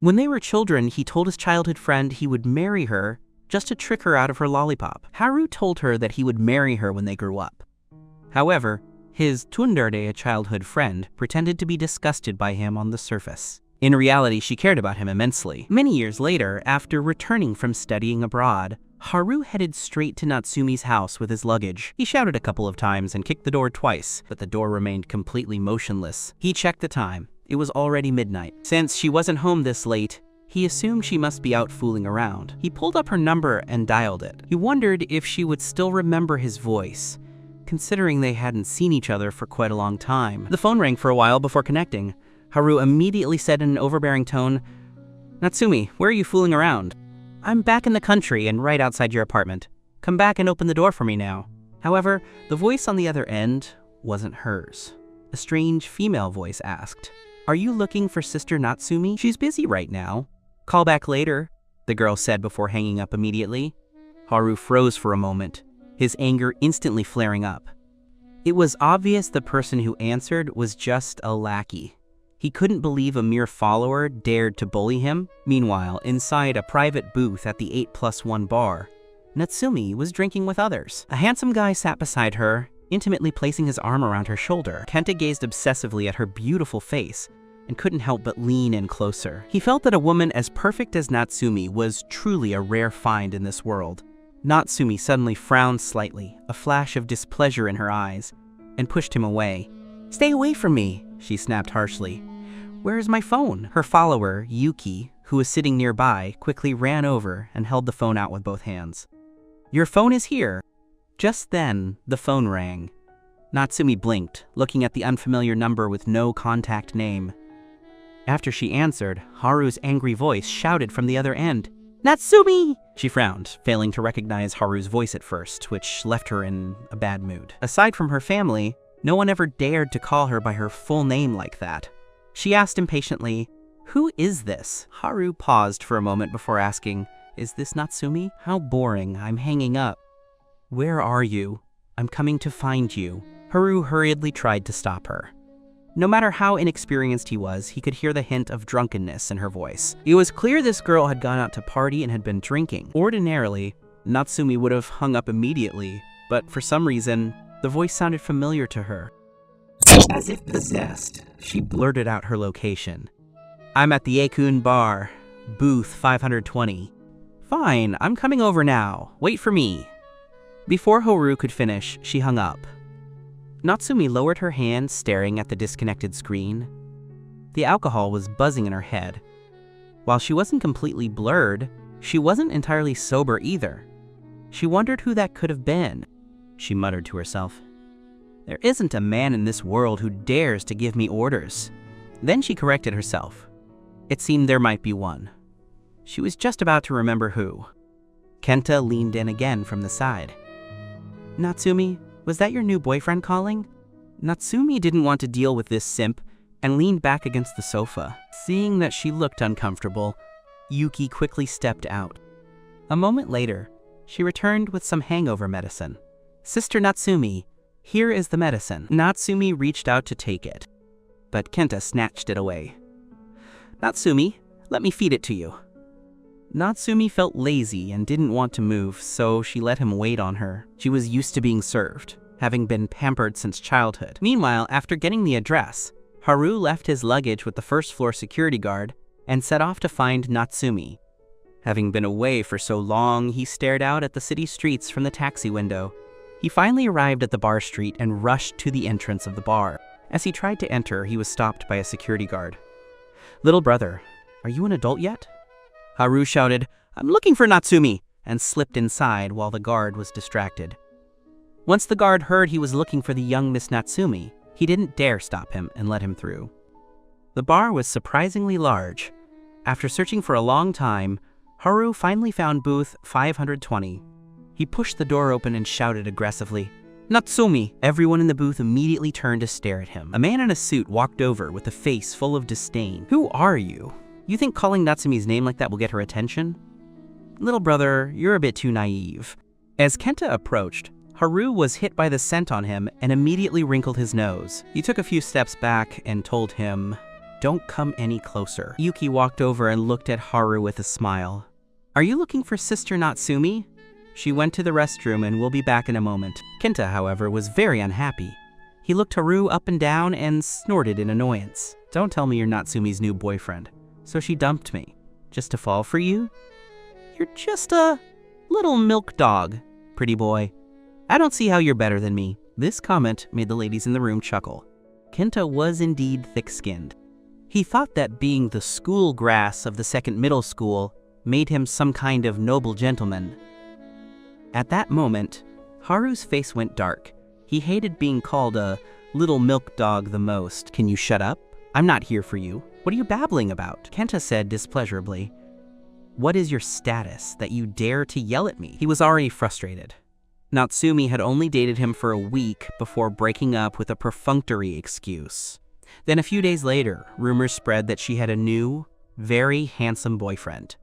When they were children, he told his childhood friend he would marry her just to trick her out of her lollipop. Haru told her that he would marry her when they grew up. However, his tsundere, a childhood friend, pretended to be disgusted by him on the surface. In reality, she cared about him immensely. Many years later, after returning from studying abroad, Haru headed straight to Natsumi's house with his luggage. He shouted a couple of times and kicked the door twice, but the door remained completely motionless. He checked the time. It was already midnight. Since she wasn't home this late, he assumed she must be out fooling around. He pulled up her number and dialed it. He wondered if she would still remember his voice, considering they hadn't seen each other for quite a long time. The phone rang for a while before connecting. Haru immediately said in an overbearing tone, "Natsumi, where are you fooling around? I'm back in the country and right outside your apartment. Come back and open the door for me now." However, the voice on the other end wasn't hers. A strange female voice asked, "Are you looking for Sister Natsumi? She's busy right now. Call back later," the girl said before hanging up immediately. Haru froze for a moment, his anger instantly flaring up. It was obvious the person who answered was just a lackey. He couldn't believe a mere follower dared to bully him. Meanwhile, inside a private booth at the 8+1 bar, Natsumi was drinking with others. A handsome guy sat beside her, intimately placing his arm around her shoulder. Kenta gazed obsessively at her beautiful face and couldn't help but lean in closer. He felt that a woman as perfect as Natsumi was truly a rare find in this world. Natsumi suddenly frowned slightly, a flash of displeasure in her eyes, and pushed him away. "Stay away from me," she snapped harshly. "Where is my phone?" Her follower, Yuki, who was sitting nearby, quickly ran over and held the phone out with both hands. "Your phone is here." Just then, the phone rang. Natsumi blinked, looking at the unfamiliar number with no contact name. After she answered, Haru's angry voice shouted from the other end, "Natsumi!" She frowned, failing to recognize Haru's voice at first, which left her in a bad mood. Aside from her family, no one ever dared to call her by her full name like that. She asked impatiently, "Who is this?" Haru paused for a moment before asking, "Is this Natsumi? How boring, I'm hanging up." "Where are you? I'm coming to find you." Haru hurriedly tried to stop her. No matter how inexperienced he was, he could hear the hint of drunkenness in her voice. It was clear this girl had gone out to party and had been drinking. Ordinarily, Natsumi would have hung up immediately, but for some reason, the voice sounded familiar to her. As if possessed, she blurted out her location. "I'm at the Akun bar, booth 520. "Fine, I'm coming over now. Wait for me." Before Haru could finish, she hung up. Natsumi lowered her hand, staring at the disconnected screen. The alcohol was buzzing in her head. While she wasn't completely blurred, she wasn't entirely sober either. She wondered who that could have been. She muttered to herself, "There isn't a man in this world who dares to give me orders." Then she corrected herself. It seemed there might be one. She was just about to remember who. Kenta leaned in again from the side. "Natsumi, was that your new boyfriend calling?" Natsumi didn't want to deal with this simp and leaned back against the sofa. Seeing that she looked uncomfortable, Yuki quickly stepped out. A moment later, she returned with some hangover medicine. "Sister Natsumi, here is the medicine." Natsumi reached out to take it, but Kenta snatched it away. "Natsumi, let me feed it to you." Natsumi felt lazy and didn't want to move, so she let him wait on her. She was used to being served, having been pampered since childhood. Meanwhile, after getting the address, Haru left his luggage with the first-floor security guard and set off to find Natsumi. Having been away for so long, he stared out at the city streets from the taxi window. He finally arrived at the bar street and rushed to the entrance of the bar. As he tried to enter, he was stopped by a security guard. "Little brother, are you an adult yet?" Haru shouted, "I'm looking for Natsumi," and slipped inside while the guard was distracted. Once the guard heard he was looking for the young Miss Natsumi, he didn't dare stop him and let him through. The bar was surprisingly large. After searching for a long time, Haru finally found booth 520. He pushed the door open and shouted aggressively, "Natsumi!" Everyone in the booth immediately turned to stare at him. A man in a suit walked over with a face full of disdain. "Who are you? You think calling Natsumi's name like that will get her attention?" "Little brother, you're a bit too naive." As Kenta approached, Haru was hit by the scent on him and immediately wrinkled his nose. He took a few steps back and told him, Don't come any closer. Yuki walked over and looked at Haru with a smile. Are you looking for Sister Natsumi? She went to the restroom and will be back in a moment. Kenta, however, was very unhappy. He looked Haru up and down and snorted in annoyance. Don't tell me you're Natsumi's new boyfriend. So she dumped me. Just to fall for you? You're just a little milk dog, pretty boy. I don't see how you're better than me. This comment made the ladies in the room chuckle. Kenta was indeed thick-skinned. He thought that being the school grass of the second middle school made him some kind of noble gentleman. At that moment, Haru's face went dark. He hated being called a little milk dog the most. Can you shut up? I'm not here for you. What are you babbling about? Kenta said displeasurably. What is your status that you dare to yell at me? He was already frustrated. Natsumi had only dated him for a week before breaking up with a perfunctory excuse. Then a few days later, rumors spread that she had a new, very handsome boyfriend.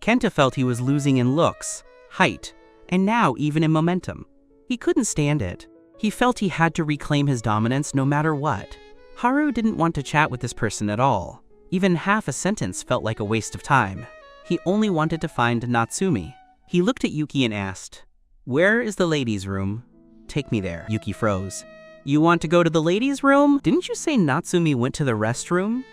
Kenta felt he was losing in looks, height, and now even in momentum. He couldn't stand it. He felt he had to reclaim his dominance no matter what. Haru didn't want to chat with this person at all. Even half a sentence felt like a waste of time. He only wanted to find Natsumi. He looked at Yuki and asked, "Where is the ladies' room? Take me there." Yuki froze. You want to go to the ladies' room? Didn't you say Natsumi went to the restroom?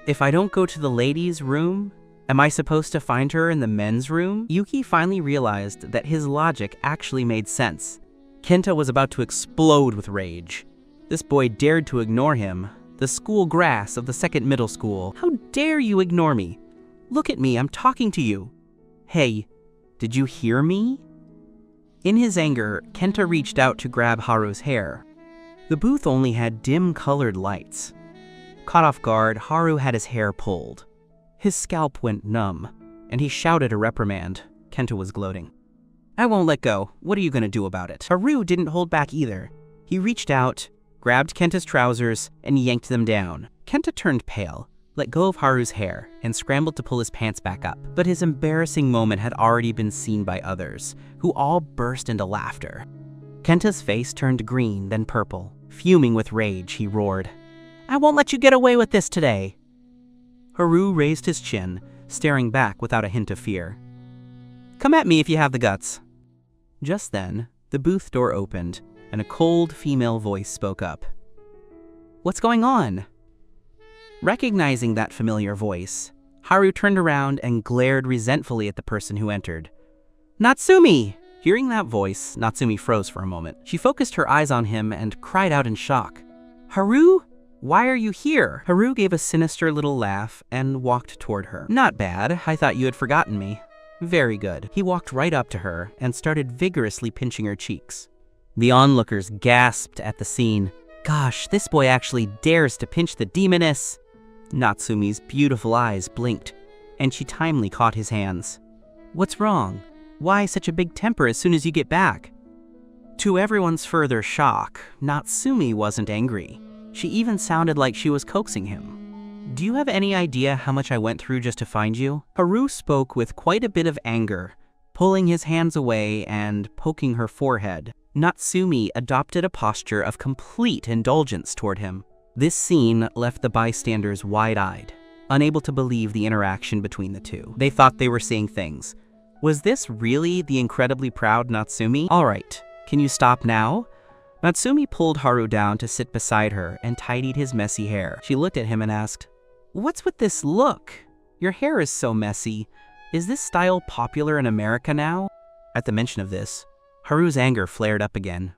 If I don't go to the ladies' room, am I supposed to find her in the men's room? Yuki finally realized that his logic actually made sense. Kenta was about to explode with rage. This boy dared to ignore him, the school grass of the second middle school. How dare you ignore me? Look at me, I'm talking to you. Hey, did you hear me? In his anger, Kenta reached out to grab Haru's hair. The booth only had dim-colored lights. Caught off guard, Haru had his hair pulled. His scalp went numb, and he shouted a reprimand. Kenta was gloating. I won't let go. What are you going to do about it? Haru didn't hold back either. He reached out, grabbed Kenta's trousers, and yanked them down. Kenta turned pale, let go of Haru's hair, and scrambled to pull his pants back up. But his embarrassing moment had already been seen by others, who all burst into laughter. Kenta's face turned green, then purple. Fuming with rage, he roared, I won't let you get away with this today. Haru raised his chin, staring back without a hint of fear. Come at me if you have the guts. Just then, the booth door opened, and a cold female voice spoke up. What's going on? Recognizing that familiar voice, Haru turned around and glared resentfully at the person who entered. Natsumi! Hearing that voice, Natsumi froze for a moment. She focused her eyes on him and cried out in shock. Haru? Why are you here? Haru gave a sinister little laugh and walked toward her. Not bad. I thought you had forgotten me. Very good. He walked right up to her and started vigorously pinching her cheeks. The onlookers gasped at the scene. Gosh, this boy actually dares to pinch the demoness. Natsumi's beautiful eyes blinked, and she timely caught his hands. What's wrong? Why such a big temper as soon as you get back? To everyone's further shock, Natsumi wasn't angry. She even sounded like she was coaxing him. Do you have any idea how much I went through just to find you? Haru spoke with quite a bit of anger, pulling his hands away and poking her forehead. Natsumi adopted a posture of complete indulgence toward him. This scene left the bystanders wide-eyed, unable to believe the interaction between the two. They thought they were seeing things. Was this really the incredibly proud Natsumi? All right, can you stop now? Natsumi pulled Haru down to sit beside her and tidied his messy hair. She looked at him and asked, What's with this look? Your hair is so messy. Is this style popular in America now? At the mention of this, Haru's anger flared up again.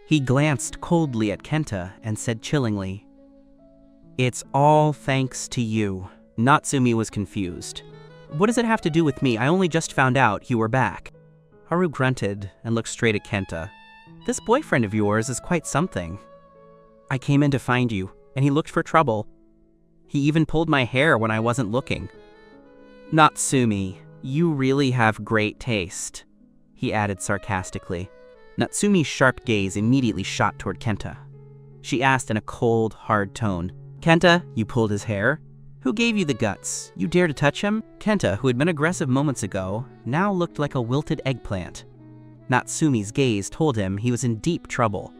He glanced coldly at Kenta and said chillingly, It's all thanks to you. Natsumi was confused. What does it have to do with me? I only just found out you were back. Haru grunted and looked straight at Kenta. This boyfriend of yours is quite something. I came in to find you, and he looked for trouble. He even pulled my hair when I wasn't looking. Natsumi, you really have great taste, he added sarcastically. Natsumi's sharp gaze immediately shot toward Kenta. She asked in a cold, hard tone, Kenta, you pulled his hair? Who gave you the guts? You dare to touch him? Kenta, who had been aggressive moments ago, now looked like a wilted eggplant. Natsumi's gaze told him he was in deep trouble.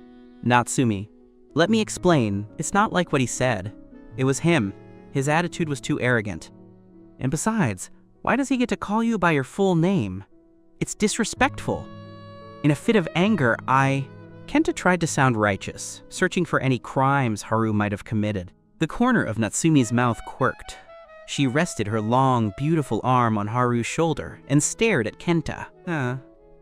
Natsumi, let me explain. It's not like what he said. It was him. His attitude was too arrogant. And besides, why does he get to call you by your full name? It's disrespectful. In a fit of anger, Kenta tried to sound righteous, searching for any crimes Haru might have committed. The corner of Natsumi's mouth quirked. She rested her long, beautiful arm on Haru's shoulder and stared at Kenta.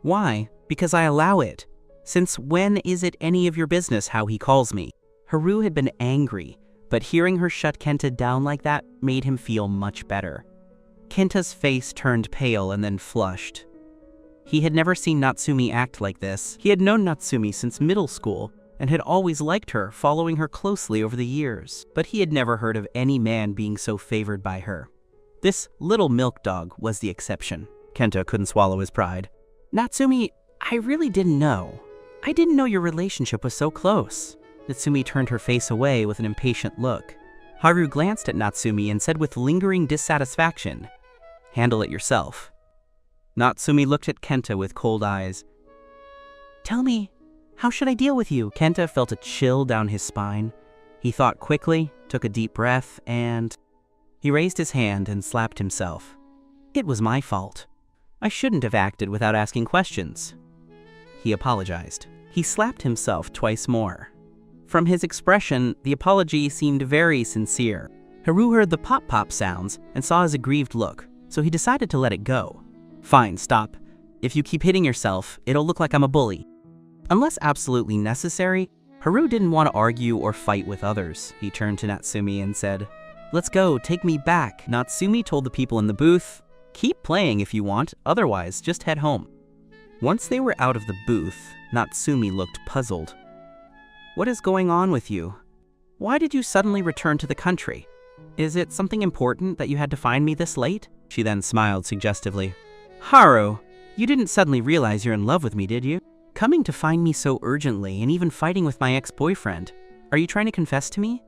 Why? Because I allow it. Since when is it any of your business how he calls me? Haru had been angry, but hearing her shut Kenta down like that made him feel much better. Kenta's face turned pale and then flushed. He had never seen Natsumi act like this. He had known Natsumi since middle school and had always liked her, following her closely over the years. But he had never heard of any man being so favored by her. This little milk dog was the exception. Kenta couldn't swallow his pride. Natsumi, I really didn't know. I didn't know your relationship was so close. Natsumi turned her face away with an impatient look. Haru glanced at Natsumi and said with lingering dissatisfaction, "Handle it yourself." Natsumi looked at Kenta with cold eyes. "Tell me, how should I deal with you?" Kenta felt a chill down his spine. He thought quickly, took a deep breath, and he raised his hand and slapped himself. "It was my fault. I shouldn't have acted without asking questions." He apologized. He slapped himself twice more. From his expression, the apology seemed very sincere. Haru heard the pop-pop sounds and saw his aggrieved look, so he decided to let it go. "Fine, stop. If you keep hitting yourself, it'll look like I'm a bully." Unless absolutely necessary, Haru didn't want to argue or fight with others. He turned to Natsumi and said, "Let's go, take me back." Natsumi told the people in the booth, "Keep playing if you want, otherwise just head home." Once they were out of the booth, Natsumi looked puzzled. "What is going on with you? Why did you suddenly return to the country? Is it something important that you had to find me this late?" She then smiled suggestively. "Haru, you didn't suddenly realize you're in love with me, did you? Coming to find me so urgently and even fighting with my ex-boyfriend. Are you trying to confess to me?"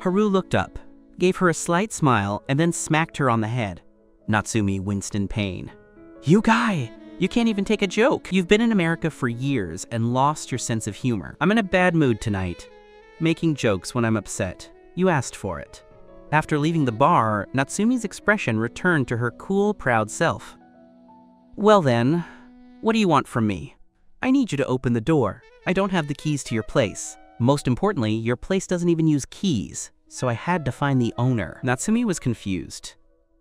Haru looked up, gave her a slight smile, and then smacked her on the head. Natsumi winced in pain. "You guy! You can't even take a joke. You've been in America for years and lost your sense of humor. I'm in a bad mood tonight. Making jokes when I'm upset. You asked for it." After leaving the bar, Natsumi's expression returned to her cool, proud self. "Well then, what do you want from me? I need you to open the door. I don't have the keys to your place. Most importantly, your place doesn't even use keys, so I had to find the owner." Natsumi was confused.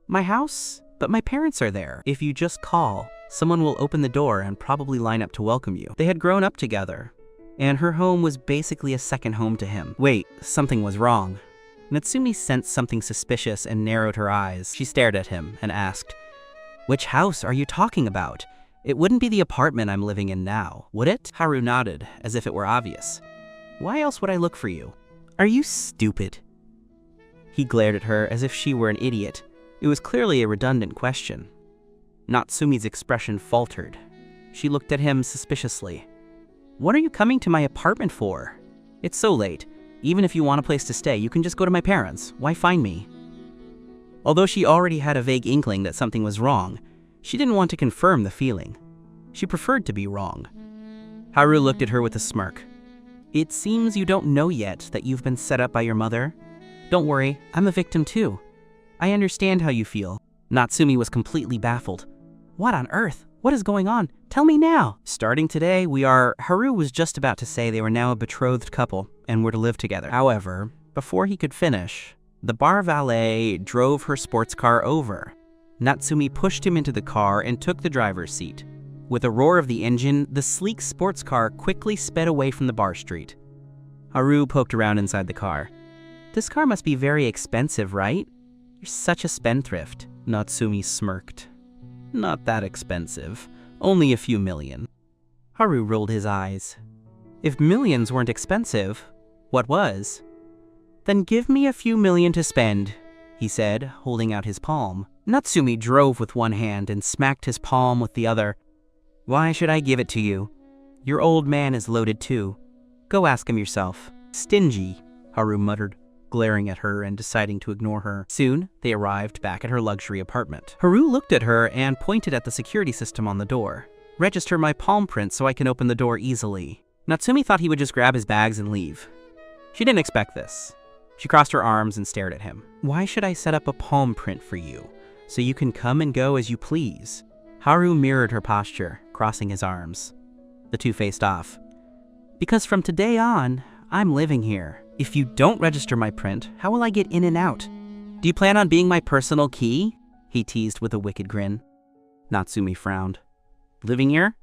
"My house? But my parents are there. If you just call, someone will open the door and probably line up to welcome you." They had grown up together, and her home was basically a second home to him. Wait, something was wrong. Natsumi sensed something suspicious and narrowed her eyes. She stared at him and asked, "Which house are you talking about? It wouldn't be the apartment I'm living in now, would it?" Haru nodded, as if it were obvious. "Why else would I look for you? Are you stupid?" He glared at her as if she were an idiot. It was clearly a redundant question. Natsumi's expression faltered. She looked at him suspiciously. "What are you coming to my apartment for? It's so late. Even if you want a place to stay, you can just go to my parents'. Why find me?" Although she already had a vague inkling that something was wrong, she didn't want to confirm the feeling. She preferred to be wrong. Haru looked at her with a smirk. "It seems you don't know yet that you've been set up by your mother. Don't worry, I'm a victim too. I understand how you feel." Natsumi was completely baffled. "What on earth? What is going on? Tell me now." "Starting today, we are..." Haru was just about to say they were now a betrothed couple and were to live together. However, before he could finish, the bar valet drove her sports car over. Natsumi pushed him into the car and took the driver's seat. With a roar of the engine, the sleek sports car quickly sped away from the bar street. Haru poked around inside the car. "This car must be very expensive, right? You're such a spendthrift." Natsumi smirked. "Not that expensive. Only a few million." Haru rolled his eyes. "If millions weren't expensive, what was?" "Then give me a few million to spend," he said, holding out his palm. Natsumi drove with one hand and smacked his palm with the other. "Why should I give it to you? Your old man is loaded too. Go ask him yourself." "Stingy," Haru muttered, glaring at her and deciding to ignore her. Soon, they arrived back at her luxury apartment. Haru looked at her and pointed at the security system on the door. "Register my palm print so I can open the door easily." Natsumi thought he would just grab his bags and leave. She didn't expect this. She crossed her arms and stared at him. Why should I set up a palm print for you, so you can come and go as you please? Haru mirrored her posture, crossing his arms. The two faced off. Because from today on, I'm living here. If you don't register my print, how will I get in and out? Do you plan on being my personal key? He teased with a wicked grin. Natsumi frowned. Living here?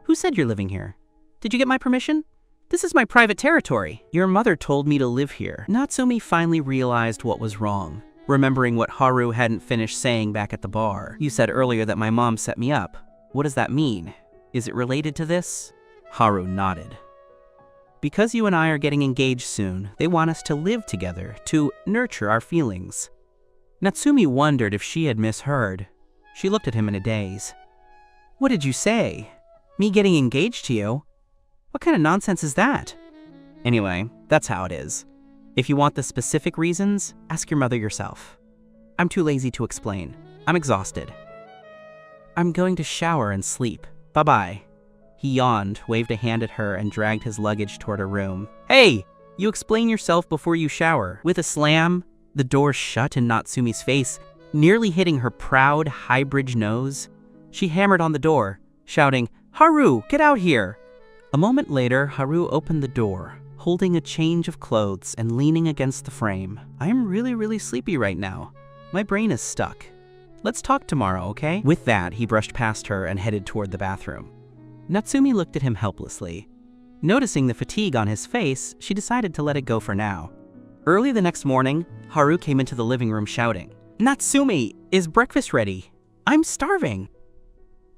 Who said you're living here? Did you get my permission? This is my private territory. Your mother told me to live here. Natsumi finally realized what was wrong, remembering what Haru hadn't finished saying back at the bar. You said earlier that my mom set me up. What does that mean? Is it related to this? Haru nodded. Because you and I are getting engaged soon, they want us to live together, to nurture our feelings. Natsumi wondered if she had misheard. She looked at him in a daze. What did you say? Me getting engaged to you? What kind of nonsense is that? Anyway, that's how it is. If you want the specific reasons, ask your mother yourself. I'm too lazy to explain. I'm exhausted. I'm going to shower and sleep. Bye-bye. He yawned, waved a hand at her, and dragged his luggage toward her room. Hey! You explain yourself before you shower. With a slam, the door shut in Natsumi's face, nearly hitting her proud, high-bridge nose. She hammered on the door, shouting, Haru, get out here! A moment later, Haru opened the door, holding a change of clothes and leaning against the frame. I am really sleepy right now. My brain is stuck. Let's talk tomorrow, okay? With that, he brushed past her and headed toward the bathroom. Natsumi looked at him helplessly. Noticing the fatigue on his face, she decided to let it go for now. Early the next morning, Haru came into the living room shouting, Natsumi, is breakfast ready? I'm starving.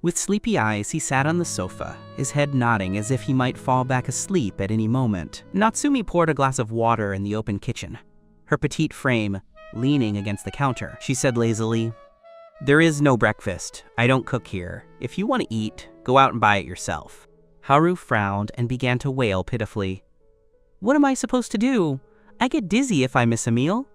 With sleepy eyes, he sat on the sofa, his head nodding as if he might fall back asleep at any moment. Natsumi poured a glass of water in the open kitchen, her petite frame leaning against the counter. She said lazily, There is no breakfast. I don't cook here. If you want to eat, go out and buy it yourself. Haru frowned and began to wail pitifully. What am I supposed to do? I get dizzy if I miss a meal.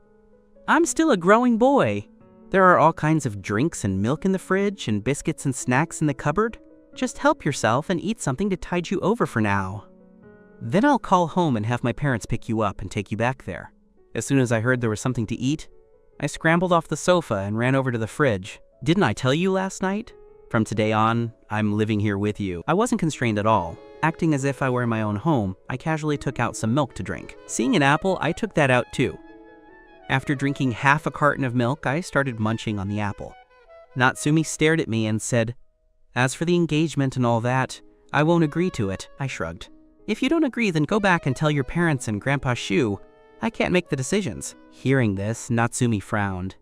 I'm still a growing boy. There are all kinds of drinks and milk in the fridge and biscuits and snacks in the cupboard. Just help yourself and eat something to tide you over for now. Then I'll call home and have my parents pick you up and take you back there. As soon as I heard there was something to eat, I scrambled off the sofa and ran over to the fridge. Didn't I tell you last night? From today on, I'm living here with you. I wasn't constrained at all. Acting as if I were in my own home, I casually took out some milk to drink. Seeing an apple, I took that out too. After drinking half a carton of milk, I started munching on the apple. Natsumi stared at me and said, As for the engagement and all that, I won't agree to it. I shrugged. If you don't agree, then go back and tell your parents and Grandpa Shu. I can't make the decisions. Hearing this, Natsumi frowned.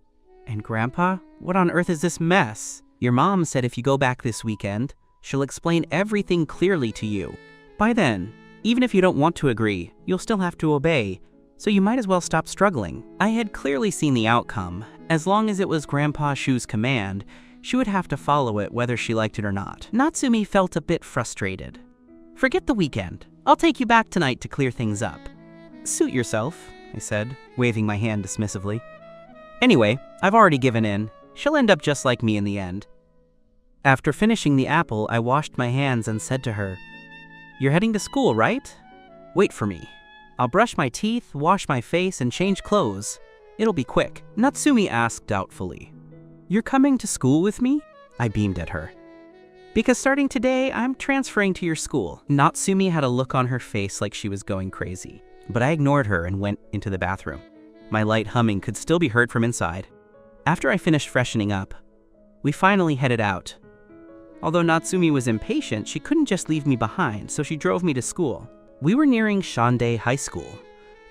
And Grandpa? What on earth is this mess? Your mom said if you go back this weekend, she'll explain everything clearly to you. By then, even if you don't want to agree, you'll still have to obey. So you might as well stop struggling. I had clearly seen the outcome. As long as it was Grandpa Shu's command, she would have to follow it whether she liked it or not. Natsumi felt a bit frustrated. Forget the weekend. I'll take you back tonight to clear things up. Suit yourself, I said, waving my hand dismissively. Anyway, I've already given in. She'll end up just like me in the end. After finishing the apple, I washed my hands and said to her, You're heading to school, right? Wait for me. I'll brush my teeth, wash my face, and change clothes. It'll be quick. Natsumi asked doubtfully. You're coming to school with me? I beamed at her. Because starting today, I'm transferring to your school. Natsumi had a look on her face like she was going crazy, but I ignored her and went into the bathroom. My light humming could still be heard from inside. After I finished freshening up, we finally headed out. Although Natsumi was impatient, she couldn't just leave me behind, so she drove me to school. We were nearing Shande High School.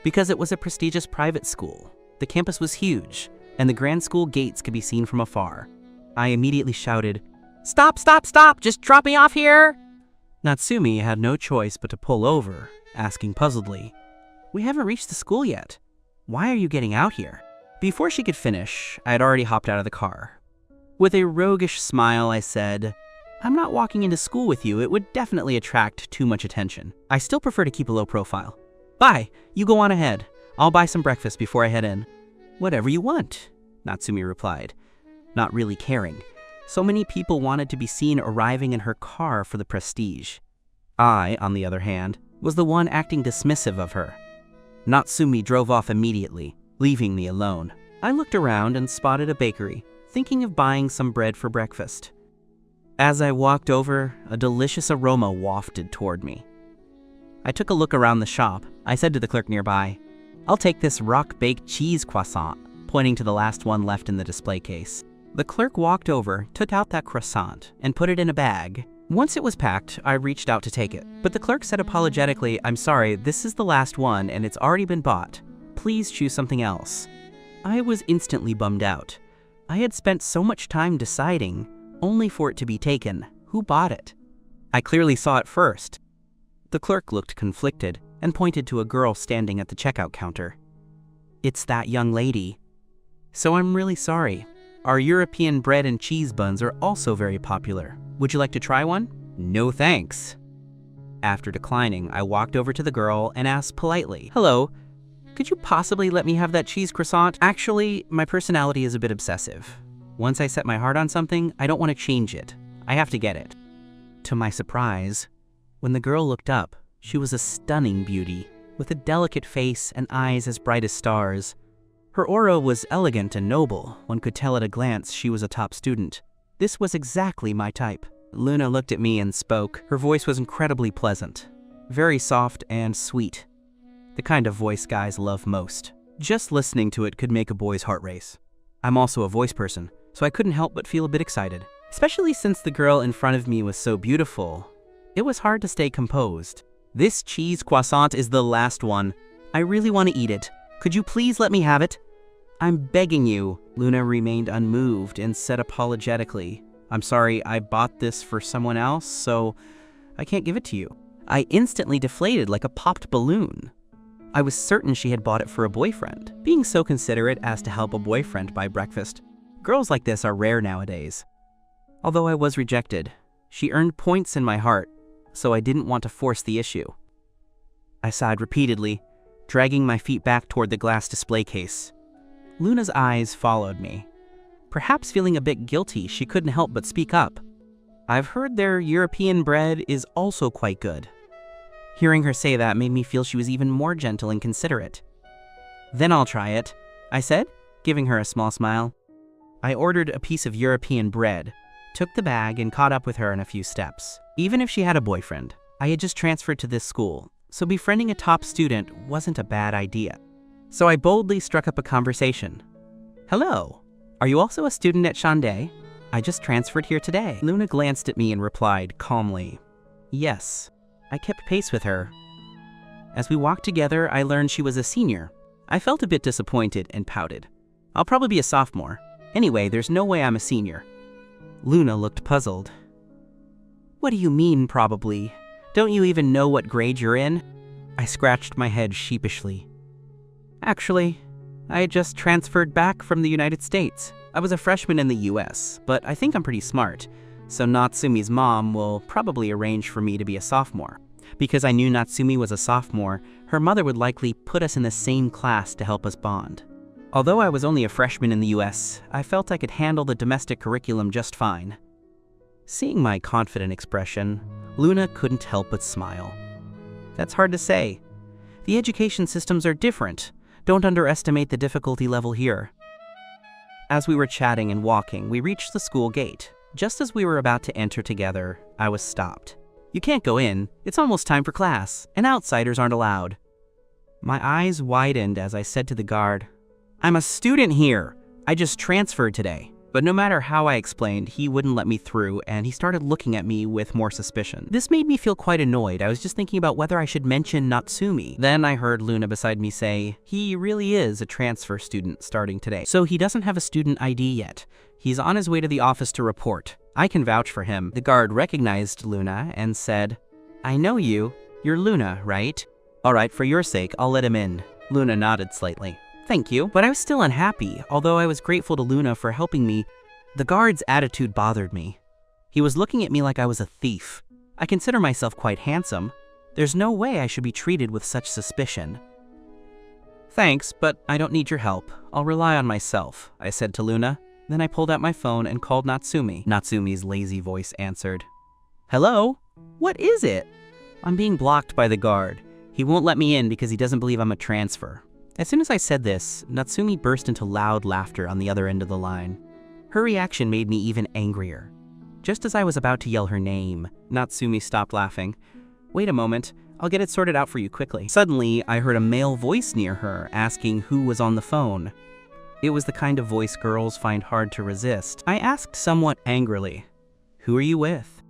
Because it was a prestigious private school, the campus was huge, and the grand school gates could be seen from afar. I immediately shouted, Stop, stop, stop! Just drop me off here! Natsumi had no choice but to pull over, asking puzzledly, We haven't reached the school yet. Why are you getting out here? Before she could finish, I had already hopped out of the car. With a roguish smile, I said, I'm not walking into school with you. It would definitely attract too much attention. I still prefer to keep a low profile. Bye, you go on ahead. I'll buy some breakfast before I head in. Whatever you want, Natsumi replied, not really caring. So many people wanted to be seen arriving in her car for the prestige. I, on the other hand, was the one acting dismissive of her. Natsumi drove off immediately, leaving me alone. I looked around and spotted a bakery, thinking of buying some bread for breakfast. As I walked over, a delicious aroma wafted toward me. I took a look around the shop. I said to the clerk nearby, "I'll take this rock-baked cheese croissant," pointing to the last one left in the display case. The clerk walked over, took out that croissant, and put it in a bag. Once it was packed, I reached out to take it, but the clerk said apologetically, "I'm sorry, this is the last one and it's already been bought. Please choose something else." I was instantly bummed out. I had spent so much time deciding, only for it to be taken. Who bought it? I clearly saw it first. The clerk looked conflicted and pointed to a girl standing at the checkout counter. "It's that young lady. So I'm really sorry. Our European bread and cheese buns are also very popular. Would you like to try one?" "No thanks." After declining, I walked over to the girl and asked politely, "Hello, could you possibly let me have that cheese croissant? Actually, my personality is a bit obsessive. Once I set my heart on something, I don't want to change it. I have to get it." To my surprise, when the girl looked up, she was a stunning beauty, with a delicate face and eyes as bright as stars. Her aura was elegant and noble. One could tell at a glance she was a top student. This was exactly my type. Luna looked at me and spoke. Her voice was incredibly pleasant, very soft and sweet. The kind of voice guys love most. Just listening to it could make a boy's heart race. I'm also a voice person, so I couldn't help but feel a bit excited, especially since the girl in front of me was so beautiful. It was hard to stay composed. "This cheese croissant is the last one. I really want to eat it. Could you please let me have it?" "I'm begging you." Luna remained unmoved and said apologetically, "I'm sorry, I bought this for someone else, so I can't give it to you." I instantly deflated like a popped balloon. I was certain she had bought it for a boyfriend, being so considerate as to help a boyfriend buy breakfast. Girls like this are rare nowadays. Although I was rejected, she earned points in my heart, so I didn't want to force the issue. I sighed repeatedly, dragging my feet back toward the glass display case. Luna's eyes followed me. Perhaps feeling a bit guilty, she couldn't help but speak up. "I've heard their European bread is also quite good." Hearing her say that made me feel she was even more gentle and considerate. "Then I'll try it," I said, giving her a small smile. I ordered a piece of European bread, took the bag, and caught up with her in a few steps. Even if she had a boyfriend, I had just transferred to this school, so befriending a top student wasn't a bad idea. So I boldly struck up a conversation. "Hello, are you also a student at tsundere? I just transferred here today." Luna glanced at me and replied calmly, "Yes." I kept pace with her. As we walked together, I learned she was a senior. I felt a bit disappointed and pouted. "I'll probably be a sophomore. Anyway, there's no way I'm a senior." Luna looked puzzled. "What do you mean, probably? Don't you even know what grade you're in?" I scratched my head sheepishly. "Actually, I had just transferred back from the United States. I was a freshman in the US, but I think I'm pretty smart, so Natsumi's mom will probably arrange for me to be a sophomore. Because I knew Natsumi was a sophomore, her mother would likely put us in the same class to help us bond. Although I was only a freshman in the US, I felt I could handle the domestic curriculum just fine." Seeing my confident expression, Luna couldn't help but smile. "That's hard to say. The education systems are different. Don't underestimate the difficulty level here." As we were chatting and walking, we reached the school gate. Just as we were about to enter together, I was stopped. "You can't go in. It's almost time for class, and outsiders aren't allowed." My eyes widened as I said to the guard, "I'm a student here. I just transferred today." But no matter how I explained, he wouldn't let me through, and he started looking at me with more suspicion. This made me feel quite annoyed. I was just thinking about whether I should mention Natsumi. Then I heard Luna beside me say, "He really is a transfer student starting today, so he doesn't have a student ID yet. He's on his way to the office to report. I can vouch for him." The guard recognized Luna and said, "I know you. You're Luna, right? All right, for your sake, I'll let him in." Luna nodded slightly. "Thank you." But I was still unhappy. Although I was grateful to Luna for helping me, the guard's attitude bothered me. He was looking at me like I was a thief. I consider myself quite handsome. There's no way I should be treated with such suspicion. "Thanks, but I don't need your help. I'll rely on myself," I said to Luna. Then I pulled out my phone and called Natsumi. Natsumi's lazy voice answered. "Hello? What is it?" "I'm being blocked by the guard. He won't let me in because he doesn't believe I'm a transfer. As soon as I said this, Natsumi burst into loud laughter on the other end of the line. Her reaction made me even angrier. Just as I was about to yell her name, Natsumi stopped laughing. Wait a moment, I'll get it sorted out for you quickly. Suddenly, I heard a male voice near her asking who was on the phone. It was the kind of voice girls find hard to resist. I asked somewhat angrily, "Who are you with?"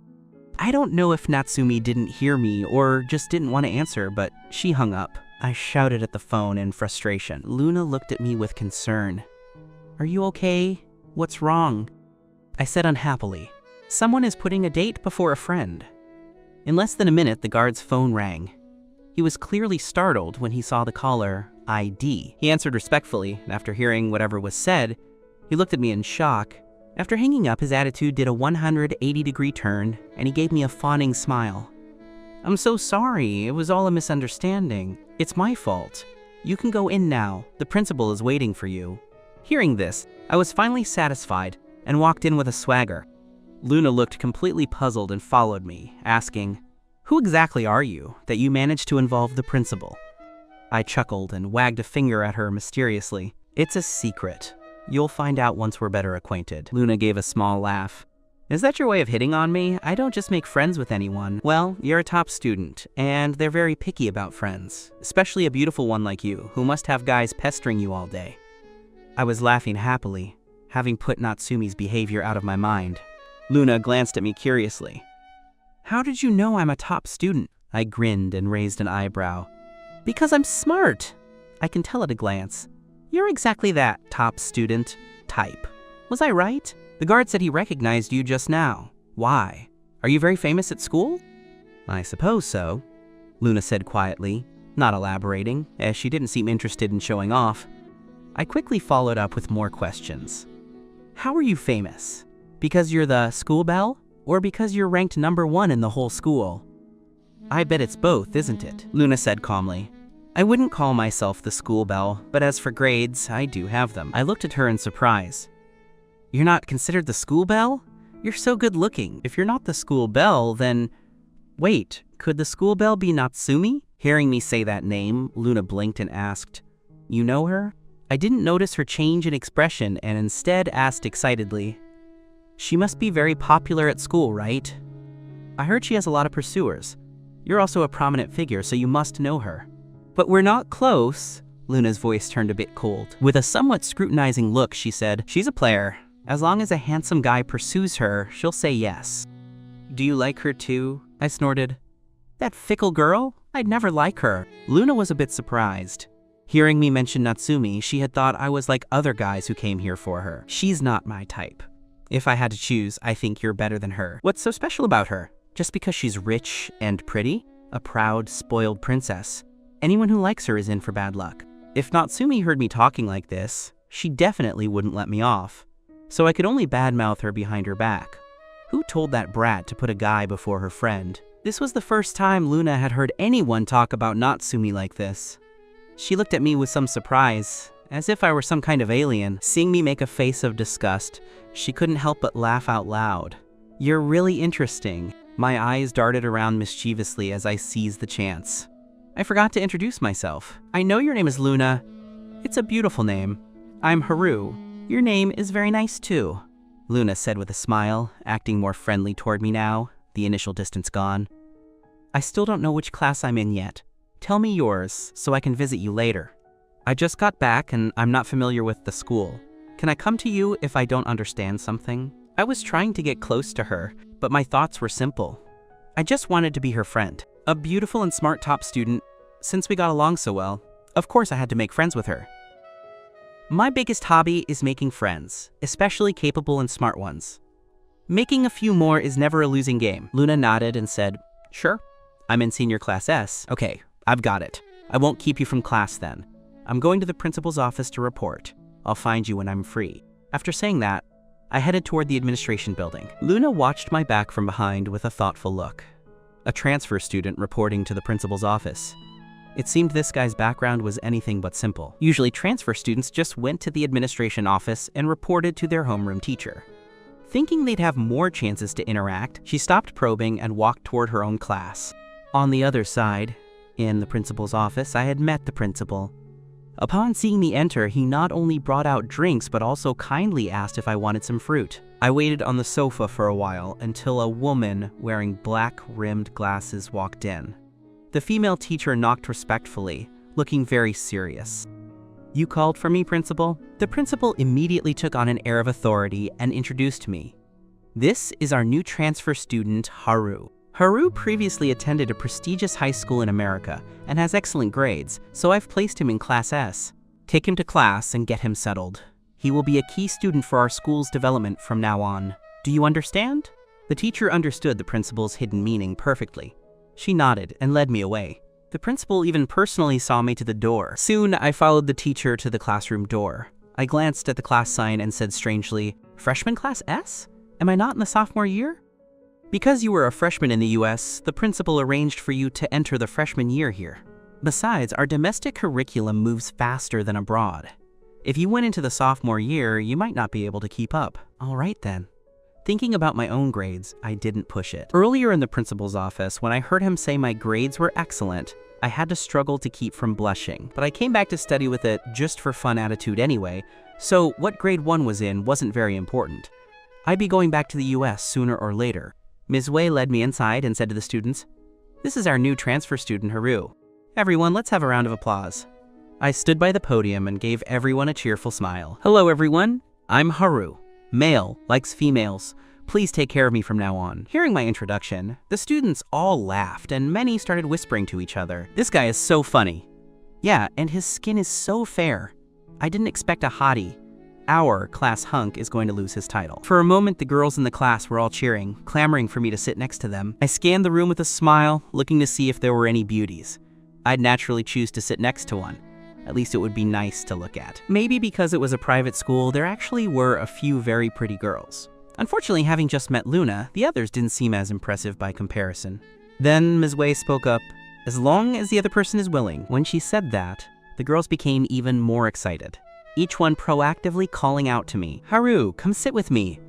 I don't know if Natsumi didn't hear me or just didn't want to answer, but she hung up. I shouted at the phone in frustration. Luna looked at me with concern. "Are you okay? What's wrong?" I said unhappily, "Someone is putting a date before a friend." In less than a minute, the guard's phone rang. He was clearly startled when he saw the caller ID. He answered respectfully, and after hearing whatever was said, he looked at me in shock. After hanging up, his attitude did a 180-degree turn, and he gave me a fawning smile. "I'm so sorry, it was all a misunderstanding. It's my fault. You can go in now, the principal is waiting for you." Hearing this, I was finally satisfied and walked in with a swagger. Luna looked completely puzzled and followed me, asking, "Who exactly are you, that you managed to involve the principal?" I chuckled and wagged a finger at her mysteriously. "It's a secret. You'll find out once we're better acquainted." Luna gave a small laugh. "Is that your way of hitting on me? I don't just make friends with anyone." "Well, you're a top student, and they're very picky about friends, especially a beautiful one like you, who must have guys pestering you all day." I was laughing happily, having put Natsumi's behavior out of my mind. Luna glanced at me curiously. "How did you know I'm a top student?" I grinned and raised an eyebrow. "Because I'm smart. I can tell at a glance. You're exactly that top student type. Was I right? The guard said he recognized you just now. Why? Are you very famous at school?" "I suppose so," Luna said quietly, not elaborating, as she didn't seem interested in showing off. I quickly followed up with more questions. "How are you famous? Because you're the school belle? Or because you're ranked #1 in the whole school?" "I bet it's both, isn't it?" Luna said calmly. "I wouldn't call myself the school belle, but as for grades, I do have them." I looked at her in surprise. "You're not considered the school belle? You're so good looking. If you're not the school belle, then..." "Wait, could the school belle be Natsumi?" Hearing me say that name, Luna blinked and asked, "You know her?" I didn't notice her change in expression and instead asked excitedly, "She must be very popular at school, right? I heard she has a lot of pursuers. You're also a prominent figure, so you must know her." "But we're not close." Luna's voice turned a bit cold. With a somewhat scrutinizing look, she said, "She's a player. As long as a handsome guy pursues her, she'll say yes." "Do you like her too?" I snorted. "That fickle girl? I'd never like her." Luna was a bit surprised. Hearing me mention Natsumi, she had thought I was like other guys who came here for her. "She's not my type. If I had to choose, I think you're better than her." "What's so special about her? Just because she's rich and pretty? A proud, spoiled princess. Anyone who likes her is in for bad luck." If Natsumi heard me talking like this, she definitely wouldn't let me off. So I could only badmouth her behind her back. Who told that brat to put a guy before her friend? This was the first time Luna had heard anyone talk about Natsumi like this. She looked at me with some surprise, as if I were some kind of alien. Seeing me make a face of disgust, she couldn't help but laugh out loud. "You're really interesting." My eyes darted around mischievously as I seized the chance. "I forgot to introduce myself. I know your name is Luna. It's a beautiful name. I'm Haru. Your name is very nice too," Luna said with a smile, acting more friendly toward me now, the initial distance gone. "I still don't know which class I'm in yet. Tell me yours, so I can visit you later. I just got back and I'm not familiar with the school. Can I come to you if I don't understand something?" I was trying to get close to her, but my thoughts were simple. I just wanted to be her friend. A beautiful and smart top student. Since we got along so well, of course I had to make friends with her. My biggest hobby is making friends, especially capable and smart ones. Making a few more is never a losing game. Luna nodded and said, "Sure. I'm in senior class S. Okay, I've got it. I won't keep you from class then. I'm going to the principal's office to report. I'll find you when I'm free." After saying that, I headed toward the administration building. Luna watched my back from behind with a thoughtful look. A transfer student reporting to the principal's office. It seemed this guy's background was anything but simple. Usually transfer students just went to the administration office and reported to their homeroom teacher. Thinking they'd have more chances to interact, she stopped probing and walked toward her own class. On the other side, In the principal's office, I had met the principal. Upon seeing me enter, he not only brought out drinks but also kindly asked if I wanted some fruit. I waited on the sofa for a while until a woman wearing black-rimmed glasses walked in. The female teacher knocked respectfully, looking very serious. "You called for me, principal?" The principal immediately took on an air of authority and introduced me. "This is our new transfer student, Haru. Haru previously attended a prestigious high school in America and has excellent grades, so I've placed him in Class S. Take him to class and get him settled. He will be a key student for our school's development from now on. Do you understand?" The teacher understood the principal's hidden meaning perfectly. She nodded and led me away. The principal even personally saw me to the door. Soon, I followed the teacher to the classroom door. I glanced at the class sign and said strangely, "Freshman Class S? Am I not in the sophomore year?" "Because you were a freshman in the US, the principal arranged for you to enter the freshman year here. Besides, our domestic curriculum moves faster than abroad. If you went into the sophomore year, you might not be able to keep up." "All right then." Thinking about my own grades, I didn't push it. Earlier in the principal's office, when I heard him say my grades were excellent, I had to struggle to keep from blushing, but I came back to study with a just for fun attitude anyway, so what grade 1 was in wasn't very important. I'd be going back to the US sooner or later. Ms. Wei led me inside and said to the students, "This is our new transfer student, Haru. Everyone, let's have a round of applause." I stood by the podium and gave everyone a cheerful smile. "Hello everyone, I'm Haru. Male, likes females. Please take care of me from now on." Hearing my introduction, the students all laughed and many started whispering to each other. "This guy is so funny. Yeah, and his skin is so fair. I didn't expect a hottie. Our class hunk is going to lose his title." For a moment, the girls in the class were all cheering, clamoring for me to sit next to them. I scanned the room with a smile, looking to see if there were any beauties. I'd naturally choose to sit next to one. At least it would be nice to look at. Maybe because it was a private school, there actually were a few very pretty girls. Unfortunately, having just met Luna, the others didn't seem as impressive by comparison. Then Ms. Wei spoke up, "As long as the other person is willing." When she said that, the girls became even more excited, each one proactively calling out to me, "Haru, come sit with me.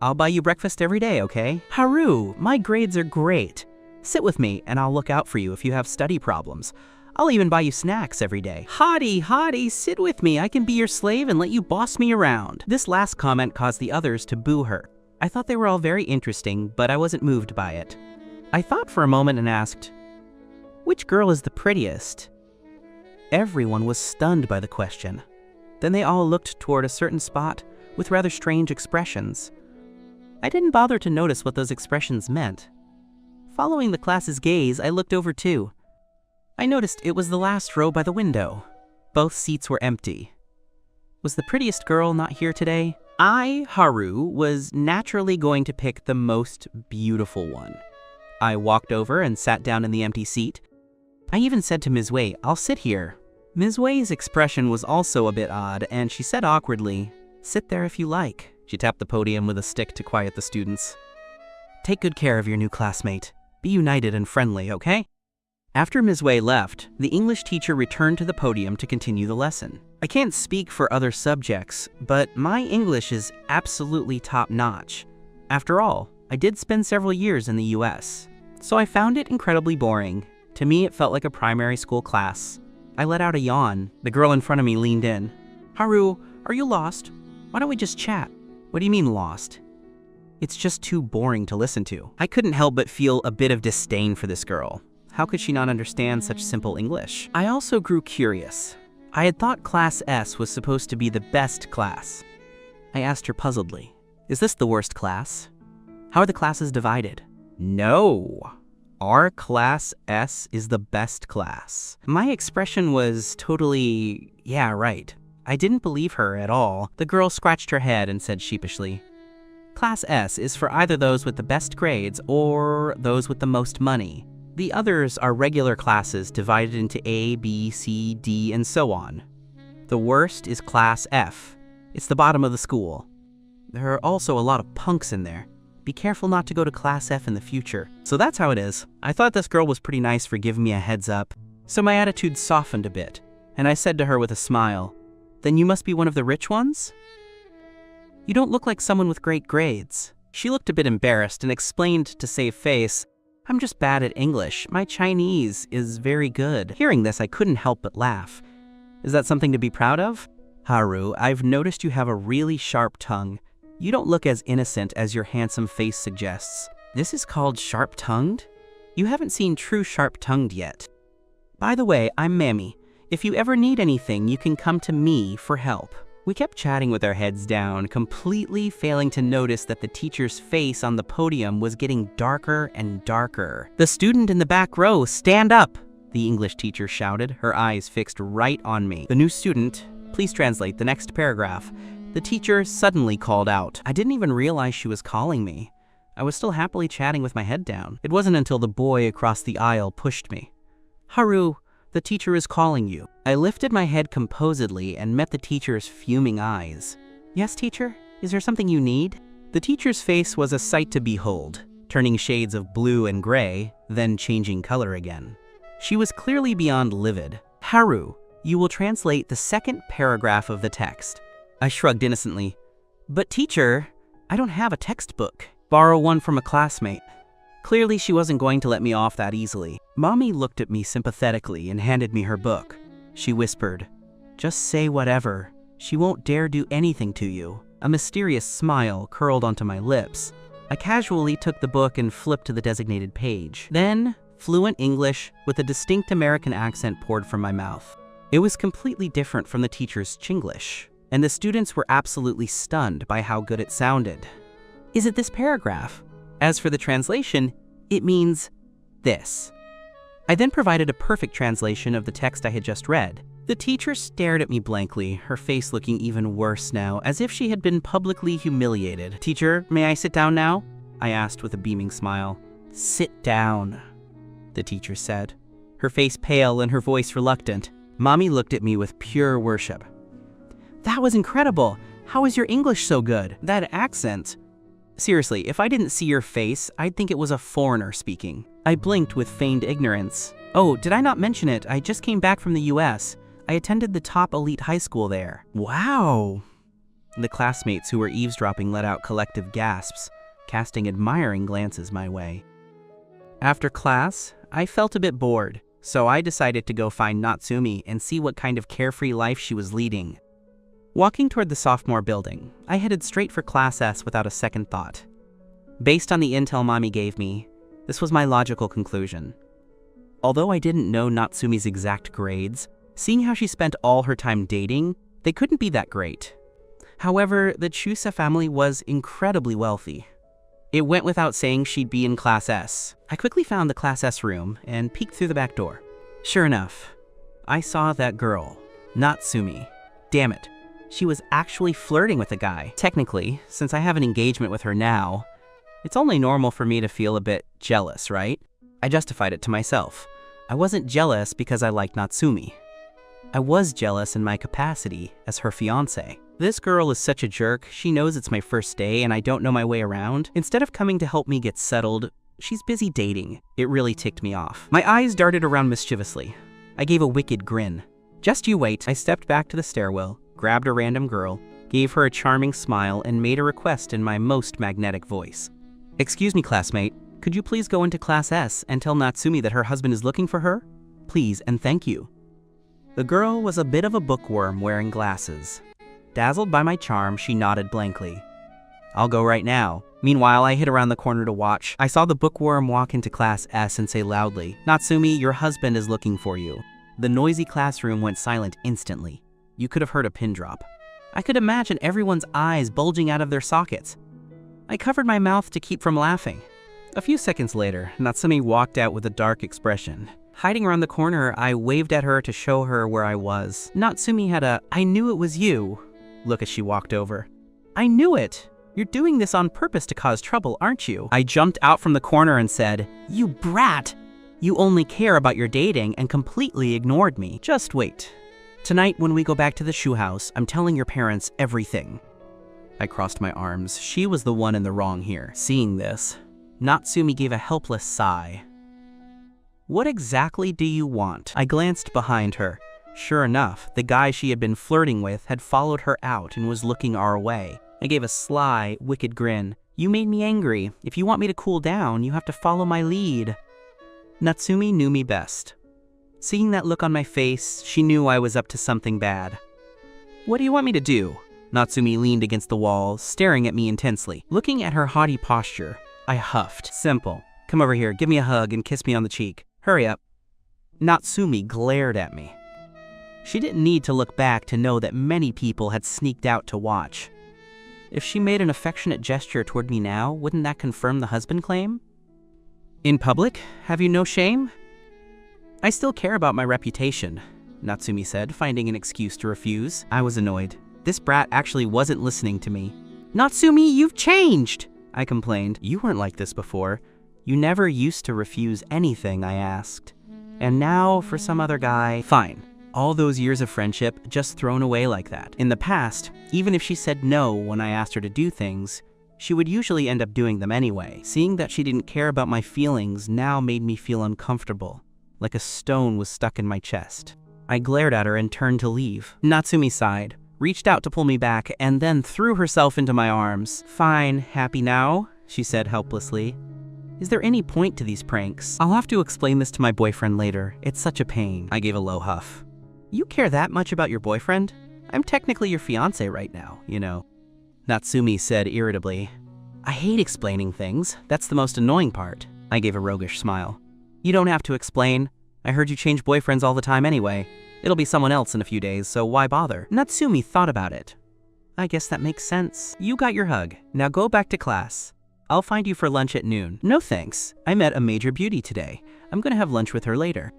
I'll buy you breakfast every day, okay? Haru, my grades are great. Sit with me and I'll look out for you if you have study problems. I'll even buy you snacks every day. Hottie, hottie, sit with me. I can be your slave and let you boss me around." This last comment caused the others to boo her. I thought they were all very interesting, but I wasn't moved by it. I thought for a moment and asked, "Which girl is the prettiest?" Everyone was stunned by the question. Then they all looked toward a certain spot with rather strange expressions. I didn't bother to notice what those expressions meant. Following the class's gaze, I looked over too. I noticed it was the last row by the window. Both seats were empty. Was the prettiest girl not here today? I, Haru, was naturally going to pick the most beautiful one. I walked over and sat down in the empty seat. I even said to Ms. Wei, "I'll sit here." Ms. Wei's expression was also a bit odd, and she said awkwardly, "Sit there if you like." She tapped the podium with a stick to quiet the students. "Take good care of your new classmate. Be united and friendly, okay?" After Ms. Wei left, the English teacher returned to the podium to continue the lesson. I can't speak for other subjects, but my English is absolutely top-notch. After all, I did spend several years in the US, so I found it incredibly boring. To me, it felt like a primary school class. I let out a yawn. The girl in front of me leaned in. "Haru, are you lost? Why don't we just chat?" "What do you mean lost?" "It's just too boring to listen to." I couldn't help but feel a bit of disdain for this girl. How could she not understand such simple English? I also grew curious. I had thought Class S was supposed to be the best class. I asked her puzzledly, "Is this the worst class? How are the classes divided?" "No, our Class S is the best class." My expression was totally, yeah, right. I didn't believe her at all. The girl scratched her head and said sheepishly, "Class S is for either those with the best grades or those with the most money. The others are regular classes divided into A, B, C, D, and so on. The worst is Class F. It's the bottom of the school. There are also a lot of punks in there. Be careful not to go to Class F in the future." So that's how it is. I thought this girl was pretty nice for giving me a heads up, so my attitude softened a bit, and I said to her with a smile, "Then you must be one of the rich ones? You don't look like someone with great grades." She looked a bit embarrassed and explained to save face, I'm just bad at English. My Chinese is very good. Hearing this, I couldn't help but laugh. Is that something to be proud of? Haru, I've noticed you have a really sharp tongue. You don't look as innocent as your handsome face suggests. This is called sharp-tongued? You haven't seen true sharp-tongued yet. By the way, I'm Mammy. If you ever need anything, you can come to me for help. We kept chatting with our heads down, completely failing to notice that the teacher's face on the podium was getting darker and darker. The student in the back row, stand up! The English teacher shouted, her eyes fixed right on me. The new student, please translate the next paragraph. The teacher suddenly called out. I didn't even realize she was calling me. I was still happily chatting with my head down. It wasn't until the boy across the aisle pushed me. Haru, the teacher is calling you. I lifted my head composedly and met the teacher's fuming eyes. Yes, teacher? Is there something you need? The teacher's face was a sight to behold, turning shades of blue and gray, then changing color again. She was clearly beyond livid. Haru, you will translate the second paragraph of the text. I shrugged innocently. But teacher, I don't have a textbook. Borrow one from a classmate. Clearly, she wasn't going to let me off that easily. Mommy looked at me sympathetically and handed me her book. She whispered, just say whatever. She won't dare do anything to you. A mysterious smile curled onto my lips. I casually took the book and flipped to the designated page. Then, fluent English with a distinct American accent poured from my mouth. It was completely different from the teacher's Chinglish, and the students were absolutely stunned by how good it sounded. Is it this paragraph? As for the translation, it means this. I then provided a perfect translation of the text I had just read. The teacher stared at me blankly, her face looking even worse now, as if she had been publicly humiliated. Teacher, may I sit down now? I asked with a beaming smile. Sit down, the teacher said, her face pale and her voice reluctant. Mommy looked at me with pure worship. That was incredible. How is your English so good? That accent. Seriously, if I didn't see your face, I'd think it was a foreigner speaking. I blinked with feigned ignorance. Oh, did I not mention it? I just came back from the US. I attended the top elite high school there. Wow! The classmates who were eavesdropping let out collective gasps, casting admiring glances my way. After class, I felt a bit bored, so I decided to go find Natsumi and see what kind of carefree life she was leading. Walking toward the sophomore building, I headed straight for Class S without a second thought. Based on the intel Mommy gave me, this was my logical conclusion. Although I didn't know Natsumi's exact grades, seeing how she spent all her time dating, they couldn't be that great. However, the Chusa family was incredibly wealthy. It went without saying she'd be in Class S. I quickly found the Class S room and peeked through the back door. Sure enough, I saw that girl, Natsumi. Damn it. She was actually flirting with a guy. Technically, since I have an engagement with her now, it's only normal for me to feel a bit jealous, right? I justified it to myself. I wasn't jealous because I liked Natsumi. I was jealous in my capacity as her fiancé. This girl is such a jerk. She knows it's my first day and I don't know my way around. Instead of coming to help me get settled, she's busy dating. It really ticked me off. My eyes darted around mischievously. I gave a wicked grin. Just you wait. I stepped back to the stairwell, grabbed a random girl, gave her a charming smile, and made a request in my most magnetic voice. Excuse me, classmate. Could you please go into Class S and tell Natsumi that her husband is looking for her? Please and thank you. The girl was a bit of a bookworm wearing glasses. Dazzled by my charm, she nodded blankly. I'll go right now. Meanwhile, I hid around the corner to watch. I saw the bookworm walk into Class S and say loudly, Natsumi, your husband is looking for you. The noisy classroom went silent instantly. You could have heard a pin drop. I could imagine everyone's eyes bulging out of their sockets. I covered my mouth to keep from laughing. A few seconds later, Natsumi walked out with a dark expression. Hiding around the corner, I waved at her to show her where I was. Natsumi had a, I knew it was you, look as she walked over. I knew it! You're doing this on purpose to cause trouble, aren't you? I jumped out from the corner and said, You brat! You only care about your dating and completely ignored me. Just wait. Tonight, when we go back to the shoe house, I'm telling your parents everything. I crossed my arms. She was the one in the wrong here. Seeing this, Natsumi gave a helpless sigh. What exactly do you want? I glanced behind her. Sure enough, the guy she had been flirting with had followed her out and was looking our way. I gave a sly, wicked grin. You made me angry. If you want me to cool down, you have to follow my lead. Natsumi knew me best. Seeing that look on my face, she knew I was up to something bad. What do you want me to do? Natsumi leaned against the wall, staring at me intensely. Looking at her haughty posture, I huffed. Simple. Come over here, give me a hug, and kiss me on the cheek. Hurry up. Natsumi glared at me. She didn't need to look back to know that many people had sneaked out to watch. If she made an affectionate gesture toward me now, wouldn't that confirm the husband claim? In public? Have you no shame? I still care about my reputation, Natsumi said, finding an excuse to refuse. I was annoyed. This brat actually wasn't listening to me. Natsumi, you've changed, I complained. You weren't like this before. You never used to refuse anything I asked. And now, for some other guy, fine. All those years of friendship just thrown away like that. In the past, even if she said no when I asked her to do things, she would usually end up doing them anyway. Seeing that she didn't care about my feelings now made me feel uncomfortable, like a stone was stuck in my chest. I glared at her and turned to leave. Natsumi sighed, reached out to pull me back, and then threw herself into my arms. Fine, happy now? She said helplessly. Is there any point to these pranks? I'll have to explain this to my boyfriend later. It's such a pain. I gave a low huff. You care that much about your boyfriend? I'm technically your fiancé right now, you know. Natsumi said irritably. I hate explaining things. That's the most annoying part. I gave a roguish smile. You don't have to explain. I heard you change boyfriends all the time anyway. It'll be someone else in a few days, so why bother? Natsumi thought about it. I guess that makes sense. You got your hug. Now go back to class. I'll find you for lunch at noon. No thanks. I met a major beauty today. I'm gonna have lunch with her later.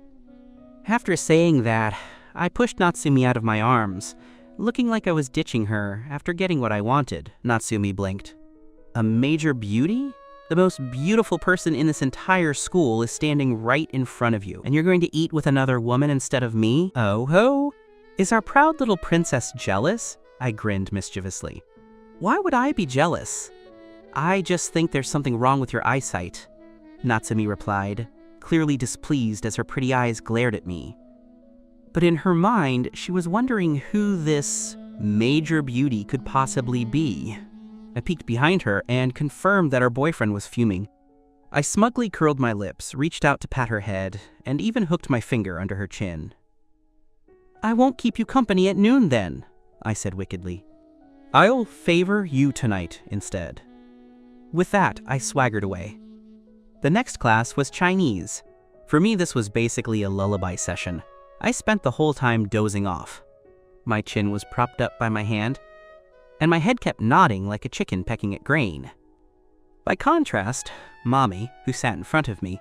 After saying that, I pushed Natsumi out of my arms, looking like I was ditching her after getting what I wanted. Natsumi blinked. A major beauty? The most beautiful person in this entire school is standing right in front of you, and you're going to eat with another woman instead of me? Oh ho! Is our proud little princess jealous? I grinned mischievously. Why would I be jealous? I just think there's something wrong with your eyesight, Natsumi replied, clearly displeased as her pretty eyes glared at me. But in her mind, she was wondering who this major beauty could possibly be. I peeked behind her and confirmed that her boyfriend was fuming. I smugly curled my lips, reached out to pat her head, and even hooked my finger under her chin. I won't keep you company at noon then, I said wickedly. I'll favor you tonight instead. With that, I swaggered away. The next class was Chinese. For me, this was basically a lullaby session. I spent the whole time dozing off. My chin was propped up by my hand, and my head kept nodding like a chicken pecking at grain. By contrast, Mommy, who sat in front of me,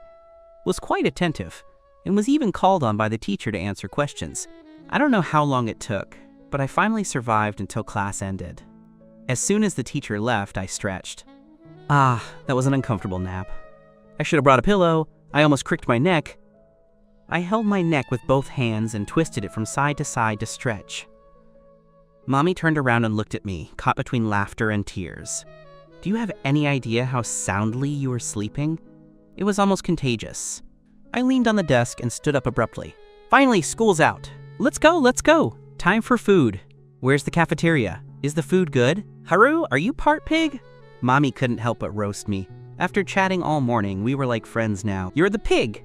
was quite attentive and was even called on by the teacher to answer questions. I don't know how long it took, but I finally survived until class ended. As soon as the teacher left, I stretched. Ah, that was an uncomfortable nap. I should have brought a pillow. I almost cricked my neck. I held my neck with both hands and twisted it from side to stretch. Mommy turned around and looked at me, caught between laughter and tears. Do you have any idea how soundly you were sleeping? It was almost contagious. I leaned on the desk and stood up abruptly. Finally, school's out. Let's go. Time for food. Where's the cafeteria? Is the food good? Haru, are you part pig? Mommy couldn't help but roast me. After chatting all morning, we were like friends now. You're the pig.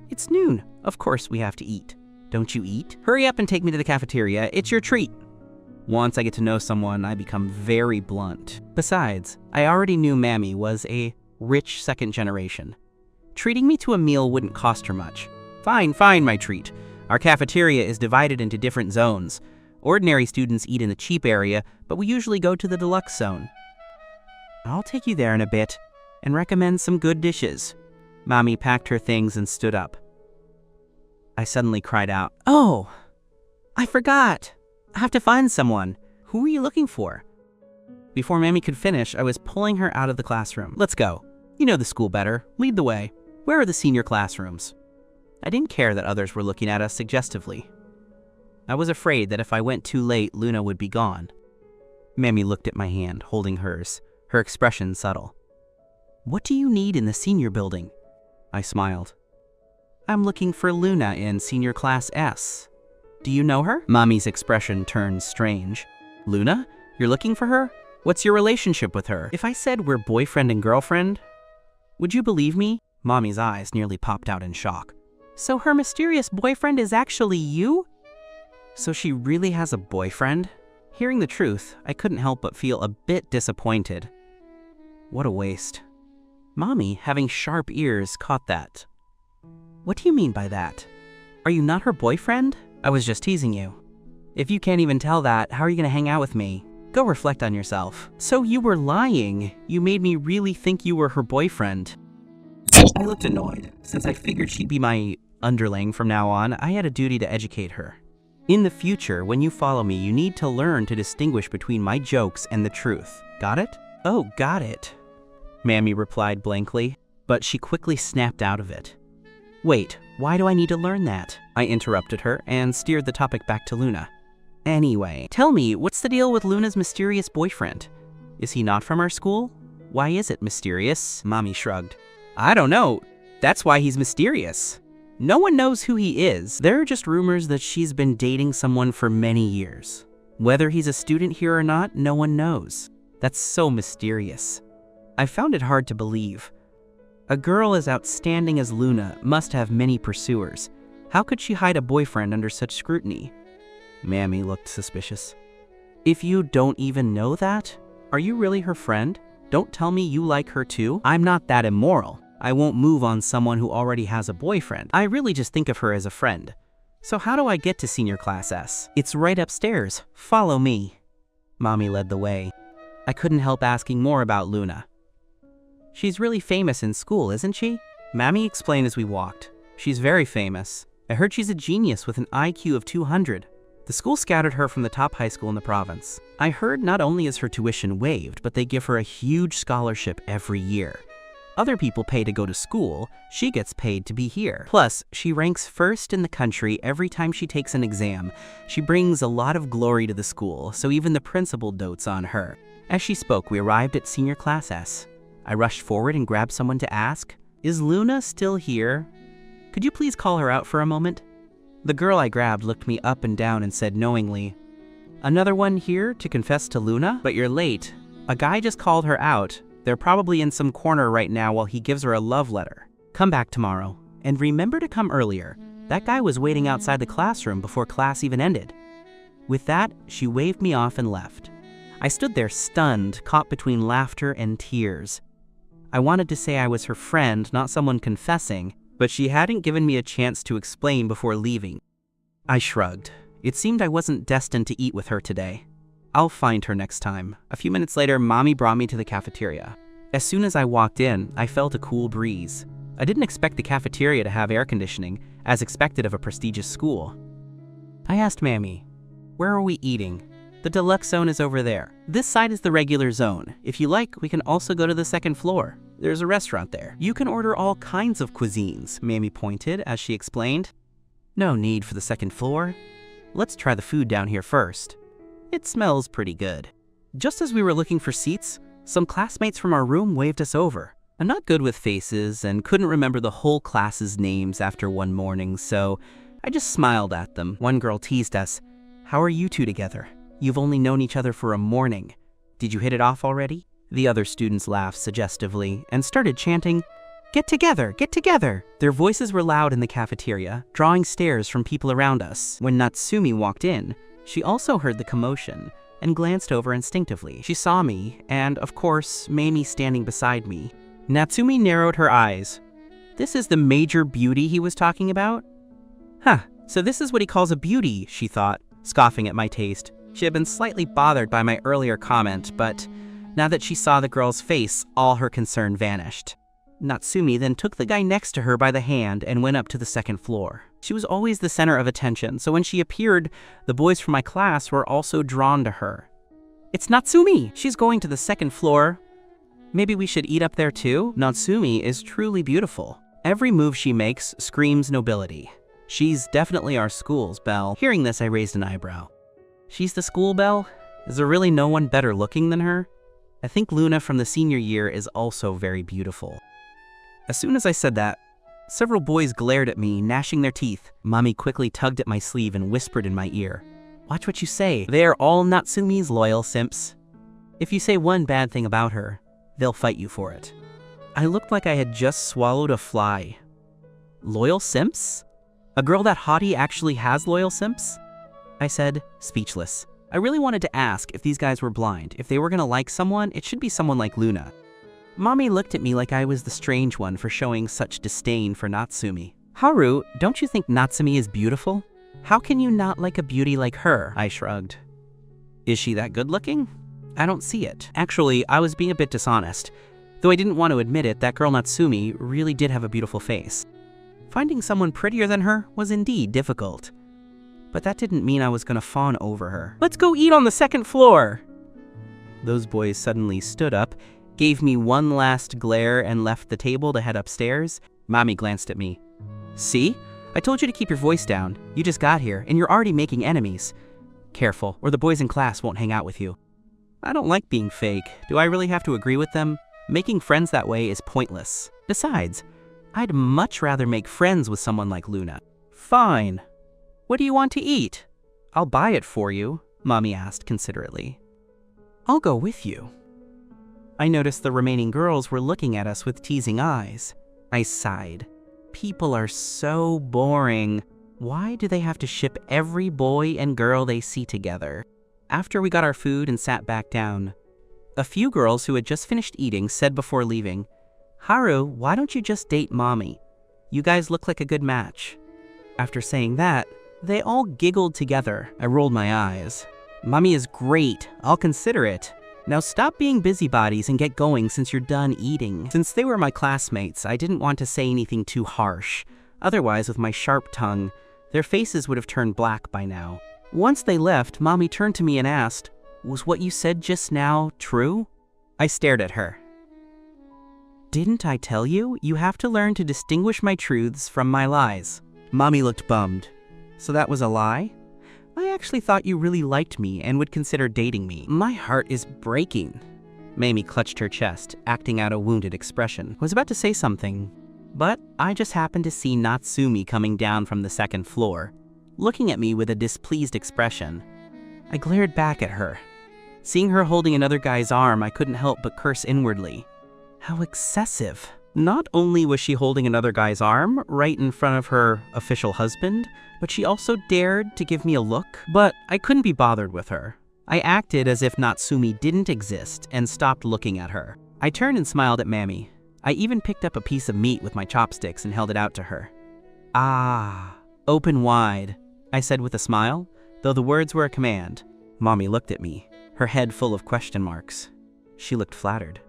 It's noon. Of course we have to eat. Don't you eat? Hurry up and take me to the cafeteria. It's your treat. Once I get to know someone, I become very blunt. Besides, I already knew Mammy was a rich second generation. Treating me to a meal wouldn't cost her much. Fine, my treat. Our cafeteria is divided into different zones. Ordinary students eat in the cheap area, but we usually go to the deluxe zone. I'll take you there in a bit and recommend some good dishes. Mommy packed her things and stood up. I suddenly cried out, Oh, I forgot. I have to find someone. Who are you looking for? Before Mammy could finish, I was pulling her out of the classroom. Let's go. You know the school better. Lead the way. Where are the senior classrooms? I didn't care that others were looking at us suggestively. I was afraid that if I went too late, Luna would be gone. Mammy looked at my hand, holding hers, her expression subtle. What do you need in the senior building? I smiled. I'm looking for Luna in senior class S. Do you know her? Mommy's expression turned strange. Luna? You're looking for her? What's your relationship with her? If I said we're boyfriend and girlfriend, would you believe me? Mommy's eyes nearly popped out in shock. So her mysterious boyfriend is actually you? So she really has a boyfriend? Hearing the truth, I couldn't help but feel a bit disappointed. What a waste. Mommy, having sharp ears, caught that. What do you mean by that? Are you not her boyfriend? I was just teasing you. If you can't even tell that, how are you gonna hang out with me? Go reflect on yourself. So you were lying. You made me really think you were her boyfriend. I looked annoyed. Since I figured she'd be my underling from now on, I had a duty to educate her. In the future, when you follow me, you need to learn to distinguish between my jokes and the truth. Got it? Oh, got it. Mammy replied blankly, but she quickly snapped out of it. Wait, why do I need to learn that? I interrupted her and steered the topic back to Luna. Anyway, tell me, what's the deal with Luna's mysterious boyfriend? Is he not from our school? Why is it mysterious? Mommy shrugged. I don't know. That's why he's mysterious. No one knows who he is. There are just rumors that she's been dating someone for many years. Whether he's a student here or not, no one knows. That's so mysterious. I found it hard to believe. A girl as outstanding as Luna must have many pursuers. How could she hide a boyfriend under such scrutiny? Mammy looked suspicious. If you don't even know that, are you really her friend? Don't tell me you like her too. I'm not that immoral. I won't move on someone who already has a boyfriend. I really just think of her as a friend. So how do I get to senior class S? It's right upstairs. Follow me. Mommy led the way. I couldn't help asking more about Luna. She's really famous in school, isn't she? Mammy explained as we walked. She's very famous. I heard she's a genius with an IQ of 200. The school scouted her from the top high school in the province. I heard not only is her tuition waived, but they give her a huge scholarship every year. Other people pay to go to school, she gets paid to be here. Plus, she ranks first in the country every time she takes an exam. She brings a lot of glory to the school, so even the principal dotes on her. As she spoke, we arrived at senior class S. I rushed forward and grabbed someone to ask, "Is Luna still here? Could you please call her out for a moment?" The girl I grabbed looked me up and down and said knowingly, "Another one here to confess to Luna? But you're late. A guy just called her out. They're probably in some corner right now while he gives her a love letter. Come back tomorrow. And remember to come earlier. That guy was waiting outside the classroom before class even ended." With that, she waved me off and left. I stood there stunned, caught between laughter and tears. I wanted to say I was her friend, not someone confessing, but she hadn't given me a chance to explain before leaving. I shrugged. It seemed I wasn't destined to eat with her today. I'll find her next time. A few minutes later, Mommy brought me to the cafeteria. As soon as I walked in, I felt a cool breeze. I didn't expect the cafeteria to have air conditioning, as expected of a prestigious school. I asked Mammy, "Where are we eating?" "The deluxe zone is over there. This side is the regular zone. If you like, we can also go to the second floor. There's a restaurant there. You can order all kinds of cuisines," Mammy pointed as she explained. "No need for the second floor. Let's try the food down here first. It smells pretty good." Just as we were looking for seats, some classmates from our room waved us over. I'm not good with faces and couldn't remember the whole class's names after one morning, so I just smiled at them. One girl teased us, "How are you two together? You've only known each other for a morning. Did you hit it off already?" The other students laughed suggestively and started chanting, "Get together, get together!" Their voices were loud in the cafeteria, drawing stares from people around us. When Natsumi walked in, she also heard the commotion and glanced over instinctively. She saw me, and of course, Mamie standing beside me. Natsumi narrowed her eyes. "This is the major beauty he was talking about?" "Huh, so this is what he calls a beauty," she thought, scoffing at my taste. She had been slightly bothered by my earlier comment, but now that she saw the girl's face, all her concern vanished. Natsumi then took the guy next to her by the hand and went up to the second floor. She was always the center of attention, so when she appeared, the boys from my class were also drawn to her. "It's Natsumi! She's going to the second floor. Maybe we should eat up there too?" Natsumi is truly beautiful. Every move she makes screams nobility. She's definitely our school's belle. Hearing this, I raised an eyebrow. "She's the school belle? Is there really no one better looking than her?" I think Luna from the senior year is also very beautiful. As soon as I said that, several boys glared at me, gnashing their teeth. Mommy quickly tugged at my sleeve and whispered in my ear, "Watch what you say. They are all Natsumi's loyal simps." If you say one bad thing about her, they'll fight you for it. I looked like I had just swallowed a fly. Loyal simps? A girl that haughty actually has loyal simps? I said, speechless. I really wanted to ask if these guys were blind. If they were gonna like someone, it should be someone like Luna. Mommy looked at me like I was the strange one for showing such disdain for Natsumi. Haru, don't you think Natsumi is beautiful? How can you not like a beauty like her? I shrugged. Is she that good looking? I don't see it. Actually, I was being a bit dishonest. Though I didn't want to admit it, that girl Natsumi really did have a beautiful face. Finding someone prettier than her was indeed difficult. But that didn't mean I was gonna fawn over her. Let's go eat on the second floor! Those boys suddenly stood up, gave me one last glare, and left the table to head upstairs. Mommy glanced at me. See? I told you to keep your voice down. You just got here, and you're already making enemies. Careful, or the boys in class won't hang out with you. I don't like being fake. Do I really have to agree with them? Making friends that way is pointless. Besides, I'd much rather make friends with someone like Luna. Fine. What do you want to eat? I'll buy it for you, Mommy asked considerately. I'll go with you. I noticed the remaining girls were looking at us with teasing eyes. I sighed. People are so boring. Why do they have to ship every boy and girl they see together? After we got our food and sat back down, a few girls who had just finished eating said before leaving, Haru, why don't you just date Mommy? You guys look like a good match. After saying that, they all giggled together. I rolled my eyes. Mommy is great. I'll consider it. Now stop being busybodies and get going since you're done eating. Since they were my classmates, I didn't want to say anything too harsh. Otherwise, with my sharp tongue, their faces would have turned black by now. Once they left, Mommy turned to me and asked, was what you said just now true? I stared at her. Didn't I tell you? You have to learn to distinguish my truths from my lies. Mommy looked bummed. So that was a lie? I actually thought you really liked me and would consider dating me. My heart is breaking. Mamie clutched her chest, acting out a wounded expression. I was about to say something, but I just happened to see Natsumi coming down from the second floor, looking at me with a displeased expression. I glared back at her. Seeing her holding another guy's arm, I couldn't help but curse inwardly. How excessive. Not only was she holding another guy's arm right in front of her official husband, but she also dared to give me a look. But I couldn't be bothered with her. I acted as if Natsumi didn't exist and stopped looking at her. I turned and smiled at Mammy. I even picked up a piece of meat with my chopsticks and held it out to her. Ah, open wide, I said with a smile, though the words were a command. Mommy looked at me, her head full of question marks. She looked flattered.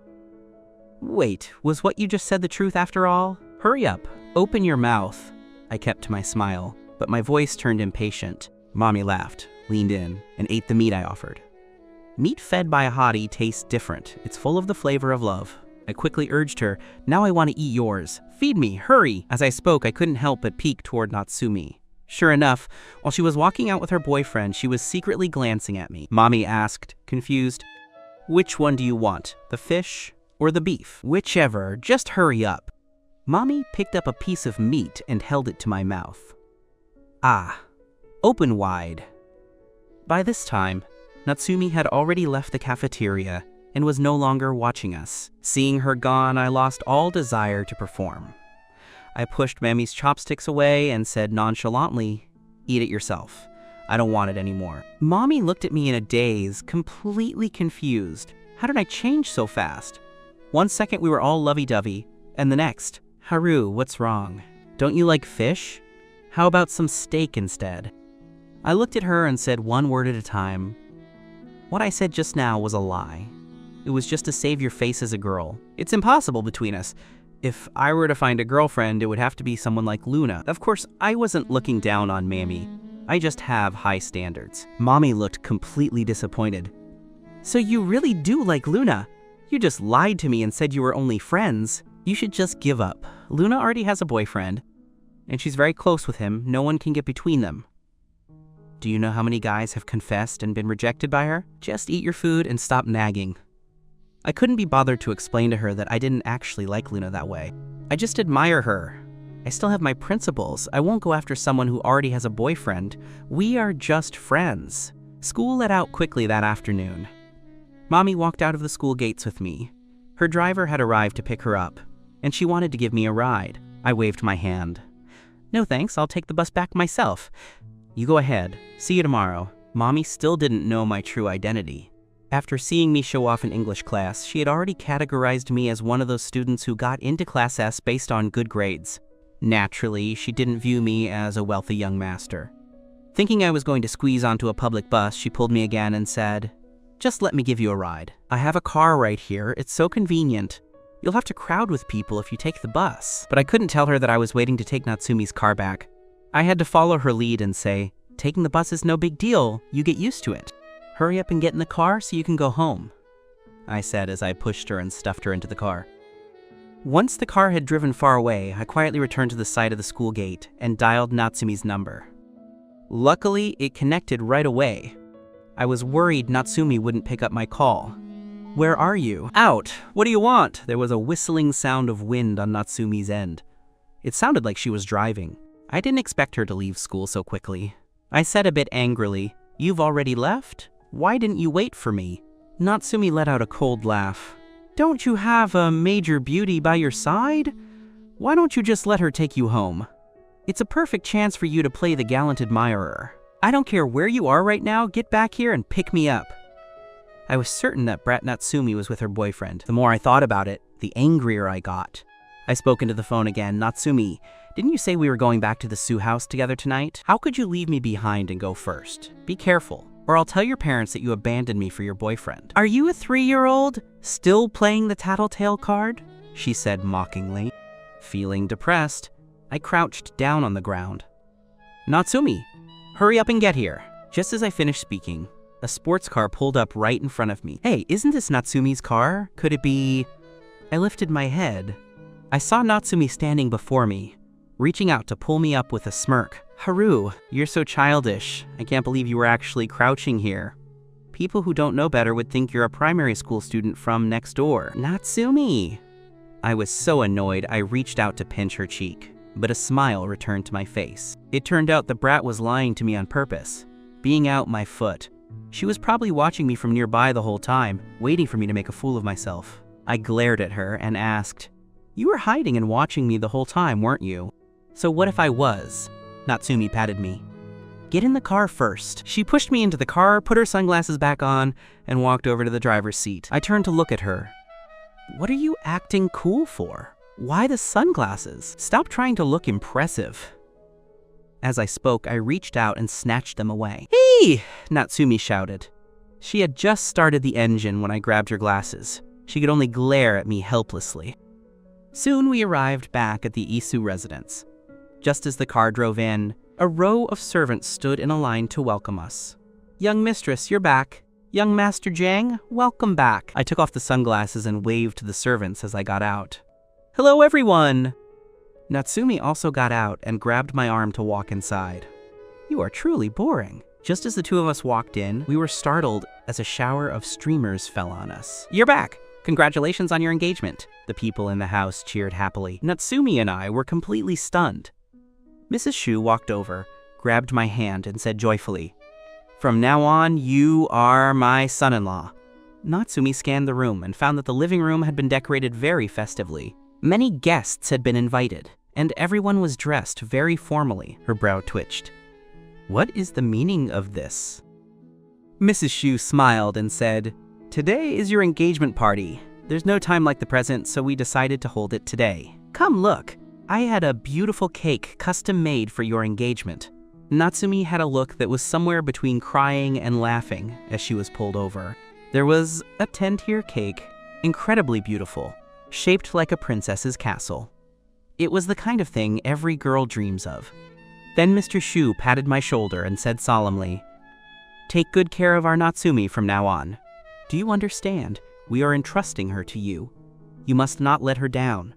Wait, was what you just said the truth after all? Hurry up, open your mouth. I kept to my smile, but my voice turned impatient. Mommy laughed, leaned in, and ate the meat I offered. Meat fed by a hottie tastes different. It's full of the flavor of love. I quickly urged her, now I want to eat yours. Feed me, hurry! As I spoke, I couldn't help but peek toward Natsumi. Sure enough, while she was walking out with her boyfriend, she was secretly glancing at me. Mommy asked, confused, which one do you want, the fish or the beef? Whichever, just hurry up. Mommy picked up a piece of meat and held it to my mouth. Ah, open wide. By this time, Natsumi had already left the cafeteria and was no longer watching us. Seeing her gone, I lost all desire to perform. I pushed Mammy's chopsticks away and said nonchalantly, eat it yourself. I don't want it anymore. Mommy looked at me in a daze, completely confused. How did I change so fast? One second we were all lovey-dovey, and the next, Haru, what's wrong? Don't you like fish? How about some steak instead? I looked at her and said one word at a time. What I said just now was a lie. It was just to save your face as a girl. It's impossible between us. If I were to find a girlfriend, it would have to be someone like Luna. Of course, I wasn't looking down on Mammy. I just have high standards. Mommy looked completely disappointed. So you really do like Luna? You just lied to me and said you were only friends. You should just give up. Luna already has a boyfriend, and she's very close with him. No one can get between them. Do you know how many guys have confessed and been rejected by her? Just eat your food and stop nagging. I couldn't be bothered to explain to her that I didn't actually like Luna that way. I just admire her. I still have my principles. I won't go after someone who already has a boyfriend. We are just friends. School let out quickly that afternoon. Mommy walked out of the school gates with me. Her driver had arrived to pick her up, and she wanted to give me a ride. I waved my hand. No thanks, I'll take the bus back myself. You go ahead. See you tomorrow. Mommy still didn't know my true identity. After seeing me show off in English class, she had already categorized me as one of those students who got into Class S based on good grades. Naturally, she didn't view me as a wealthy young master. Thinking I was going to squeeze onto a public bus, she pulled me again and said, "Just let me give you a ride. I have a car right here. It's so convenient. You'll have to crowd with people if you take the bus." But I couldn't tell her that I was waiting to take Natsumi's car back. I had to follow her lead and say, "Taking the bus is no big deal. You get used to it. Hurry up and get in the car so you can go home," I said as I pushed her and stuffed her into the car. Once the car had driven far away, I quietly returned to the side of the school gate and dialed Natsumi's number. Luckily, it connected right away. I was worried Natsumi wouldn't pick up my call. "Where are you?" "Out. What do you want?" There was a whistling sound of wind on Natsumi's end. It sounded like she was driving. I didn't expect her to leave school so quickly. I said a bit angrily, "You've already left? Why didn't you wait for me?" Natsumi let out a cold laugh. "Don't you have a major beauty by your side? Why don't you just let her take you home? It's a perfect chance for you to play the gallant admirer. I don't care where you are right now, get back here and pick me up." I was certain that brat Natsumi was with her boyfriend. The more I thought about it, the angrier I got. I spoke into the phone again. "Natsumi, didn't you say we were going back to the Sue house together tonight? How could you leave me behind and go first? Be careful, or I'll tell your parents that you abandoned me for your boyfriend." "Are you a 3-year-old? Still playing the tattletale card?" she said mockingly. Feeling depressed, I crouched down on the ground. "Natsumi, hurry up and get here." Just as I finished speaking, a sports car pulled up right in front of me. "Hey, isn't this Natsumi's car? Could it be—" I lifted my head. I saw Natsumi standing before me, reaching out to pull me up with a smirk. "Haru, you're so childish. I can't believe you were actually crouching here. People who don't know better would think you're a primary school student from next door." "Natsumi!" I was so annoyed I reached out to pinch her cheek, but a smile returned to my face. It turned out the brat was lying to me on purpose, being out my foot. She was probably watching me from nearby the whole time, waiting for me to make a fool of myself. I glared at her and asked, "You were hiding and watching me the whole time, weren't you?" "So what if I was?" Natsumi patted me. "Get in the car first." She pushed me into the car, put her sunglasses back on, and walked over to the driver's seat. I turned to look at her. "What are you acting cool for? Why the sunglasses? Stop trying to look impressive." As I spoke, I reached out and snatched them away. "Hey!" Natsumi shouted. She had just started the engine when I grabbed her glasses. She could only glare at me helplessly. Soon we arrived back at the Isu residence. Just as the car drove in, a row of servants stood in a line to welcome us. "Young mistress, you're back. Young Master Jang, welcome back." I took off the sunglasses and waved to the servants as I got out. "Hello, everyone!" Natsumi also got out and grabbed my arm to walk inside. "You are truly boring." Just as the two of us walked in, we were startled as a shower of streamers fell on us. "You're back! Congratulations on your engagement." The people in the house cheered happily. Natsumi and I were completely stunned. Mrs. Shu walked over, grabbed my hand, and said joyfully, "From now on, you are my son-in-law." Natsumi scanned the room and found that the living room had been decorated very festively. Many guests had been invited, and everyone was dressed very formally. Her brow twitched. "What is the meaning of this?" Mrs. Shu smiled and said, "Today is your engagement party. There's no time like the present, so we decided to hold it today. Come look, I had a beautiful cake custom made for your engagement." Natsumi had a look that was somewhere between crying and laughing as she was pulled over. There was a 10-tier cake, incredibly beautiful, shaped like a princess's castle. It was the kind of thing every girl dreams of. Then Mr. Shu patted my shoulder and said solemnly, "Take good care of our Natsumi from now on. Do you understand? We are entrusting her to you. You must not let her down."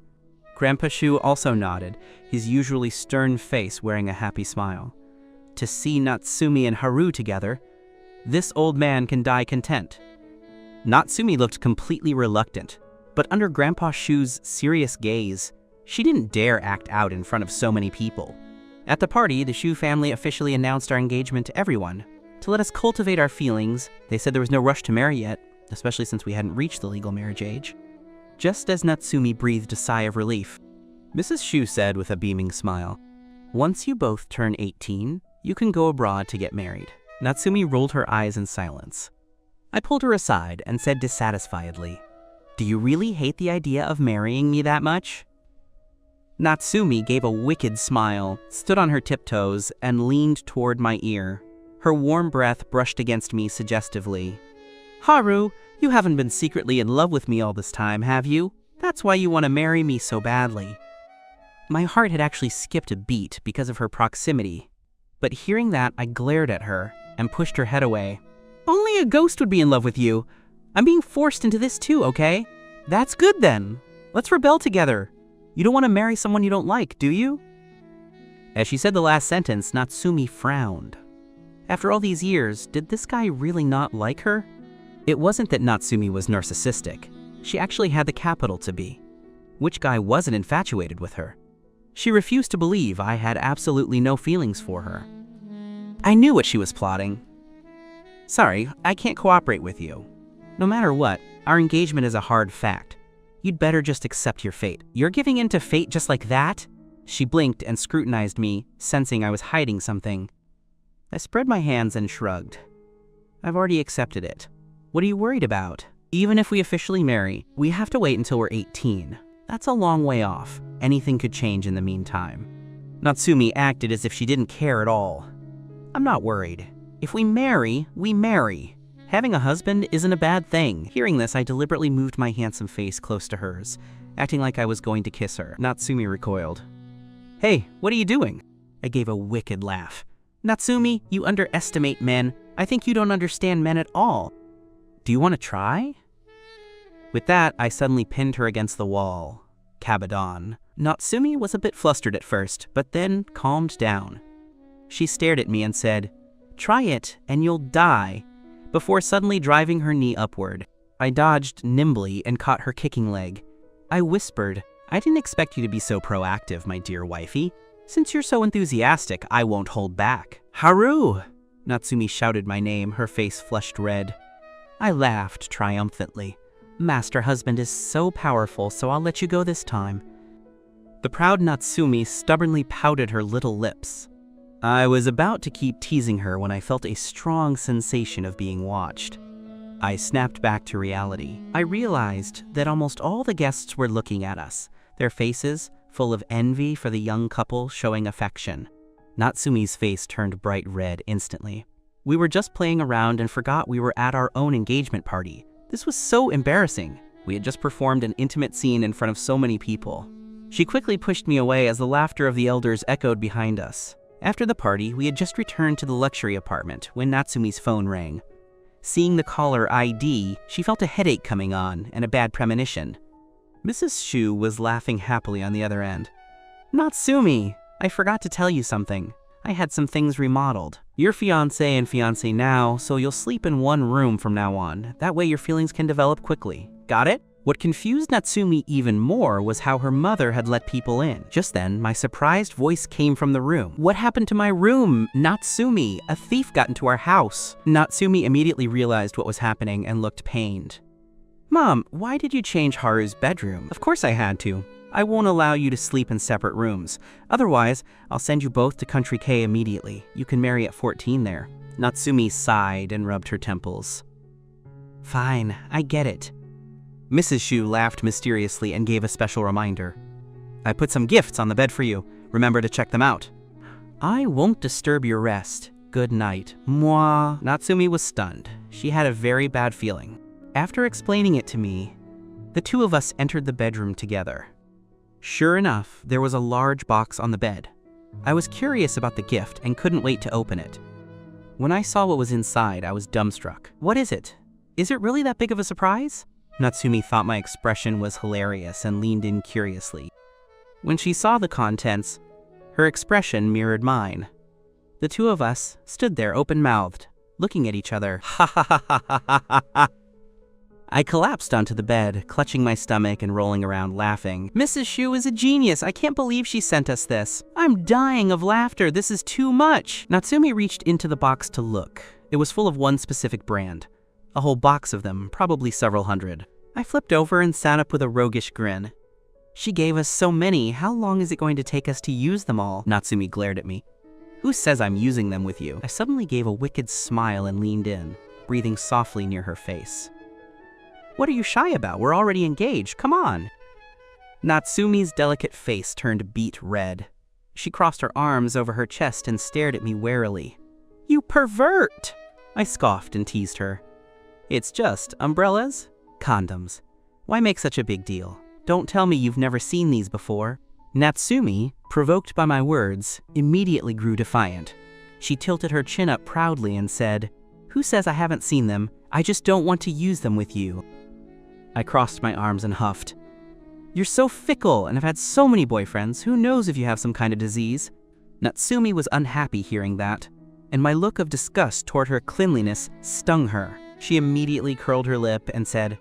Grandpa Shu also nodded, his usually stern face wearing a happy smile. To see Natsumi and Haru together, this old man can die content. Natsumi looked completely reluctant, but under Grandpa Shu's serious gaze, she didn't dare act out in front of so many people. At the party, the Shu family officially announced our engagement to everyone. To let us cultivate our feelings, they said there was no rush to marry yet. especially since we hadn't reached the legal marriage age. Just as Natsumi breathed a sigh of relief, Mrs. Shu said with a beaming smile, "Once you both turn 18, you can go abroad to get married." Natsumi rolled her eyes in silence. I pulled her aside and said dissatisfiedly, "Do you really hate the idea of marrying me that much?" Natsumi gave a wicked smile, stood on her tiptoes, and leaned toward my ear. Her warm breath brushed against me suggestively. "Haru, you haven't been secretly in love with me all this time, have you? That's why you want to marry me so badly." My heart had actually skipped a beat because of her proximity, but hearing that, I glared at her and pushed her head away. "Only a ghost would be in love with you. I'm being forced into this too, okay? That's good then. Let's rebel together. You don't want to marry someone you don't like, do you?" As she said the last sentence, Natsumi frowned. After all these years, did this guy really not like her? It wasn't that Natsumi was narcissistic. She actually had the capital to be. Which guy wasn't infatuated with her? She refused to believe I had absolutely no feelings for her. I knew what she was plotting. "Sorry, I can't cooperate with you. No matter what, our engagement is a hard fact. You'd better just accept your fate." "You're giving in to fate just like that?" She blinked and scrutinized me, sensing I was hiding something. I spread my hands and shrugged. "I've already accepted it. What are you worried about? Even if we officially marry, we have to wait until we're 18. That's a long way off. Anything could change in the meantime." Natsumi acted as if she didn't care at all. "I'm not worried. If we marry, we marry. Having a husband isn't a bad thing." Hearing this, I deliberately moved my handsome face close to hers, acting like I was going to kiss her. Natsumi recoiled. "Hey, what are you doing?" I gave a wicked laugh. "Natsumi, you underestimate men. I think you don't understand men at all. Do you want to try?" With that, I suddenly pinned her against the wall. Kabadon. Natsumi was a bit flustered at first, but then calmed down. She stared at me and said, "Try it, and you'll die," before suddenly driving her knee upward. I dodged nimbly and caught her kicking leg. I whispered, "I didn't expect you to be so proactive, my dear wifey. Since you're so enthusiastic, I won't hold back." "Haru!" Natsumi shouted my name, her face flushed red. I laughed triumphantly. "Master husband is so powerful, so I'll let you go this time." The proud Natsumi stubbornly pouted her little lips. I was about to keep teasing her when I felt a strong sensation of being watched. I snapped back to reality. I realized that almost all the guests were looking at us, their faces full of envy for the young couple showing affection. Natsumi's face turned bright red instantly. We were just playing around and forgot we were at our own engagement party. This was so embarrassing. We had just performed an intimate scene in front of so many people. She quickly pushed me away as the laughter of the elders echoed behind us. After the party, we had just returned to the luxury apartment when Natsumi's phone rang. Seeing the caller ID, she felt a headache coming on and a bad premonition. Mrs. Shu was laughing happily on the other end. "Natsumi, I forgot to tell you something. I had some things remodeled. You're fiancé and fiancé now, so you'll sleep in one room from now on. That way your feelings can develop quickly. Got it?" What confused Natsumi even more was how her mother had let people in. Just then, my surprised voice came from the room. "What happened to my room? Natsumi, a thief got into our house." Natsumi immediately realized what was happening and looked pained. "Mom, why did you change Haru's bedroom?" "Of course I had to. I won't allow you to sleep in separate rooms. Otherwise, I'll send you both to Country K immediately. You can marry at 14 there." Natsumi sighed and rubbed her temples. "Fine, I get it." Mrs. Shu laughed mysteriously and gave a special reminder. "I put some gifts on the bed for you. Remember to check them out." "I won't disturb your rest. Good night." Moi. Natsumi was stunned. She had a very bad feeling. After explaining it to me, the two of us entered the bedroom together. Sure enough, there was a large box on the bed. I was curious about the gift and couldn't wait to open it. When I saw what was inside, I was dumbstruck. "What is it? Is it really that big of a surprise?" Natsumi thought my expression was hilarious and leaned in curiously. When she saw the contents, her expression mirrored mine. The two of us stood there open-mouthed, looking at each other. Ha ha ha ha ha ha ha. I collapsed onto the bed, clutching my stomach and rolling around laughing. "Mrs. Shu is a genius. I can't believe she sent us this. I'm dying of laughter. This is too much." Natsumi reached into the box to look. It was full of one specific brand, A whole box of them, probably several hundred. I flipped over and sat up with a roguish grin. She gave us so many, how long is it going to take us to use them all? Natsumi glared at me. Who says I'm using them with you? I suddenly gave a wicked smile and leaned in, breathing softly near her face. What are you shy about? We're already engaged, come on. Natsumi's delicate face turned beet red. She crossed her arms over her chest and stared at me warily. You pervert! I scoffed and teased her. It's just umbrellas, condoms. Why make such a big deal? Don't tell me you've never seen these before. Natsumi, provoked by my words, immediately grew defiant. She tilted her chin up proudly and said, Who says I haven't seen them? I just don't want to use them with you. I crossed my arms and huffed. You're so fickle and have had so many boyfriends. Who knows if you have some kind of disease? Natsumi was unhappy hearing that, and my look of disgust toward her cleanliness stung her. She immediately curled her lip and said,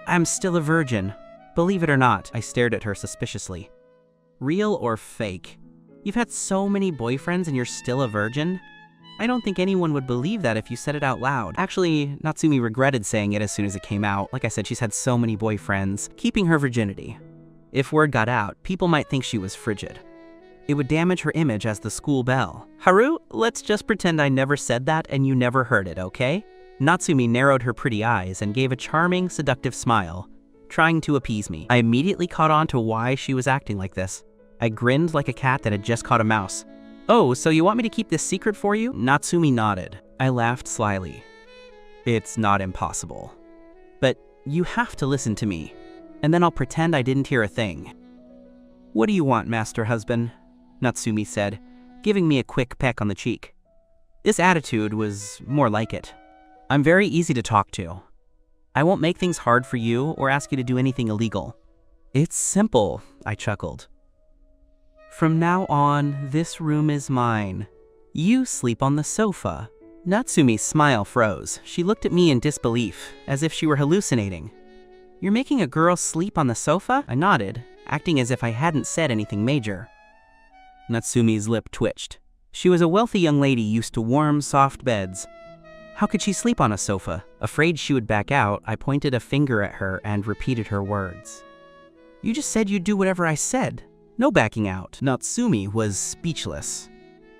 I'm still a virgin. Believe it or not, I stared at her suspiciously. Real or fake? You've had so many boyfriends and you're still a virgin? I don't think anyone would believe that if you said it out loud. Actually, Natsumi regretted saying it as soon as it came out. Like I said, she's had so many boyfriends, keeping her virginity. If word got out, people might think she was frigid. It would damage her image as the school belle. Haru, let's just pretend I never said that and you never heard it, okay? Natsumi narrowed her pretty eyes and gave a charming, seductive smile, trying to appease me. I immediately caught on to why she was acting like this. I grinned like a cat that had just caught a mouse. Oh, so you want me to keep this secret for you? Natsumi nodded. I laughed slyly. It's not impossible. But you have to listen to me, and then I'll pretend I didn't hear a thing. What do you want, master husband? Natsumi said, giving me a quick peck on the cheek. This attitude was more like it. I'm very easy to talk to. I won't make things hard for you or ask you to do anything illegal. It's simple, I chuckled. From now on, this room is mine. You sleep on the sofa. Natsumi's smile froze. She looked at me in disbelief, as if she were hallucinating. You're making a girl sleep on the sofa? I nodded, acting as if I hadn't said anything major. Natsumi's lip twitched. She was a wealthy young lady used to warm, soft beds. How could she sleep on a sofa? Afraid she would back out, I pointed a finger at her and repeated her words. You just said you'd do whatever I said. No backing out. Natsumi was speechless.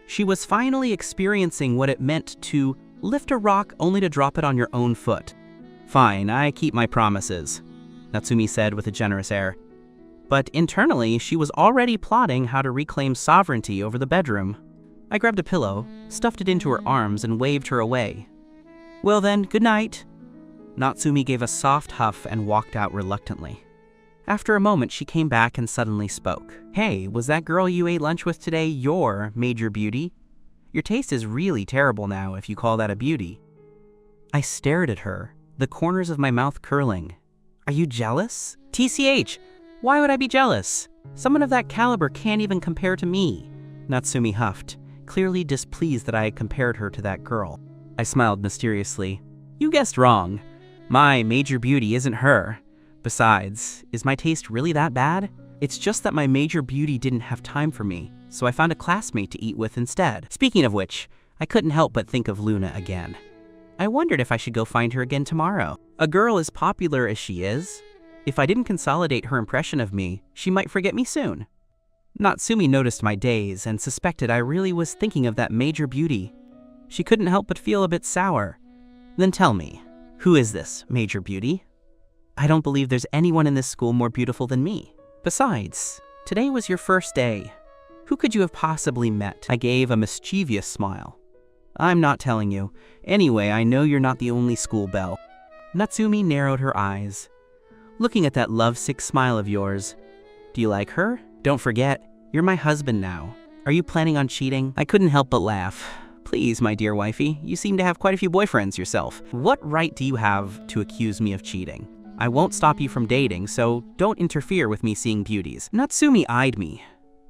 She was finally experiencing what it meant to lift a rock only to drop it on your own foot. Fine, I keep my promises, Natsumi said with a generous air. But internally, she was already plotting how to reclaim sovereignty over the bedroom. I grabbed a pillow, stuffed it into her arms, and waved her away. Well then, good night. Natsumi gave a soft huff and walked out reluctantly. After a moment, she came back and suddenly spoke. Hey, was that girl you ate lunch with today your major beauty? Your taste is really terrible now if you call that a beauty. I stared at her, the corners of my mouth curling. Are you jealous? TCH, why would I be jealous? Someone of that caliber can't even compare to me. Natsumi huffed, clearly displeased that I had compared her to that girl. I smiled mysteriously. You guessed wrong. My major beauty isn't her. Besides, is my taste really that bad? It's just that my major beauty didn't have time for me, so I found a classmate to eat with instead. Speaking of which, I couldn't help but think of Luna again. I wondered if I should go find her again tomorrow. A girl as popular as she is, if I didn't consolidate her impression of me, she might forget me soon. Natsumi noticed my daze and suspected I really was thinking of that major beauty. She couldn't help but feel a bit sour. Then tell me, who is this major beauty? I don't believe there's anyone in this school more beautiful than me. Besides, today was your first day. Who could you have possibly met? I gave a mischievous smile. I'm not telling you. Anyway, I know you're not the only school belle. Natsumi narrowed her eyes. Looking at that lovesick smile of yours. Do you like her? Don't forget, you're my husband now. Are you planning on cheating? I couldn't help but laugh. Please, my dear wifey, you seem to have quite a few boyfriends yourself. What right do you have to accuse me of cheating? I won't stop you from dating, so don't interfere with me seeing beauties. Natsumi eyed me.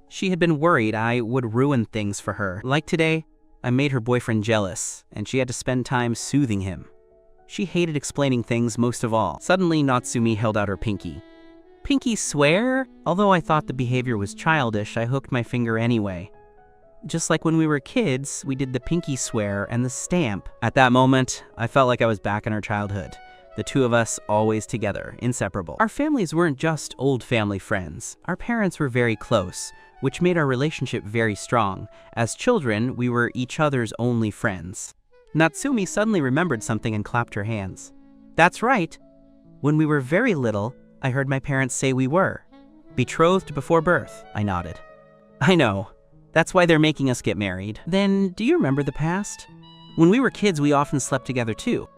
She had been worried I would ruin things for her. Like today, I made her boyfriend jealous, and she had to spend time soothing him. She hated explaining things most of all. Suddenly, Natsumi held out her pinky. Pinky swear? Although I thought the behavior was childish, I hooked my finger anyway. Just like when we were kids, we did the pinky swear and the stamp. At that moment, I felt like I was back in our childhood. The two of us always together, inseparable. Our families weren't just old family friends. Our parents were very close, which made our relationship very strong. As children, we were each other's only friends. Natsumi suddenly remembered something and clapped her hands. That's right. When we were very little, I heard my parents say we were. Betrothed before birth, I nodded. I know. That's why they're making us get married. Then, do you remember the past? When we were kids, we often slept together too.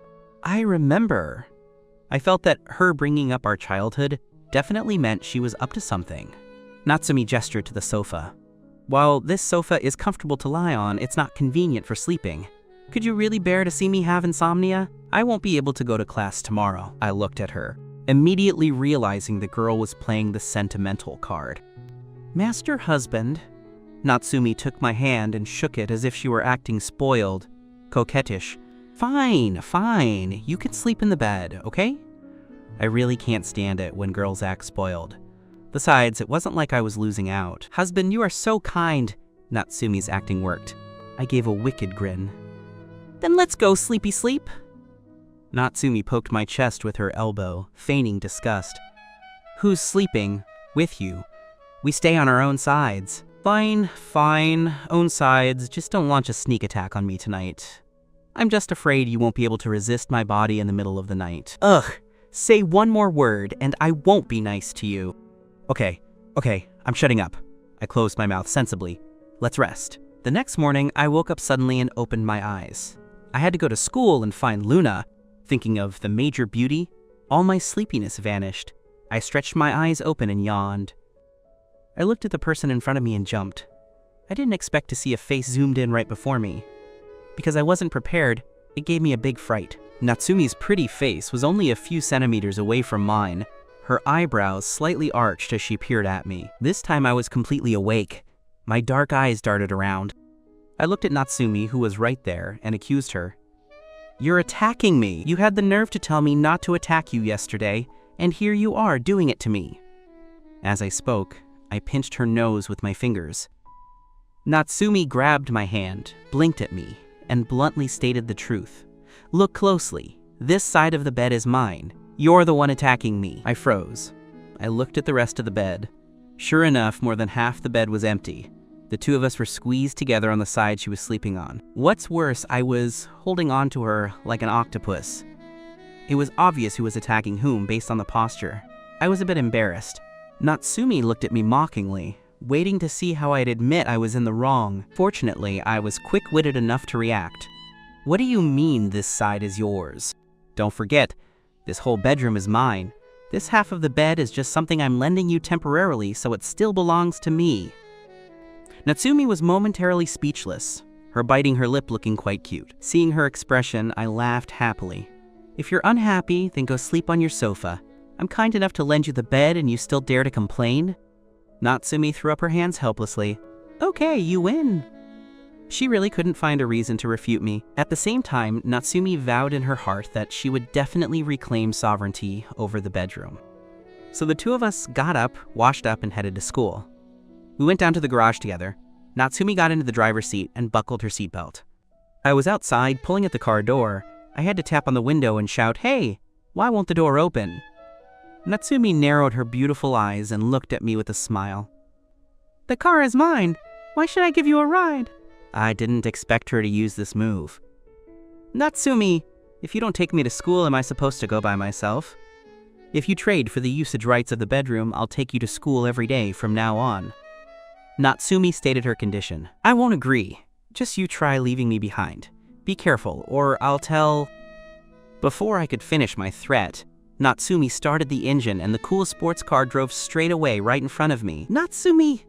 I remember. I felt that her bringing up our childhood definitely meant she was up to something. Natsumi gestured to the sofa. While this sofa is comfortable to lie on, it's not convenient for sleeping. Could you really bear to see me have insomnia? I won't be able to go to class tomorrow. I looked at her, immediately realizing the girl was playing the sentimental card. Master husband. Natsumi took my hand and shook it as if she were acting spoiled, coquettish. Fine, fine. You can sleep in the bed, okay? I really can't stand it when girls act spoiled. Besides, it wasn't like I was losing out. Husband, you are so kind. Natsumi's acting worked. I gave a wicked grin. Then let's go, sleepy sleep. Natsumi poked my chest with her elbow, feigning disgust. Who's sleeping? With you. We stay on our own sides. Fine, fine. Own sides. Just don't launch a sneak attack on me tonight. I'm just afraid you won't be able to resist my body in the middle of the night. Ugh. Say one more word and I won't be nice to you. Okay, I'm shutting up. I closed my mouth sensibly. Let's rest. The next morning, I woke up suddenly and opened my eyes. I had to go to school and find Luna. Thinking of the major beauty, all my sleepiness vanished. I stretched my eyes open and yawned. I looked at the person in front of me and jumped. I didn't expect to see a face zoomed in right before me. Because I wasn't prepared, it gave me a big fright. Natsumi's pretty face was only a few centimeters away from mine. Her eyebrows slightly arched as she peered at me. This time I was completely awake. My dark eyes darted around. I looked at Natsumi, who was right there, and accused her. You're attacking me. You had the nerve to tell me not to attack you yesterday, and here you are doing it to me. As I spoke, I pinched her nose with my fingers. Natsumi grabbed my hand, blinked at me, and bluntly stated the truth. Look closely. This side of the bed is mine. You're the one attacking me. I froze. I looked at the rest of the bed. Sure enough, more than half the bed was empty. The two of us were squeezed together on the side she was sleeping on. What's worse, I was holding on to her like an octopus. It was obvious who was attacking whom based on the posture. I was a bit embarrassed. Natsumi looked at me mockingly, waiting to see how I'd admit I was in the wrong. Fortunately, I was quick-witted enough to react. What do you mean this side is yours? Don't forget, this whole bedroom is mine. This half of the bed is just something I'm lending you temporarily, so it still belongs to me. Natsumi was momentarily speechless, her biting her lip looking quite cute. Seeing her expression, I laughed happily. If you're unhappy, then go sleep on your sofa. I'm kind enough to lend you the bed and you still dare to complain? Natsumi threw up her hands helplessly. Okay, you win. She really couldn't find a reason to refute me. At the same time, Natsumi vowed in her heart that she would definitely reclaim sovereignty over the bedroom. So the two of us got up, washed up, and headed to school. We went down to the garage together. Natsumi got into the driver's seat and buckled her seatbelt. I was outside, pulling at the car door. I had to tap on the window and shout, "Hey, why won't the door open?" Natsumi narrowed her beautiful eyes and looked at me with a smile. The car is mine. Why should I give you a ride? I didn't expect her to use this move. Natsumi, if you don't take me to school, am I supposed to go by myself? If you trade for the usage rights of the bedroom, I'll take you to school every day from now on. Natsumi stated her condition. I won't agree. Just you try leaving me behind. Be careful, or I'll tell... Before I could finish my threat, Natsumi started the engine and the cool sports car drove straight away right in front of me. Natsumi!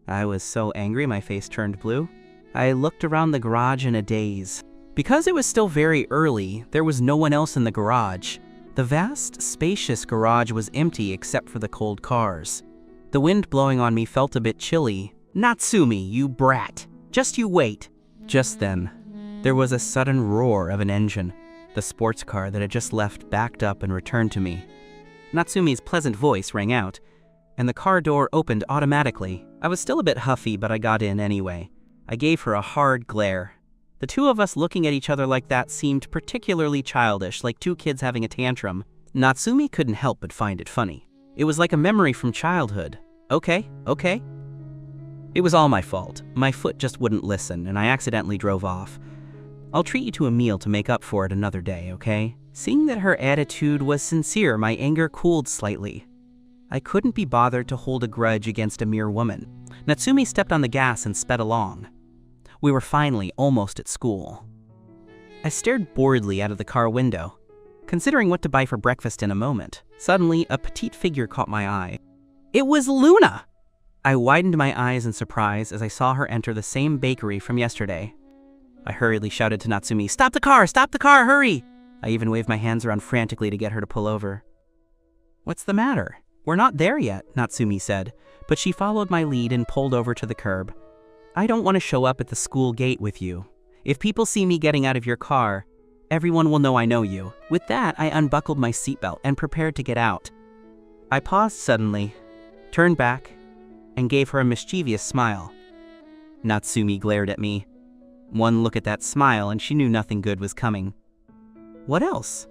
I was so angry my face turned blue. I looked around the garage in a daze. Because it was still very early, there was no one else in the garage. The vast, spacious garage was empty except for the cold cars. The wind blowing on me felt a bit chilly. Natsumi, you brat! Just you wait! Just then, there was a sudden roar of an engine. The sports car that had just left backed up and returned to me. Natsumi's pleasant voice rang out, and the car door opened automatically. I was still a bit huffy, but I got in anyway. I gave her a hard glare. The two of us looking at each other like that seemed particularly childish, like two kids having a tantrum. Natsumi couldn't help but find it funny. It was like a memory from childhood. Okay. It was all my fault. My foot just wouldn't listen, and I accidentally drove off. I'll treat you to a meal to make up for it another day, okay? Seeing that her attitude was sincere, my anger cooled slightly. I couldn't be bothered to hold a grudge against a mere woman. Natsumi stepped on the gas and sped along. We were finally almost at school. I stared boredly out of the car window, considering what to buy for breakfast in a moment. Suddenly, a petite figure caught my eye. It was Luna! I widened my eyes in surprise as I saw her enter the same bakery from yesterday. I hurriedly shouted to Natsumi, "Stop the car! Stop the car! Hurry!" I even waved my hands around frantically to get her to pull over. "What's the matter? We're not there yet," Natsumi said, but she followed my lead and pulled over to the curb. "I don't want to show up at the school gate with you. If people see me getting out of your car, everyone will know I know you." With that, I unbuckled my seatbelt and prepared to get out. I paused suddenly, turned back, and gave her a mischievous smile. Natsumi glared at me. One look at that smile and she knew nothing good was coming. "What else?"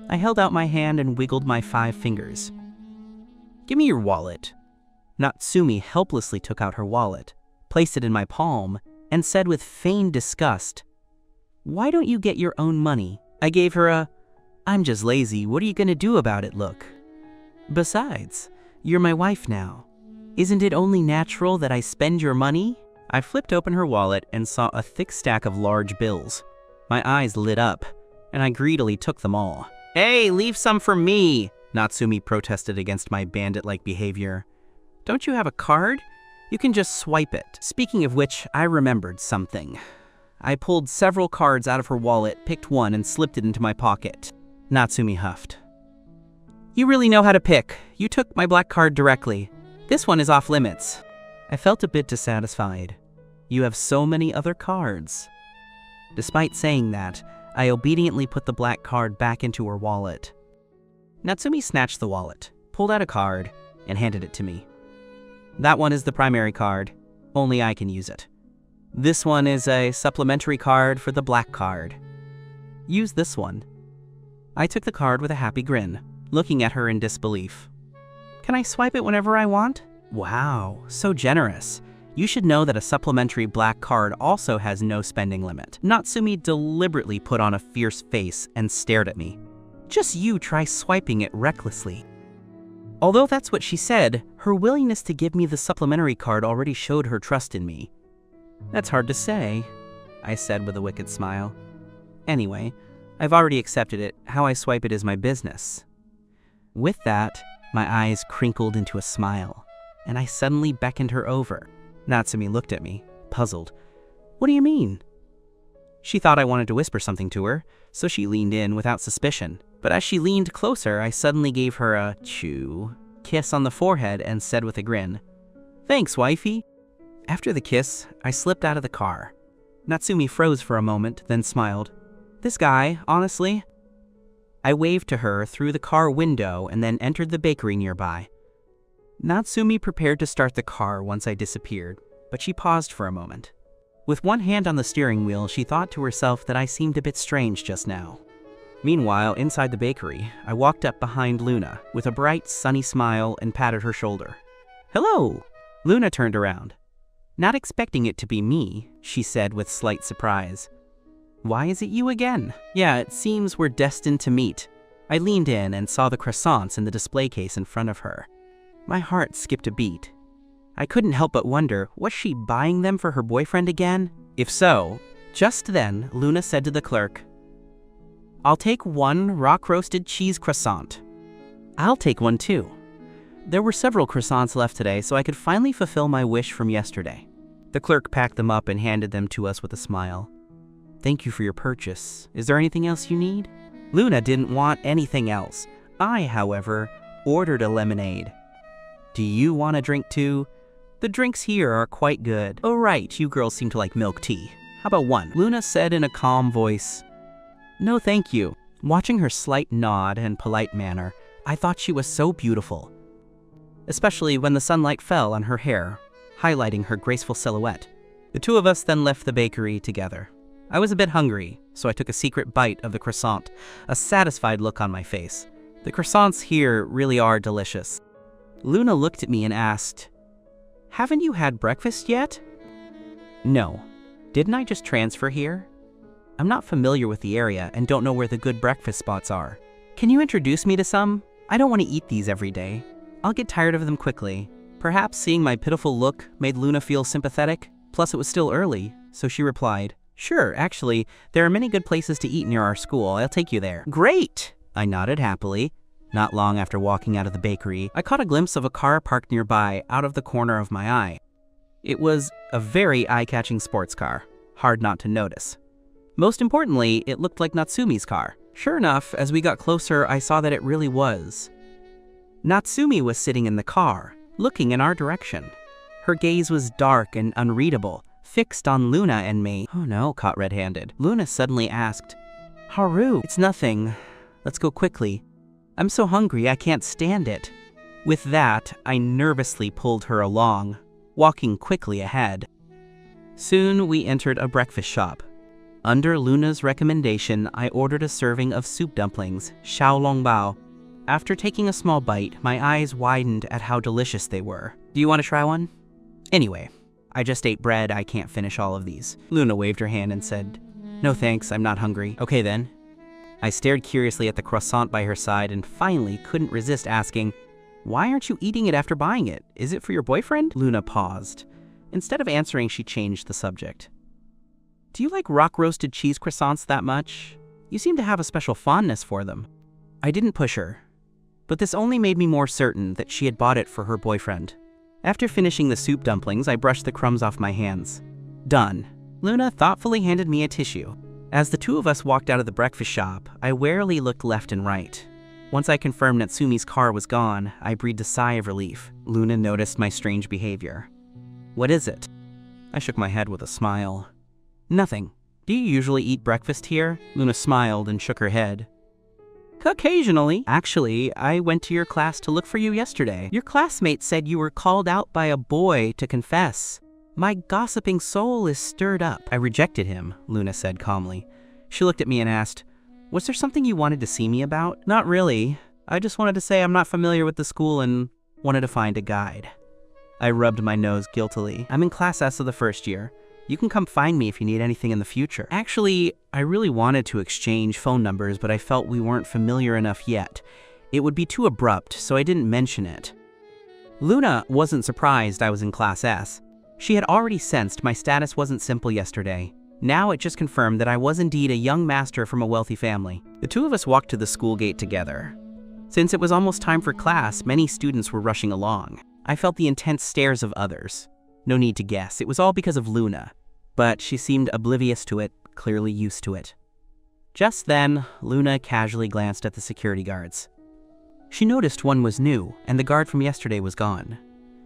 I held out my hand and wiggled my 5 fingers. "Give me your wallet." Natsumi helplessly took out her wallet, placed it in my palm, and said with feigned disgust, "Why don't you get your own money?" I gave her a, "I'm just lazy, what are you gonna do about it" look. "Besides, you're my wife now. Isn't it only natural that I spend your money?" I flipped open her wallet and saw a thick stack of large bills. My eyes lit up, and I greedily took them all. "Hey, leave some for me!" Natsumi protested against my bandit-like behavior. "Don't you have a card? You can just swipe it." Speaking of which, I remembered something. I pulled several cards out of her wallet, picked one, and slipped it into my pocket. Natsumi huffed. "You really know how to pick. You took my black card directly. This one is off limits." I felt a bit dissatisfied. "You have so many other cards." Despite saying that, I obediently put the black card back into her wallet. Natsumi snatched the wallet, pulled out a card, and handed it to me. "That one is the primary card. Only I can use it. This one is a supplementary card for the black card. Use this one." I took the card with a happy grin, looking at her in disbelief. "Can I swipe it whenever I want?" "Wow, so generous. You should know that a supplementary black card also has no spending limit." Natsumi deliberately put on a fierce face and stared at me. "Just you try swiping it recklessly." Although that's what she said, her willingness to give me the supplementary card already showed her trust in me. "That's hard to say," I said with a wicked smile. "Anyway, I've already accepted it. How I swipe it is my business." With that, my eyes crinkled into a smile, and I suddenly beckoned her over. Natsumi looked at me, puzzled. "What do you mean?" She thought I wanted to whisper something to her, so she leaned in without suspicion. But as she leaned closer, I suddenly gave her a kiss on the forehead and said with a grin, "Thanks, wifey." After the kiss, I slipped out of the car. Natsumi froze for a moment, then smiled. "This guy, honestly." I waved to her through the car window and then entered the bakery nearby. Natsumi prepared to start the car once I disappeared, but she paused for a moment. With one hand on the steering wheel, she thought to herself that I seemed a bit strange just now. Meanwhile, inside the bakery, I walked up behind Luna with a bright, sunny smile and patted her shoulder. "Hello!" Luna turned around. "Not expecting it to be me," she said with slight surprise. "Why is it you again?" "Yeah, it seems we're destined to meet." I leaned in and saw the croissants in the display case in front of her. My heart skipped a beat. I couldn't help but wonder, was she buying them for her boyfriend again? If so, just then, Luna said to the clerk, "I'll take 1 rock-roasted cheese croissant." "I'll take one too." There were several croissants left today, so I could finally fulfill my wish from yesterday. The clerk packed them up and handed them to us with a smile. "Thank you for your purchase. Is there anything else you need?" Luna didn't want anything else. I, however, ordered a lemonade. "Do you want a drink too? The drinks here are quite good." "Oh right, you girls seem to like milk tea. How about one?" Luna said in a calm voice. "No thank you." Watching her slight nod and polite manner, I thought she was so beautiful, especially when the sunlight fell on her hair, highlighting her graceful silhouette. The two of us then left the bakery together. I was a bit hungry, so I took a secret bite of the croissant, a satisfied look on my face. The croissants here really are delicious. Luna looked at me and asked, "Haven't you had breakfast yet?" No. Didn't I just transfer here? I'm not familiar with the area and don't know where the good breakfast spots are. Can you introduce me to some? I don't want to eat these every day. I'll get tired of them quickly. Perhaps seeing my pitiful look made Luna feel sympathetic. Plus it was still early, so she replied, "Sure, actually, there are many good places to eat near our school. I'll take you there." "Great!" I nodded happily. Not long after walking out of the bakery, I caught a glimpse of a car parked nearby out of the corner of my eye. It was a very eye-catching sports car, hard not to notice. Most importantly, it looked like Natsumi's car. Sure enough, as we got closer, I saw that it really was. Natsumi was sitting in the car, looking in our direction. Her gaze was dark and unreadable, fixed on Luna and me. Oh no, caught red-handed. Luna suddenly asked, "Haru, it's nothing. Let's go quickly. I'm so hungry I can't stand it." With that, I nervously pulled her along, walking quickly ahead. Soon we entered a breakfast shop. Under Luna's recommendation, I ordered a serving of soup dumplings, xiaolongbao. After taking a small bite, my eyes widened at how delicious they were. "Do you want to try one?" Anyway, I just ate bread, I can't finish all of these. Luna waved her hand and said, "No thanks, I'm not hungry." "Okay then." I stared curiously at the croissant by her side and finally couldn't resist asking, "Why aren't you eating it after buying it? Is it for your boyfriend?" Luna paused. Instead of answering, she changed the subject. "Do you like rock-roasted cheese croissants that much? You seem to have a special fondness for them." I didn't push her, but this only made me more certain that she had bought it for her boyfriend. After finishing the soup dumplings, I brushed the crumbs off my hands. Done. Luna thoughtfully handed me a tissue. As the two of us walked out of the breakfast shop, I warily looked left and right. Once I confirmed Natsumi's car was gone, I breathed a sigh of relief. Luna noticed my strange behavior. "What is it?" I shook my head with a smile. "Nothing. Do you usually eat breakfast here?" Luna smiled and shook her head. "Occasionally. Actually, I went to your class to look for you yesterday. Your classmate said you were called out by a boy to confess. My gossiping soul is stirred up." "I rejected him," Luna said calmly. She looked at me and asked, "Was there something you wanted to see me about?" "Not really. I just wanted to say I'm not familiar with the school and wanted to find a guide." I rubbed my nose guiltily. "I'm in Class S of the first year. You can come find me if you need anything in the future." Actually, I really wanted to exchange phone numbers, but I felt we weren't familiar enough yet. It would be too abrupt, so I didn't mention it. Luna wasn't surprised I was in Class S. She had already sensed my status wasn't simple yesterday. Now it just confirmed that I was indeed a young master from a wealthy family. The two of us walked to the school gate together. Since it was almost time for class, many students were rushing along. I felt the intense stares of others. No need to guess, it was all because of Luna. But she seemed oblivious to it, clearly used to it. Just then, Luna casually glanced at the security guards. She noticed one was new, and the guard from yesterday was gone.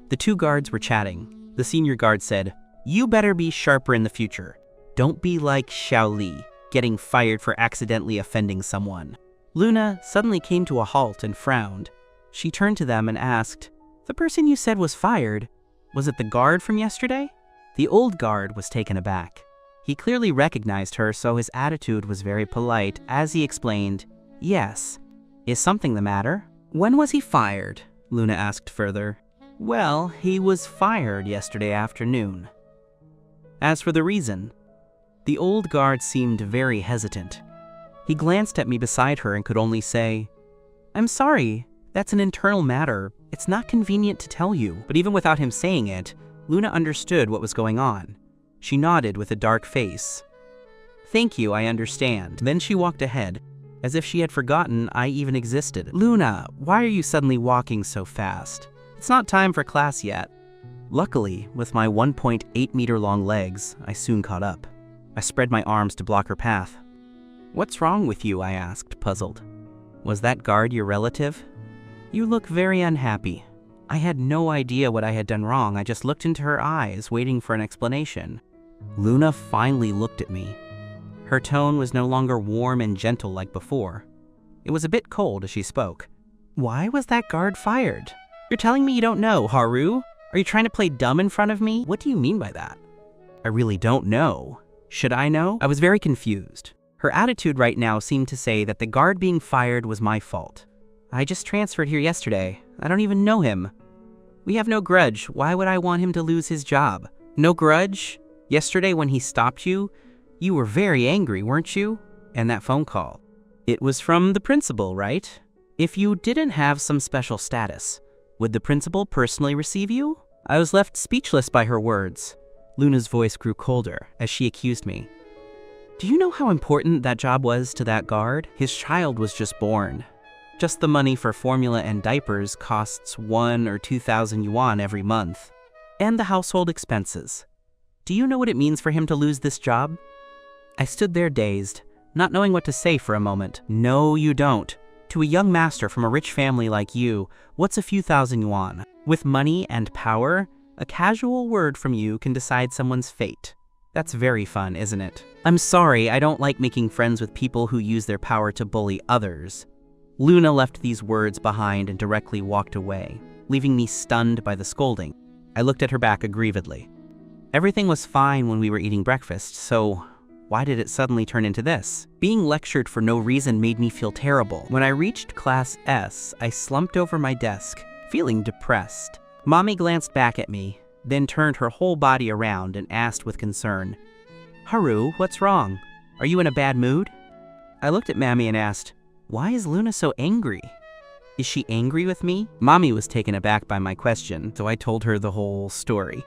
The two guards were chatting. The senior guard said, "You better be sharper in the future. Don't be like Xiao Li, getting fired for accidentally offending someone." Luna suddenly came to a halt and frowned. She turned to them and asked, "The person you said was fired, was it the guard from yesterday?" The old guard was taken aback. He clearly recognized her, so his attitude was very polite as he explained, "Yes. Is something the matter?" "When was he fired?" Luna asked further. "Well, he was fired yesterday afternoon." As for the reason, the old guard seemed very hesitant. He glanced at me beside her and could only say, "I'm sorry, that's an internal matter. It's not convenient to tell you." But even without him saying it, Luna understood what was going on. She nodded with a dark face. "Thank you, I understand." Then she walked ahead, as if she had forgotten I even existed. "Luna, why are you suddenly walking so fast? It's not time for class yet." Luckily, with my 1.8-meter long legs, I soon caught up. I spread my arms to block her path. "What's wrong with you?" I asked, puzzled. "Was that guard your relative?" "You look very unhappy." I had no idea what I had done wrong. I just looked into her eyes, waiting for an explanation. Luna finally looked at me. Her tone was no longer warm and gentle like before. It was a bit cold as she spoke. "Why was that guard fired?" "You're telling me you don't know, Haru? Are you trying to play dumb in front of me?" "What do you mean by that?" I really don't know. Should I know? I was very confused. Her attitude right now seemed to say that the guard being fired was my fault. I just transferred here yesterday. I don't even know him. We have no grudge. Why would I want him to lose his job? No grudge? Yesterday when he stopped you, you were very angry, weren't you? And that phone call. It was from the principal, right? If you didn't have some special status, would the principal personally receive you? I was left speechless by her words. Luna's voice grew colder as she accused me. Do you know how important that job was to that guard? His child was just born. Just the money for formula and diapers costs 1,000 or 2,000 yuan every month. And the household expenses. Do you know what it means for him to lose this job? I stood there dazed, not knowing what to say for a moment. No, you don't. To a young master from a rich family like you, what's a few thousand yuan? With money and power, a casual word from you can decide someone's fate. That's very fun, isn't it? I'm sorry, I don't like making friends with people who use their power to bully others. Luna left these words behind and directly walked away, leaving me stunned by the scolding. I looked at her back aggrievedly. Everything was fine when we were eating breakfast, so why did it suddenly turn into this? Being lectured for no reason made me feel terrible. When I reached Class S, I slumped over my desk, feeling depressed. Mommy glanced back at me, then turned her whole body around and asked with concern, Haru, what's wrong? Are you in a bad mood? I looked at Mammy and asked, why is Luna so angry? Is she angry with me? Mommy was taken aback by my question, so I told her the whole story.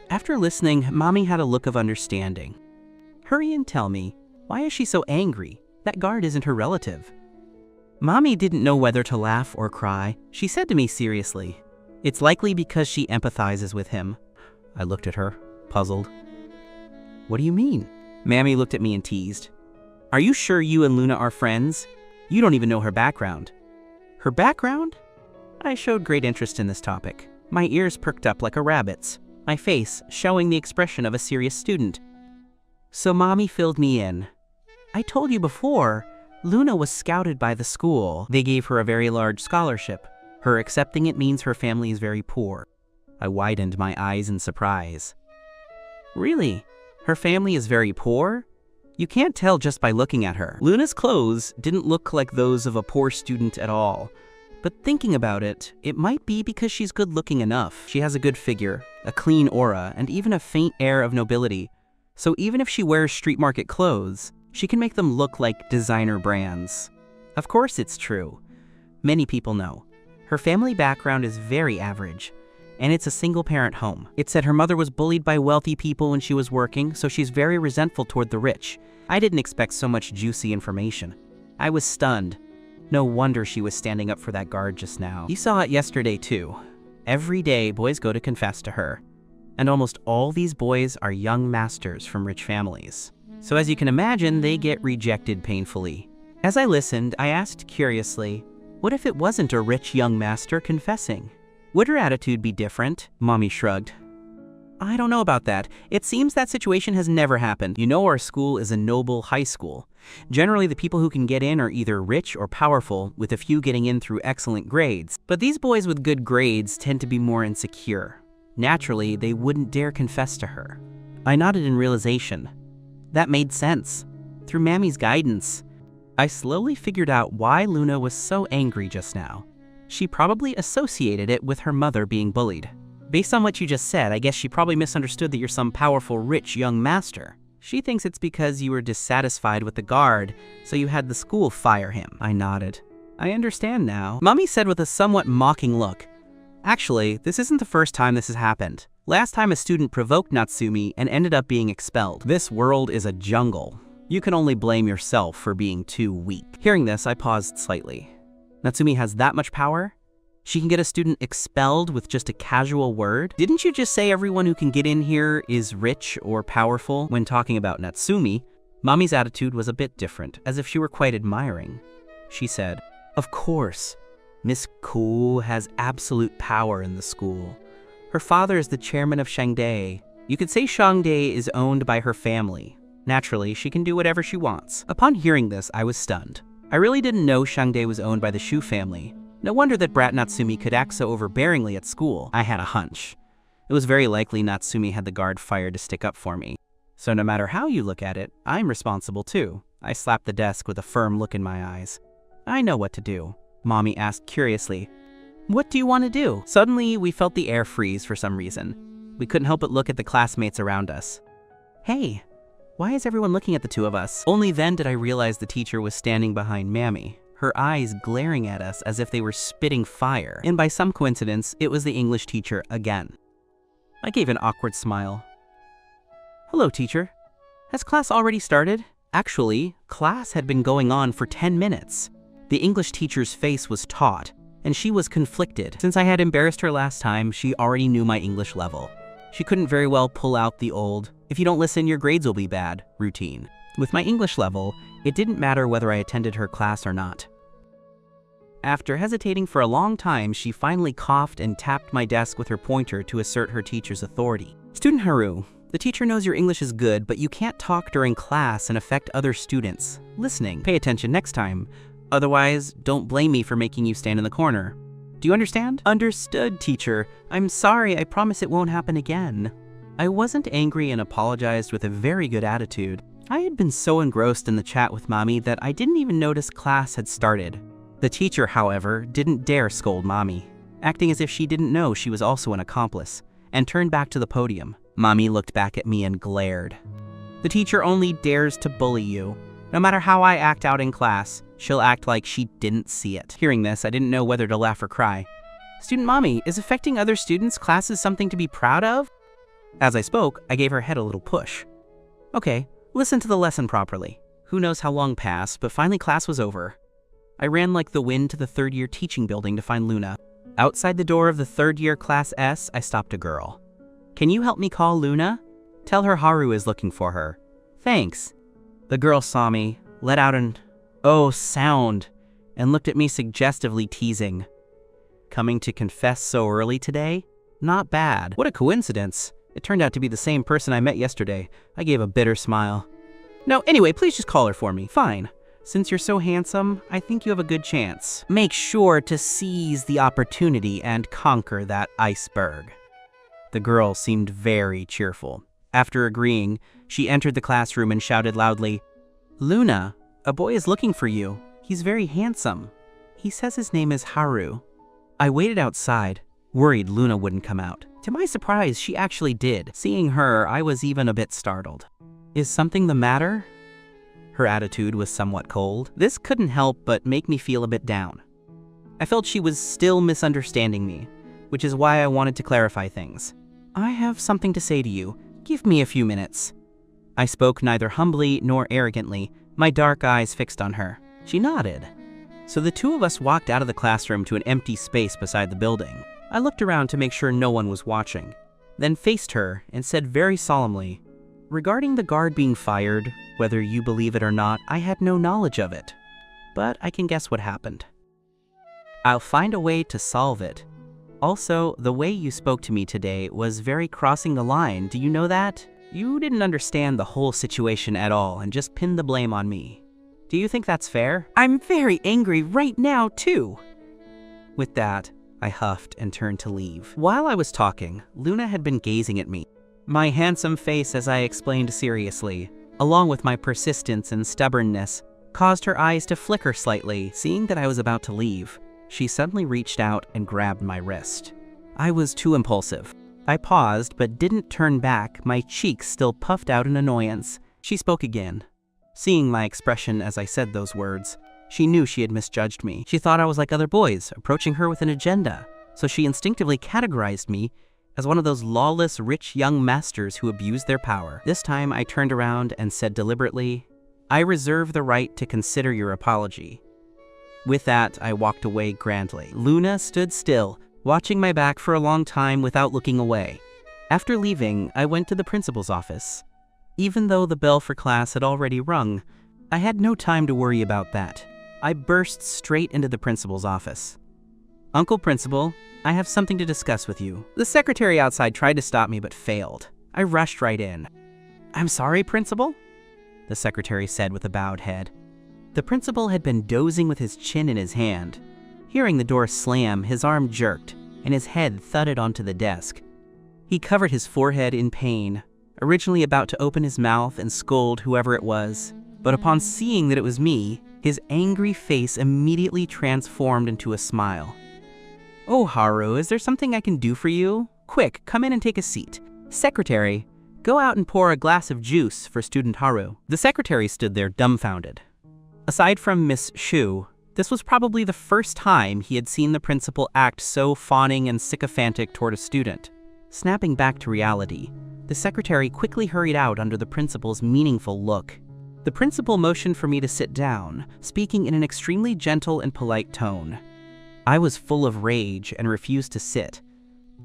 After listening, Mommy had a look of understanding. Hurry and tell me, why is she so angry? That guard isn't her relative. Mommy didn't know whether to laugh or cry. She said to me seriously, it's likely because she empathizes with him. I looked at her, puzzled. What do you mean? Mammy looked at me and teased. Are you sure you and Luna are friends? You don't even know her background. Her background? I showed great interest in this topic. My ears perked up like a rabbit's, my face showing the expression of a serious student. So Mommy filled me in. I told you before, Luna was scouted by the school. They gave her a very large scholarship. Her accepting it means her family is very poor. I widened my eyes in surprise. Really? Her family is very poor? You can't tell just by looking at her. Luna's clothes didn't look like those of a poor student at all. But thinking about it, it might be because she's good looking enough. She has a good figure, a clean aura, and even a faint air of nobility. So even if she wears street market clothes, she can make them look like designer brands. Of course it's true. Many people know. Her family background is very average, and it's a single-parent home. It said her mother was bullied by wealthy people when she was working, so she's very resentful toward the rich. I didn't expect so much juicy information. I was stunned. No wonder she was standing up for that guard just now. You saw it yesterday too. Every day, boys go to confess to her. And almost all these boys are young masters from rich families. So as you can imagine, they get rejected painfully. As I listened, I asked curiously, what if it wasn't a rich young master confessing? Would her attitude be different? Mommy shrugged. I don't know about that. It seems that situation has never happened. You know, our school is a noble high school. Generally, the people who can get in are either rich or powerful, with a few getting in through excellent grades. But these boys with good grades tend to be more insecure. Naturally, they wouldn't dare confess to her. I nodded in realization. That made sense. Through Mammy's guidance, I slowly figured out why Luna was so angry just now. She probably associated it with her mother being bullied. Based on what you just said, I guess she probably misunderstood that you're some powerful, rich young master. She thinks it's because you were dissatisfied with the guard, so you had the school fire him. I nodded. I understand now. Mommy said with a somewhat mocking look, actually, this isn't the first time this has happened. Last time a student provoked Natsumi and ended up being expelled. This world is a jungle. You can only blame yourself for being too weak. Hearing this, I paused slightly. Natsumi has that much power? She can get a student expelled with just a casual word? Didn't you just say everyone who can get in here is rich or powerful when talking about Natsumi? Mommy's attitude was a bit different, as if she were quite admiring. She said, of course, Miss Ku has absolute power in the school. Her father is the chairman of Shangdae. You could say Shangdae is owned by her family. Naturally, she can do whatever she wants. Upon hearing this, I was stunned. I really didn't know Shangdae was owned by the Shu family. No wonder that brat Natsumi could act so overbearingly at school. I had a hunch. It was very likely Natsumi had the guard fired to stick up for me. So no matter how you look at it, I'm responsible too. I slapped the desk with a firm look in my eyes. I know what to do, Mommy asked curiously. What do you want to do? Suddenly, we felt the air freeze for some reason. We couldn't help but look at the classmates around us. Hey, why is everyone looking at the two of us? Only then did I realize the teacher was standing behind Mammy, her eyes glaring at us as if they were spitting fire. And by some coincidence, it was the English teacher again. I gave an awkward smile. Hello, teacher. Has class already started? Actually, class had been going on for 10 minutes. The English teacher's face was taut, and she was conflicted. Since I had embarrassed her last time, she already knew my English level. She couldn't very well pull out the old, "if you don't listen, your grades will be bad" routine. With my English level, it didn't matter whether I attended her class or not. After hesitating for a long time, she finally coughed and tapped my desk with her pointer to assert her teacher's authority. Student Haru, the teacher knows your English is good, but you can't talk during class and affect other students. Listening. Pay attention next time. Otherwise, don't blame me for making you stand in the corner. Do you understand? Understood, teacher. I'm sorry, I promise it won't happen again. I wasn't angry and apologized with a very good attitude. I had been so engrossed in the chat with Mommy that I didn't even notice class had started. The teacher, however, didn't dare scold Mommy, acting as if she didn't know she was also an accomplice, and turned back to the podium. Mommy looked back at me and glared. The teacher only dares to bully you. No matter how I act out in class, she'll act like she didn't see it. Hearing this, I didn't know whether to laugh or cry. Student Mommy, is affecting other students' classes something to be proud of? As I spoke, I gave her head a little push. Okay, listen to the lesson properly. Who knows how long passed, but finally class was over. I ran like the wind to the third-year teaching building to find Luna. Outside the door of the third-year Class S, I stopped a girl. Can you help me call Luna? Tell her Haru is looking for her. Thanks. The girl saw me, let out an "oh" sound, and looked at me suggestively, teasing. Coming to confess so early today? Not bad. What a coincidence. It turned out to be the same person I met yesterday. I gave a bitter smile. No, anyway, please just call her for me. Fine. Since you're so handsome, I think you have a good chance. Make sure to seize the opportunity and conquer that iceberg. The girl seemed very cheerful. After agreeing, she entered the classroom and shouted loudly, Luna, a boy is looking for you. He's very handsome. He says his name is Haru. I waited outside, worried Luna wouldn't come out. To my surprise, she actually did. Seeing her, I was even a bit startled. Is something the matter? Her attitude was somewhat cold. This couldn't help but make me feel a bit down. I felt she was still misunderstanding me, which is why I wanted to clarify things. I have something to say to you. Give me a few minutes. I spoke neither humbly nor arrogantly, my dark eyes fixed on her. She nodded. So the two of us walked out of the classroom to an empty space beside the building. I looked around to make sure no one was watching, then faced her and said very solemnly, regarding the guard being fired, whether you believe it or not, I had no knowledge of it. But I can guess what happened. I'll find a way to solve it. Also, the way you spoke to me today was very crossing the line. Do you know that? You didn't understand the whole situation at all and just pinned the blame on me. Do you think that's fair? I'm very angry right now, too. With that, I huffed and turned to leave. While I was talking, Luna had been gazing at me. My handsome face, as I explained seriously, along with my persistence and stubbornness, caused her eyes to flicker slightly. Seeing that I was about to leave, she suddenly reached out and grabbed my wrist. I was too impulsive. I paused but didn't turn back, my cheeks still puffed out in annoyance. She spoke again. Seeing my expression as I said those words, she knew she had misjudged me. She thought I was like other boys, approaching her with an agenda, so she instinctively categorized me as one of those lawless, rich young masters who abuse their power. This time I turned around and said deliberately, I reserve the right to consider your apology. With that, I walked away grandly. Luna stood still, watching my back for a long time without looking away. After leaving, I went to the principal's office. Even though the bell for class had already rung, I had no time to worry about that. I burst straight into the principal's office. Uncle Principal, I have something to discuss with you. The secretary outside tried to stop me but failed. I rushed right in. I'm sorry, Principal, the secretary said with a bowed head. The principal had been dozing with his chin in his hand. Hearing the door slam, his arm jerked, and his head thudded onto the desk. He covered his forehead in pain, originally about to open his mouth and scold whoever it was. But upon seeing that it was me, his angry face immediately transformed into a smile. "Oh, Haru, is there something I can do for you? Quick, come in and take a seat. Secretary, go out and pour a glass of juice for student Haru." The secretary stood there dumbfounded. Aside from Miss Shu, this was probably the first time he had seen the principal act so fawning and sycophantic toward a student. Snapping back to reality, the secretary quickly hurried out under the principal's meaningful look. The principal motioned for me to sit down, speaking in an extremely gentle and polite tone. I was full of rage and refused to sit.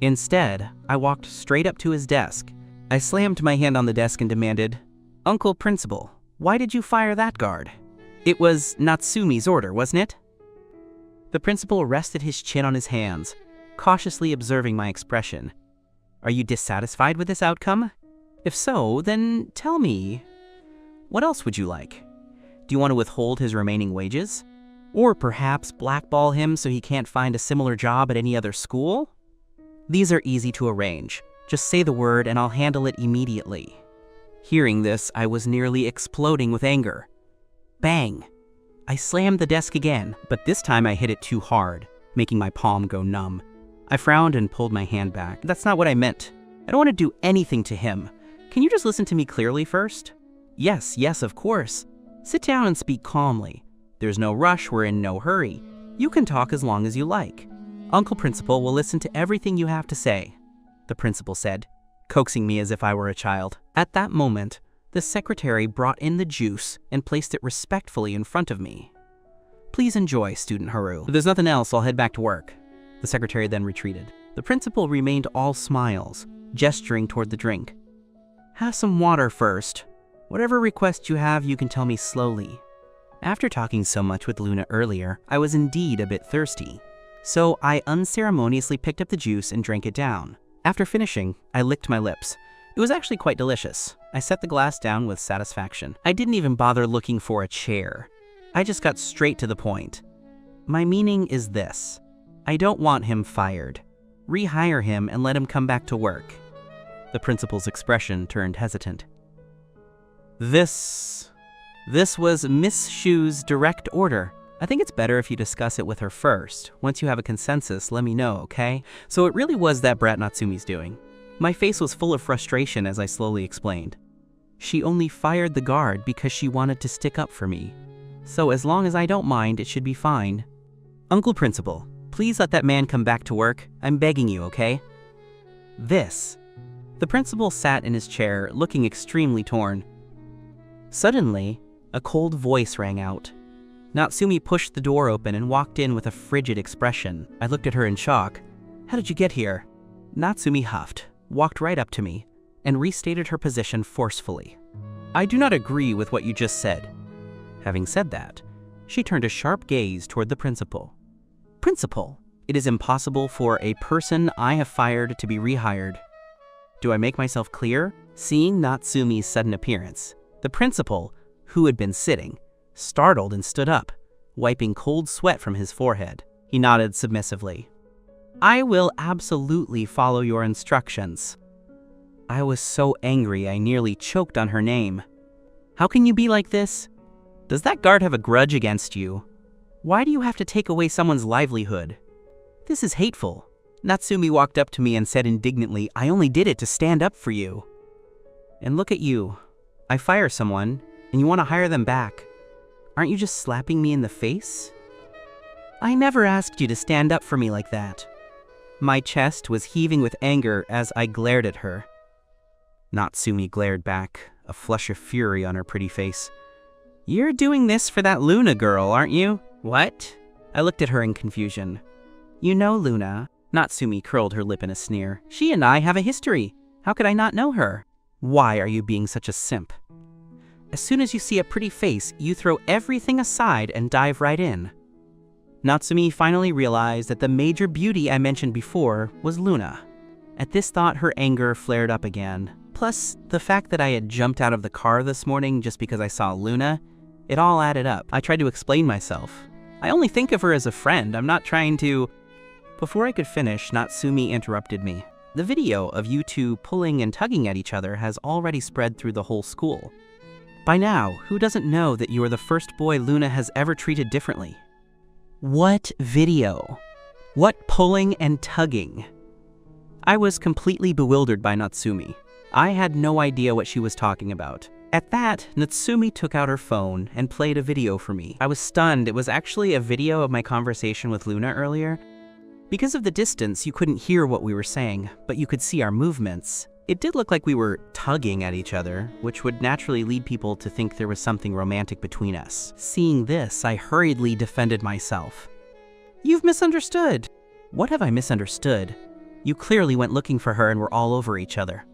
Instead, I walked straight up to his desk. I slammed my hand on the desk and demanded, "Uncle Principal, why did you fire that guard? It was Natsumi's order, wasn't it?" The principal rested his chin on his hands, cautiously observing my expression. "Are you dissatisfied with this outcome? If so, then tell me, what else would you like? Do you want to withhold his remaining wages? Or perhaps blackball him so he can't find a similar job at any other school? These are easy to arrange. Just say the word and I'll handle it immediately." Hearing this, I was nearly exploding with anger. Bang! I slammed the desk again, but this time I hit it too hard, making my palm go numb. I frowned and pulled my hand back. "That's not what I meant. I don't want to do anything to him. Can you just listen to me clearly first?" Yes, of course. Sit down and speak calmly. There's no rush, we're in no hurry. You can talk as long as you like. Uncle Principal will listen to everything you have to say," the principal said, coaxing me as if I were a child. At that moment, the secretary brought in the juice and placed it respectfully in front of me. "Please enjoy, student Haru. If there's nothing else, I'll head back to work." The secretary then retreated. The principal remained all smiles, gesturing toward the drink. "Have some water first. Whatever request you have, you can tell me slowly." After talking so much with Luna earlier, I was indeed a bit thirsty. So I unceremoniously picked up the juice and drank it down. After finishing, I licked my lips. It was actually quite delicious. I set the glass down with satisfaction. I didn't even bother looking for a chair. I just got straight to the point. My meaning is this. I don't want him fired. Rehire him and let him come back to work. The principal's expression turned hesitant. This was Miss Shu's direct order. I think it's better if you discuss it with her first. Once you have a consensus, let me know, okay? So it really was that brat Natsumi's doing. My face was full of frustration as I slowly explained. She only fired the guard because she wanted to stick up for me. So as long as I don't mind, it should be fine. Uncle Principal, please let that man come back to work. I'm begging you, okay? The principal sat in his chair, looking extremely torn. Suddenly, a cold voice rang out. Natsumi pushed the door open and walked in with a frigid expression. I looked at her in shock. "How did you get here?" Natsumi huffed, walked right up to me, and restated her position forcefully. "I do not agree with what you just said." Having said that, she turned a sharp gaze toward the principal. "Principal, it is impossible for a person I have fired to be rehired." Do I make myself clear? Seeing Natsumi's sudden appearance, the principal, who had been sitting, startled and stood up, wiping cold sweat from his forehead. He nodded submissively. "I will absolutely follow your instructions." I was so angry I nearly choked on her name. "How can you be like this? Does that guard have a grudge against you? Why do you have to take away someone's livelihood? This is hateful." Natsumi walked up to me and said indignantly, "I only did it to stand up for you. And look at you. I fire someone, and you want to hire them back. Aren't you just slapping me in the face? I never asked you to stand up for me like that." My chest was heaving with anger as I glared at her. Natsumi glared back, a flush of fury on her pretty face. "You're doing this for that Luna girl, aren't you?" "What?" I looked at her in confusion. "You know Luna." Natsumi curled her lip in a sneer. "She and I have a history. How could I not know her?" "Why are you being such a simp? As soon as you see a pretty face, you throw everything aside and dive right in." Natsumi finally realized that the major beauty I mentioned before was Luna. At this thought, her anger flared up again. Plus, the fact that I had jumped out of the car this morning just because I saw Luna, it all added up. I tried to explain myself. I only think of her as a friend. I'm not trying to... Before I could finish, Natsumi interrupted me. The video of you two pulling and tugging at each other has already spread through the whole school. By now, who doesn't know that you are the first boy Luna has ever treated differently? What video? What pulling and tugging? I was completely bewildered by Natsumi. I had no idea what she was talking about. At that, Natsumi took out her phone and played a video for me. I was stunned. It was actually a video of my conversation with Luna earlier. Because of the distance, you couldn't hear what we were saying, but you could see our movements. It did look like we were tugging at each other, which would naturally lead people to think there was something romantic between us. Seeing this, I hurriedly defended myself. You've misunderstood. What have I misunderstood? You clearly went looking for her and were all over each other.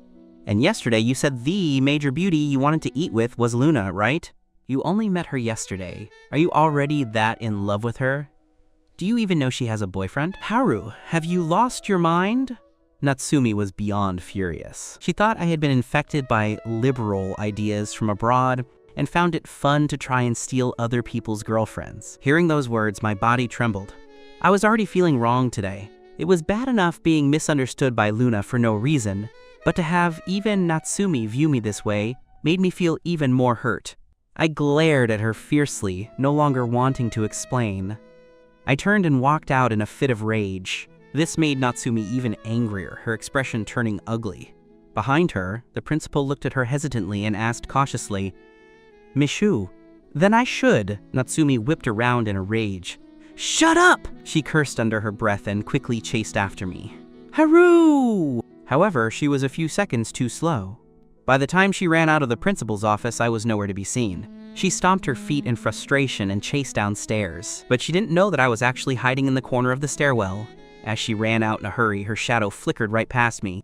And yesterday you said the major beauty you wanted to eat with was Luna, right? You only met her yesterday. Are you already that in love with her? Do you even know she has a boyfriend? Haru, have you lost your mind? Natsumi was beyond furious. She thought I had been infected by liberal ideas from abroad and found it fun to try and steal other people's girlfriends. Hearing those words, my body trembled. I was already feeling wrong today. It was bad enough being misunderstood by Luna for no reason, but to have even Natsumi view me this way made me feel even more hurt. I glared at her fiercely, no longer wanting to explain. I turned and walked out in a fit of rage. This made Natsumi even angrier, her expression turning ugly. Behind her, the principal looked at her hesitantly and asked cautiously, "Mishu, then I should." Natsumi whipped around in a rage. "Shut up!" she cursed under her breath and quickly chased after me. "Haru!" However, she was a few seconds too slow. By the time she ran out of the principal's office, I was nowhere to be seen. She stomped her feet in frustration and chased downstairs, but she didn't know that I was actually hiding in the corner of the stairwell. As she ran out in a hurry, her shadow flickered right past me.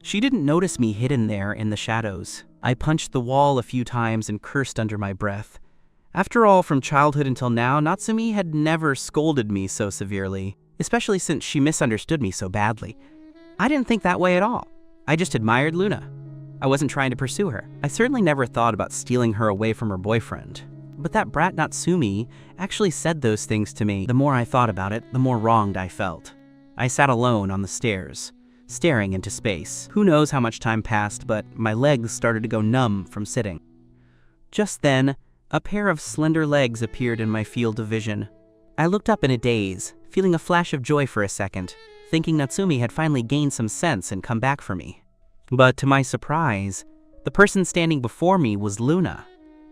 She didn't notice me hidden there in the shadows. I punched the wall a few times and cursed under my breath. After all, from childhood until now, Natsumi had never scolded me so severely, especially since she misunderstood me so badly. I didn't think that way at all. I just admired Luna. I wasn't trying to pursue her. I certainly never thought about stealing her away from her boyfriend. But that brat Natsumi actually said those things to me. The more I thought about it, the more wronged I felt. I sat alone on the stairs, staring into space. Who knows how much time passed, but my legs started to go numb from sitting. Just then, a pair of slender legs appeared in my field of vision. I looked up in a daze, feeling a flash of joy for a second, thinking Natsumi had finally gained some sense and come back for me. But to my surprise, the person standing before me was Luna.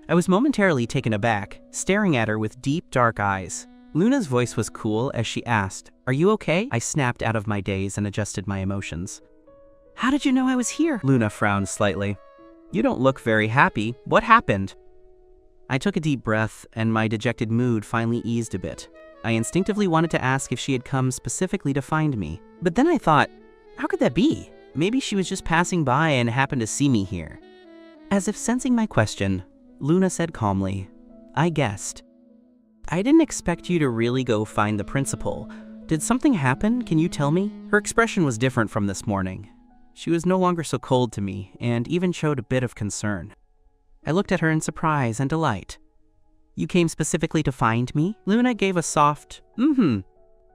I was momentarily taken aback, staring at her with deep, dark eyes. Luna's voice was cool as she asked, "Are you okay?" I snapped out of my daze and adjusted my emotions. "How did you know I was here?" Luna frowned slightly. "You don't look very happy. What happened?" I took a deep breath, and my dejected mood finally eased a bit. I instinctively wanted to ask if she had come specifically to find me. But then I thought, how could that be? Maybe she was just passing by and happened to see me here. As if sensing my question, Luna said calmly, "I guessed. I didn't expect you to really go find the principal. Did something happen? Can you tell me?" Her expression was different from this morning. She was no longer so cold to me, and even showed a bit of concern. I looked at her in surprise and delight. "You came specifically to find me?" Luna gave a soft,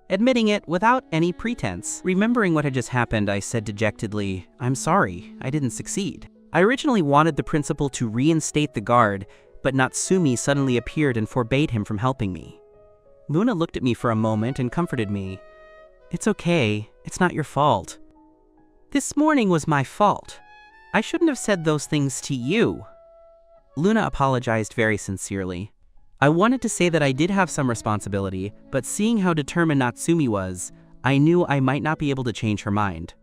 admitting it without any pretense. Remembering what had just happened, I said dejectedly, "I'm sorry, I didn't succeed. I originally wanted the principal to reinstate the guard, but Natsumi suddenly appeared and forbade him from helping me." Luna looked at me for a moment and comforted me. "It's okay, it's not your fault." "This morning was my fault. I shouldn't have said those things to you." Luna apologized very sincerely. I wanted to say that I did have some responsibility, but seeing how determined Natsumi was, I knew I might not be able to change her mind.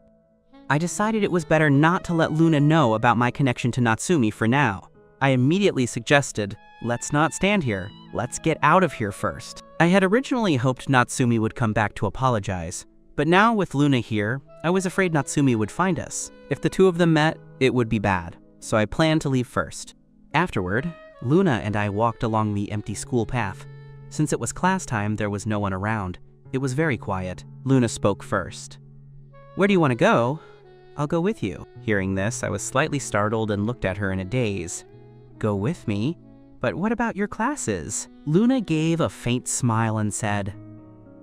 I decided it was better not to let Luna know about my connection to Natsumi for now. I immediately suggested, "Let's not stand here. Let's get out of here first." I had originally hoped Natsumi would come back to apologize, but now with Luna here, I was afraid Natsumi would find us. If the two of them met, it would be bad, so I planned to leave first. Afterward, Luna and I walked along the empty school path. Since it was class time, there was no one around. It was very quiet. Luna spoke first. "Where do you want to go?" "I'll go with you." Hearing this, I was slightly startled and looked at her in a daze. "Go with me? But what about your classes?" Luna gave a faint smile and said,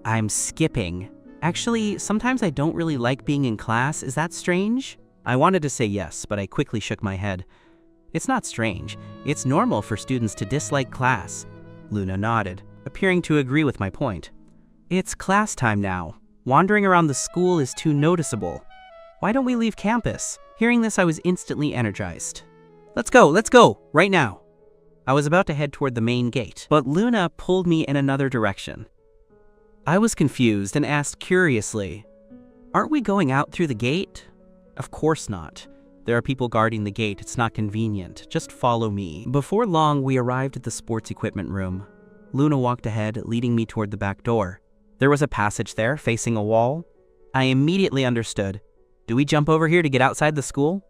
"I'm skipping. Actually, sometimes I don't really like being in class. Is that strange? I wanted to say yes, but I quickly shook my head. It's not strange. It's normal for students to dislike class. Luna nodded, appearing to agree with my point. It's class time now. Wandering around the school is too noticeable. Why don't we leave campus? Hearing this, I was instantly energized. Let's go, right now. I was about to head toward the main gate, but Luna pulled me in another direction. I was confused and asked curiously, "Aren't we going out through the gate?" "Of course not. There are people guarding the gate. It's not convenient. Just follow me." Before long, we arrived at the sports equipment room. Luna walked ahead, leading me toward the back door. There was a passage there, facing a wall. I immediately understood. Do we jump over here to get outside the school?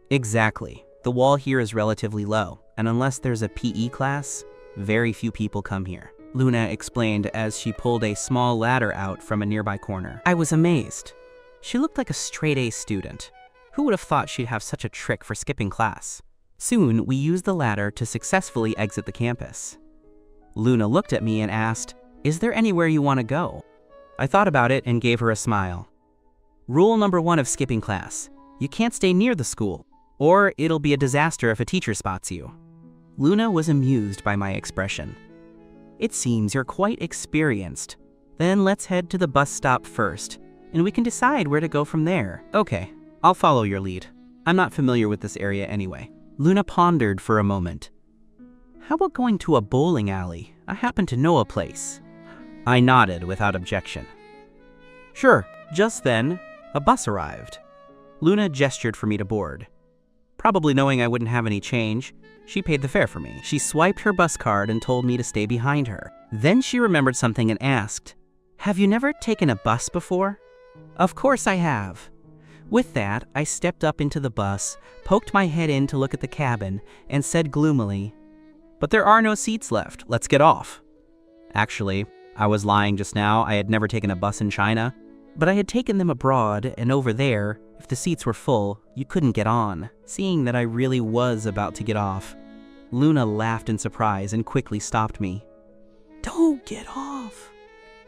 Exactly. The wall here is relatively low, and unless there's a PE class, very few people come here, Luna explained as she pulled a small ladder out from a nearby corner. I was amazed. She looked like a straight-A student. Who would have thought she'd have such a trick for skipping class? Soon, we used the ladder to successfully exit the campus. Luna looked at me and asked, "Is there anywhere you want to go?" I thought about it and gave her a smile. Rule number 1 of skipping class: you can't stay near the school, or it'll be a disaster if a teacher spots you. Luna was amused by my expression. It seems you're quite experienced. Then let's head to the bus stop first, and we can decide where to go from there. Okay, I'll follow your lead. I'm not familiar with this area anyway. Luna pondered for a moment. How about going to a bowling alley? I happen to know a place. I nodded without objection. Sure. Just then, a bus arrived. Luna gestured for me to board. Probably knowing I wouldn't have any change, she paid the fare for me. She swiped her bus card and told me to stay behind her. Then she remembered something and asked, "Have you never taken a bus before?" Of course I have. With that, I stepped up into the bus, poked my head in to look at the cabin, and said gloomily, "But there are no seats left. Let's get off." Actually, I was lying just now. I had never taken a bus in China, but I had taken them abroad, and over there, if the seats were full, you couldn't get on. Seeing that I really was about to get off, Luna laughed in surprise and quickly stopped me. Don't get off.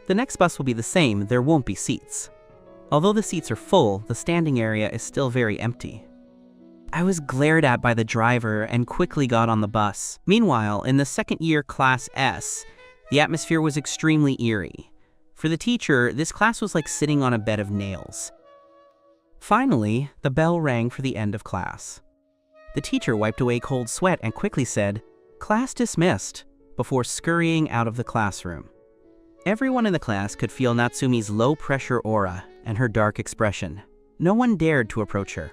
The next bus will be the same. There won't be seats. Although the seats are full, the standing area is still very empty. I was glared at by the driver and quickly got on the bus. Meanwhile, in the second-year Class S, the atmosphere was extremely eerie. For the teacher, this class was like sitting on a bed of nails. Finally, the bell rang for the end of class. The teacher wiped away cold sweat and quickly said, "Class dismissed," before scurrying out of the classroom. Everyone in the class could feel Natsumi's low-pressure aura and her dark expression. No one dared to approach her.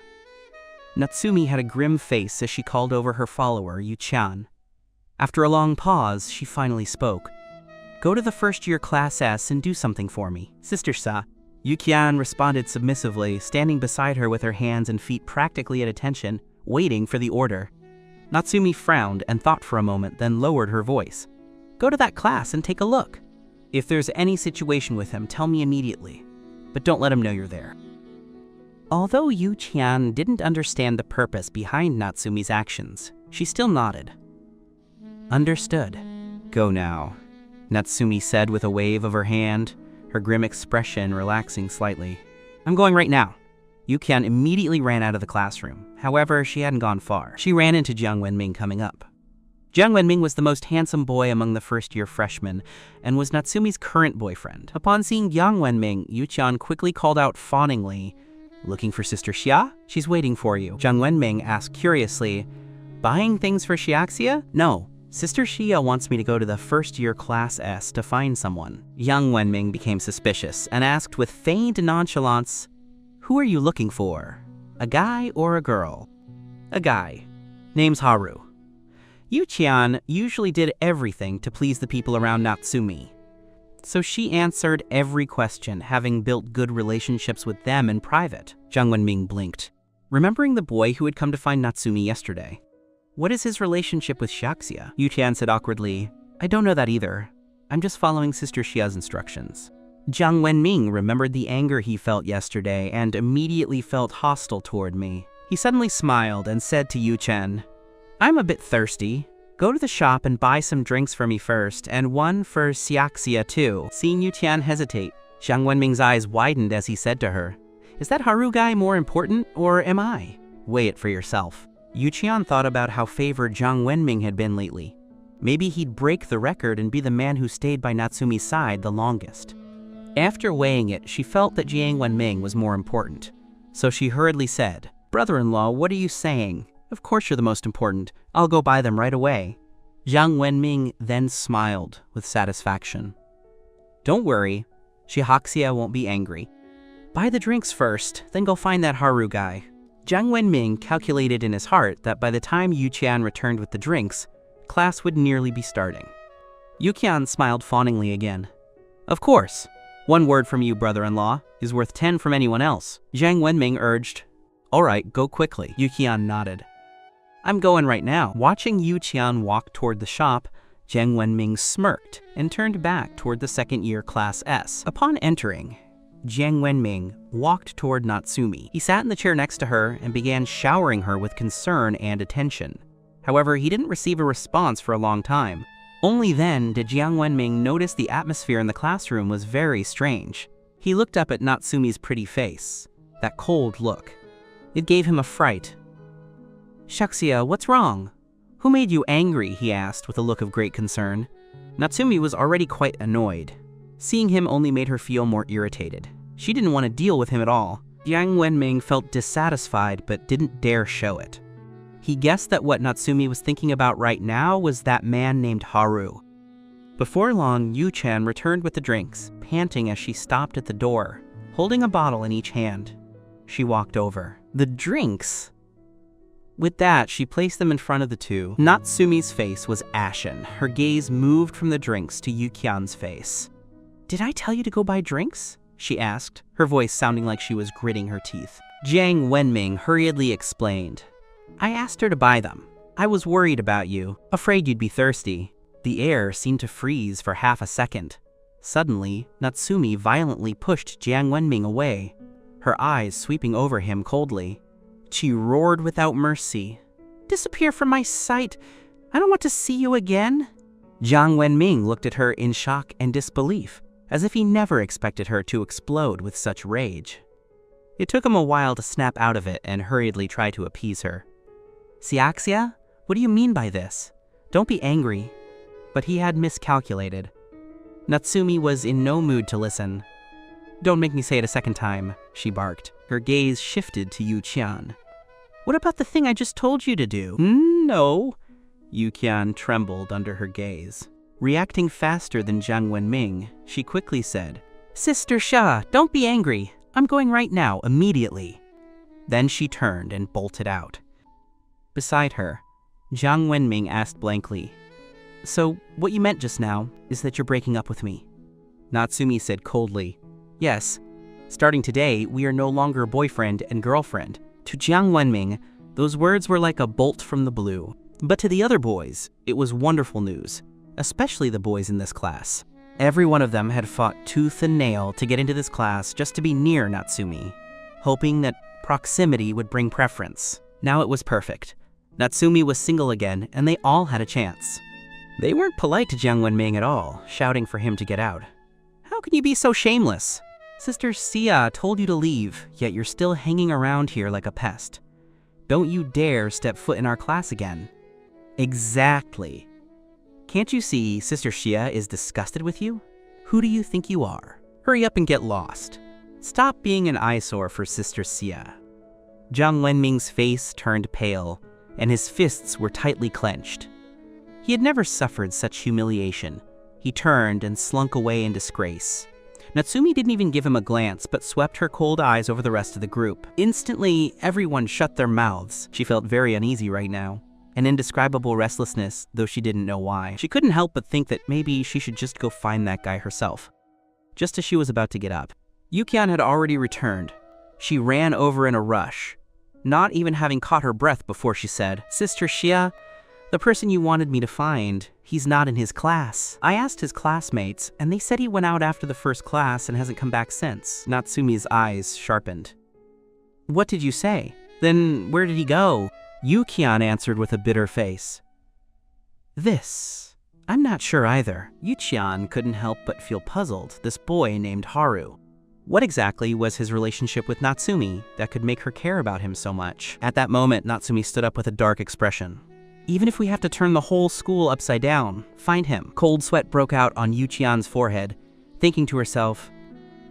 Natsumi had a grim face as she called over her follower, Yu-chan. After a long pause, she finally spoke. "Go to the first-year Class S and do something for me, Sister-sa." Yu-chan responded submissively, standing beside her with her hands and feet practically at attention, waiting for the order. Natsumi frowned and thought for a moment, then lowered her voice. "Go to that class and take a look. If there's any situation with him, tell me immediately, but don't let him know you're there." Although Yu-chan didn't understand the purpose behind Natsumi's actions, she still nodded. "Understood. Go now," Natsumi said with a wave of her hand, her grim expression relaxing slightly. "I'm going right now." Yu-chan immediately ran out of the classroom. However, she hadn't gone far. She ran into Jiang Wenming coming up. Jiang Wenming was the most handsome boy among the first-year freshmen and was Natsumi's current boyfriend. Upon seeing Jiang Wenming, Yu-chan quickly called out fawningly, "Looking for Sister Xia? She's waiting for you." Jiang Wenming asked curiously, "Buying things for Xiaxia?" "No. Sister Xia wants me to go to the first-year Class S to find someone." Jiang Wenming became suspicious and asked with feigned nonchalance, "Who are you looking for? A guy or a girl?" "A guy. Name's Haru." Yu-chan usually did everything to please the people around Natsumi, so she answered every question, having built good relationships with them in private. Jiang Wenming blinked, remembering the boy who had come to find Natsumi yesterday. "What is his relationship with Xiaxia?" Yu-chan said awkwardly, "I don't know that either. I'm just following Sister Xia's instructions." Jiang Wenming remembered the anger he felt yesterday and immediately felt hostile toward me. He suddenly smiled and said to Yu-chan, "I'm a bit thirsty. Go to the shop and buy some drinks for me first, and one for Xiaxia too." Seeing Yu-chan hesitate, Jiang Wenming's eyes widened as he said to her, "Is that Haru guy more important, or am I? Weigh it for yourself." Yu Qian thought about how favored Jiang Wenming had been lately. Maybe he'd break the record and be the man who stayed by Natsumi's side the longest. After weighing it, she felt that Jiang Wenming was more important. So she hurriedly said, "Brother-in-law, what are you saying? Of course you're the most important. I'll go buy them right away." Jiang Wenming then smiled with satisfaction. "Don't worry, Shihaxia won't be angry. Buy the drinks first, then go find that Haru guy." Jiang Wenming calculated in his heart that by the time Yu Qian returned with the drinks, class would nearly be starting. Yu Qian smiled fawningly again. "Of course. 1 word from you, brother-in-law, is worth 10 from anyone else." Jiang Wenming urged. "All right, go quickly." Yu Qian nodded. "I'm going right now." Watching Yu Qian walk toward the shop, Jiang Wenming smirked and turned back toward the second-year Class S. Upon entering, Jiang Wenming walked toward Natsumi. He sat in the chair next to her and began showering her with concern and attention. However, he didn't receive a response for a long time. Only then did Jiang Wenming notice the atmosphere in the classroom was very strange. He looked up at Natsumi's pretty face, that cold look. It gave him a fright. "Shaxia, what's wrong? Who made you angry?" he asked with a look of great concern. Natsumi was already quite annoyed. Seeing him only made her feel more irritated. She didn't want to deal with him at all. Jiang Wenming felt dissatisfied but didn't dare show it. He guessed that what Natsumi was thinking about right now was that man named Haru. Before long, Yu Qian returned with the drinks, panting as she stopped at the door, holding a bottle in each hand. She walked over. "The drinks?" With that, she placed them in front of the two. Natsumi's face was ashen. Her gaze moved from the drinks to Yu Qian's face. "Did I tell you to go buy drinks?" she asked, her voice sounding like she was gritting her teeth. Jiang Wenming hurriedly explained. "I asked her to buy them. I was worried about you, afraid you'd be thirsty." The air seemed to freeze for half a second. Suddenly, Natsumi violently pushed Jiang Wenming away, her eyes sweeping over him coldly. She roared without mercy. "Disappear from my sight! I don't want to see you again!" Jiang Wenming looked at her in shock and disbelief, as if he never expected her to explode with such rage. It took him a while to snap out of it and hurriedly try to appease her. "Siaxia, what do you mean by this? Don't be angry." But he had miscalculated. Natsumi was in no mood to listen. "Don't make me say it a second time," she barked. Her gaze shifted to Yu Qian. "What about the thing I just told you to do?" "No." Yu Qian trembled under her gaze. Reacting faster than Jiang Wenming, she quickly said, "Sister Xia, don't be angry. I'm going right now, immediately." Then she turned and bolted out. Beside her, Jiang Wenming asked blankly, "So, what you meant just now is that you're breaking up with me?" Natsumi said coldly, "Yes. Starting today, we are no longer boyfriend and girlfriend." To Jiang Wenming, those words were like a bolt from the blue. But to the other boys, it was wonderful news, especially the boys in this class. Every one of them had fought tooth and nail to get into this class just to be near Natsumi, hoping that proximity would bring preference. Now it was perfect. Natsumi was single again, and they all had a chance. They weren't polite to Jiang Wenming at all, shouting for him to get out. "How can you be so shameless? Sister Xia told you to leave, yet you're still hanging around here like a pest. Don't you dare step foot in our class again." "Exactly. Can't you see Sister Xia is disgusted with you? Who do you think you are? Hurry up and get lost. Stop being an eyesore for Sister Xia." Jiang Wenming's face turned pale, and his fists were tightly clenched. He had never suffered such humiliation. He turned and slunk away in disgrace. Natsumi didn't even give him a glance, but swept her cold eyes over the rest of the group. Instantly, everyone shut their mouths. She felt very uneasy right now. An indescribable restlessness, though she didn't know why. She couldn't help but think that maybe she should just go find that guy herself. Just as she was about to get up, Yu Qian had already returned. She ran over in a rush, not even having caught her breath before she said, "Sister Xia, the person you wanted me to find, he's not in his class. I asked his classmates, and they said he went out after the first class and hasn't come back since." Natsumi's eyes sharpened. "What did you say? Then where did he go?" Yu Qian answered with a bitter face. "This. I'm not sure either. Yuqian couldn't help but feel puzzled, this boy named Haru. What exactly was his relationship with Natsumi that could make her care about him so much? At that moment, Natsumi stood up with a dark expression. Even if we have to turn the whole school upside down, find him. Cold sweat broke out on Yuqian's forehead, thinking to herself,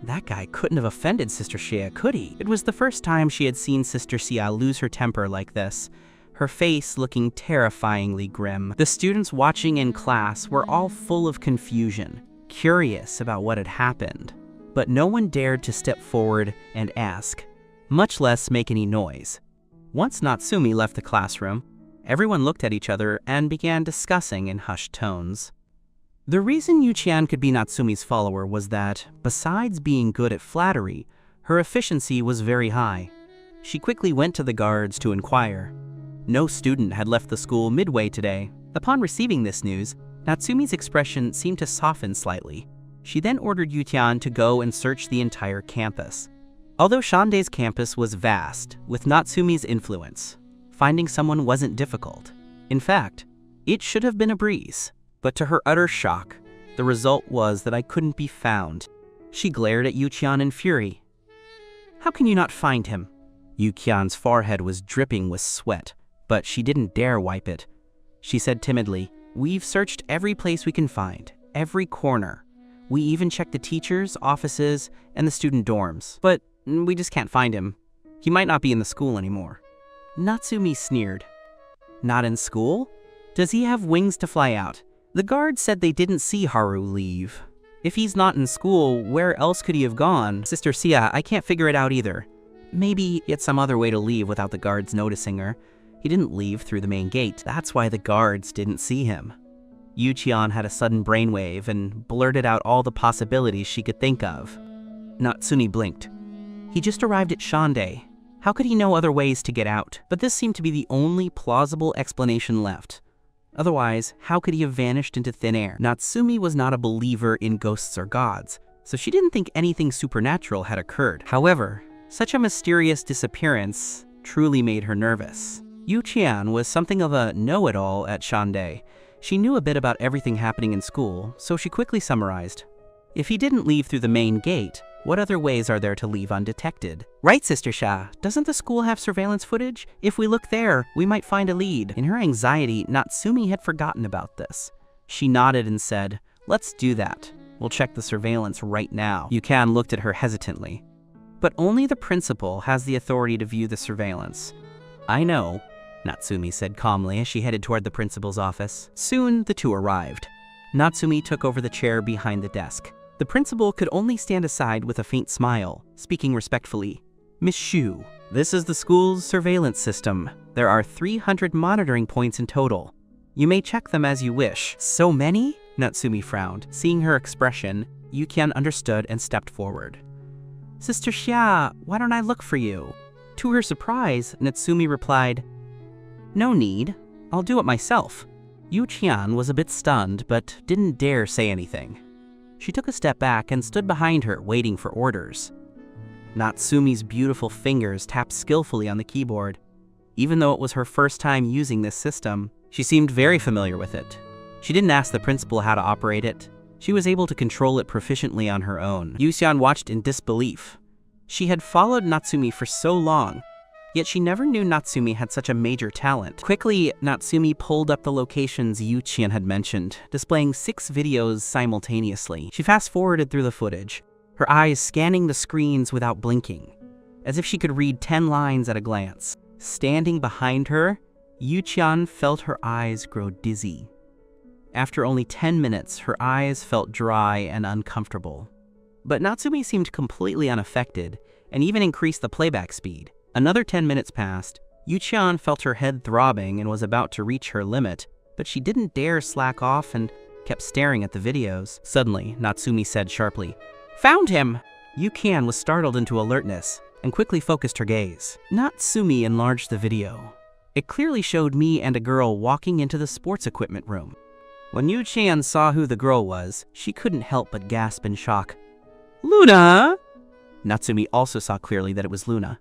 that guy couldn't have offended Sister Xia, could he? It was the first time she had seen Sister Xia lose her temper like this, her face looking terrifyingly grim. The students watching in class were all full of confusion, curious about what had happened. But no one dared to step forward and ask, much less make any noise. Once Natsumi left the classroom, everyone looked at each other and began discussing in hushed tones. The reason Yuqian could be Natsumi's follower was that, besides being good at flattery, her efficiency was very high. She quickly went to the guards to inquire. No student had left the school midway today. Upon receiving this news, Natsumi's expression seemed to soften slightly. She then ordered Yuqian to go and search the entire campus. Although Shande's campus was vast, with Natsumi's influence, finding someone wasn't difficult. In fact, it should have been a breeze. But to her utter shock, the result was that I couldn't be found. She glared at Yuqian in fury. How can you not find him? Yuqian's forehead was dripping with sweat, but she didn't dare wipe it. She said timidly, we've searched every place we can find, every corner. We even checked the teachers' offices and the student dorms, but we just can't find him. He might not be in the school anymore. Natsumi sneered. Not in school? Does he have wings to fly out? The guards said they didn't see Haru leave. If he's not in school, where else could he have gone? Sister Xia, I can't figure it out either. Maybe he had some other way to leave without the guards noticing her. He didn't leave through the main gate. That's why the guards didn't see him. Yuqian had a sudden brainwave and blurted out all the possibilities she could think of. Natsumi blinked. He just arrived at Shande. How could he know other ways to get out? But this seemed to be the only plausible explanation left. Otherwise, how could he have vanished into thin air? Natsumi was not a believer in ghosts or gods, so she didn't think anything supernatural had occurred. However, such a mysterious disappearance truly made her nervous. Yuqian was something of a know-it-all at Shande. She knew a bit about everything happening in school, so she quickly summarized. If he didn't leave through the main gate, what other ways are there to leave undetected? Right, Sister Xia, doesn't the school have surveillance footage? If we look there, we might find a lead. In her anxiety, Natsumi had forgotten about this. She nodded and said, let's do that. We'll check the surveillance right now. Yuqian looked at her hesitantly. But only the principal has the authority to view the surveillance. I know, Natsumi said calmly as she headed toward the principal's office. Soon, the two arrived. Natsumi took over the chair behind the desk. The principal could only stand aside with a faint smile, speaking respectfully. Miss Xu, this is the school's surveillance system. There are 300 monitoring points in total. You may check them as you wish. So many? Natsumi frowned. Seeing her expression, Yuqian understood and stepped forward. Sister Xia, why don't I look for you? To her surprise, Natsumi replied, no need. I'll do it myself. Yuqian was a bit stunned, but didn't dare say anything. She took a step back and stood behind her, waiting for orders. Natsumi's beautiful fingers tapped skillfully on the keyboard. Even though it was her first time using this system, she seemed very familiar with it. She didn't ask the principal how to operate it. She was able to control it proficiently on her own. Yuqian watched in disbelief. She had followed Natsumi for so long, yet she never knew Natsumi had such a major talent. Quickly, Natsumi pulled up the locations Yuqian had mentioned, displaying 6 videos simultaneously. She fast-forwarded through the footage, her eyes scanning the screens without blinking, as if she could read 10 lines at a glance. Standing behind her, Yuqian felt her eyes grow dizzy. After only 10 minutes, her eyes felt dry and uncomfortable. But Natsumi seemed completely unaffected, and even increased the playback speed. Another 10 minutes passed. Yuqian felt her head throbbing and was about to reach her limit, but she didn't dare slack off and kept staring at the videos. Suddenly, Natsumi said sharply, "Found him!" Yuqian was startled into alertness and quickly focused her gaze. Natsumi enlarged the video. It clearly showed me and a girl walking into the sports equipment room. When Yuqian saw who the girl was, she couldn't help but gasp in shock. "Luna!" Natsumi also saw clearly that it was Luna.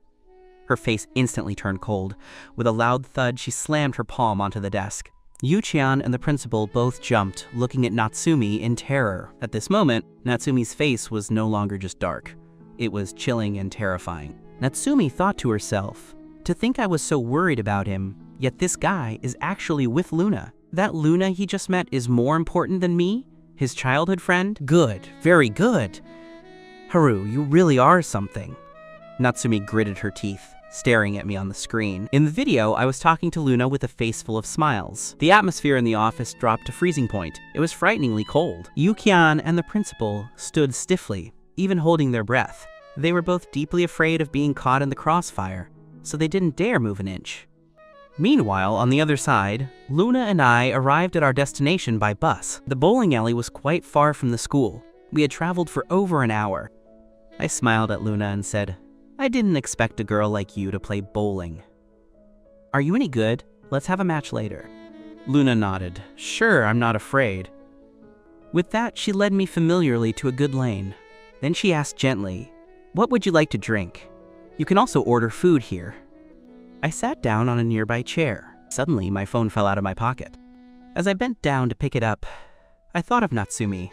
Her face instantly turned cold. With a loud thud, she slammed her palm onto the desk. Yuchian and the principal both jumped, looking at Natsumi in terror. At this moment, Natsumi's face was no longer just dark. It was chilling and terrifying. Natsumi thought to herself, to think I was so worried about him, yet this guy is actually with Luna. That Luna he just met is more important than me? His childhood friend? Good, very good. Haru, you really are something. Natsumi gritted her teeth, staring at me on the screen. In the video, I was talking to Luna with a face full of smiles. The atmosphere in the office dropped to freezing point. It was frighteningly cold. Yukian and the principal stood stiffly, even holding their breath. They were both deeply afraid of being caught in the crossfire, so they didn't dare move an inch. Meanwhile, on the other side, Luna and I arrived at our destination by bus. The bowling alley was quite far from the school. We had traveled for over an hour. I smiled at Luna and said, I didn't expect a girl like you to play bowling. Are you any good? Let's have a match later. Luna nodded. Sure, I'm not afraid. With that, she led me familiarly to a good lane. Then she asked gently, what would you like to drink? You can also order food here. I sat down on a nearby chair. Suddenly, my phone fell out of my pocket. As I bent down to pick it up, I thought of Natsumi.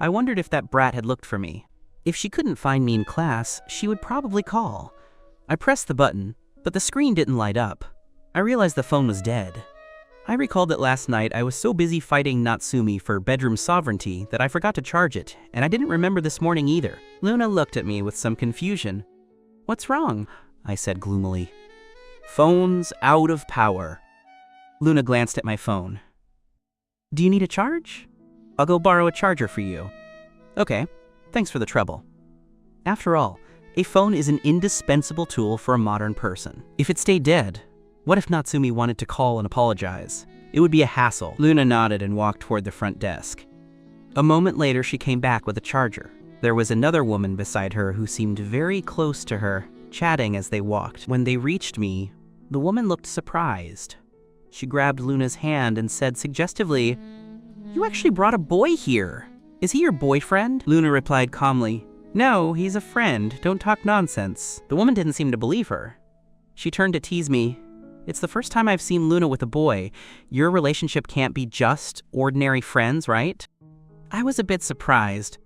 I wondered if that brat had looked for me. If she couldn't find me in class, she would probably call. I pressed the button, but the screen didn't light up. I realized the phone was dead. I recalled that last night I was so busy fighting Natsumi for bedroom sovereignty that I forgot to charge it, and I didn't remember this morning either. Luna looked at me with some confusion. What's wrong? I said gloomily. Phone's out of power. Luna glanced at my phone. Do you need a charge? I'll go borrow a charger for you. Okay, thanks for the trouble. After all, a phone is an indispensable tool for a modern person. If it stayed dead, what if Natsumi wanted to call and apologize? It would be a hassle. Luna nodded and walked toward the front desk. A moment later, she came back with a charger. There was another woman beside her who seemed very close to her, chatting as they walked. When they reached me, the woman looked surprised. She grabbed Luna's hand and said suggestively, You actually brought a boy here. Is he your boyfriend? Luna replied calmly, No, he's a friend. Don't talk nonsense. The woman didn't seem to believe her. She turned to tease me. It's the first time I've seen Luna with a boy. Your relationship can't be just ordinary friends, right? I was a bit surprised.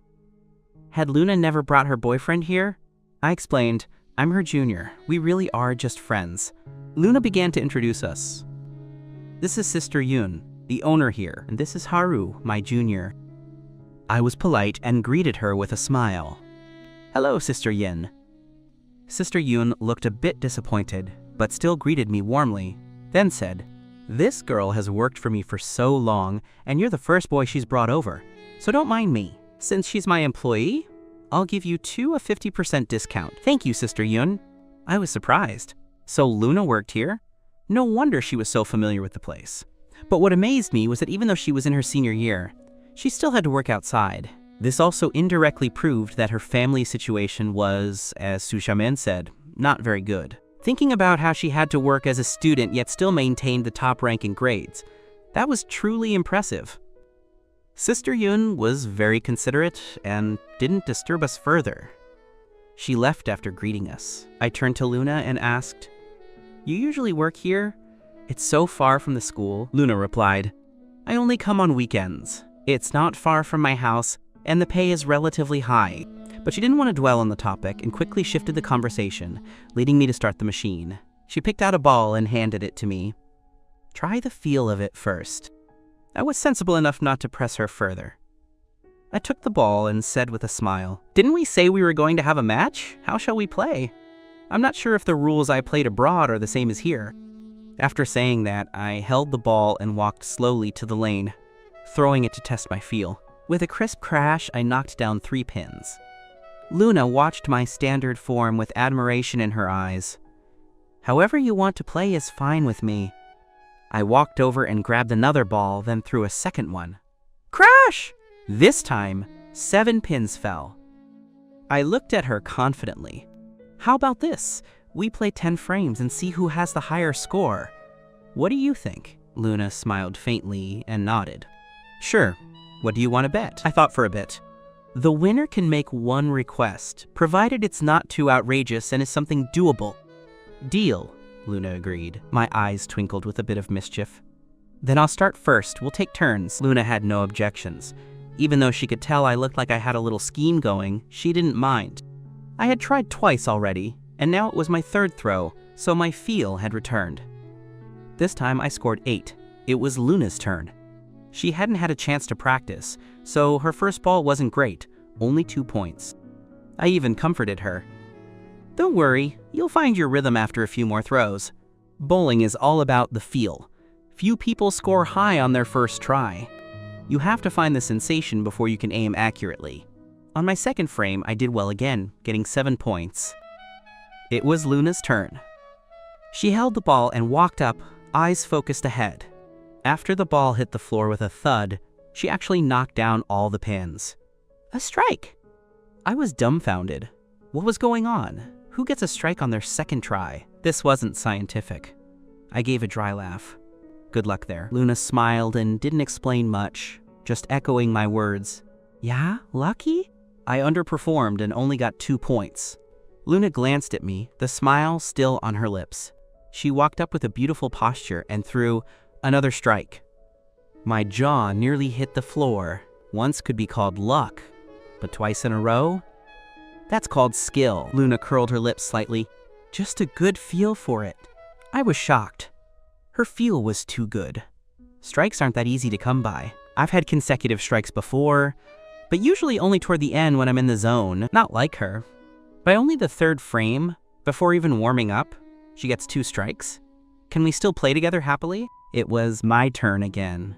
Had Luna never brought her boyfriend here? I explained, I'm her junior. We really are just friends. Luna began to introduce us. This is Sister Yun, the owner here, and this is Haru, my junior. I was polite and greeted her with a smile. Hello, Sister Yin. Sister Yun looked a bit disappointed, but still greeted me warmly, then said, This girl has worked for me for so long, and you're the first boy she's brought over, so don't mind me. Since she's my employee, I'll give you a 50% discount. Thank you, Sister Yun. I was surprised. So Luna worked here? No wonder she was so familiar with the place. But what amazed me was that even though she was in her senior year, she still had to work outside. This also indirectly proved that her family situation was, as Sushamen said, not very good. Thinking about how she had to work as a student yet still maintained the top rank in grades, that was truly impressive. Sister Yun was very considerate and didn't disturb us further. She left after greeting us. I turned to Luna and asked, You usually work here? It's so far from the school. Luna replied, I only come on weekends. It's not far from my house, and the pay is relatively high. But she didn't want to dwell on the topic and quickly shifted the conversation, leading me to start the machine. She picked out a ball and handed it to me. Try the feel of it first. I was sensible enough not to press her further. I took the ball and said with a smile, Didn't we say we were going to have a match? How shall we play? I'm not sure if the rules I played abroad are the same as here. After saying that, I held the ball and walked slowly to the lane, throwing it to test my feel. With a crisp crash, I knocked down 3 pins. Luna watched my standard form with admiration in her eyes. However you want to play is fine with me. I walked over and grabbed another ball, then threw a second one. Crash! This time, 7 pins fell. I looked at her confidently. How about this? We play 10 frames and see who has the higher score. What do you think? Luna smiled faintly and nodded. Sure. What do you want to bet? I thought for a bit. The winner can make one request, provided it's not too outrageous and is something doable. Deal, Luna agreed. My eyes twinkled with a bit of mischief. Then I'll start first. We'll take turns. Luna had no objections. Even though she could tell I looked like I had a little scheme going, she didn't mind. I had tried twice already, and now it was my third throw, so my feel had returned. This time I scored 8. It was Luna's turn. She hadn't had a chance to practice, so her first ball wasn't great, only 2 points. I even comforted her. Don't worry, you'll find your rhythm after a few more throws. Bowling is all about the feel. Few people score high on their first try. You have to find the sensation before you can aim accurately. On my second frame, I did well again, getting 7 points. It was Luna's turn. She held the ball and walked up, eyes focused ahead. After the ball hit the floor with a thud, she actually knocked down all the pins. A strike! I was dumbfounded. What was going on? Who gets a strike on their second try? This wasn't scientific. I gave a dry laugh. Good luck there. Luna smiled and didn't explain much, just echoing my words. Yeah, lucky? I underperformed and only got 2 points. Luna glanced at me, the smile still on her lips. She walked up with a beautiful posture and threw another strike. My jaw nearly hit the floor. Once could be called luck, but twice in a row? That's called skill. Luna curled her lips slightly. Just a good feel for it. I was shocked. Her feel was too good. Strikes aren't that easy to come by. I've had consecutive strikes before, but usually only toward the end when I'm in the zone, not like her. By only the third frame, before even warming up, she gets 2 strikes. Can we still play together happily? It was my turn again.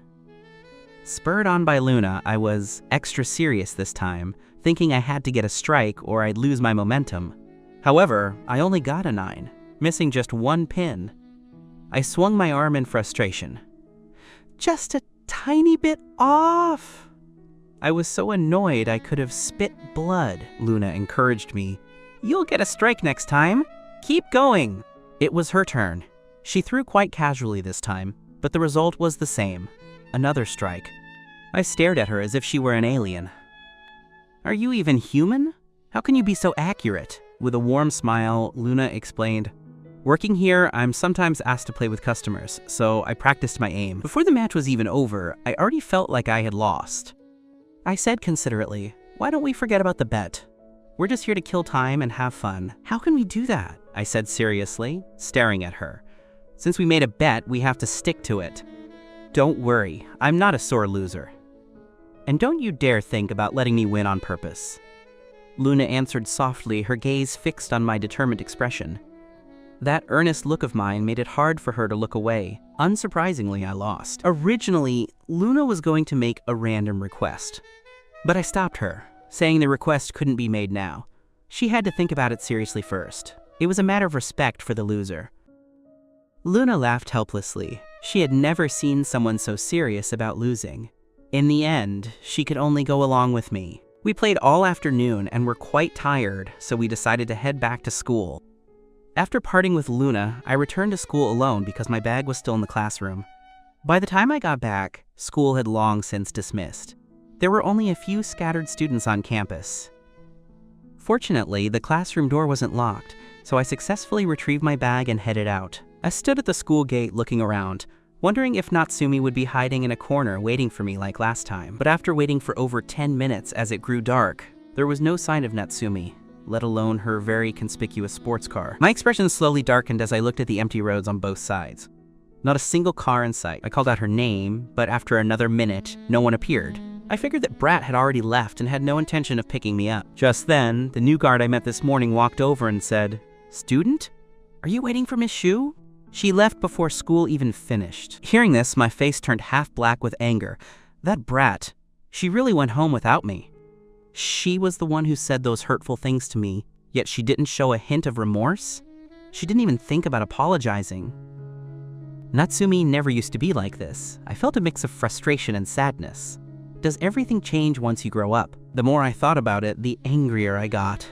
Spurred on by Luna, I was extra serious this time, thinking I had to get a strike or I'd lose my momentum. However, I only got a 9, missing just 1 pin. I swung my arm in frustration. Just a tiny bit off. I was so annoyed I could have spit blood. Luna encouraged me. You'll get a strike next time. Keep going. It was her turn. She threw quite casually this time, but the result was the same. Another strike. I stared at her as if she were an alien. Are you even human? How can you be so accurate? With a warm smile, Luna explained, working here, I'm sometimes asked to play with customers, so I practiced my aim. Before the match was even over, I already felt like I had lost. I said considerately, why don't we forget about the bet? We're just here to kill time and have fun. How can we do that? I said seriously, staring at her. Since we made a bet, we have to stick to it. Don't worry, I'm not a sore loser. And don't you dare think about letting me win on purpose. Luna answered softly, her gaze fixed on my determined expression. That earnest look of mine made it hard for her to look away. Unsurprisingly, I lost. Originally, Luna was going to make a random request. But I stopped her, saying the request couldn't be made now. She had to think about it seriously first. It was a matter of respect for the loser. Luna laughed helplessly. She had never seen someone so serious about losing. In the end, she could only go along with me. We played all afternoon and were quite tired, so we decided to head back to school. After parting with Luna, I returned to school alone because my bag was still in the classroom. By the time I got back, school had long since dismissed. There were only a few scattered students on campus. Fortunately, the classroom door wasn't locked, so I successfully retrieved my bag and headed out. I stood at the school gate looking around, wondering if Natsumi would be hiding in a corner waiting for me like last time. But after waiting for over 10 minutes as it grew dark, there was no sign of Natsumi, let alone her very conspicuous sports car. My expression slowly darkened as I looked at the empty roads on both sides. Not a single car in sight. I called out her name, but after another minute, no one appeared. I figured that Brat had already left and had no intention of picking me up. Just then, the new guard I met this morning walked over and said, "Student? Are you waiting for Miss Shu?" She left before school even finished. Hearing this, my face turned half black with anger. That Brat, she really went home without me. She was the one who said those hurtful things to me, yet she didn't show a hint of remorse? She didn't even think about apologizing. Natsumi never used to be like this. I felt a mix of frustration and sadness. Does everything change once you grow up? The more I thought about it, the angrier I got.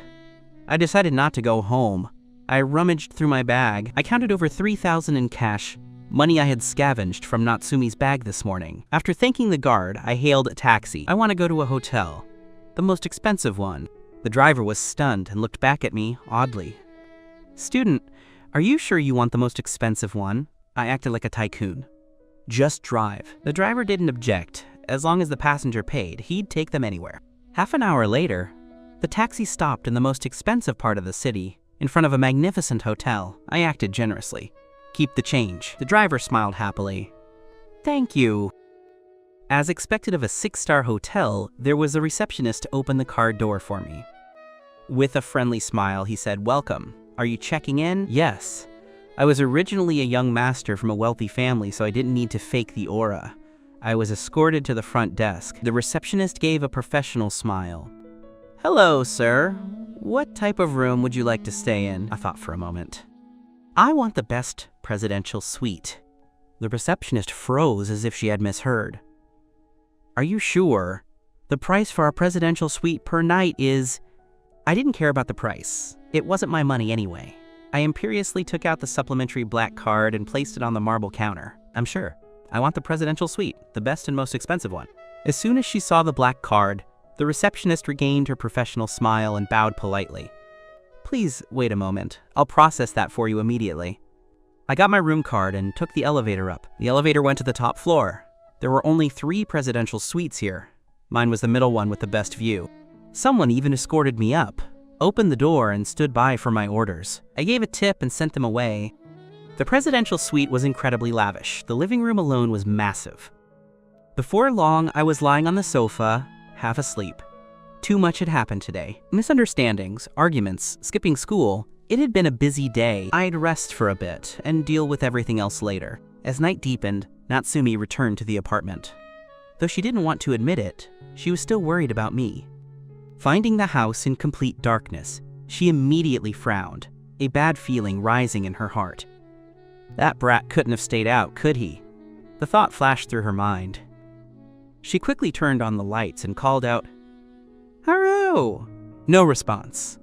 I decided not to go home. I rummaged through my bag. I counted over 3,000 in cash, money I had scavenged from Natsumi's bag this morning. After thanking the guard, I hailed a taxi. I want to go to a hotel. The most expensive one. The driver was stunned and looked back at me oddly. "Student, are you sure you want the most expensive one?" I acted like a tycoon. Just drive. The driver didn't object. As long as the passenger paid, he'd take them anywhere. Half an hour later, the taxi stopped in the most expensive part of the city, in front of a magnificent hotel. I acted generously. Keep the change. The driver smiled happily. Thank you. As expected of a 6-star hotel, there was a receptionist to open the car door for me. With a friendly smile, he said, "Welcome. Are you checking in?" Yes. I was originally a young master from a wealthy family, so I didn't need to fake the aura. I was escorted to the front desk. The receptionist gave a professional smile. "Hello, sir. What type of room would you like to stay in?" I thought for a moment. "I want the best presidential suite." The receptionist froze as if she had misheard. "Are you sure? The price for our presidential suite per night is..." I didn't care about the price. It wasn't my money anyway. I imperiously took out the supplementary black card and placed it on the marble counter. "I'm sure. I want the presidential suite, the best and most expensive one." As soon as she saw the black card, the receptionist regained her professional smile and bowed politely. "Please wait a moment. I'll process that for you immediately." I got my room card and took the elevator up. The elevator went to the top floor. There were only 3 presidential suites here. Mine was the middle one with the best view. Someone even escorted me up, opened the door, and stood by for my orders. I gave a tip and sent them away. The presidential suite was incredibly lavish. The living room alone was massive. Before long, I was lying on the sofa, half asleep. Too much had happened today. Misunderstandings, arguments, skipping school. It had been a busy day. I'd rest for a bit and deal with everything else later. As night deepened, Natsumi returned to the apartment. Though she didn't want to admit it, she was still worried about me. Finding the house in complete darkness, she immediately frowned, a bad feeling rising in her heart. That brat couldn't have stayed out, could he? The thought flashed through her mind. She quickly turned on the lights and called out, "Haru!" No response.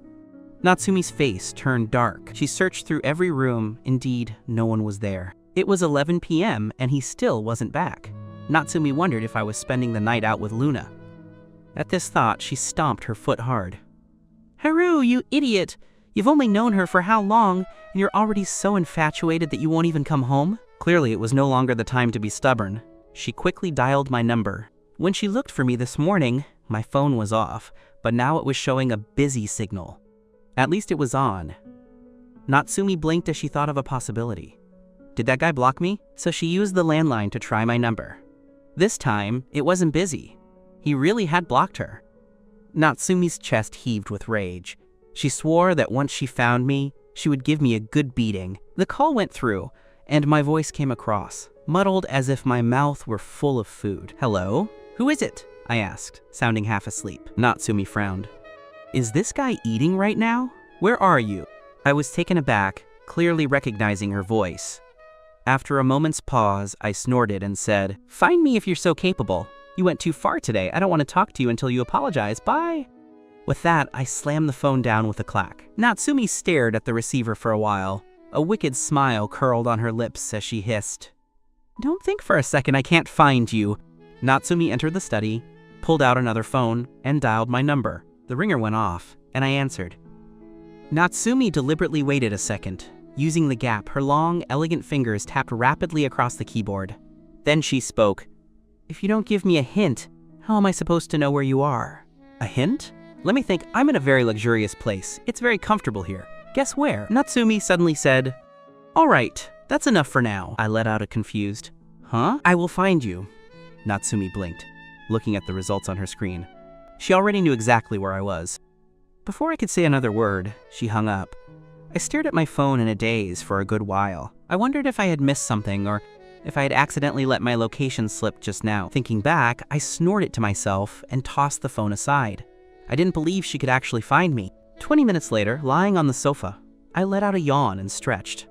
Natsumi's face turned dark. She searched through every room. Indeed, no one was there. It was 11 p.m. and he still wasn't back. Natsumi wondered if I was spending the night out with Luna. At this thought, she stomped her foot hard. "Haru, you idiot! You've only known her for how long, and you're already so infatuated that you won't even come home?" Clearly, it was no longer the time to be stubborn. She quickly dialed my number. When she looked for me this morning, my phone was off, but now it was showing a busy signal. At least it was on. Natsumi blinked as she thought of a possibility. Did that guy block me? So she used the landline to try my number. This time, it wasn't busy. He really had blocked her. Natsumi's chest heaved with rage. She swore that once she found me, she would give me a good beating. The call went through, and my voice came across, muddled as if my mouth were full of food. "Hello? Who is it?" I asked, sounding half asleep. Natsumi frowned. "Is this guy eating right now? Where are you?" I was taken aback, clearly recognizing her voice. After a moment's pause, I snorted and said, "Find me if you're so capable. You went too far today. I don't want to talk to you until you apologize. Bye." With that, I slammed the phone down with a clack. Natsumi stared at the receiver for a while. A wicked smile curled on her lips as she hissed, "Don't think for a second I can't find you." Natsumi entered the study, pulled out another phone, and dialed my number. The ringer went off, and I answered. Natsumi deliberately waited a second. Using the gap, her long, elegant fingers tapped rapidly across the keyboard. Then she spoke. "If you don't give me a hint, how am I supposed to know where you are?" "A hint? Let me think. I'm in a very luxurious place. It's very comfortable here. Guess where?" Natsumi suddenly said, "All right, that's enough for now." I let out a confused, "Huh?" "I will find you." Natsumi blinked, looking at the results on her screen. She already knew exactly where I was. Before I could say another word, she hung up. I stared at my phone in a daze for a good while. I wondered if I had missed something or if I had accidentally let my location slip just now. Thinking back, I snorted to myself and tossed the phone aside. I didn't believe she could actually find me. 20 minutes later, lying on the sofa, I let out a yawn and stretched.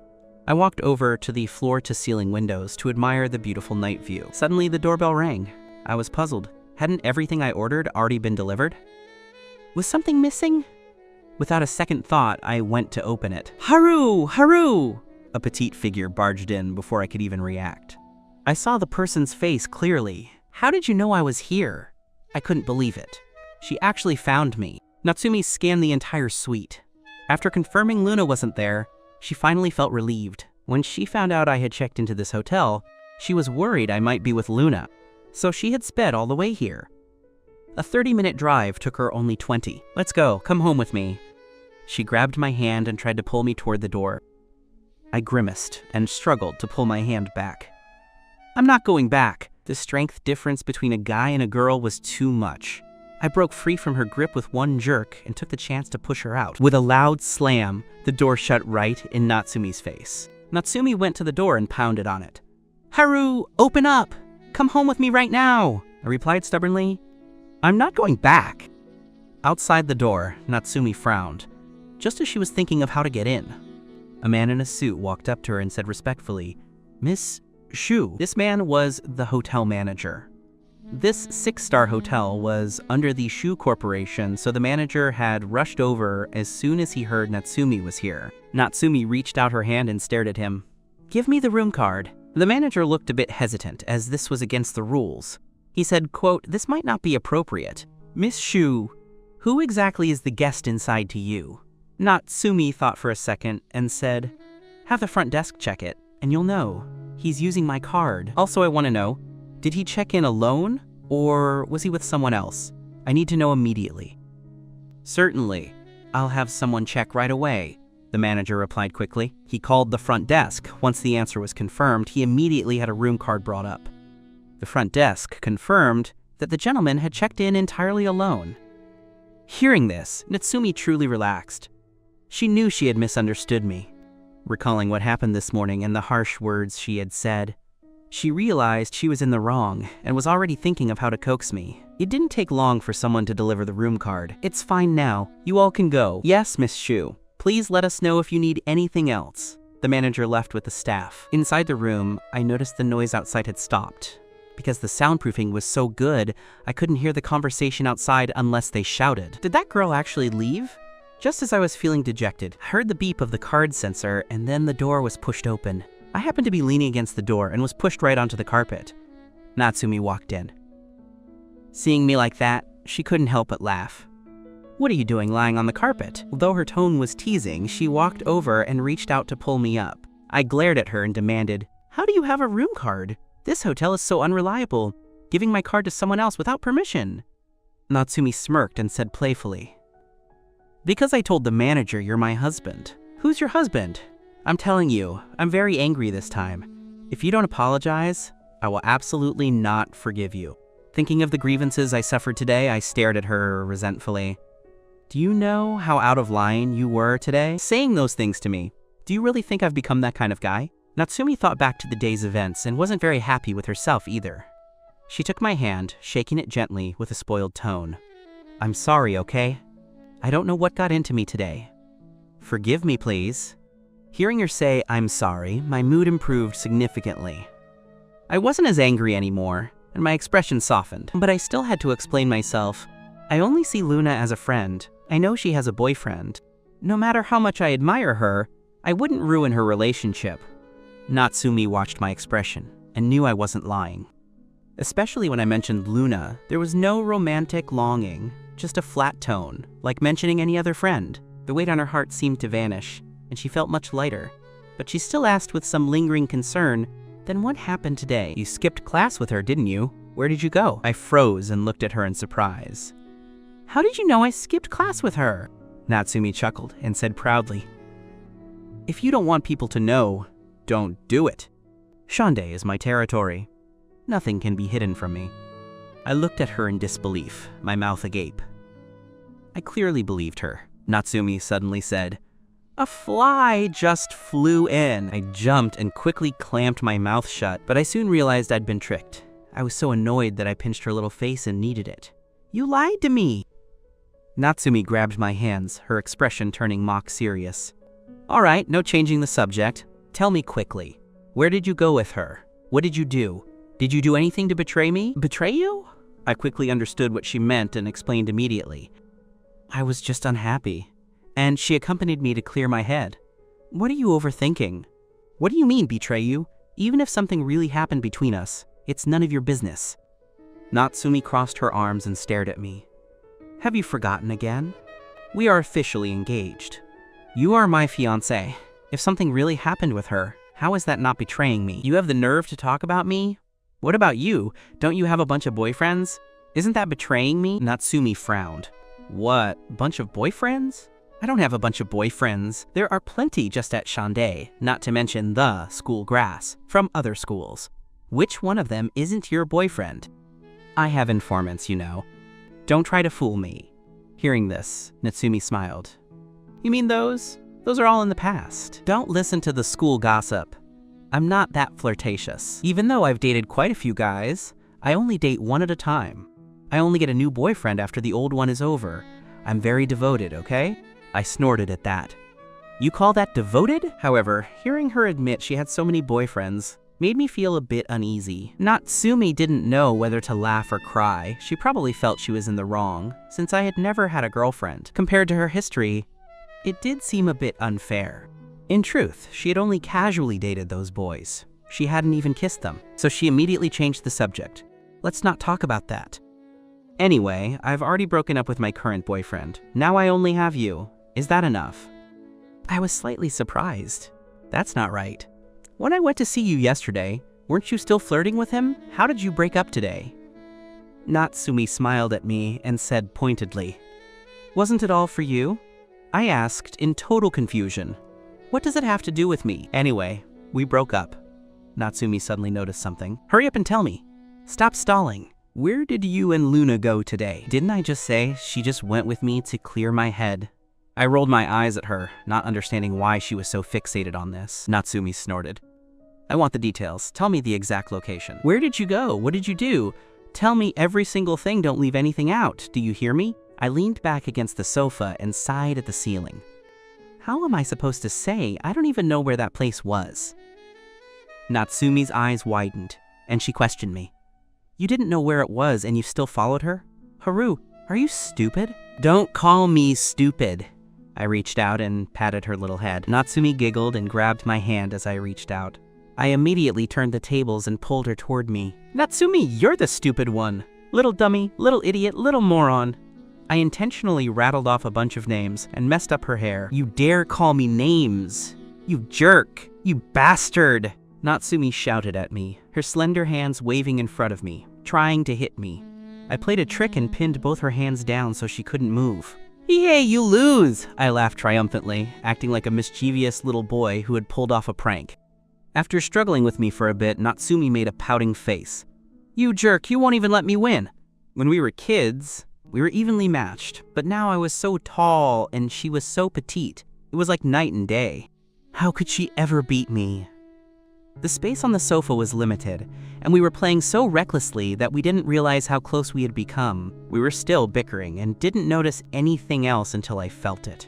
I walked over to the floor-to-ceiling windows to admire the beautiful night view. Suddenly, the doorbell rang. I was puzzled. Hadn't everything I ordered already been delivered? Was something missing? Without a second thought, I went to open it. "Haru! Haru!" A petite figure barged in before I could even react. I saw the person's face clearly. "How did you know I was here?" I couldn't believe it. She actually found me. Natsumi scanned the entire suite. After confirming Luna wasn't there, she finally felt relieved. When she found out I had checked into this hotel, She was worried I might be with Luna, so she had sped all the way here. A 30-minute drive took her only 20. "Let's go, come home with me." She grabbed my hand and tried to pull me toward the door. I grimaced and struggled to pull my hand back. "I'm not going back." The strength difference between a guy and a girl was too much. I broke free from her grip with one jerk and took the chance to push her out. With a loud slam, the door shut right in Natsumi's face. Natsumi went to the door and pounded on it. "Haru, open up! Come home with me right now!" I replied stubbornly. "I'm not going back." Outside the door, Natsumi frowned, just as she was thinking of how to get in. A man in a suit walked up to her and said respectfully, "Miss Shu." This man was the hotel manager. This 6-star hotel was under the Shu Corporation, so the manager had rushed over as soon as he heard Natsumi was here. Natsumi reached out her hand and stared at him. "Give me the room card." The manager looked a bit hesitant, as this was against the rules. He said, quote, "This might not be appropriate. Miss Shu, who exactly is the guest inside to you?" Natsumi thought for a second and said, "Have the front desk check it, and you'll know. He's using my card. Also, I want to know, did he check in alone, or was he with someone else? I need to know immediately." "Certainly. I'll have someone check right away," the manager replied quickly. He called the front desk. Once the answer was confirmed, he immediately had a room card brought up. The front desk confirmed that the gentleman had checked in entirely alone. Hearing this, Natsumi truly relaxed. She knew she had misunderstood me. Recalling what happened this morning and the harsh words she had said, she realized she was in the wrong and was already thinking of how to coax me. It didn't take long for someone to deliver the room card. "It's fine now. You all can go." "Yes, Miss Shu. Please let us know if you need anything else." The manager left with the staff. Inside the room, I noticed the noise outside had stopped. Because the soundproofing was so good, I couldn't hear the conversation outside unless they shouted. Did that girl actually leave? Just as I was feeling dejected, I heard the beep of the card sensor, and then the door was pushed open. I happened to be leaning against the door and was pushed right onto the carpet. Natsumi walked in. Seeing me like that, she couldn't help but laugh. "What are you doing lying on the carpet?" Though her tone was teasing, she walked over and reached out to pull me up. I glared at her and demanded, "How do you have a room card? This hotel is so unreliable, giving my card to someone else without permission." Natsumi smirked and said playfully, "Because I told the manager you're my husband." "Who's your husband?" "I'm telling you, I'm very angry this time. If you don't apologize, I will absolutely not forgive you." Thinking of the grievances I suffered today, I stared at her resentfully. "Do you know how out of line you were today? Saying those things to me. Do you really think I've become that kind of guy?" Natsumi thought back to the day's events and wasn't very happy with herself either. She took my hand, shaking it gently with a spoiled tone. "I'm sorry, okay? I don't know what got into me today. Forgive me, please." Hearing her say, "I'm sorry," my mood improved significantly. I wasn't as angry anymore, and my expression softened, but I still had to explain myself. "I only see Luna as a friend. I know she has a boyfriend. No matter how much I admire her, I wouldn't ruin her relationship." Natsumi watched my expression and knew I wasn't lying. Especially when I mentioned Luna, there was no romantic longing, just a flat tone, like mentioning any other friend. The weight on her heart seemed to vanish, and she felt much lighter. But she still asked with some lingering concern, "Then what happened today? You skipped class with her, didn't you? Where did you go?" I froze and looked at her in surprise. "How did you know I skipped class with her?" Natsumi chuckled and said proudly, "If you don't want people to know, don't do it. Shonde is my territory. Nothing can be hidden from me." I looked at her in disbelief, my mouth agape. I clearly believed her. Natsumi suddenly said, "A fly just flew in." I jumped and quickly clamped my mouth shut, but I soon realized I'd been tricked. I was so annoyed that I pinched her little face and kneaded it. "You lied to me." Natsumi grabbed my hands, her expression turning mock serious. "All right, no changing the subject. Tell me quickly, where did you go with her? What did you do? Did you do anything to betray me?" "Betray you?" I quickly understood what she meant and explained immediately. "I was just unhappy, and she accompanied me to clear my head." "What are you overthinking? What do you mean, betray you? Even if something really happened between us, it's none of your business." Natsumi crossed her arms and stared at me. "Have you forgotten again? We are officially engaged. You are my fiancé. If something really happened with her, How is that not betraying me? You have the nerve to talk about me? What about you? Don't you have a bunch of boyfriends? Isn't that betraying me? Natsumi frowned. What, bunch of boyfriends? I don't have a bunch of boyfriends. There are plenty just at Tsundere, not to mention the school grass, from other schools. Which one of them isn't your boyfriend? I have informants, you know. Don't try to fool me. Hearing this, Natsumi smiled. You mean those? Those are all in the past. Don't listen to the school gossip. I'm not that flirtatious. Even though I've dated quite a few guys, I only date one at a time. I only get a new boyfriend after the old one is over. I'm very devoted, okay? I snorted at that. You call that devoted? However, hearing her admit she had so many boyfriends made me feel a bit uneasy. Natsumi didn't know whether to laugh or cry. She probably felt she was in the wrong, since I had never had a girlfriend. Compared to her history, it did seem a bit unfair. In truth, she had only casually dated those boys. She hadn't even kissed them, so she immediately changed the subject. Let's not talk about that. Anyway, I've already broken up with my current boyfriend. Now I only have you. Is that enough? I was slightly surprised. That's not right. When I went to see you yesterday, weren't you still flirting with him? How did you break up today? Natsumi smiled at me and said pointedly, Wasn't it all for you? I asked in total confusion. What does it have to do with me? Anyway, we broke up. Natsumi suddenly noticed something. Hurry up and tell me. Stop stalling. Where did you and Luna go today? Didn't I just say she just went with me to clear my head? I rolled my eyes at her, not understanding why she was so fixated on this. Natsumi snorted. I want the details. Tell me the exact location. Where did you go? What did you do? Tell me every single thing. Don't leave anything out. Do you hear me? I leaned back against the sofa and sighed at the ceiling. How am I supposed to say? I don't even know where that place was. Natsumi's eyes widened, and she questioned me. You didn't know where it was and you still followed her? Haru, are you stupid? Don't call me stupid. I reached out and patted her little head. Natsumi giggled and grabbed my hand as I reached out. I immediately turned the tables and pulled her toward me. Natsumi, you're the stupid one. Little dummy, little idiot, little moron. I intentionally rattled off a bunch of names and messed up her hair. You dare call me names? You jerk! You bastard! Natsumi shouted at me, her slender hands waving in front of me, trying to hit me. I played a trick and pinned both her hands down so she couldn't move. Yay, you lose! I laughed triumphantly, acting like a mischievous little boy who had pulled off a prank. After struggling with me for a bit, Natsumi made a pouting face. You jerk, you won't even let me win. When we were kids, we were evenly matched, but now I was so tall and she was so petite. It was like night and day. How could she ever beat me? The space on the sofa was limited, and we were playing so recklessly that we didn't realize how close we had become. We were still bickering and didn't notice anything else until I felt it.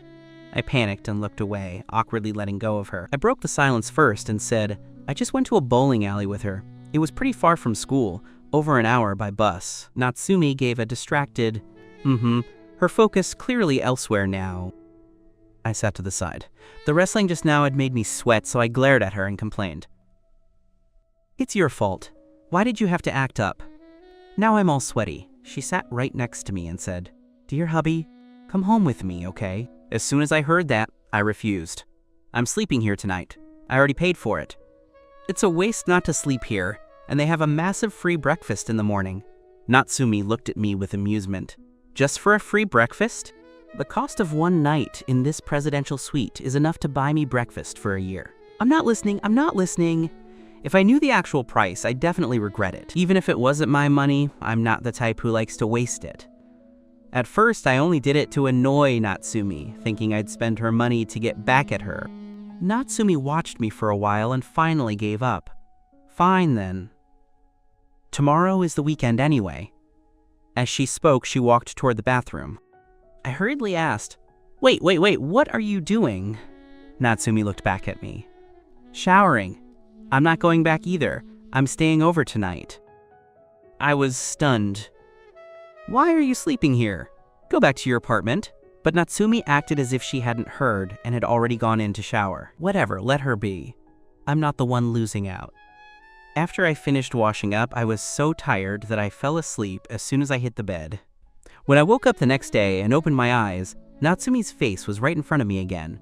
I panicked and looked away, awkwardly letting go of her. I broke the silence first and said, I just went to a bowling alley with her. It was pretty far from school, over an hour by bus. Natsumi gave a distracted, her focus clearly elsewhere now. I sat to the side. The wrestling just now had made me sweat, so I glared at her and complained. It's your fault. Why did you have to act up? Now I'm all sweaty. She sat right next to me and said, Dear hubby, come home with me, okay? As soon as I heard that, I refused. I'm sleeping here tonight. I already paid for it. It's a waste not to sleep here, and they have a massive free breakfast in the morning. Natsumi looked at me with amusement. Just for a free breakfast? The cost of one night in this presidential suite is enough to buy me breakfast for a year. I'm not listening. If I knew the actual price, I'd definitely regret it. Even if it wasn't my money, I'm not the type who likes to waste it. At first, I only did it to annoy Natsumi, thinking I'd spend her money to get back at her. Natsumi watched me for a while and finally gave up. Fine then. Tomorrow is the weekend anyway. As she spoke, she walked toward the bathroom. I hurriedly asked, Wait, what are you doing? Natsumi looked back at me. Showering. I'm not going back either. I'm staying over tonight. I was stunned. Why are you sleeping here? Go back to your apartment. But Natsumi acted as if she hadn't heard and had already gone in to shower. Whatever, let her be. I'm not the one losing out. After I finished washing up, I was so tired that I fell asleep as soon as I hit the bed. When I woke up the next day and opened my eyes, Natsumi's face was right in front of me again.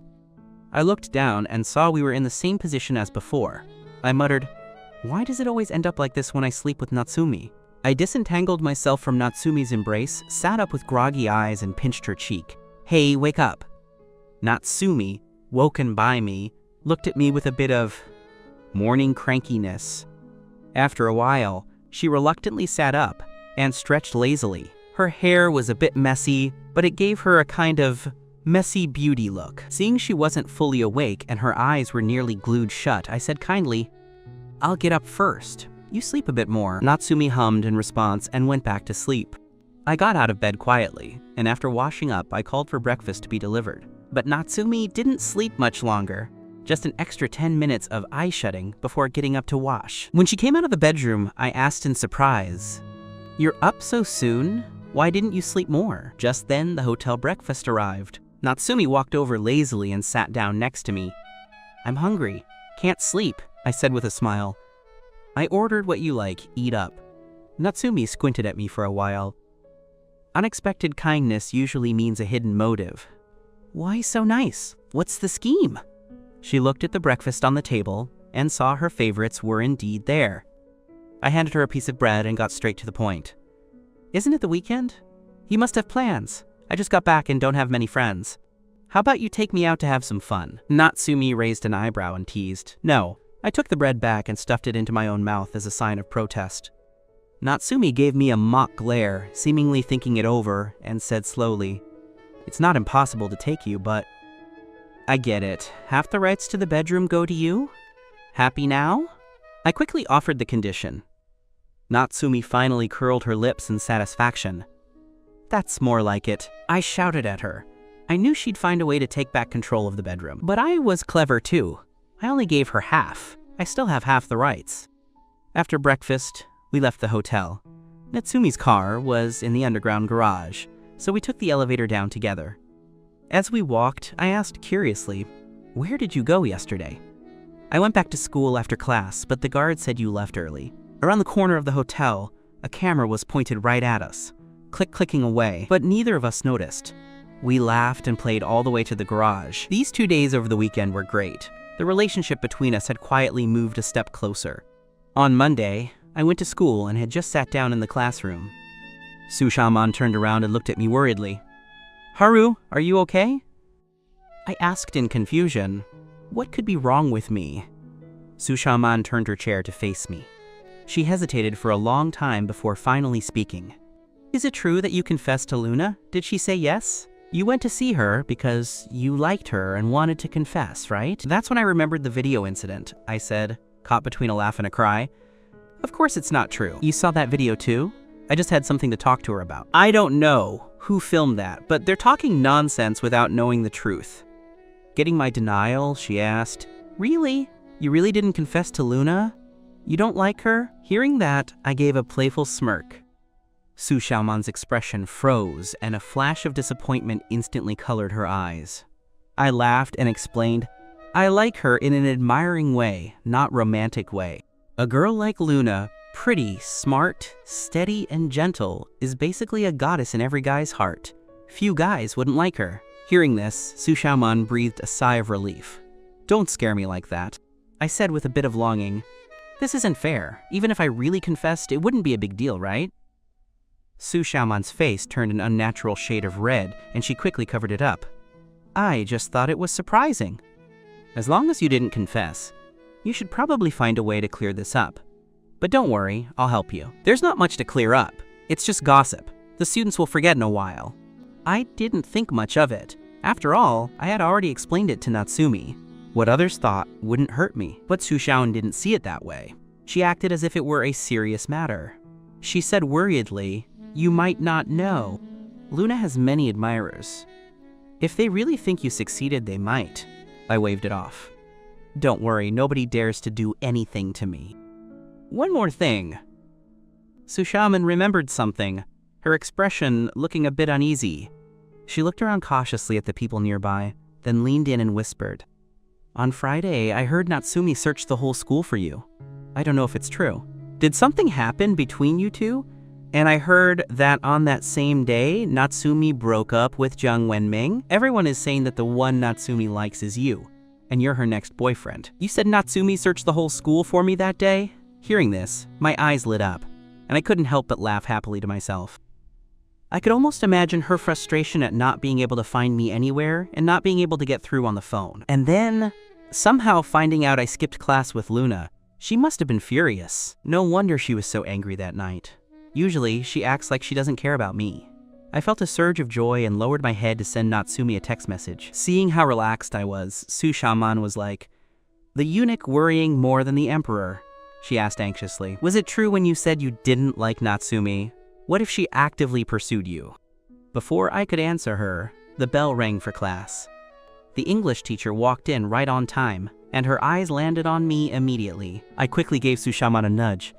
I looked down and saw we were in the same position as before. I muttered, "Why does it always end up like this when I sleep with Natsumi?" I disentangled myself from Natsumi's embrace, sat up with groggy eyes and pinched her cheek. "Hey, wake up." Natsumi, woken by me, looked at me with a bit of morning crankiness. After a while, she reluctantly sat up and stretched lazily. Her hair was a bit messy, but it gave her a kind of messy beauty look. Seeing she wasn't fully awake and her eyes were nearly glued shut, I said kindly, "I'll get up first. You sleep a bit more." Natsumi hummed in response and went back to sleep. I got out of bed quietly, and after washing up, I called for breakfast to be delivered. But Natsumi didn't sleep much longer, just an extra 10 minutes of eye shutting before getting up to wash. When she came out of the bedroom, I asked in surprise, "You're up so soon? Why didn't you sleep more?" Just then, the hotel breakfast arrived. Natsumi walked over lazily and sat down next to me. "I'm hungry. Can't sleep," I said with a smile. "I ordered what you like. Eat up." Natsumi squinted at me for a while. Unexpected kindness usually means a hidden motive. "Why so nice? What's the scheme?" She looked at the breakfast on the table and saw her favorites were indeed there. I handed her a piece of bread and got straight to the point. "Isn't it the weekend? You must have plans. I just got back and don't have many friends. How about you take me out to have some fun?" Natsumi raised an eyebrow and teased. "No." I took the bread back and stuffed it into my own mouth as a sign of protest. Natsumi gave me a mock glare, seemingly thinking it over, and said slowly, "It's not impossible to take you, but I get it. Half the rights to the bedroom go to you? Happy now?" I quickly offered the condition. Natsumi finally curled her lips in satisfaction. "That's more like it." I shouted at her. I knew she'd find a way to take back control of the bedroom, but I was clever too. I only gave her half. I still have half the rights. After breakfast, we left the hotel. Natsumi's car was in the underground garage, so we took the elevator down together. As we walked, I asked curiously, "Where did you go yesterday?" "I went back to school after class, but the guard said you left early." Around the corner of the hotel, a camera was pointed right at us, clicking away, but neither of us noticed. We laughed and played all the way to the garage. These 2 days over the weekend were great. The relationship between us had quietly moved a step closer. On Monday, I went to school and had just sat down in the classroom. Sushaman turned around and looked at me worriedly. "Haru, are you okay?" I asked in confusion, what could be wrong with me? Sushaman turned her chair to face me. She hesitated for a long time before finally speaking. "Is it true that you confessed to Luna? Did she say yes? You went to see her because you liked her and wanted to confess, right?" That's when I remembered the video incident, I said, caught between a laugh and a cry. "Of course it's not true. You saw that video too? I just had something to talk to her about." "I don't know who filmed that, but they're talking nonsense without knowing the truth." Getting my denial, she asked, "Really? You really didn't confess to Luna? You don't like her?" Hearing that, I gave a playful smirk. Su Xiaoman's expression froze, and a flash of disappointment instantly colored her eyes. I laughed and explained, "I like her in an admiring way, not romantic way. A girl like Luna, pretty, smart, steady, and gentle, is basically a goddess in every guy's heart. Few guys wouldn't like her." Hearing this, Su Xiaoman breathed a sigh of relief. "Don't scare me like that," I said with a bit of longing. "This isn't fair. Even if I really confessed, it wouldn't be a big deal, right?" Su Xiaoman's face turned an unnatural shade of red, and she quickly covered it up. "I just thought it was surprising." "As long as you didn't confess, you should probably find a way to clear this up. But don't worry, I'll help you. There's not much to clear up. It's just gossip. The students will forget in a while." I didn't think much of it. After all, I had already explained it to Natsumi. What others thought wouldn't hurt me, but Su Xiaoman didn't see it that way. She acted as if it were a serious matter. She said worriedly, "You might not know. Luna has many admirers. If they really think you succeeded, they might." I waved it off. "Don't worry, nobody dares to do anything to me." One more thing. Su Xiaoman remembered something, her expression looking a bit uneasy. She looked around cautiously at the people nearby, then leaned in and whispered, "On Friday, I heard Natsumi searched the whole school for you. I don't know if it's true. Did something happen between you two? And I heard that on that same day, Natsumi broke up with Jiang Wenming. Everyone is saying that the one Natsumi likes is you. and you're her next boyfriend. You said Natsumi searched the whole school for me that day? Hearing this, my eyes lit up, and I couldn't help but laugh happily to myself. I could almost imagine her frustration at not being able to find me anywhere and not being able to get through on the phone. And then, somehow finding out I skipped class with Luna. She must have been furious. No wonder she was so angry that night. Usually, she acts like she doesn't care about me. I felt a surge of joy and lowered my head to send Natsumi a text message. Seeing how relaxed I was, Su-shaman was like, "The eunuch worrying more than the emperor?" She asked anxiously. "Was it true when you said you didn't like Natsumi? What if she actively pursued you?" Before I could answer her, the bell rang for class. The English teacher walked in right on time, and her eyes landed on me immediately. I quickly gave Su-shaman a nudge.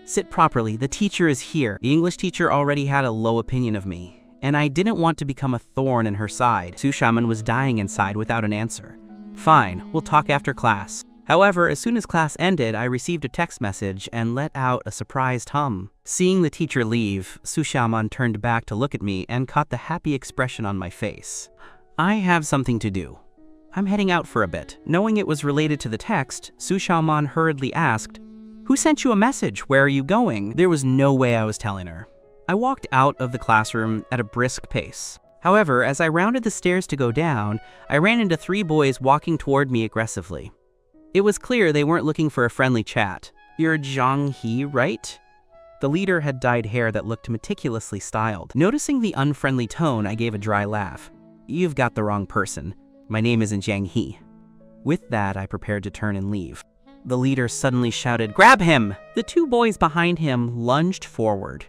"Sit properly, the teacher is here." The English teacher already had a low opinion of me, and I didn't want to become a thorn in her side. Su-shaman was dying inside without an answer. "Fine, we'll talk after class." However, as soon as class ended, I received a text message and let out a surprised hum. Seeing the teacher leave, Su-shaman turned back to look at me and caught the happy expression on my face. "I have something to do. I'm heading out for a bit." Knowing it was related to the text, Su-shaman hurriedly asked, "Who sent you a message? Where are you going?" There was no way I was telling her. I walked out of the classroom at a brisk pace. However, as I rounded the stairs to go down, I ran into 3 boys walking toward me aggressively. It was clear they weren't looking for a friendly chat. "You're Zhang He, right?" The leader had dyed hair that looked meticulously styled. Noticing the unfriendly tone, I gave a dry laugh. "You've got the wrong person. My name isn't Zhang He." With that, I prepared to turn and leave. The leader suddenly shouted, "Grab him!" The 2 boys behind him lunged forward,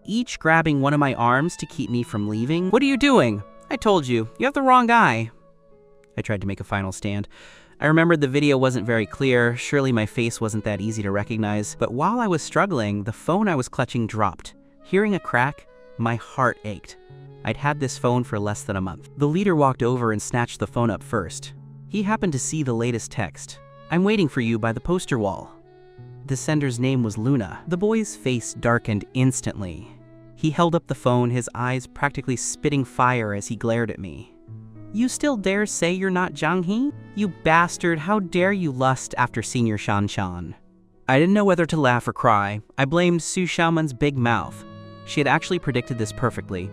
each grabbing one of my arms to keep me from leaving. "What are you doing? I told you, you have the wrong guy." I tried to make a final stand. I remembered the video wasn't very clear, surely my face wasn't that easy to recognize, but while I was struggling, the phone I was clutching dropped. Hearing a crack, my heart ached. I'd had this phone for less than a month. The leader walked over and snatched the phone up first. He happened to see the latest text. "I'm waiting for you by the poster wall." The sender's name was Luna. The boy's face darkened instantly. He held up the phone, his eyes practically spitting fire as he glared at me. "You still dare say you're not Zhang He? You bastard, how dare you lust after Senior Shan-chan?" I didn't know whether to laugh or cry. I blamed Su-shaman's big mouth. She had actually predicted this perfectly.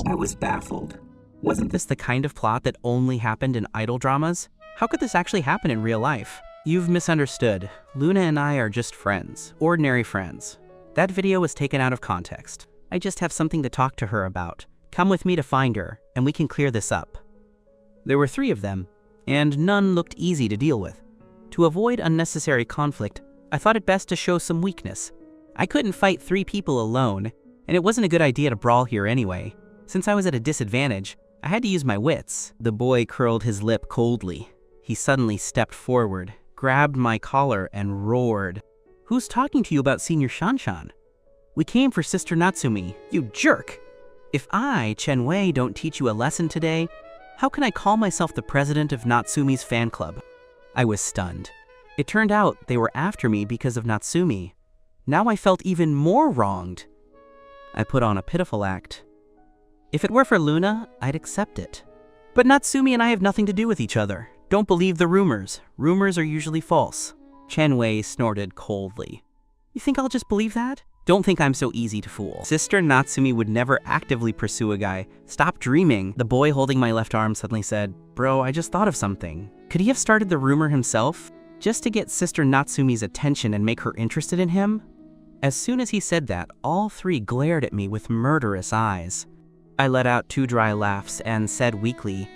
I was baffled. Wasn't this the kind of plot that only happened in idol dramas? How could this actually happen in real life? You've misunderstood. Luna and I are just friends. Ordinary friends. That video was taken out of context. I just have something to talk to her about. Come with me to find her, and we can clear this up. There were 3 of them, and none looked easy to deal with. To avoid unnecessary conflict, I thought it best to show some weakness. I couldn't fight 3 people alone, and it wasn't a good idea to brawl here anyway. Since I was at a disadvantage, I had to use my wits. The boy curled his lip coldly. He suddenly stepped forward, grabbed my collar, and roared. "Who's talking to you about Senior Shan-chan? We came for Sister Natsumi, you jerk! If I, Chen Wei, don't teach you a lesson today, how can I call myself the president of Natsumi's fan club?" I was stunned. It turned out they were after me because of Natsumi. Now I felt even more wronged. I put on a pitiful act. If it were for Luna, I'd accept it. But Natsumi and I have nothing to do with each other. Don't believe the rumors. Rumors are usually false. Chen Wei snorted coldly. You think I'll just believe that? Don't think I'm so easy to fool. Sister Natsumi would never actively pursue a guy. Stop dreaming. The boy holding my left arm suddenly said, "Bro, I just thought of something." Could he have started the rumor himself? Just to get Sister Natsumi's attention and make her interested in him? As soon as he said that, all 3 glared at me with murderous eyes. I let out 2 dry laughs and said weakly,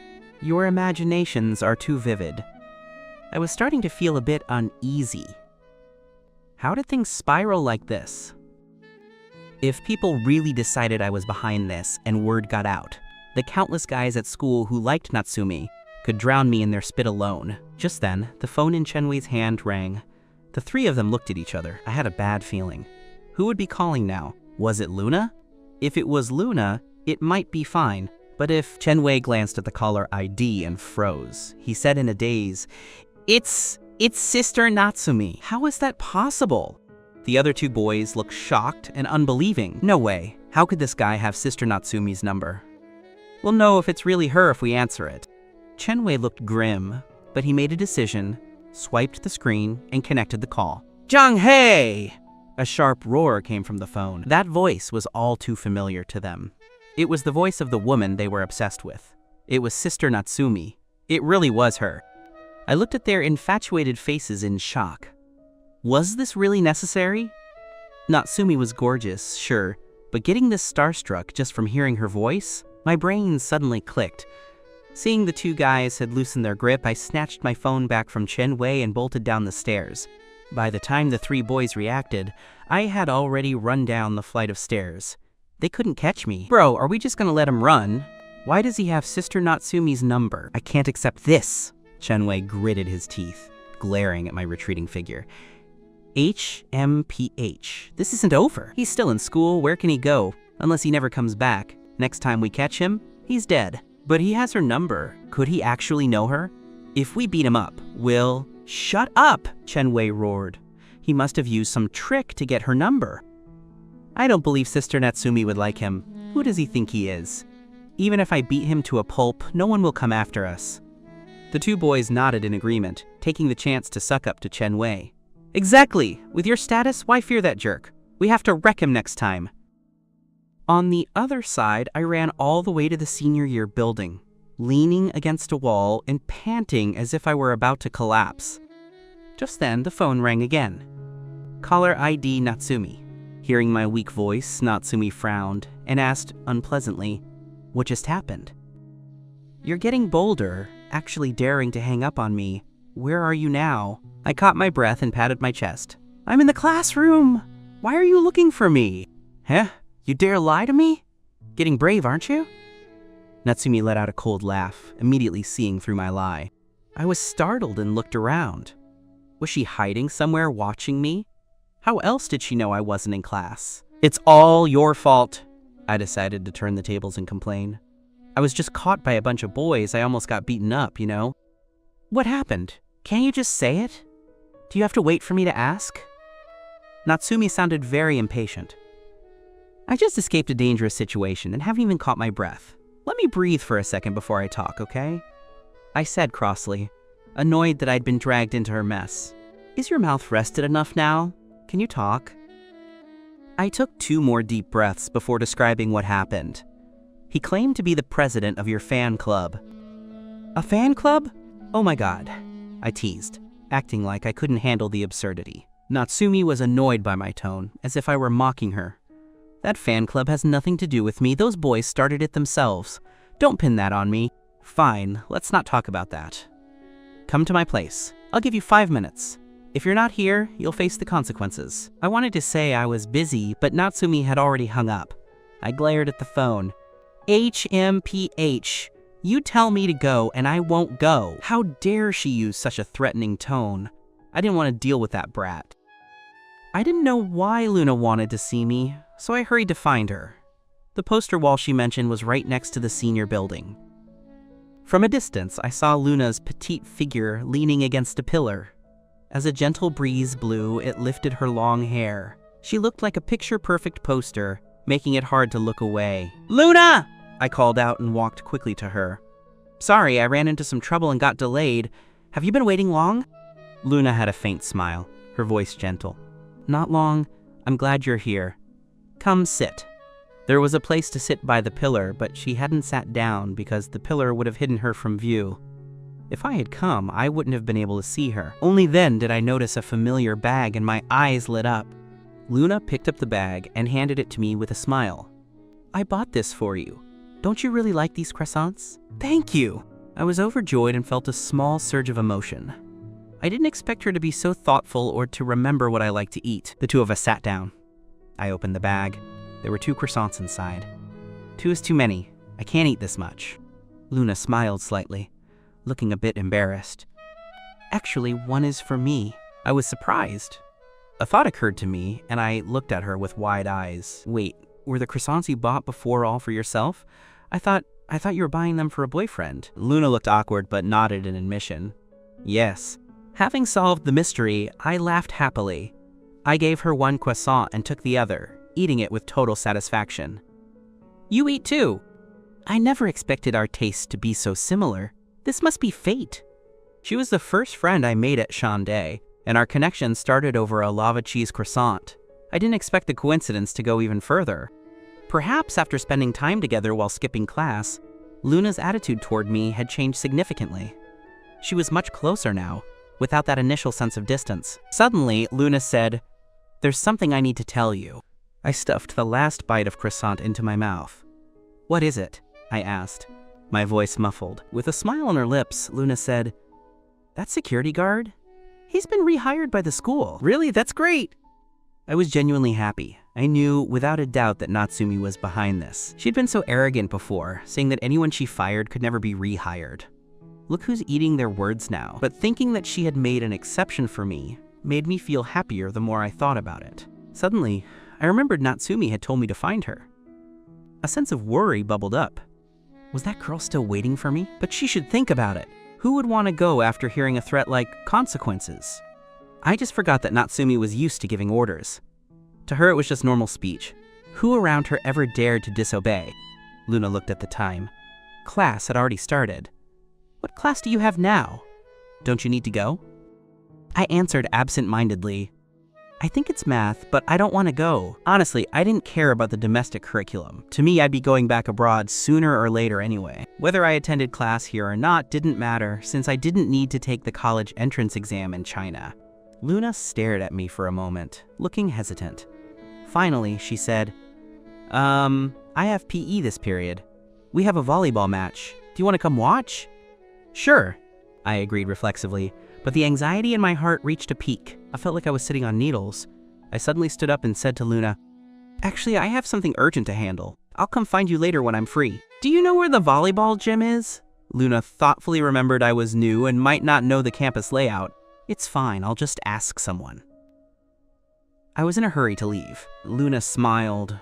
"Your imaginations are too vivid." I was starting to feel a bit uneasy. How did things spiral like this? If people really decided I was behind this and word got out, the countless guys at school who liked Natsumi could drown me in their spit alone. Just then, the phone in Chen Wei's hand rang. The 3 of them looked at each other. I had a bad feeling. Who would be calling now? Was it Luna? If it was Luna, it might be fine. But if Chen Wei glanced at the caller ID and froze, he said in a daze, It's Sister Natsumi. How is that possible?" The other 2 boys looked shocked and unbelieving. No way. How could this guy have Sister Natsumi's number? We'll know if it's really her if we answer it. Chen Wei looked grim. but he made a decision, swiped the screen, and connected the call. "Jung-hae!" A sharp roar came from the phone. That voice was all too familiar to them. It was the voice of the woman they were obsessed with. It was Sister Natsumi. It really was her. I looked at their infatuated faces in shock. Was this really necessary? Natsumi was gorgeous, sure, but getting this starstruck just from hearing her voice? My brain suddenly clicked. Seeing the two guys had loosened their grip, I snatched my phone back from Chen Wei and bolted down the stairs. By the time the three boys reacted, I had already run down the flight of stairs. They couldn't catch me. Bro, are we just gonna let him run? Why does he have Sister Natsumi's number? I can't accept this. Chen Wei gritted his teeth, glaring at my retreating figure. HMPH. This isn't over. He's still in school. Where can he go? Unless he never comes back. Next time we catch him, he's dead. But he has her number. Could he actually know her? If we beat him up, we'll... Shut up! Chen Wei roared. He must have used some trick to get her number. I don't believe Sister Natsumi would like him. Who does he think he is? Even if I beat him to a pulp, no one will come after us. The two boys nodded in agreement, taking the chance to suck up to Chen Wei. Exactly! With your status, why fear that jerk? We have to wreck him next time. On the other side, I ran all the way to the senior year building, leaning against a wall and panting as if I were about to collapse. Just then, the phone rang again. Caller ID Natsumi. Hearing my weak voice, Natsumi frowned and asked unpleasantly, "What just happened?" "You're getting bolder, actually daring to hang up on me. Where are you now?" I caught my breath and patted my chest. "I'm in the classroom! Why are you looking for me?" "Huh? You dare lie to me? Getting brave, aren't you?" Natsumi let out a cold laugh, immediately seeing through my lie. I was startled and looked around. Was she hiding somewhere watching me? How else did she know I wasn't in class? "It's all your fault." I decided to turn the tables and complain. I was just caught by a bunch of boys. I almost got beaten up, you know? "What happened? Can't you just say it? Do you have to wait for me to ask?" Natsumi sounded very impatient. "I just escaped a dangerous situation and haven't even caught my breath. Let me breathe for a second before I talk, okay?" I said crossly, annoyed that I'd been dragged into her mess. "Is your mouth rested enough now? Can you talk?" I took 2 more deep breaths before describing what happened. "He claimed to be the president of your fan club." "A fan club? Oh my god," I teased, acting like I couldn't handle the absurdity. Natsumi was annoyed by my tone, as if I were mocking her. "That fan club has nothing to do with me. Those boys started it themselves. Don't pin that on me." "Fine, let's not talk about that. Come to my place. I'll give you 5 minutes. If you're not here, you'll face the consequences." I wanted to say I was busy, but Natsumi had already hung up. I glared at the phone. HMPH. You tell me to go and I won't go. How dare she use such a threatening tone? I didn't want to deal with that brat. I didn't know why Luna wanted to see me, so I hurried to find her. The poster wall she mentioned was right next to the senior building. From a distance, I saw Luna's petite figure leaning against a pillar. As a gentle breeze blew, it lifted her long hair. She looked like a picture-perfect poster, making it hard to look away. "Luna!" I called out and walked quickly to her. "Sorry, I ran into some trouble and got delayed. Have you been waiting long?" Luna had a faint smile, her voice gentle. "Not long. I'm glad you're here. Come sit." There was a place to sit by the pillar, but she hadn't sat down because the pillar would have hidden her from view. If I had come, I wouldn't have been able to see her. Only then did I notice a familiar bag and my eyes lit up. Luna picked up the bag and handed it to me with a smile. "I bought this for you. Don't you really like these croissants?" "Thank you!" I was overjoyed and felt a small surge of emotion. I didn't expect her to be so thoughtful or to remember what I like to eat. The two of us sat down. I opened the bag. There were 2 croissants inside. 2 is too many. I can't eat this much. Luna smiled slightly, looking a bit embarrassed. "Actually, 1 is for me." I was surprised. A thought occurred to me, and I looked at her with wide eyes. "Wait, were the croissants you bought before all for yourself? I thought you were buying them for a boyfriend." Luna looked awkward but nodded in admission. "Yes." Having solved the mystery, I laughed happily. I gave her 1 croissant and took the other, eating it with total satisfaction. "You eat too." I never expected our tastes to be so similar. This must be fate. She was the first friend I made at tsundere, and our connection started over a lava cheese croissant. I didn't expect the coincidence to go even further. Perhaps after spending time together while skipping class, Luna's attitude toward me had changed significantly. She was much closer now, without that initial sense of distance. Suddenly, Luna said, "There's something I need to tell you." I stuffed the last bite of croissant into my mouth. "What is it?" I asked, my voice muffled. With a smile on her lips, Luna said, "That security guard? He's been rehired by the school." "Really? That's great!" I was genuinely happy. I knew without a doubt that Natsumi was behind this. She'd been so arrogant before, saying that anyone she fired could never be rehired. Look who's eating their words now. But thinking that she had made an exception for me made me feel happier the more I thought about it. Suddenly, I remembered Natsumi had told me to find her. A sense of worry bubbled up. Was that girl still waiting for me? But she should think about it. Who would want to go after hearing a threat like consequences? I just forgot that Natsumi was used to giving orders. To her, it was just normal speech. Who around her ever dared to disobey? Luna looked at the time. Class had already started. What class do you have now? Don't you need to go? I answered absent-mindedly. I think it's math, but I don't want to go. Honestly, I didn't care about the domestic curriculum. To me, I'd be going back abroad sooner or later anyway. Whether I attended class here or not didn't matter, since I didn't need to take the college entrance exam in China. Luna stared at me for a moment, looking hesitant. Finally, she said, I have PE this period. We have a volleyball match. Do you want to come watch? Sure, I agreed reflexively, but the anxiety in my heart reached a peak. I felt like I was sitting on needles. I suddenly stood up and said to Luna, "Actually, I have something urgent to handle. I'll come find you later when I'm free." "Do you know where the volleyball gym is?" Luna thoughtfully remembered I was new and might not know the campus layout. "It's fine, I'll just ask someone." I was in a hurry to leave. Luna smiled.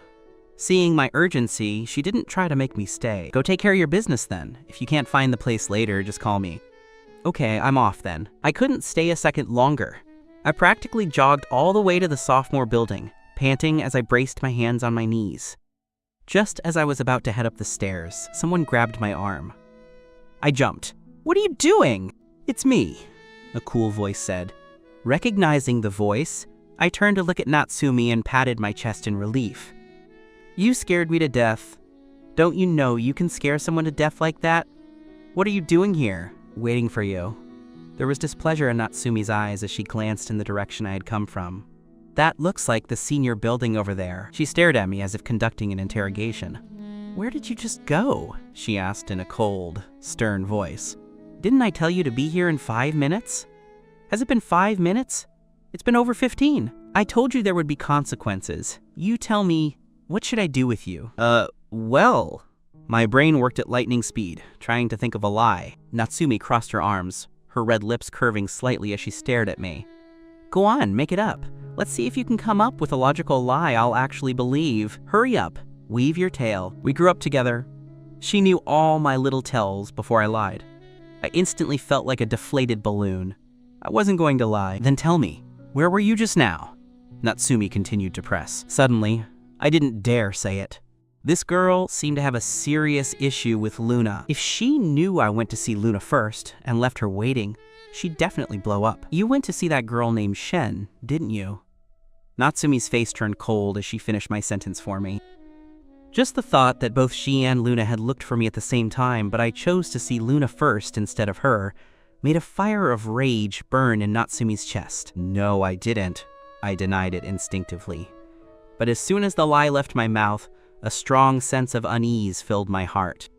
Seeing my urgency, she didn't try to make me stay. "Go take care of your business then. If you can't find the place later, just call me." "Okay, I'm off then." I couldn't stay a second longer. I practically jogged all the way to the sophomore building, panting as I braced my hands on my knees. Just as I was about to head up the stairs, someone grabbed my arm. I jumped. "What are you doing?" "It's me," a cool voice said. Recognizing the voice, I turned to look at Natsumi and patted my chest in relief. "You scared me to death. Don't you know you can scare someone to death like that? What are you doing here?" "Waiting for you." There was displeasure in Natsumi's eyes as she glanced in the direction I had come from. "That looks like the senior building over there." She stared at me as if conducting an interrogation. "Where did you just go?" she asked in a cold, stern voice. "Didn't I tell you to be here in 5 minutes? Has it been 5 minutes? It's been over 15. I told you there would be consequences. You tell me, what should I do with you?" Well... My brain worked at lightning speed, trying to think of a lie. Natsumi crossed her arms, her red lips curving slightly as she stared at me. "Go on, make it up. Let's see if you can come up with a logical lie I'll actually believe. Hurry up, weave your tale." We grew up together. She knew all my little tells before I lied. I instantly felt like a deflated balloon. I wasn't going to lie. "Then tell me, where were you just now?" Natsumi continued to press. Suddenly, I didn't dare say it. This girl seemed to have a serious issue with Luna. If she knew I went to see Luna first and left her waiting, she'd definitely blow up. "You went to see that girl named Shen, didn't you?" Natsumi's face turned cold as she finished my sentence for me. Just the thought that both she and Luna had looked for me at the same time, but I chose to see Luna first instead of her, made a fire of rage burn in Natsumi's chest. "No, I didn't," I denied it instinctively. But as soon as the lie left my mouth, a strong sense of unease filled my heart.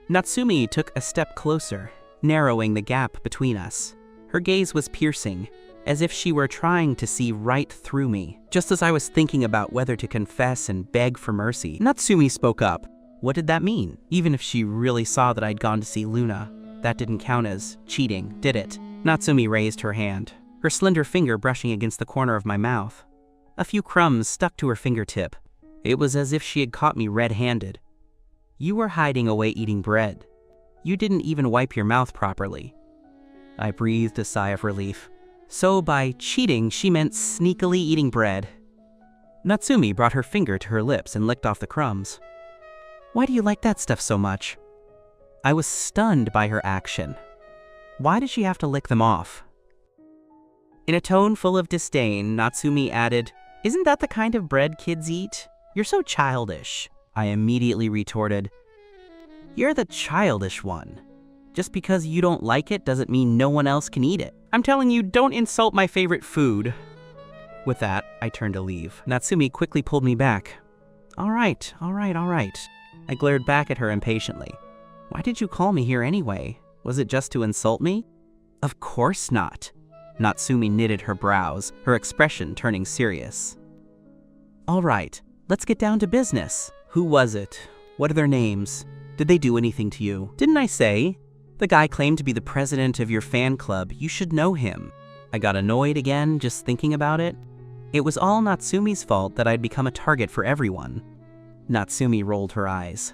Natsumi took a step closer, narrowing the gap between us. Her gaze was piercing, as if she were trying to see right through me. Just as I was thinking about whether to confess and beg for mercy, Natsumi spoke up. What did that mean? Even if she really saw that I'd gone to see Luna, that didn't count as cheating, did it? Natsumi raised her hand, her slender finger brushing against the corner of my mouth. A few crumbs stuck to her fingertip. It was as if she had caught me red-handed. "You were hiding away eating bread. You didn't even wipe your mouth properly." I breathed a sigh of relief. So by cheating, she meant sneakily eating bread. Natsumi brought her finger to her lips and licked off the crumbs. "Why do you like that stuff so much?" I was stunned by her action. Why did she have to lick them off? In a tone full of disdain, Natsumi added, "Isn't that the kind of bread kids eat? You're so childish." I immediately retorted, "You're the childish one. Just because you don't like it doesn't mean no one else can eat it. I'm telling you, don't insult my favorite food." With that, I turned to leave. Natsumi quickly pulled me back. All right. I glared back at her impatiently. "Why did you call me here anyway? Was it just to insult me?" "Of course not." Natsumi knitted her brows, her expression turning serious. "All right, let's get down to business. Who was it? What are their names? Did they do anything to you?" "Didn't I say? The guy claimed to be the president of your fan club. You should know him." I got annoyed again just thinking about it. It was all Natsumi's fault that I'd become a target for everyone. Natsumi rolled her eyes.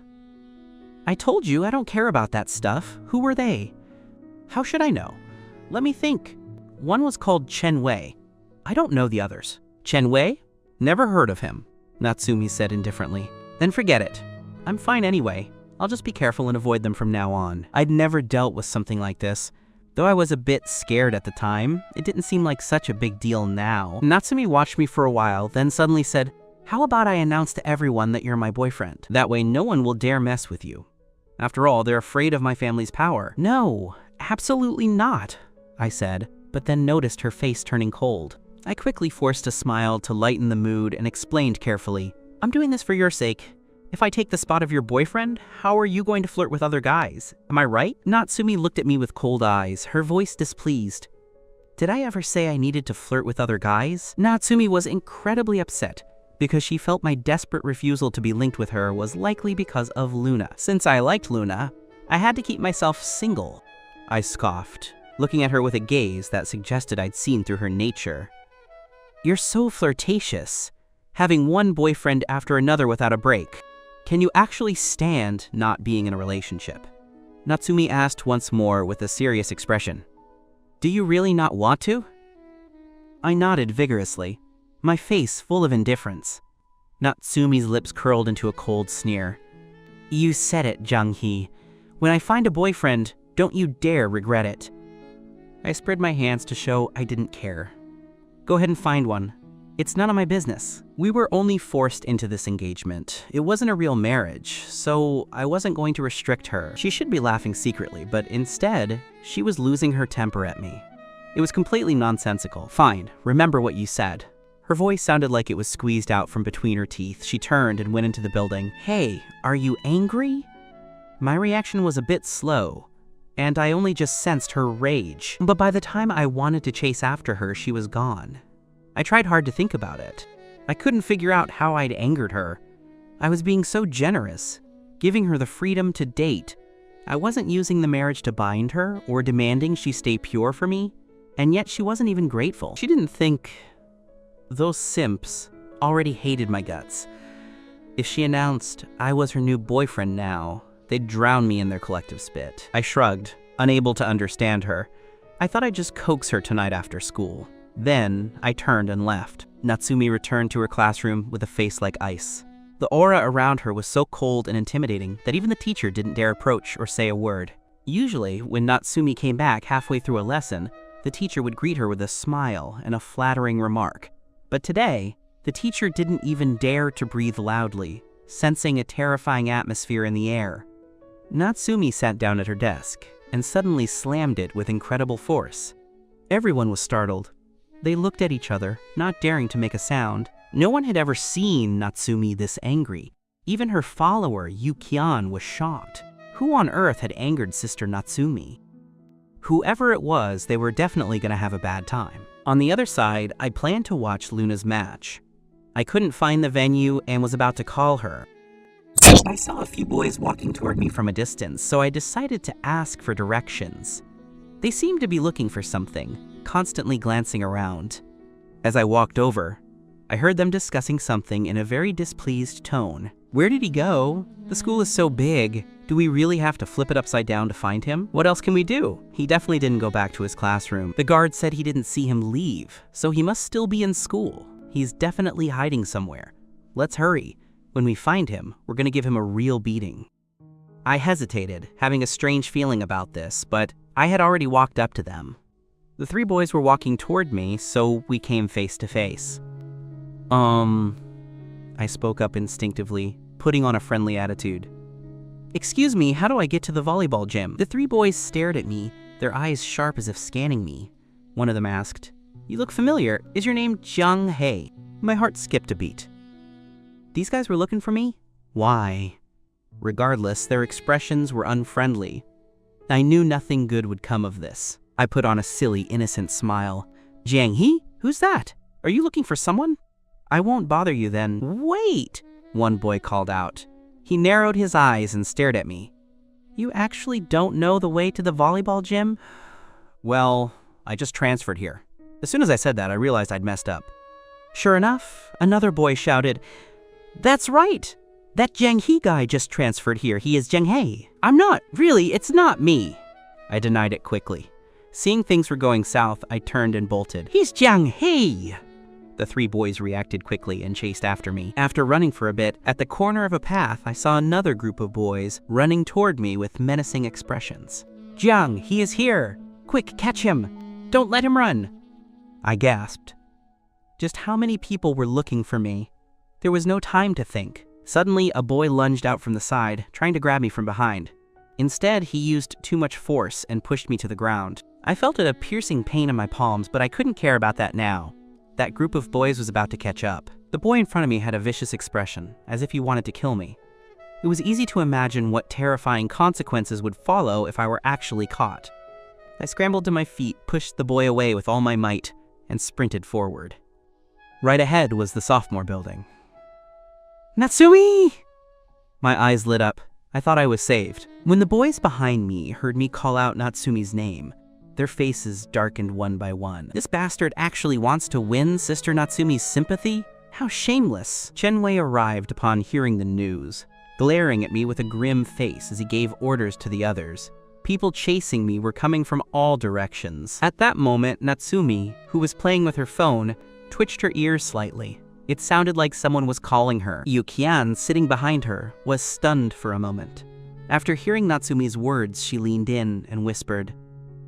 "I told you I don't care about that stuff. Who were they?" "How should I know? Let me think. One was called Chen Wei. I don't know the others." "Chen Wei? Never heard of him," Natsumi said indifferently. "Then forget it. I'm fine anyway. I'll just be careful and avoid them from now on." I'd never dealt with something like this. Though I was a bit scared at the time, it didn't seem like such a big deal now. Natsumi watched me for a while, then suddenly said, "How about I announce to everyone that you're my boyfriend? That way no one will dare mess with you. After all, they're afraid of my family's power." "No, absolutely not," I said, but then noticed her face turning cold. I quickly forced a smile to lighten the mood and explained carefully, "I'm doing this for your sake. If I take the spot of your boyfriend, how are you going to flirt with other guys? Am I right?" Natsumi looked at me with cold eyes, her voice displeased. Did I ever say I needed to flirt with other guys? Natsumi was incredibly upset because she felt my desperate refusal to be linked with her was likely because of Luna. Since I liked Luna, I had to keep myself single. I scoffed, looking at her with a gaze that suggested I'd seen through her nature. "You're so flirtatious, having one boyfriend after another without a break. Can you actually stand not being in a relationship?" Natsumi asked once more with a serious expression. "Do you really not want to?" I nodded vigorously, my face full of indifference. Natsumi's lips curled into a cold sneer. "You said it, Jung-hee. When I find a boyfriend, don't you dare regret it." I spread my hands to show I didn't care. "Go ahead and find one. It's none of my business." We were only forced into this engagement. It wasn't a real marriage, so I wasn't going to restrict her. She should be laughing secretly, but instead, she was losing her temper at me. It was completely nonsensical. "Fine, remember what you said." Her voice sounded like it was squeezed out from between her teeth. She turned and went into the building. "Hey, are you angry?" My reaction was a bit slow, and I only just sensed her rage. But by the time I wanted to chase after her, she was gone. I tried hard to think about it. I couldn't figure out how I'd angered her. I was being so generous, giving her the freedom to date. I wasn't using the marriage to bind her or demanding she stay pure for me, and yet she wasn't even grateful. She didn't think... Those simps already hated my guts. If she announced I was her new boyfriend now, they'd drown me in their collective spit. I shrugged, unable to understand her. I thought I'd just coax her tonight after school. Then, I turned and left. Natsumi returned to her classroom with a face like ice. The aura around her was so cold and intimidating that even the teacher didn't dare approach or say a word. Usually, when Natsumi came back halfway through a lesson, the teacher would greet her with a smile and a flattering remark. But today, the teacher didn't even dare to breathe loudly, sensing a terrifying atmosphere in the air. Natsumi sat down at her desk and suddenly slammed it with incredible force. Everyone was startled. They looked at each other, not daring to make a sound. No one had ever seen Natsumi this angry. Even her follower, Yukian, was shocked. Who on earth had angered Sister Natsumi? Whoever it was, they were definitely going to have a bad time. On the other side, I planned to watch Luna's match. I couldn't find the venue and was about to call her. I saw a few boys walking toward me from a distance, so I decided to ask for directions. They seemed to be looking for something, constantly glancing around. As I walked over, I heard them discussing something in a very displeased tone. "Where did he go? The school is so big. Do we really have to flip it upside down to find him? What else can we do? He definitely didn't go back to his classroom. The guard said he didn't see him leave, so he must still be in school. He's definitely hiding somewhere. Let's hurry. When we find him, we're gonna give him a real beating." I hesitated, having a strange feeling about this, but I had already walked up to them. The 3 boys were walking toward me, so we came face to face. I spoke up instinctively, putting on a friendly attitude. Excuse me, how do I get to the volleyball gym? The 3 boys stared at me, their eyes sharp as if scanning me. One of them asked, You look familiar. Is your name Jiang He? My heart skipped a beat. These guys were looking for me? Why? Regardless, their expressions were unfriendly. I knew nothing good would come of this. I put on a silly, innocent smile. Jiang He? Who's that? Are you looking for someone? I won't bother you then. Wait! One boy called out. He narrowed his eyes and stared at me. You actually don't know the way to the volleyball gym? Well, I just transferred here. As soon as I said that, I realized I'd messed up. Sure enough, another boy shouted, That's right! That Jiang He guy just transferred here. He is Jiang He. I'm not. Really, it's not me. I denied it quickly. Seeing things were going south, I turned and bolted. He's Jiang He! The 3 boys reacted quickly and chased after me. After running for a bit, at the corner of a path, I saw another group of boys running toward me with menacing expressions. Jiang, he is here! Quick, catch him! Don't let him run! I gasped. Just how many people were looking for me? There was no time to think. Suddenly, a boy lunged out from the side, trying to grab me from behind. Instead, he used too much force and pushed me to the ground. I felt a piercing pain in my palms, but I couldn't care about that now. That group of boys was about to catch up. The boy in front of me had a vicious expression, as if he wanted to kill me. It was easy to imagine what terrifying consequences would follow if I were actually caught. I scrambled to my feet, pushed the boy away with all my might, and sprinted forward. Right ahead was the sophomore building. Natsumi! My eyes lit up. I thought I was saved. When the boys behind me heard me call out Natsumi's name, their faces darkened one by one. This bastard actually wants to win Sister Natsumi's sympathy? How shameless. Chenwei arrived upon hearing the news, glaring at me with a grim face as he gave orders to the others. People chasing me were coming from all directions. At that moment, Natsumi, who was playing with her phone, twitched her ears slightly. It sounded like someone was calling her. Yukian, sitting behind her, was stunned for a moment. After hearing Natsumi's words, she leaned in and whispered,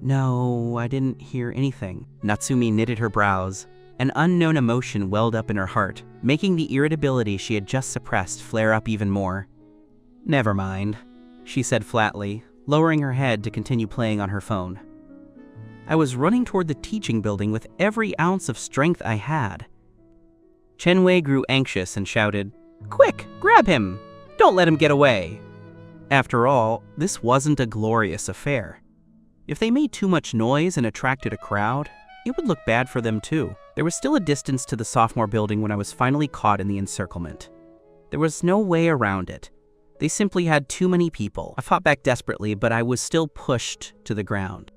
No, I didn't hear anything. Natsumi knitted her brows. An unknown emotion welled up in her heart, making the irritability she had just suppressed flare up even more. Never mind, she said flatly, lowering her head to continue playing on her phone. I was running toward the teaching building with every ounce of strength I had. Chenwei grew anxious and shouted, Quick, grab him! Don't let him get away! After all, this wasn't a glorious affair. If they made too much noise and attracted a crowd, it would look bad for them too. There was still a distance to the sophomore building when I was finally caught in the encirclement. There was no way around it. They simply had too many people. I fought back desperately, but I was still pushed to the ground.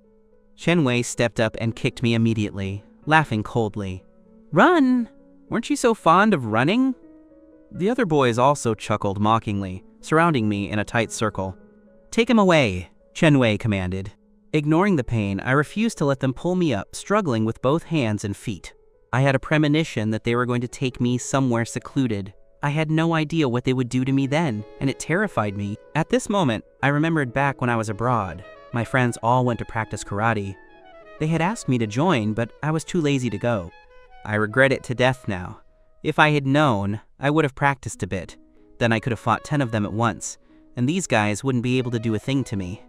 Chenwei stepped up and kicked me immediately, laughing coldly. Run! Weren't you so fond of running? The other boys also chuckled mockingly, surrounding me in a tight circle. Take him away, Chenwei commanded. Ignoring the pain, I refused to let them pull me up, struggling with both hands and feet. I had a premonition that they were going to take me somewhere secluded. I had no idea what they would do to me then, and it terrified me. At this moment, I remembered back when I was abroad. My friends all went to practice karate. They had asked me to join, but I was too lazy to go. I regret it to death now. If I had known, I would have practiced a bit. Then I could have fought 10 of them at once, and these guys wouldn't be able to do a thing to me.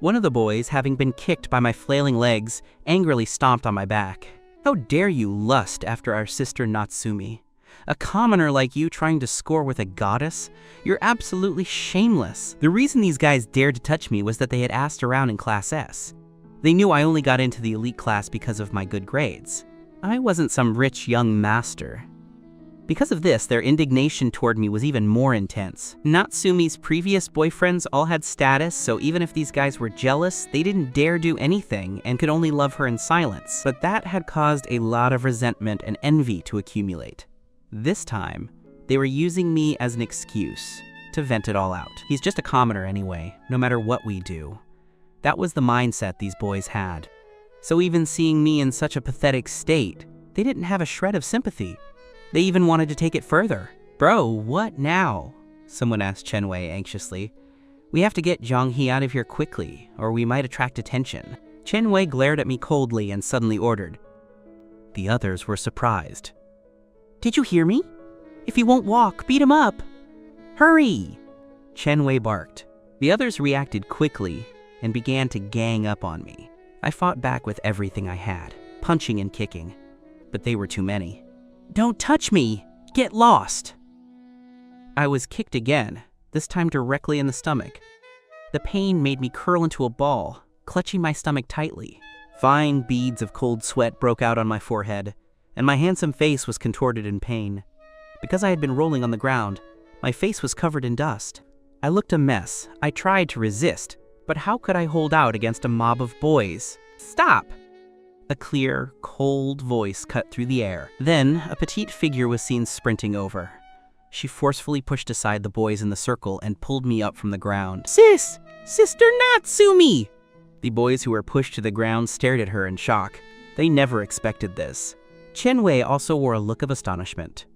One of the boys, having been kicked by my flailing legs, angrily stomped on my back. How dare you lust after our sister Natsumi? A commoner like you trying to score with a goddess? You're absolutely shameless. The reason these guys dared to touch me was that they had asked around in Class S. They knew I only got into the elite class because of my good grades. I wasn't some rich young master. Because of this, their indignation toward me was even more intense. Natsumi's previous boyfriends all had status, so even if these guys were jealous, they didn't dare do anything and could only love her in silence. But that had caused a lot of resentment and envy to accumulate. This time, they were using me as an excuse to vent it all out. He's just a commoner anyway, no matter what we do. That was the mindset these boys had. So even seeing me in such a pathetic state, they didn't have a shred of sympathy. They even wanted to take it further. Bro, what now? Someone asked Chenwei anxiously. We have to get Jong-hee out of here quickly, or we might attract attention. Chen-wei glared at me coldly and suddenly ordered. The others were surprised. Did you hear me? If he won't walk, beat him up. Hurry! Chen-wei barked. The others reacted quickly and began to gang up on me. I fought back with everything I had, punching and kicking, but they were too many. Don't touch me! Get lost! I was kicked again, this time directly in the stomach. The pain made me curl into a ball, clutching my stomach tightly. Fine beads of cold sweat broke out on my forehead, and my handsome face was contorted in pain. Because I had been rolling on the ground, my face was covered in dust. I looked a mess. I tried to resist, but how could I hold out against a mob of boys? Stop! A clear, cold voice cut through the air. Then, a petite figure was seen sprinting over. She forcefully pushed aside the boys in the circle and pulled me up from the ground. Sis! Sister Natsumi! The boys who were pushed to the ground stared at her in shock. They never expected this. Chen-wei also wore a look of astonishment.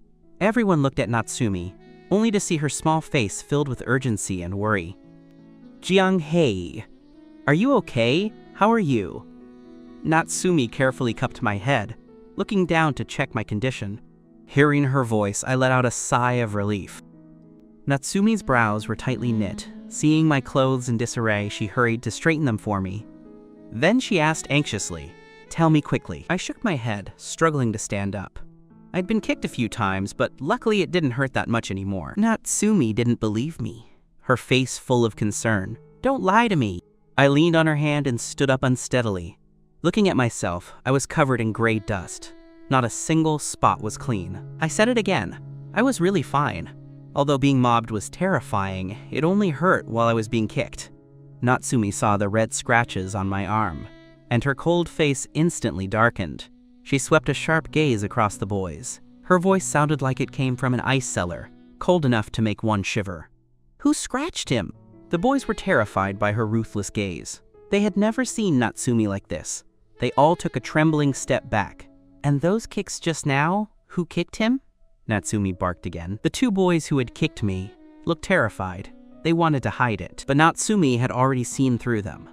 Everyone looked at Natsumi, only to see her small face filled with urgency and worry. Jiang-hei, are you okay? How are you? Natsumi carefully cupped my head, looking down to check my condition. Hearing her voice, I let out a sigh of relief. Natsumi's brows were tightly knit. Seeing my clothes in disarray, she hurried to straighten them for me. Then she asked anxiously, "Tell me quickly." I shook my head, struggling to stand up. I'd been kicked a few times, but luckily it didn't hurt that much anymore. Natsumi didn't believe me, her face full of concern. "Don't lie to me." I leaned on her hand and stood up unsteadily. Looking at myself, I was covered in gray dust. Not a single spot was clean. I said it again. I was really fine. Although being mobbed was terrifying, it only hurt while I was being kicked. Natsumi saw the red scratches on my arm, and her cold face instantly darkened. She swept a sharp gaze across the boys. Her voice sounded like it came from an ice cellar, cold enough to make one shiver. Who scratched him? The boys were terrified by her ruthless gaze. They had never seen Natsumi like this. They all took a trembling step back. And those kicks just now? Who kicked him? Natsumi barked again. The two boys who had kicked me looked terrified. They wanted to hide it, but Natsumi had already seen through them.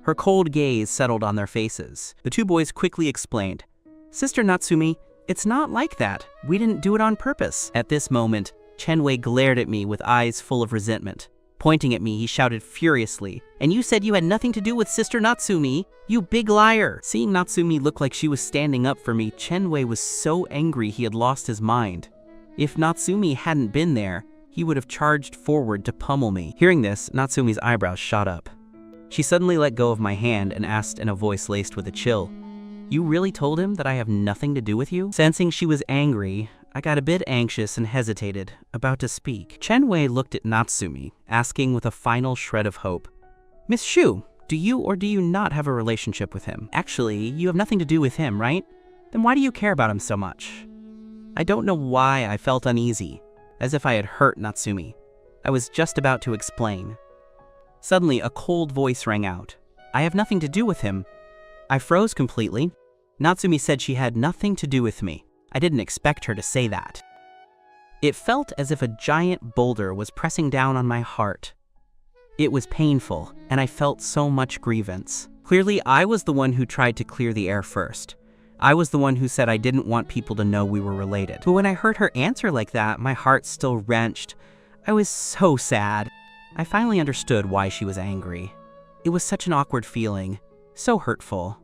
Her cold gaze settled on their faces. The two boys quickly explained, "Sister Natsumi, it's not like that. We didn't do it on purpose." At this moment, Chen-wei glared at me with eyes full of resentment. Pointing at me, he shouted furiously, "And you said you had nothing to do with Sister Natsumi? You big liar!" Seeing Natsumi look like she was standing up for me, Chen-wei was so angry he had lost his mind. If Natsumi hadn't been there, he would have charged forward to pummel me. Hearing this, Natsumi's eyebrows shot up. She suddenly let go of my hand and asked in a voice laced with a chill, "You really told him that I have nothing to do with you?" Sensing she was angry, I got a bit anxious and hesitated, about to speak. Chen-wei looked at Natsumi, asking with a final shred of hope, "Miss Shu, do you or do you not have a relationship with him? Actually, you have nothing to do with him, right? Then why do you care about him so much?" I don't know why I felt uneasy, as if I had hurt Natsumi. I was just about to explain. Suddenly, a cold voice rang out. "I have nothing to do with him." I froze completely. Natsumi said she had nothing to do with me. I didn't expect her to say that. It felt as if a giant boulder was pressing down on my heart. It was painful, and I felt so much grievance. Clearly, I was the one who tried to clear the air first. I was the one who said I didn't want people to know we were related. But when I heard her answer like that, my heart still wrenched. I was so sad. I finally understood why she was angry. It was such an awkward feeling, so hurtful.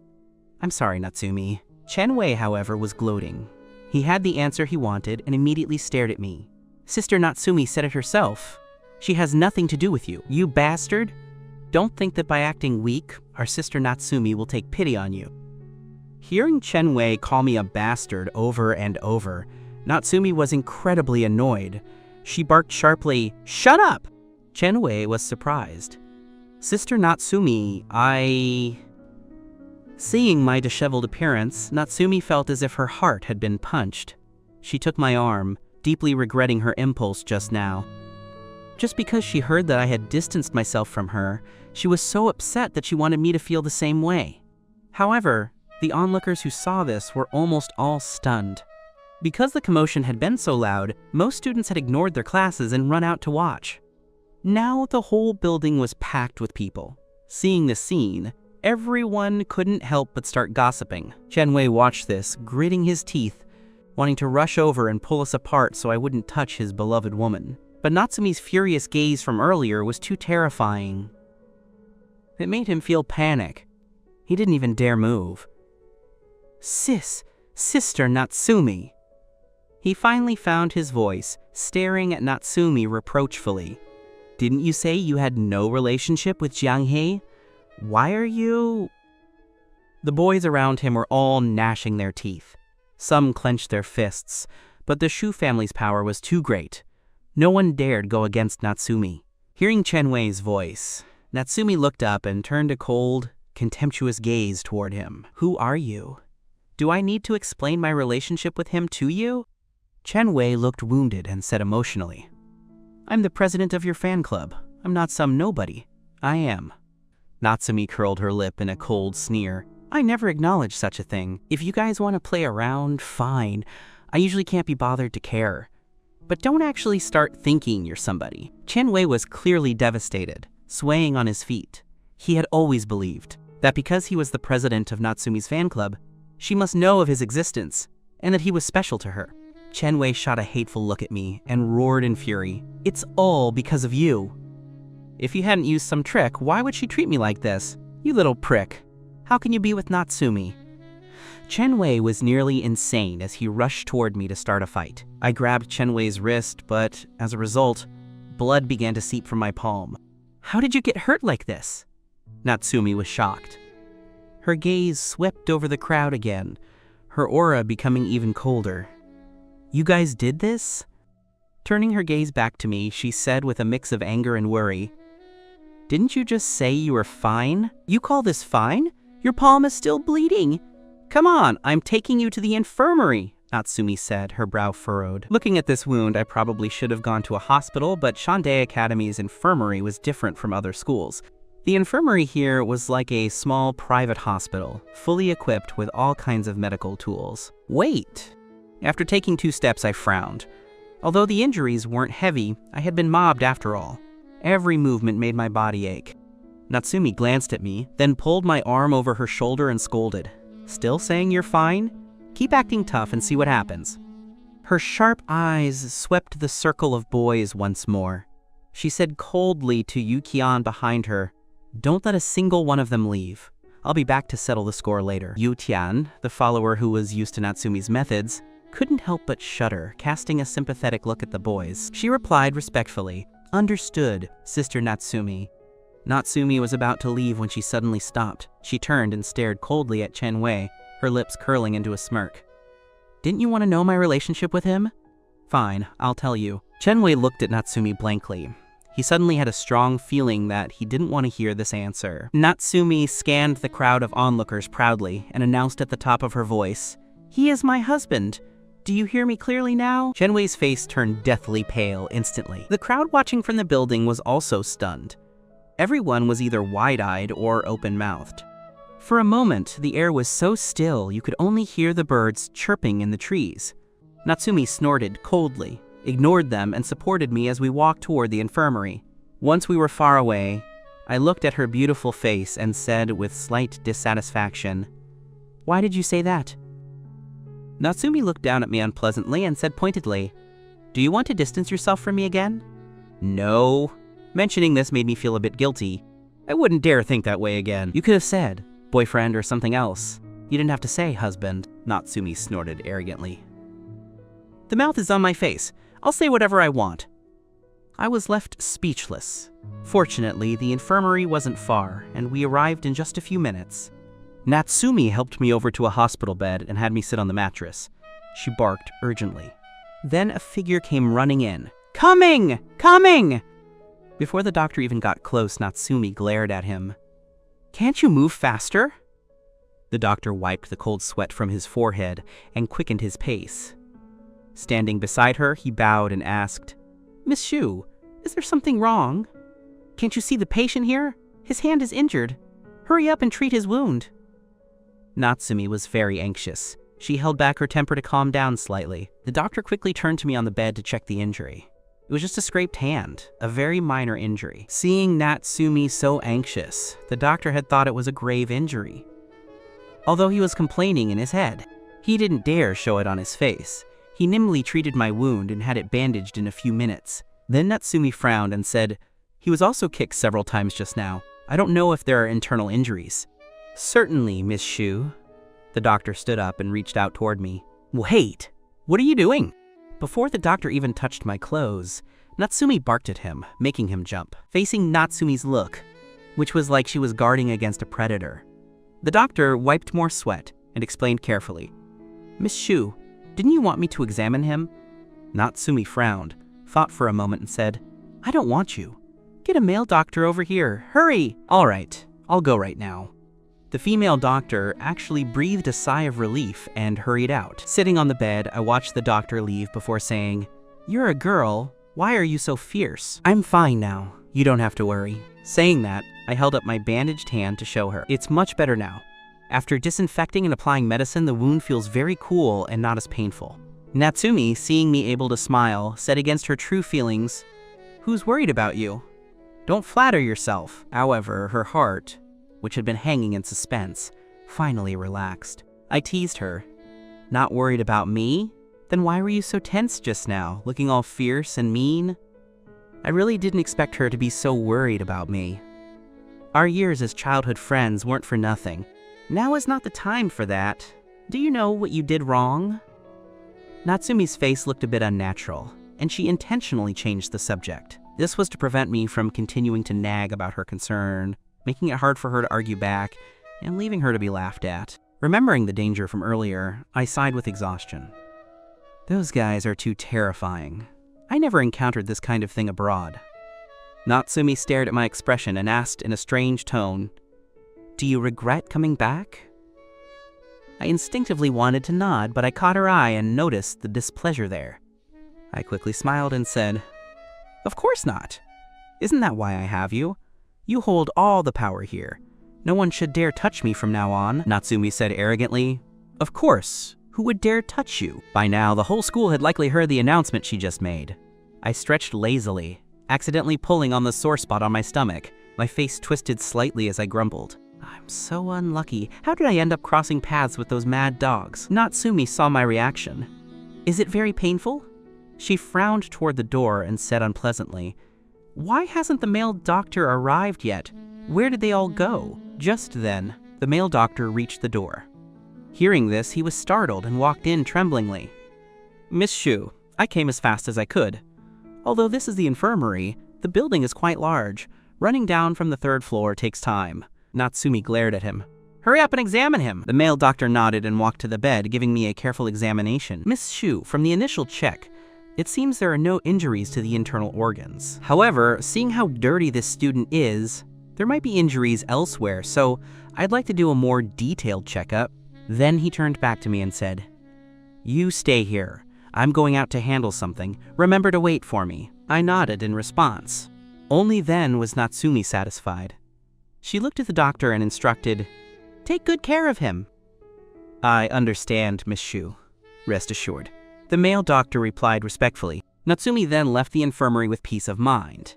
"I'm sorry, Natsumi." Chen-wei, however, was gloating. He had the answer he wanted and immediately stared at me. "Sister Natsumi said it herself. She has nothing to do with you. You bastard! Don't think that by acting weak, our sister Natsumi will take pity on you." Hearing Chen-wei call me a bastard over and over, Natsumi was incredibly annoyed. She barked sharply, "Shut up!" Chen-wei was surprised. "Sister Natsumi, Seeing my disheveled appearance, Natsumi felt as if her heart had been punched. She took my arm, deeply regretting her impulse just now. Just because she heard that I had distanced myself from her, she was so upset that she wanted me to feel the same way. However, the onlookers who saw this were almost all stunned. Because the commotion had been so loud, most students had ignored their classes and run out to watch. Now the whole building was packed with people. Seeing the scene, everyone couldn't help but start gossiping. Chen-wei watched this, gritting his teeth, wanting to rush over and pull us apart so I wouldn't touch his beloved woman. But Natsumi's furious gaze from earlier was too terrifying. It made him feel panic. He didn't even dare move. Sister Natsumi. He finally found his voice, staring at Natsumi reproachfully. Didn't you say you had no relationship with Jiang He? Why are you... The boys around him were all gnashing their teeth. Some clenched their fists, but the Shu family's power was too great. No one dared go against Natsumi. Hearing Chen-wei's voice, Natsumi looked up and turned a cold, contemptuous gaze toward him. Who are you? Do I need to explain my relationship with him to you? Chen-wei looked wounded and said emotionally, I'm the president of your fan club. I'm not some nobody. I am. Natsumi curled her lip in a cold sneer. I never acknowledge such a thing. If you guys want to play around, fine. I usually can't be bothered to care. But don't actually start thinking you're somebody. Chen-wei was clearly devastated, swaying on his feet. He had always believed that because he was the president of Natsumi's fan club, she must know of his existence, and that he was special to her. Chen-wei shot a hateful look at me and roared in fury. It's all because of you. If you hadn't used some trick, why would she treat me like this? You little prick. How can you be with Natsumi? Chen-wei was nearly insane as he rushed toward me to start a fight. I grabbed Chen-wei's wrist, but as a result, blood began to seep from my palm. How did you get hurt like this? Natsumi was shocked. Her gaze swept over the crowd again, her aura becoming even colder. You guys did this? Turning her gaze back to me, she said with a mix of anger and worry, Didn't you just say you were fine? You call this fine? Your palm is still bleeding. Come on, I'm taking you to the infirmary, Natsumi said, her brow furrowed. Looking at this wound, I probably should have gone to a hospital, but Shandai Academy's infirmary was different from other schools. The infirmary here was like a small private hospital, fully equipped with all kinds of medical tools. Wait! After taking 2 steps, I frowned. Although the injuries weren't heavy, I had been mobbed after all. Every movement made my body ache. Natsumi glanced at me, then pulled my arm over her shoulder and scolded. Still saying you're fine? Keep acting tough and see what happens. Her sharp eyes swept the circle of boys once more. She said coldly to Yukian behind her, Don't let a single one of them leave. I'll be back to settle the score later. Yu Tian, the follower who was used to Natsumi's methods, couldn't help but shudder, casting a sympathetic look at the boys. She replied respectfully, Understood, Sister Natsumi. Natsumi was about to leave when she suddenly stopped. She turned and stared coldly at Chen-wei, her lips curling into a smirk. Didn't you want to know my relationship with him? Fine, I'll tell you. Chen-wei looked at Natsumi blankly. He suddenly had a strong feeling that he didn't want to hear this answer. Natsumi scanned the crowd of onlookers proudly and announced at the top of her voice, He is my husband. Do you hear me clearly now? Chen-wei's face turned deathly pale instantly. The crowd watching from the building was also stunned. Everyone was either wide-eyed or open-mouthed. For a moment, the air was so still you could only hear the birds chirping in the trees. Natsumi snorted coldly, ignored them, and supported me as we walked toward the infirmary. Once we were far away, I looked at her beautiful face and said with slight dissatisfaction, Why did you say that? Natsumi looked down at me unpleasantly and said pointedly, Do you want to distance yourself from me again? No. Mentioning this made me feel a bit guilty. I wouldn't dare think that way again. You could have said, boyfriend or something else. You didn't have to say husband, Natsumi snorted arrogantly. The mouth is on my face. I'll say whatever I want. I was left speechless. Fortunately, the infirmary wasn't far, and we arrived in just a few minutes. Natsumi helped me over to a hospital bed and had me sit on the mattress. She barked urgently. Then a figure came running in. Coming! Coming! Before the doctor even got close, Natsumi glared at him. Can't you move faster? The doctor wiped the cold sweat from his forehead and quickened his pace. Standing beside her, he bowed and asked, Miss Shu, is there something wrong? Can't you see the patient here? His hand is injured. Hurry up and treat his wound. Natsumi was very anxious. She held back her temper to calm down slightly. The doctor quickly turned to me on the bed to check the injury. It was just a scraped hand, a very minor injury. Seeing Natsumi so anxious, the doctor had thought it was a grave injury. Although he was complaining in his head, he didn't dare show it on his face. He nimbly treated my wound and had it bandaged in a few minutes. Then Natsumi frowned and said, "He was also kicked several times just now. I don't know if there are internal injuries." "Certainly, Miss Shu." The doctor stood up and reached out toward me. "Wait! What are you doing?" Before the doctor even touched my clothes, Natsumi barked at him, making him jump, facing Natsumi's look, which was like she was guarding against a predator. The doctor wiped more sweat and explained carefully, "Miss Shu, didn't you want me to examine him?" Natsumi frowned, thought for a moment and said, "I don't want you. Get a male doctor over here, hurry!" "All right, I'll go right now." The female doctor actually breathed a sigh of relief and hurried out. Sitting on the bed, I watched the doctor leave before saying, "You're a girl. Why are you so fierce?" "I'm fine now. You don't have to worry." Saying that, I held up my bandaged hand to show her. "It's much better now. After disinfecting and applying medicine, the wound feels very cool and not as painful." Natsumi, seeing me able to smile, said against her true feelings, "Who's worried about you? Don't flatter yourself." However, her heart, which had been hanging in suspense, finally relaxed. I teased her. "Not worried about me? Then why were you so tense just now, looking all fierce and mean?" I really didn't expect her to be so worried about me. Our years as childhood friends weren't for nothing. Now is not the time for that. Do you know what you did wrong? Natsumi's face looked a bit unnatural, and she intentionally changed the subject. This was to prevent me from continuing to nag about her concern, making it hard for her to argue back, and leaving her to be laughed at. Remembering the danger from earlier, I sighed with exhaustion. Those guys are too terrifying. I never encountered this kind of thing abroad. Natsumi stared at my expression and asked in a strange tone, "Do you regret coming back?" I instinctively wanted to nod, but I caught her eye and noticed the displeasure there. I quickly smiled and said, "Of course not. Isn't that why I have you? You hold all the power here. No one should dare touch me from now on," Natsumi said arrogantly. "Of course. Who would dare touch you?" By now, the whole school had likely heard the announcement she just made. I stretched lazily, accidentally pulling on the sore spot on my stomach. My face twisted slightly as I grumbled. "I'm so unlucky. How did I end up crossing paths with those mad dogs?" Natsumi saw my reaction. "Is it very painful?" She frowned toward the door and said unpleasantly, "Why hasn't the male doctor arrived yet? Where did they all go?" Just then, the male doctor reached the door. Hearing this, he was startled and walked in tremblingly. "Miss Shu, I came as fast as I could. Although this is the infirmary, the building is quite large. Running down from the 3rd floor takes time." Natsumi glared at him. "Hurry up and examine him!" The male doctor nodded and walked to the bed, giving me a careful examination. "Miss Shu, from the initial check, it seems there are no injuries to the internal organs. However, seeing how dirty this student is, there might be injuries elsewhere, so I'd like to do a more detailed checkup." Then he turned back to me and said, "You stay here. I'm going out to handle something. Remember to wait for me." I nodded in response. Only then was Natsumi satisfied. She looked at the doctor and instructed, "Take good care of him." "I understand, Miss Shu. Rest assured." The male doctor replied respectfully. Natsumi then left the infirmary with peace of mind.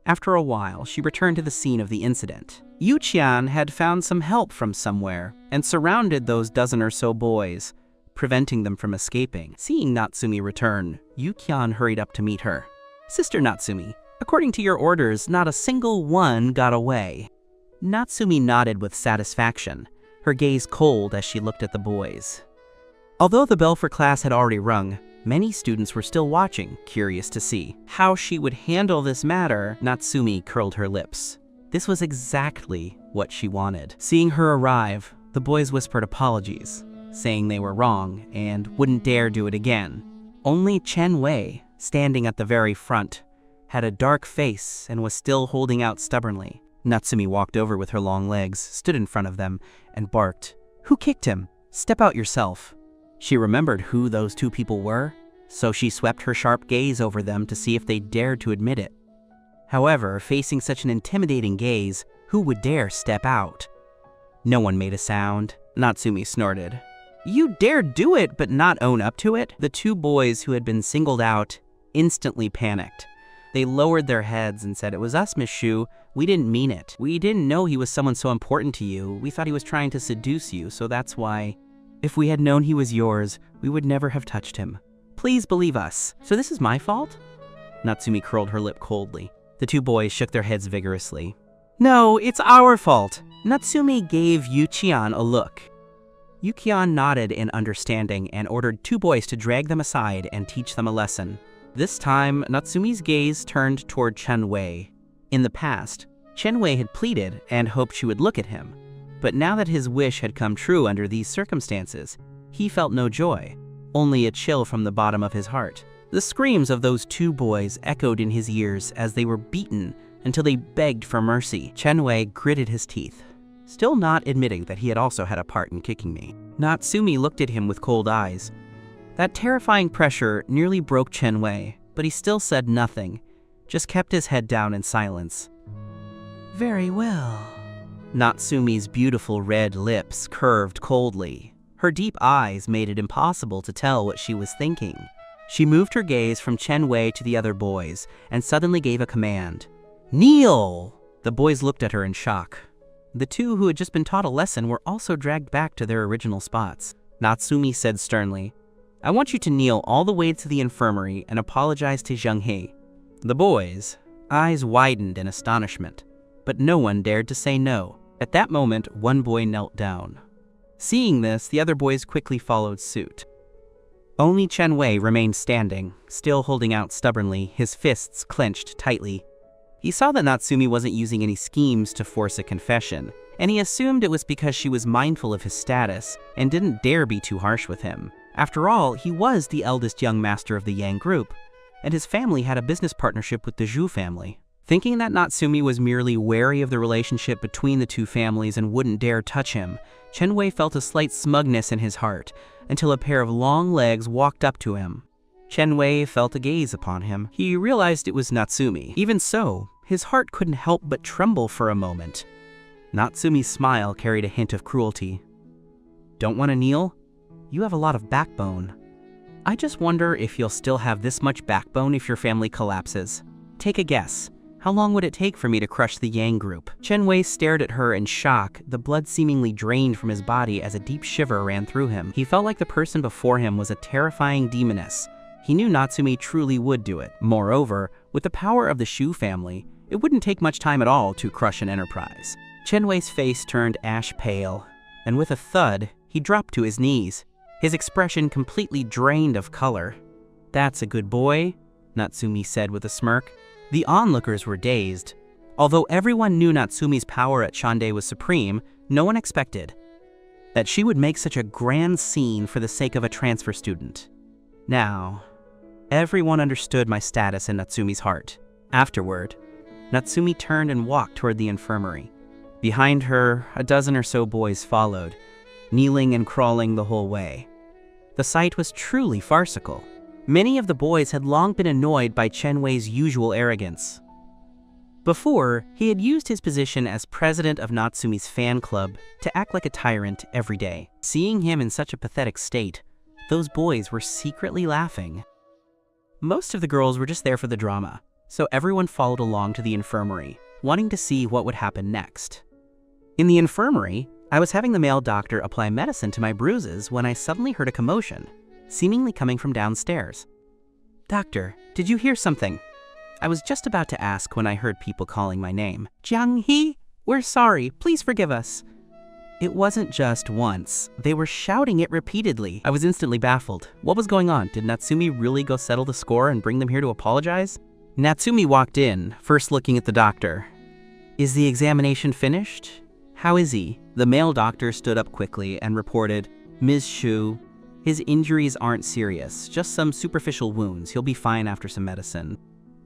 After a while, she returned to the scene of the incident. Yu-chan had found some help from somewhere and surrounded those dozen or so boys, preventing them from escaping. Seeing Natsumi return, Yu-chan hurried up to meet her. "Sister Natsumi, according to your orders, not a single one got away." Natsumi nodded with satisfaction, her gaze cold as she looked at the boys. Although the bell for class had already rung, many students were still watching, curious to see how she would handle this matter. Natsumi curled her lips. This was exactly what she wanted. Seeing her arrive, the boys whispered apologies, saying they were wrong and wouldn't dare do it again. Only Chen Wei, standing at the very front, had a dark face and was still holding out stubbornly. Natsumi walked over with her long legs, stood in front of them, and barked, "Who kicked him? Step out yourself." She remembered who those two people were, so she swept her sharp gaze over them to see if they dared to admit it. However, facing such an intimidating gaze, who would dare step out? No one made a sound. Natsumi snorted. "You dare do it, but not own up to it?" The two boys who had been singled out instantly panicked. They lowered their heads and said, "It was us, Miss Shu. We didn't mean it. We didn't know he was someone so important to you. We thought he was trying to seduce you, so that's why. If we had known he was yours, we would never have touched him. Please believe us." "So this is my fault?" Natsumi curled her lip coldly. The two boys shook their heads vigorously. "No, it's our fault." Natsumi gave Yukian a look. Yukian nodded in understanding and ordered two boys to drag them aside and teach them a lesson. This time, Natsumi's gaze turned toward Chen Wei. In the past, Chen Wei had pleaded and hoped she would look at him. But now that his wish had come true under these circumstances, he felt no joy, only a chill from the bottom of his heart. The screams of those two boys echoed in his ears as they were beaten until they begged for mercy. Chen Wei gritted his teeth, still not admitting that he had also had a part in kicking me. Natsumi looked at him with cold eyes. That terrifying pressure nearly broke Chen Wei, but he still said nothing, just kept his head down in silence. "Very well." Natsumi's beautiful red lips curved coldly. Her deep eyes made it impossible to tell what she was thinking. She moved her gaze from Chen Wei to the other boys and suddenly gave a command. "Kneel!" The boys looked at her in shock. The two who had just been taught a lesson were also dragged back to their original spots. Natsumi said sternly, "I want you to kneel all the way to the infirmary and apologize to Zheng He." The boys' eyes widened in astonishment, but no one dared to say no. At that moment, one boy knelt down. Seeing this, the other boys quickly followed suit. Only Chen Wei remained standing, still holding out stubbornly, his fists clenched tightly. He saw that Natsumi wasn't using any schemes to force a confession, and he assumed it was because she was mindful of his status and didn't dare be too harsh with him. After all, he was the eldest young master of the Yang group, and his family had a business partnership with the Zhu family. Thinking that Natsumi was merely wary of the relationship between the two families and wouldn't dare touch him, Chen Wei felt a slight smugness in his heart until a pair of long legs walked up to him. Chen Wei felt a gaze upon him. He realized it was Natsumi. Even so, his heart couldn't help but tremble for a moment. Natsumi's smile carried a hint of cruelty. "Don't want to kneel? You have a lot of backbone. I just wonder if you'll still have this much backbone if your family collapses. Take a guess. How long would it take for me to crush the Yang group?" Chen Wei stared at her in shock, the blood seemingly drained from his body as a deep shiver ran through him. He felt like the person before him was a terrifying demoness. He knew Natsumi truly would do it. Moreover, with the power of the Shu family, it wouldn't take much time at all to crush an enterprise. Chen Wei's face turned ash pale, and with a thud, he dropped to his knees, his expression completely drained of color. "That's a good boy," Natsumi said with a smirk. The onlookers were dazed. Although everyone knew Natsumi's power at Tsundere was supreme, no one expected that she would make such a grand scene for the sake of a transfer student. Now, everyone understood my status in Natsumi's heart. Afterward, Natsumi turned and walked toward the infirmary. Behind her, a dozen or so boys followed, kneeling and crawling the whole way. The sight was truly farcical. Many of the boys had long been annoyed by Chen Wei's usual arrogance. Before, he had used his position as president of Natsumi's fan club to act like a tyrant every day. Seeing him in such a pathetic state, those boys were secretly laughing. Most of the girls were just there for the drama, so everyone followed along to the infirmary, wanting to see what would happen next. In the infirmary, I was having the male doctor apply medicine to my bruises when I suddenly heard a commotion, seemingly coming from downstairs. "Doctor, did you hear something?" I was just about to ask when I heard people calling my name. "Jiang He, we're sorry, please forgive us." It wasn't just once. They were shouting it repeatedly. I was instantly baffled. What was going on? Did Natsumi really go settle the score and bring them here to apologize? Natsumi walked in, first looking at the doctor. "Is the examination finished? How is he?" The male doctor stood up quickly and reported, "Ms. Shu, his injuries aren't serious, just some superficial wounds. He'll be fine after some medicine."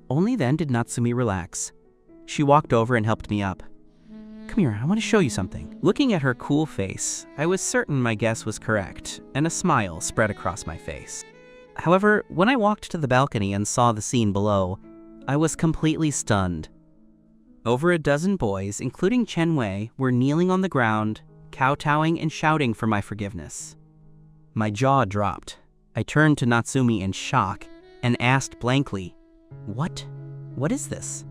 Only then did Natsumi relax. She walked over and helped me up. "Come here, I want to show you something." Looking at her cool face, I was certain my guess was correct, and a smile spread across my face. However, when I walked to the balcony and saw the scene below, I was completely stunned. Over a dozen boys, including Chen Wei, were kneeling on the ground, kowtowing and shouting for my forgiveness. My jaw dropped. I turned to Natsumi in shock, and asked blankly, "What? What is this?"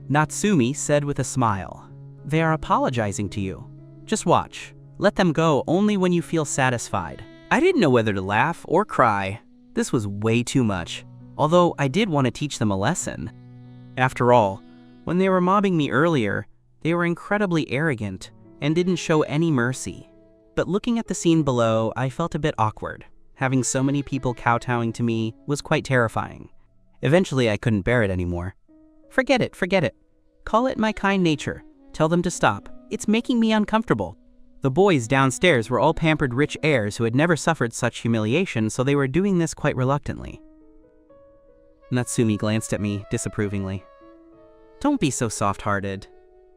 Natsumi said with a smile, "They are apologizing to you. Just watch. Let them go only when you feel satisfied." I didn't know whether to laugh or cry. This was way too much, although I did want to teach them a lesson. After all, when they were mobbing me earlier, they were incredibly arrogant and didn't show any mercy. But looking at the scene below, I felt a bit awkward. Having so many people kowtowing to me was quite terrifying. Eventually, I couldn't bear it anymore. Forget it. Call it my kind nature. Tell them to stop. It's making me uncomfortable. The boys downstairs were all pampered rich heirs who had never suffered such humiliation, so they were doing this quite reluctantly. Natsumi glanced at me disapprovingly. "Don't be so soft-hearted.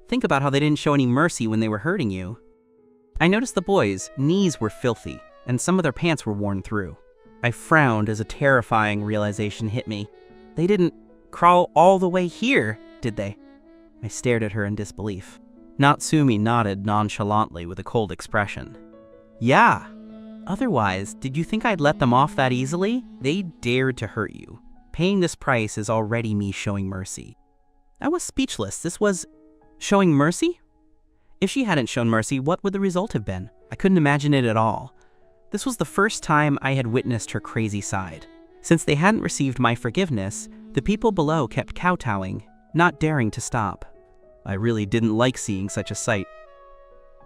Think about how they didn't show any mercy when they were hurting you." I noticed the boys' knees were filthy, and some of their pants were worn through. I frowned as a terrifying realization hit me. They didn't crawl all the way here, did they? I stared at her in disbelief. Natsumi nodded nonchalantly with a cold expression. "Yeah. Otherwise, did you think I'd let them off that easily? They dared to hurt you. Paying this price is already me showing mercy." I was speechless. This was showing mercy? If she hadn't shown mercy, what would the result have been? I couldn't imagine it at all. This was the first time I had witnessed her crazy side. Since they hadn't received my forgiveness, the people below kept kowtowing, not daring to stop. I really didn't like seeing such a sight.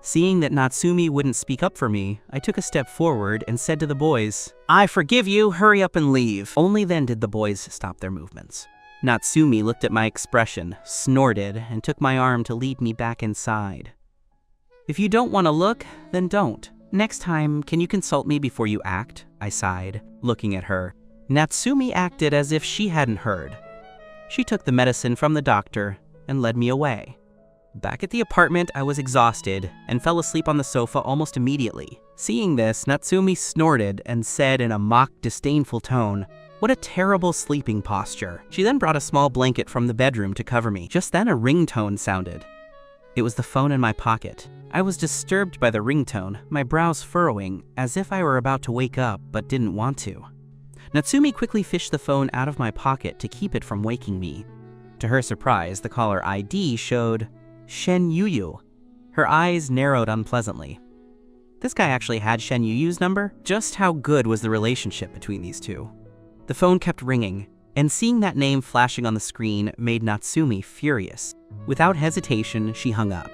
Seeing that Natsumi wouldn't speak up for me, I took a step forward and said to the boys, "I forgive you, hurry up and leave." Only then did the boys stop their movements. Natsumi looked at my expression, snorted, and took my arm to lead me back inside. "If you don't want to look, then don't. Next time, can you consult me before you act?" I sighed, looking at her. Natsumi acted as if she hadn't heard. She took the medicine from the doctor and led me away. Back at the apartment, I was exhausted and fell asleep on the sofa almost immediately. Seeing this, Natsumi snorted and said in a mock, disdainful tone, "What a terrible sleeping posture." She then brought a small blanket from the bedroom to cover me. Just then, a ringtone sounded. It was the phone in my pocket. I was disturbed by the ringtone, my brows furrowing, as if I were about to wake up but didn't want to. Natsumi quickly fished the phone out of my pocket to keep it from waking me. To her surprise, the caller ID showed Shen Yuyu. Her eyes narrowed unpleasantly. This guy actually had Shen Yuyu's number? Just how good was the relationship between these two? The phone kept ringing, and seeing that name flashing on the screen made Natsumi furious. Without hesitation, she hung up.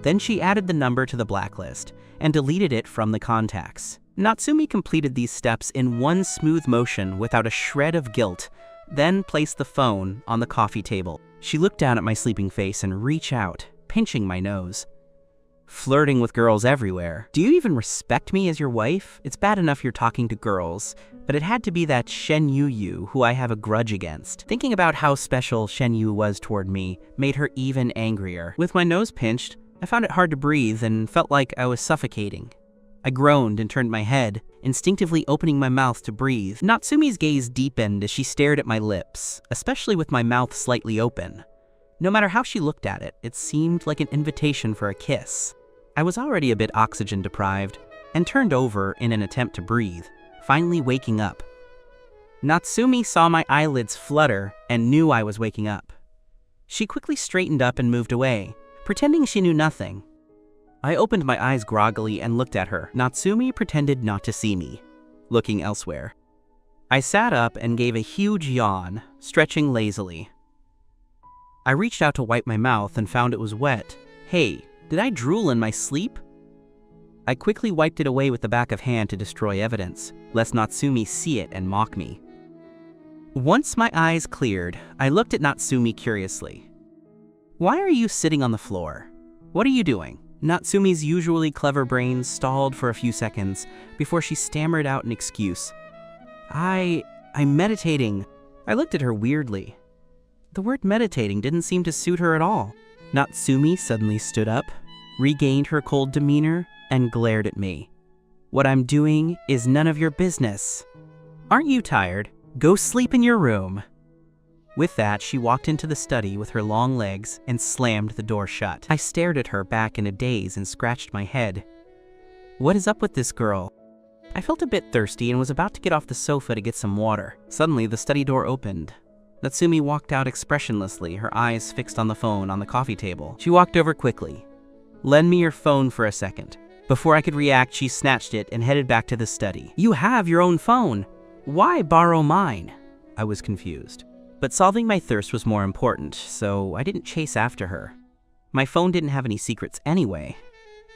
Then she added the number to the blacklist and deleted it from the contacts. Natsumi completed these steps in one smooth motion without a shred of guilt, then placed the phone on the coffee table. She looked down at my sleeping face and reached out, pinching my nose. "Flirting with girls everywhere. Do you even respect me as your wife? It's bad enough you're talking to girls, but it had to be that Shen Yuyu who I have a grudge against." Thinking about how special Shen Yu was toward me made her even angrier. With my nose pinched, I found it hard to breathe and felt like I was suffocating. I groaned and turned my head, instinctively opening my mouth to breathe. Natsumi's gaze deepened as she stared at my lips, especially with my mouth slightly open. No matter how she looked at it, it seemed like an invitation for a kiss. I was already a bit oxygen deprived and turned over in an attempt to breathe, finally waking up. Natsumi saw my eyelids flutter and knew I was waking up. She quickly straightened up and moved away, pretending she knew nothing. I opened my eyes groggily and looked at her. Natsumi pretended not to see me, looking elsewhere. I sat up and gave a huge yawn, stretching lazily. I reached out to wipe my mouth and found it was wet. Hey, did I drool in my sleep? I quickly wiped it away with the back of hand to destroy evidence, lest Natsumi see it and mock me. Once my eyes cleared, I looked at Natsumi curiously. "Why are you sitting on the floor? What are you doing?" Natsumi's usually clever brain stalled for a few seconds before she stammered out an excuse. I'm meditating." I looked at her weirdly. The word meditating didn't seem to suit her at all. Natsumi suddenly stood up, regained her cold demeanor, and glared at me. "What I'm doing is none of your business. Aren't you tired? Go sleep in your room." With that, she walked into the study with her long legs and slammed the door shut. I stared at her back in a daze and scratched my head. What is up with this girl? I felt a bit thirsty and was about to get off the sofa to get some water. Suddenly, the study door opened. Natsumi walked out expressionlessly, her eyes fixed on the phone on the coffee table. She walked over quickly. "Lend me your phone for a second." Before I could react, she snatched it and headed back to the study. "You have your own phone. Why borrow mine?" I was confused. But solving my thirst was more important, so I didn't chase after her. My phone didn't have any secrets anyway.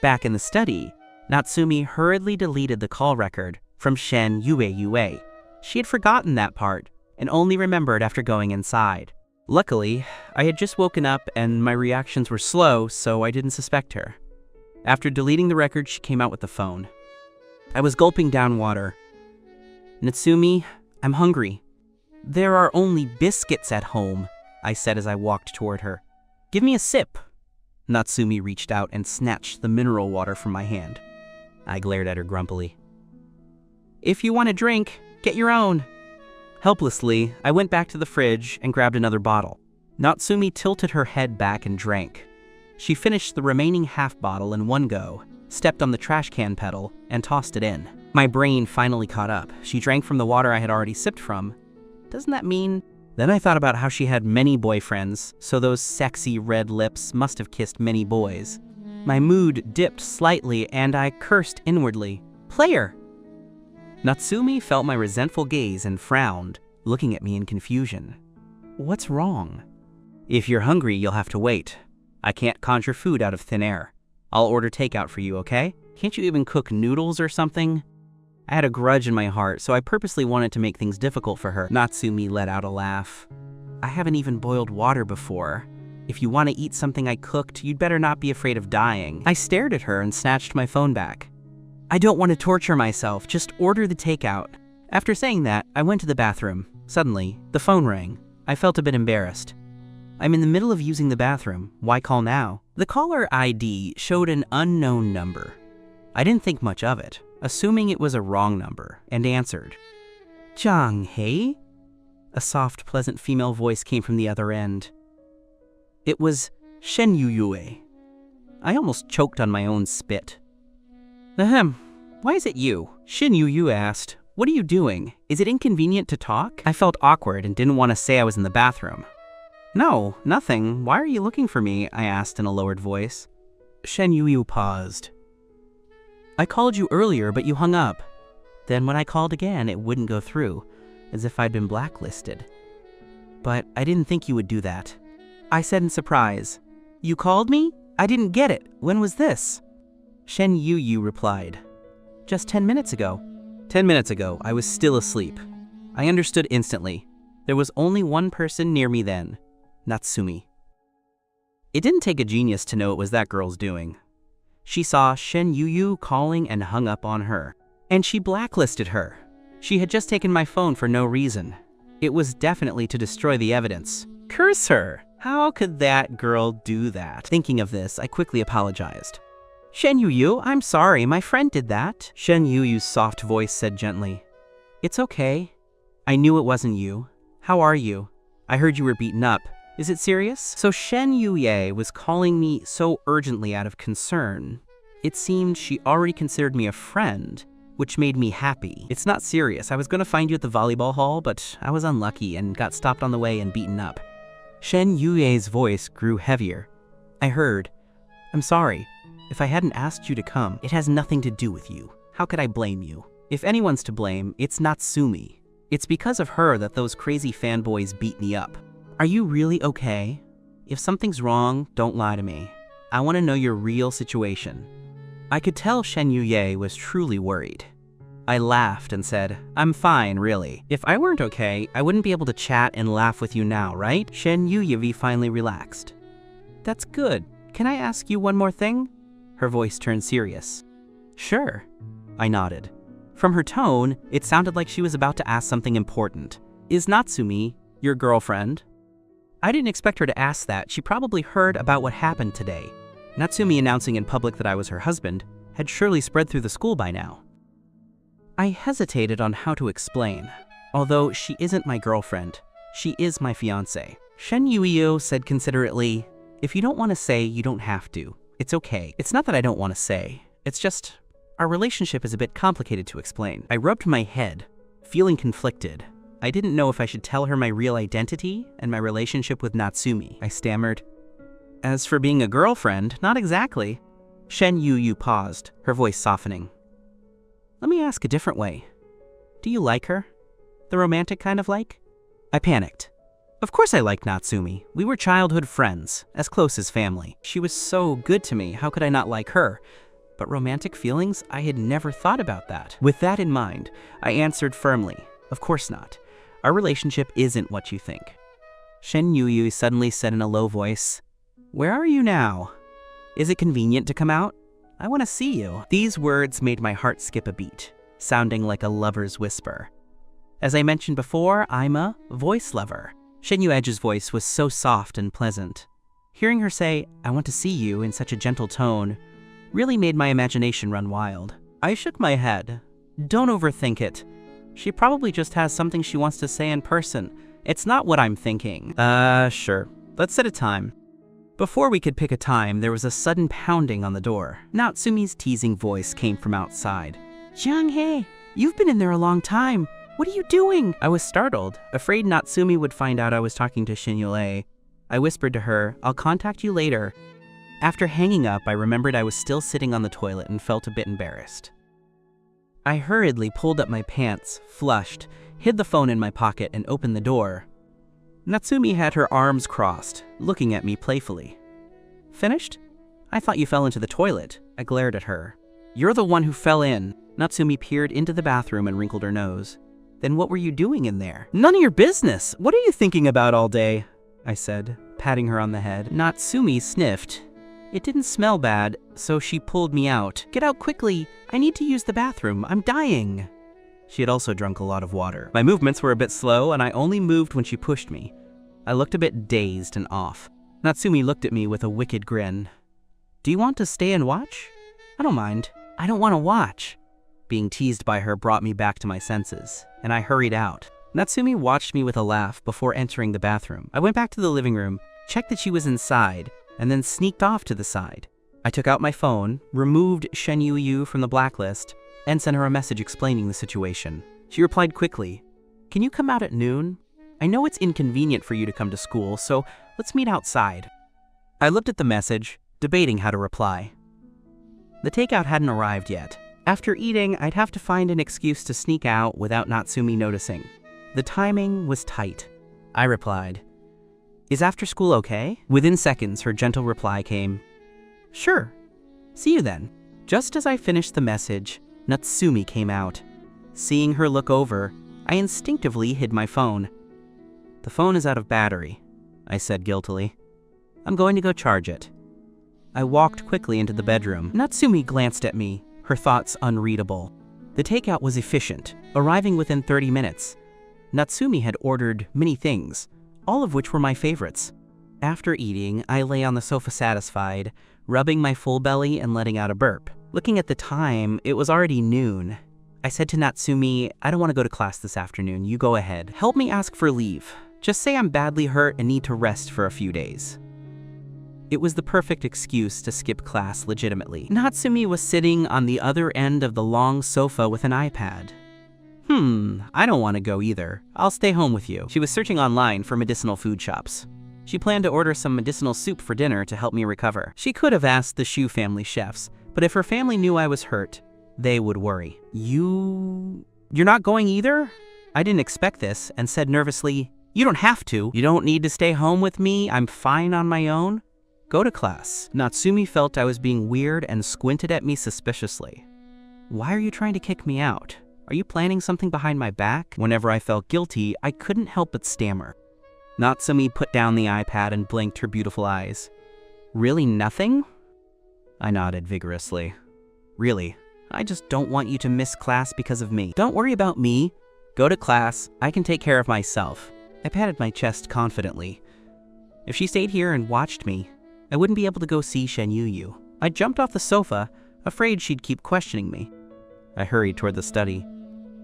Back in the study, Natsumi hurriedly deleted the call record from Shen Yue. She had forgotten that part and only remembered after going inside. Luckily, I had just woken up and my reactions were slow, so I didn't suspect her. After deleting the record, she came out with the phone. I was gulping down water. "Natsumi, I'm hungry." "There are only biscuits at home," I said as I walked toward her. "Give me a sip." Natsumi reached out and snatched the mineral water from my hand. I glared at her grumpily. "If you want a drink, get your own." Helplessly, I went back to the fridge and grabbed another bottle. Natsumi tilted her head back and drank. She finished the remaining half bottle in one go, stepped on the trash can pedal, and tossed it in. My brain finally caught up. She drank from the water I had already sipped from. Doesn't that mean? Then I thought about how she had many boyfriends, so those sexy red lips must have kissed many boys. My mood dipped slightly and I cursed inwardly. "Player!" Natsumi felt my resentful gaze and frowned, looking at me in confusion. "What's wrong?" "If you're hungry, you'll have to wait. I can't conjure food out of thin air. I'll order takeout for you, okay? Can't you even cook noodles or something?" I had a grudge in my heart, so I purposely wanted to make things difficult for her. Natsumi let out a laugh. "I haven't even boiled water before. If you want to eat something I cooked, you'd better not be afraid of dying." I stared at her and snatched my phone back. "I don't want to torture myself, just order the takeout." After saying that, I went to the bathroom. Suddenly, the phone rang. I felt a bit embarrassed. "I'm in the middle of using the bathroom. Why call now?" The caller ID showed an unknown number. I didn't think much of it, assuming it was a wrong number, and answered. "Zhang Hei?" A soft, pleasant female voice came from the other end. It was Shen Yue. I almost choked on my own spit. "Ahem, why is it you?" Shen Yue asked. "What are you doing? Is it inconvenient to talk?" I felt awkward and didn't want to say I was in the bathroom. "No, nothing. Why are you looking for me?" I asked in a lowered voice. Shen Yue paused. "I called you earlier, but you hung up. Then when I called again, it wouldn't go through, as if I'd been blacklisted. But I didn't think you would do that." I said in surprise. "You called me? I didn't get it. When was this?" Shen Yu replied. "Just 10 minutes ago." 10 minutes ago, I was still asleep. I understood instantly. There was only one person near me then, Natsumi. It didn't take a genius to know it was that girl's doing. She saw Shen Yu calling and hung up on her. And she blacklisted her. She had just taken my phone for no reason. It was definitely to destroy the evidence. Curse her! How could that girl do that? Thinking of this, I quickly apologized. "Shen Yu, I'm sorry, my friend did that." Shen Yu's soft voice said gently. "It's okay. I knew it wasn't you. How are you? I heard you were beaten up. Is it serious?" So Shen Yue was calling me so urgently out of concern. It seemed she already considered me a friend, which made me happy. "It's not serious. I was going to find you at the volleyball hall, but I was unlucky and got stopped on the way and beaten up." Shen Yue's voice grew heavier. I heard, "I'm sorry. If I hadn't asked you to come, it has nothing to do with you. How could I blame you? If anyone's to blame, it's Natsumi. It's because of her that those crazy fanboys beat me up. Are you really okay? If something's wrong, don't lie to me. I want to know your real situation." I could tell Shen Yue was truly worried. I laughed and said, "I'm fine, really. If I weren't okay, I wouldn't be able to chat and laugh with you now, right?" Shen Yue finally relaxed. "That's good. Can I ask you one more thing?" Her voice turned serious. "Sure." I nodded. From her tone, it sounded like she was about to ask something important. "Is Natsumi your girlfriend?" I didn't expect her to ask that. She probably heard about what happened today. Natsumi announcing in public that I was her husband had surely spread through the school by now. I hesitated on how to explain. Although she isn't my girlfriend, she is my fiancé. Shen Yue said considerately, "If you don't want to say, you don't have to. It's okay. It's not that I don't want to say. It's just, Our relationship is a bit complicated to explain. I rubbed my head, feeling conflicted. I didn't know if I should tell her my real identity and my relationship with Natsumi. I stammered. As for being a girlfriend, not exactly. Shen Yu paused, her voice softening. Let me ask a different way. Do you like her? The romantic kind of like? I panicked. Of course I liked Natsumi. We were childhood friends, as close as family. She was so good to me, how could I not like her? But romantic feelings? I had never thought about that. With that in mind, I answered firmly, of course not. Our relationship isn't what you think. Shen Yu suddenly said in a low voice, Where are you now? Is it convenient to come out? I want to see you. These words made my heart skip a beat, sounding like a lover's whisper. As I mentioned before, I'm a voice lover. Shen Yu's voice was so soft and pleasant. Hearing her say, I want to see you in such a gentle tone, really made my imagination run wild. I shook my head. Don't overthink it. She probably just has something she wants to say in person. It's not what I'm thinking. Sure. Let's set a time. Before we could pick a time, there was a sudden pounding on the door. Natsumi's teasing voice came from outside. Jiang-hei, you've been in there a long time. What are you doing? I was startled, afraid Natsumi would find out I was talking to Shinyule. I whispered to her, I'll contact you later. After hanging up, I remembered I was still sitting on the toilet and felt a bit embarrassed. I hurriedly pulled up my pants, flushed, hid the phone in my pocket, and opened the door. Natsumi had her arms crossed, looking at me playfully. Finished? I thought you fell into the toilet. I glared at her. You're the one who fell in. Natsumi peered into the bathroom and wrinkled her nose. Then what were you doing in there? None of your business. What are you thinking about all day? I said, patting her on the head. Natsumi sniffed. It didn't smell bad, so she pulled me out. Get out quickly. I need to use the bathroom. I'm dying. She had also drunk a lot of water. My movements were a bit slow, and I only moved when she pushed me. I looked a bit dazed and off. Natsumi looked at me with a wicked grin. Do you want to stay and watch? I don't mind. I don't want to watch. Being teased by her brought me back to my senses, and I hurried out. Natsumi watched me with a laugh before entering the bathroom. I went back to the living room, checked that she was inside, and then sneaked off to the side. I took out my phone, removed Shen Yu from the blacklist, and sent her a message explaining the situation. She replied quickly, Can you come out at noon? I know it's inconvenient for you to come to school, so let's meet outside. I looked at the message, debating how to reply. The takeout hadn't arrived yet. After eating, I'd have to find an excuse to sneak out without Natsumi noticing. The timing was tight. I replied, Is after school okay? Within seconds, her gentle reply came, Sure. See you then. Just as I finished the message, Natsumi came out. Seeing her look over, I instinctively hid my phone. The phone is out of battery, I said guiltily. I'm going to go charge it. I walked quickly into the bedroom. Natsumi glanced at me, her thoughts unreadable. The takeout was efficient, arriving within 30 minutes. Natsumi had ordered many things, all of which were my favorites. After eating, I lay on the sofa satisfied, rubbing my full belly and letting out a burp. Looking at the time, it was already noon. I said to Natsumi, I don't want to go to class this afternoon, you go ahead. Help me ask for leave. Just say I'm badly hurt and need to rest for a few days. It was the perfect excuse to skip class legitimately. Natsumi was sitting on the other end of the long sofa with an iPad. I don't want to go either. I'll stay home with you. She was searching online for medicinal food shops. She planned to order some medicinal soup for dinner to help me recover. She could have asked the Shu family chefs, but if her family knew I was hurt, they would worry. You're not going either? I didn't expect this and said nervously, You don't have to. You don't need to stay home with me. I'm fine on my own. Go to class. Natsumi felt I was being weird and squinted at me suspiciously. Why are you trying to kick me out? Are you planning something behind my back? Whenever I felt guilty, I couldn't help but stammer. Natsumi put down the iPad and blinked her beautiful eyes. Really nothing? I nodded vigorously. Really, I just don't want you to miss class because of me. Don't worry about me. Go to class. I can take care of myself. I patted my chest confidently. If she stayed here and watched me, I wouldn't be able to go see Shen Yu. I jumped off the sofa, afraid she'd keep questioning me. I hurried toward the study.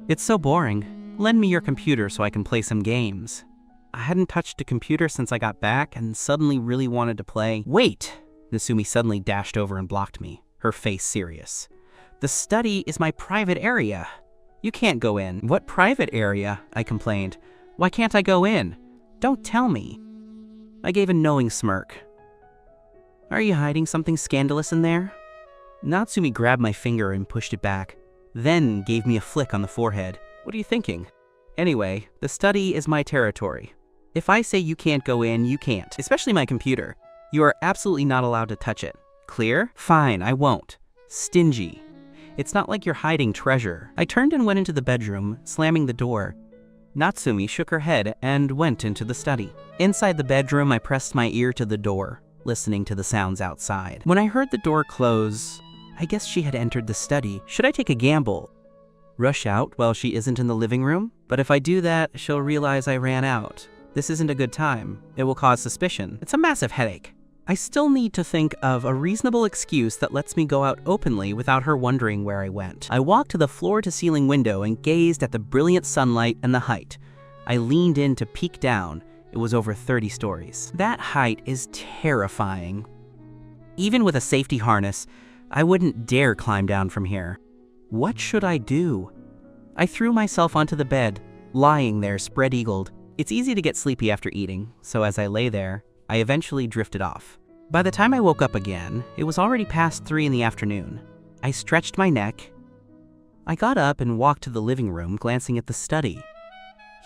It's so boring. Lend me your computer so I can play some games. I hadn't touched a computer since I got back and suddenly really wanted to play. Wait! Natsumi suddenly dashed over and blocked me, her face serious. The study is my private area. You can't go in. What private area? I complained. Why can't I go in? Don't tell me. I gave a knowing smirk. Are you hiding something scandalous in there? Natsumi grabbed my finger and pushed it back, then gave me a flick on the forehead. What are you thinking? Anyway, the study is my territory. If I say you can't go in, you can't, especially my computer. You are absolutely not allowed to touch it. Clear? Fine, I won't. Stingy. It's not like you're hiding treasure. I turned and went into the bedroom, slamming the door. Natsumi shook her head and went into the study. Inside the bedroom, I pressed my ear to the door, listening to the sounds outside. When I heard the door close, I guess she had entered the study. Should I take a gamble? Rush out while she isn't in the living room? But if I do that, she'll realize I ran out. This isn't a good time. It will cause suspicion. It's a massive headache. I still need to think of a reasonable excuse that lets me go out openly without her wondering where I went. I walked to the floor-to-ceiling window and gazed at the brilliant sunlight and the height. I leaned in to peek down. It was over 30 stories. That height is terrifying. Even with a safety harness, I wouldn't dare climb down from here. What should I do? I threw myself onto the bed, lying there spread-eagled. It's easy to get sleepy after eating, so as I lay there, I eventually drifted off. By the time I woke up again, it was already past 3 in the afternoon. I stretched my neck. I got up and walked to the living room, glancing at the study.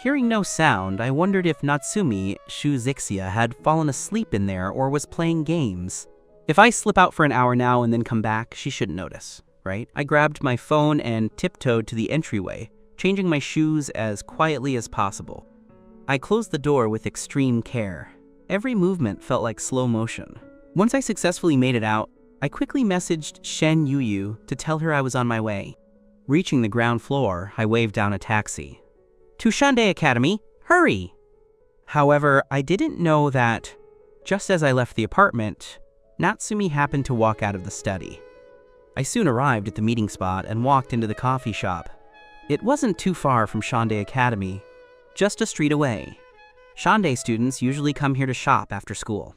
Hearing no sound, I wondered if Natsumi Shuzixia had fallen asleep in there or was playing games. If I slip out for an hour now and then come back, she shouldn't notice, right? I grabbed my phone and tiptoed to the entryway, changing my shoes as quietly as possible. I closed the door with extreme care. Every movement felt like slow motion. Once I successfully made it out, I quickly messaged Shen Yuyu to tell her I was on my way. Reaching the ground floor, I waved down a taxi. To Tsundere Academy, hurry! However, I didn't know that, just as I left the apartment, Natsumi happened to walk out of the study. I soon arrived at the meeting spot and walked into the coffee shop. It wasn't too far from Tsundere Academy, just a street away. Tsundere students usually come here to shop after school.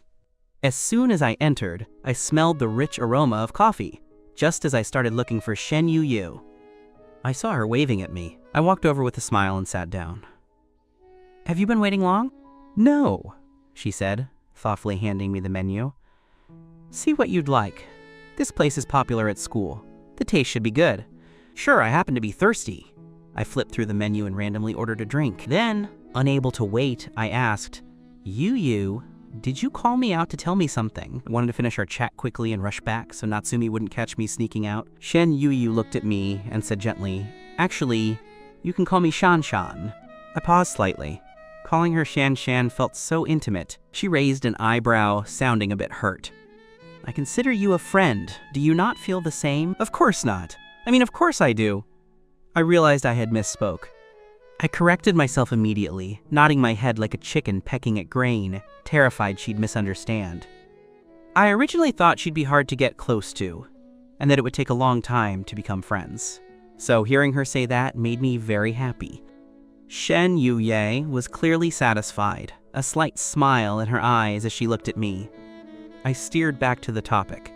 As soon as I entered, I smelled the rich aroma of coffee, just as I started looking for Shen Yuyu. I saw her waving at me. I walked over with a smile and sat down. Have you been waiting long? No, she said, thoughtfully handing me the menu. See what you'd like. This place is popular at school. The taste should be good. Sure, I happen to be thirsty. I flipped through the menu and randomly ordered a drink. Then, unable to wait, I asked, Yuyu, did you call me out to tell me something? I wanted to finish our chat quickly and rush back so Natsumi wouldn't catch me sneaking out. Shen Yuyu looked at me and said gently, actually, you can call me Shan Shan. I paused slightly. Calling her Shan Shan felt so intimate. She raised an eyebrow, sounding a bit hurt. I consider you a friend. Do you not feel the same? Of course not. Of course I do. I realized I had misspoke. I corrected myself immediately, nodding my head like a chicken pecking at grain, terrified she'd misunderstand. I originally thought she'd be hard to get close to, and that it would take a long time to become friends. So hearing her say that made me very happy. Shen Yuye was clearly satisfied, a slight smile in her eyes as she looked at me. I steered back to the topic.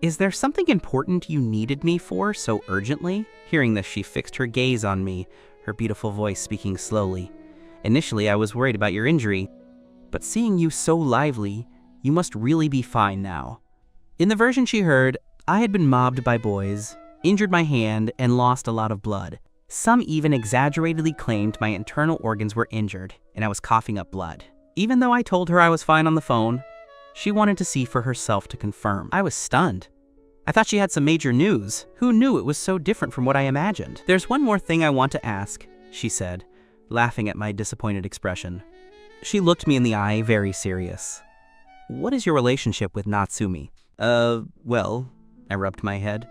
Is there something important you needed me for so urgently? Hearing this, she fixed her gaze on me, her beautiful voice speaking slowly. Initially, I was worried about your injury, but seeing you so lively, you must really be fine now. In the version she heard, I had been mobbed by boys, injured my hand, and lost a lot of blood. Some even exaggeratedly claimed my internal organs were injured, and I was coughing up blood. Even though I told her I was fine on the phone, she wanted to see for herself to confirm. I was stunned. I thought she had some major news. Who knew it was so different from what I imagined? There's one more thing I want to ask, she said, laughing at my disappointed expression. She looked me in the eye, very serious. What is your relationship with Natsumi? Well, I rubbed my head.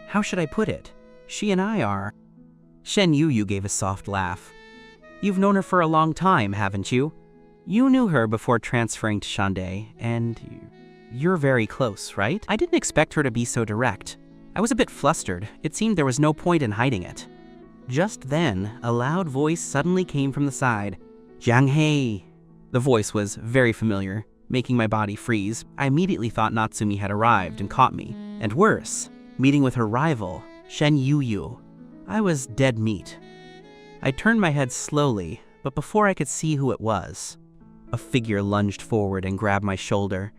How should I put it? She and I are... Shen Yuyu gave a soft laugh. You've known her for a long time, haven't you? You knew her before transferring to Tsundere, and you're very close, right? I didn't expect her to be so direct. I was a bit flustered. It seemed there was no point in hiding it. Just then, a loud voice suddenly came from the side. Jiang Hei. The voice was very familiar, making my body freeze. I immediately thought Natsumi had arrived and caught me. And worse, meeting with her rival, Shen Yuyu. I was dead meat. I turned my head slowly, but before I could see who it was, a figure lunged forward and grabbed my shoulder.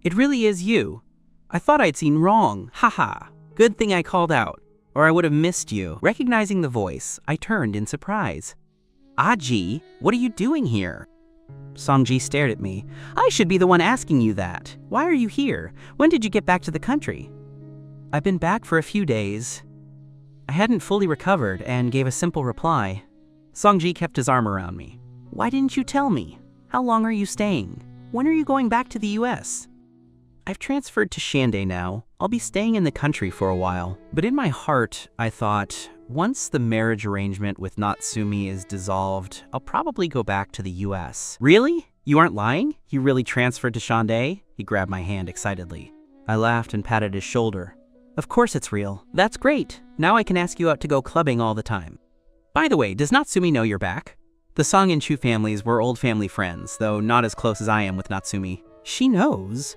"It really is you. I thought I'd seen wrong. Haha. Good thing I called out, or I would have missed you." Recognizing the voice, I turned in surprise. "Aji, what are you doing here?" Songji stared at me. "I should be the one asking you that. Why are you here? When did you get back to the country?" "I've been back for a few days." I hadn't fully recovered and gave a simple reply. Songji kept his arm around me. "Why didn't you tell me? How long are you staying? When are you going back to the US? "I've transferred to Shande now. I'll be staying in the country for a while." But in my heart, I thought, once the marriage arrangement with Natsumi is dissolved, I'll probably go back to the US. "Really? You aren't lying? You really transferred to Shande?" He grabbed my hand excitedly. I laughed and patted his shoulder. "Of course it's real. That's great. Now I can ask you out to go clubbing all the time. By the way, does Natsumi know you're back?" The Song and Chu families were old family friends, though not as close as I am with Natsumi. "She knows."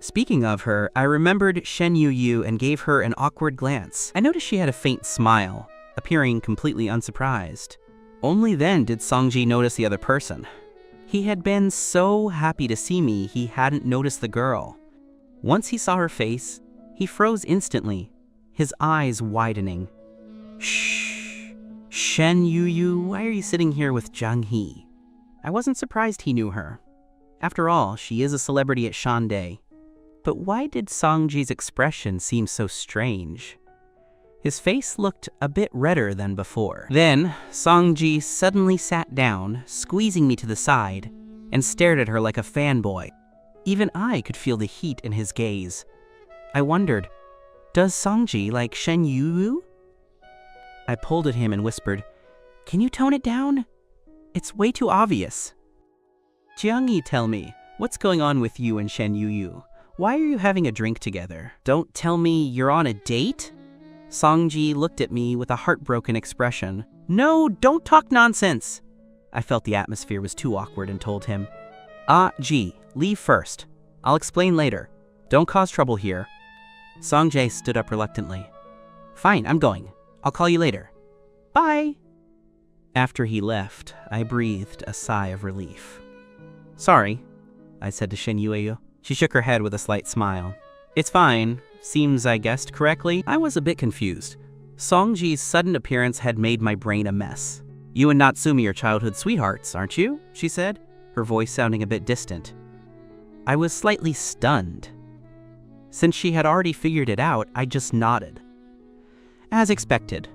Speaking of her, I remembered Shen Yuyu and gave her an awkward glance. I noticed she had a faint smile, appearing completely unsurprised. Only then did Songji notice the other person. He had been so happy to see me, he hadn't noticed the girl. Once he saw her face, he froze instantly, his eyes widening. "Shh. Shen Yuyu, why are you sitting here with Zhang He?" I wasn't surprised he knew her. After all, she is a celebrity at Shande. But why did Songji's expression seem so strange? His face looked a bit redder than before. Then, Songji suddenly sat down, squeezing me to the side, and stared at her like a fanboy. Even I could feel the heat in his gaze. I wondered, does Songji like Shen Yuyu? I pulled at him and whispered, "Can you tone it down? It's way too obvious." "Jiangyi, tell me, what's going on with you and Shen Yuyu? Why are you having a drink together? Don't tell me you're on a date?" Songji looked at me with a heartbroken expression. "No, don't talk nonsense." I felt the atmosphere was too awkward and told him, Gee, leave first. I'll explain later. Don't cause trouble here." Songjae stood up reluctantly. "Fine, I'm going. I'll call you later. Bye." After he left, I breathed a sigh of relief. "Sorry," I said to Shen Yuyu. She shook her head with a slight smile. "It's fine. Seems I guessed correctly." I was a bit confused. Songji's sudden appearance had made my brain a mess. "You and Natsumi are childhood sweethearts, aren't you?" she said, her voice sounding a bit distant. I was slightly stunned. Since she had already figured it out, I just nodded. "As expected."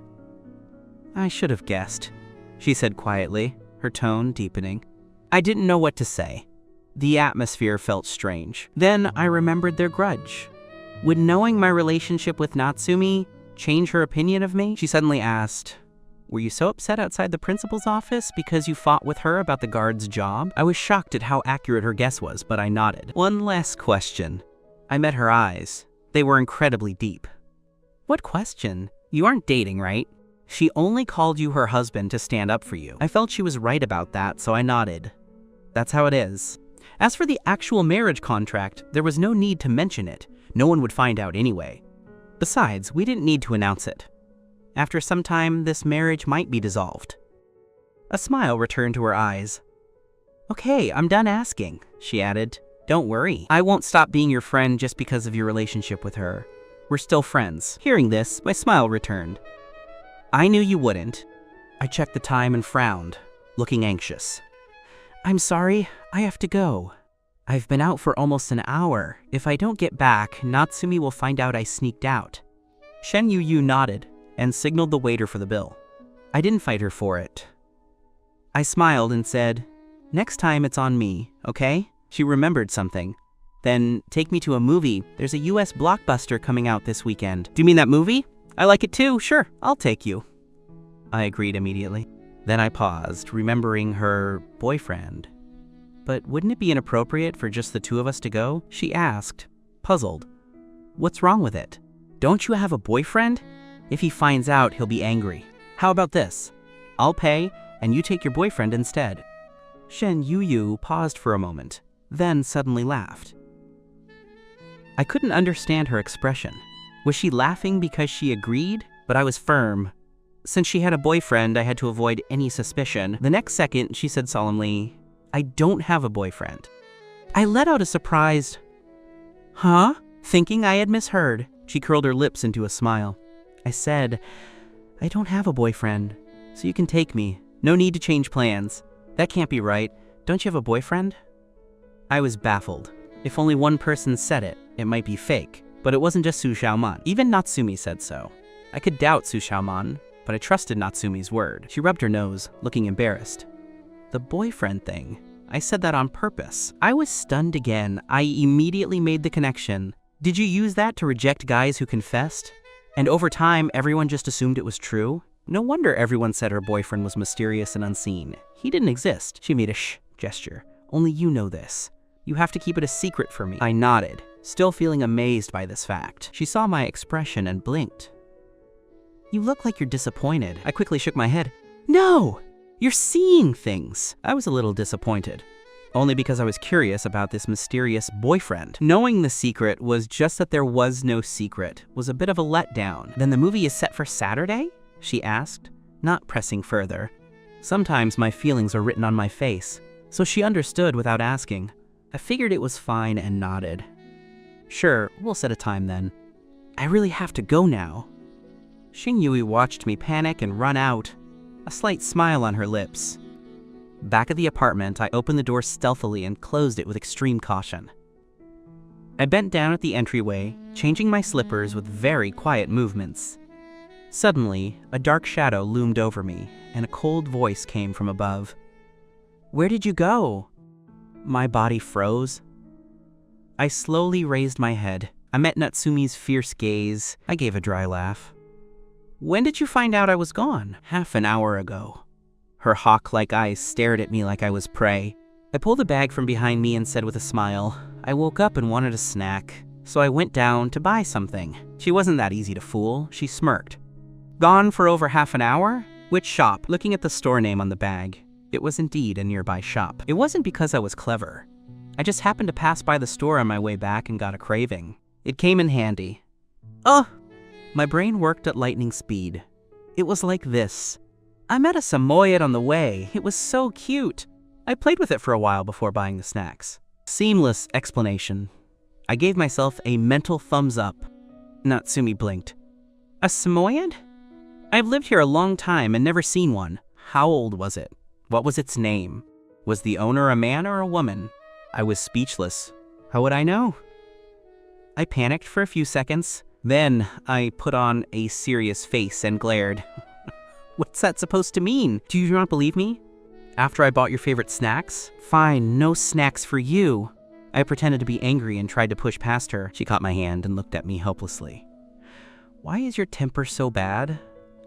"I should have guessed," she said quietly, her tone deepening. I didn't know what to say. The atmosphere felt strange. Then I remembered their grudge. Would knowing my relationship with Natsumi change her opinion of me? She suddenly asked, "Were you so upset outside the principal's office because you fought with her about the guard's job?" I was shocked at how accurate her guess was, but I nodded. "One last question." I met her eyes. They were incredibly deep. "What question? You aren't dating, right?" "She only called you her husband to stand up for you." I felt she was right about that, so I nodded. "That's how it is." As for the actual marriage contract, there was no need to mention it. No one would find out anyway. Besides, we didn't need to announce it. After some time, this marriage might be dissolved. A smile returned to her eyes. "Okay, I'm done asking," she added. "Don't worry, I won't stop being your friend just because of your relationship with her. We're still friends." Hearing this, my smile returned. "I knew you wouldn't." I checked the time and frowned, looking anxious. "I'm sorry, I have to go. I've been out for almost an hour. If I don't get back, Natsumi will find out I sneaked out." Shen Yuyu nodded and signaled the waiter for the bill. I didn't fight her for it. I smiled and said, "Next time it's on me, okay?" She remembered something. "Then take me to a movie. There's a US blockbuster coming out this weekend." "Do you mean that movie? I like it too. Sure, I'll take you." I agreed immediately. Then I paused, remembering her boyfriend. "But wouldn't it be inappropriate for just the two of us to go?" she asked, puzzled. "What's wrong with it? Don't you have a boyfriend? If he finds out, he'll be angry. How about this? I'll pay, and you take your boyfriend instead." Shen Yuyu paused for a moment, then suddenly laughed. I couldn't understand her expression. Was she laughing because she agreed? But I was firm. Since she had a boyfriend, I had to avoid any suspicion. The next second, she said solemnly, "I don't have a boyfriend." I let out a surprised, "Huh?" Thinking I had misheard. She curled her lips into a smile. I said, "I don't have a boyfriend, so you can take me. No need to change plans." "That can't be right. Don't you have a boyfriend?" I was baffled. If only one person said it, it might be fake. But it wasn't just Su Xiaoman. Even Natsumi said so. I could doubt Su Xiaoman, but I trusted Natsumi's word. She rubbed her nose, looking embarrassed. The boyfriend thing. I said that on purpose. I was stunned again. I immediately made the connection. Did you use that to reject guys who confessed? And over time, everyone just assumed it was true? No wonder everyone said her boyfriend was mysterious and unseen. He didn't exist. She made a shh gesture. Only you know this. You have to keep it a secret from me. I nodded, still feeling amazed by this fact. She saw my expression and blinked. You look like you're disappointed. I quickly shook my head. No! You're seeing things. I was a little disappointed. Only because I was curious about this mysterious boyfriend. Knowing the secret was just that there was no secret was a bit of a letdown. Then the movie is set for Saturday? She asked, not pressing further. Sometimes my feelings are written on my face, so she understood without asking. I figured it was fine and nodded. Sure, we'll set a time then. I really have to go now. Xingyue watched me panic and run out, a slight smile on her lips. Back at the apartment, I opened the door stealthily and closed it with extreme caution. I bent down at the entryway, changing my slippers with very quiet movements. Suddenly, a dark shadow loomed over me, and a cold voice came from above. Where did you go? My body froze. I slowly raised my head. I met Natsumi's fierce gaze. I gave a dry laugh. When did you find out I was gone? Half an hour ago. Her hawk-like eyes stared at me like I was prey. I pulled a bag from behind me and said with a smile, I woke up and wanted a snack, so I went down to buy something. She wasn't that easy to fool. She smirked. Gone for over half an hour? Which shop? Looking at the store name on the bag, it was indeed a nearby shop. It wasn't because I was clever. I just happened to pass by the store on my way back and got a craving. It came in handy. Oh! My brain worked at lightning speed. It was like this. I met a Samoyed on the way. It was so cute. I played with it for a while before buying the snacks. Seamless explanation. I gave myself a mental thumbs up. Natsumi blinked. A Samoyed? I've lived here a long time and never seen one. How old was it? What was its name? Was the owner a man or a woman? I was speechless. How would I know? I panicked for a few seconds. Then I put on a serious face and glared. What's that supposed to mean? Do you not believe me? After I bought your favorite snacks? Fine, no snacks for you. I pretended to be angry and tried to push past her. She caught my hand and looked at me helplessly. Why is your temper so bad?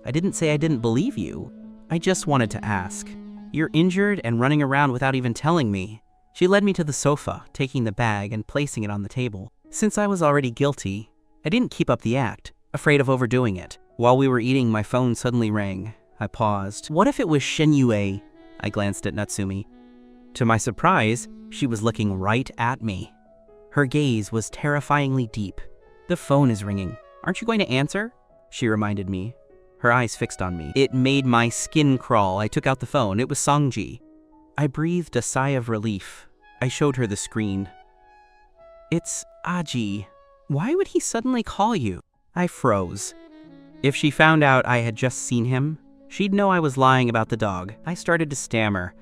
I didn't say I didn't believe you. I just wanted to ask. You're injured and running around without even telling me. She led me to the sofa, taking the bag and placing it on the table. Since I was already guilty, I didn't keep up the act, afraid of overdoing it. While we were eating, my phone suddenly rang. I paused. What if it was Xingyue? I glanced at Natsumi. To my surprise, she was looking right at me. Her gaze was terrifyingly deep. The phone is ringing. Aren't you going to answer? She reminded me. Her eyes fixed on me. It made my skin crawl. I took out the phone. It was Songji. I breathed a sigh of relief. I showed her the screen. It's Aji. Why would he suddenly call you? I froze. If she found out I had just seen him, she'd know I was lying about the dog. I started to stammer.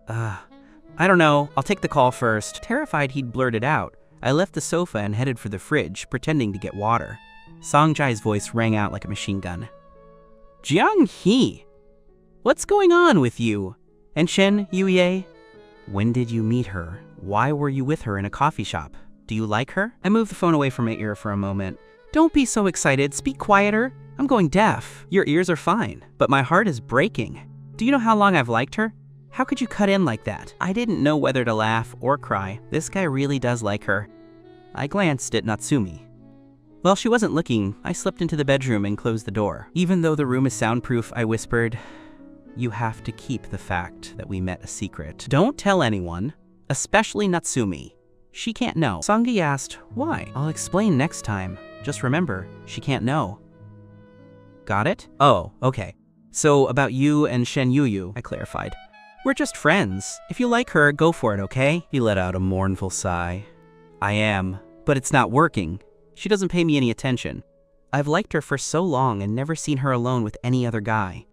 I don't know. I'll take the call first. Terrified he'd blurt it out, I left the sofa and headed for the fridge, pretending to get water. Songjai's voice rang out like a machine gun. Jiang-hee! What's going on with you? And Shen Yuye? When did you meet her? Why were you with her in a coffee shop? Do you like her? I moved the phone away from my ear for a moment. Don't be so excited. Speak quieter. I'm going deaf. Your ears are fine, but my heart is breaking. Do you know how long I've liked her? How could you cut in like that? I didn't know whether to laugh or cry. This guy really does like her. I glanced at Natsumi. While she wasn't looking, I slipped into the bedroom and closed the door. Even though the room is soundproof, I whispered, you have to keep the fact that we met a secret. Don't tell anyone, especially Natsumi. She can't know. Songji asked, why? I'll explain next time. Just remember, she can't know. Got it? Oh, okay. So about you and Shen Yuyu, I clarified. We're just friends. If you like her, go for it, okay? He let out a mournful sigh. I am, but it's not working. She doesn't pay me any attention. I've liked her for so long and never seen her alone with any other guy.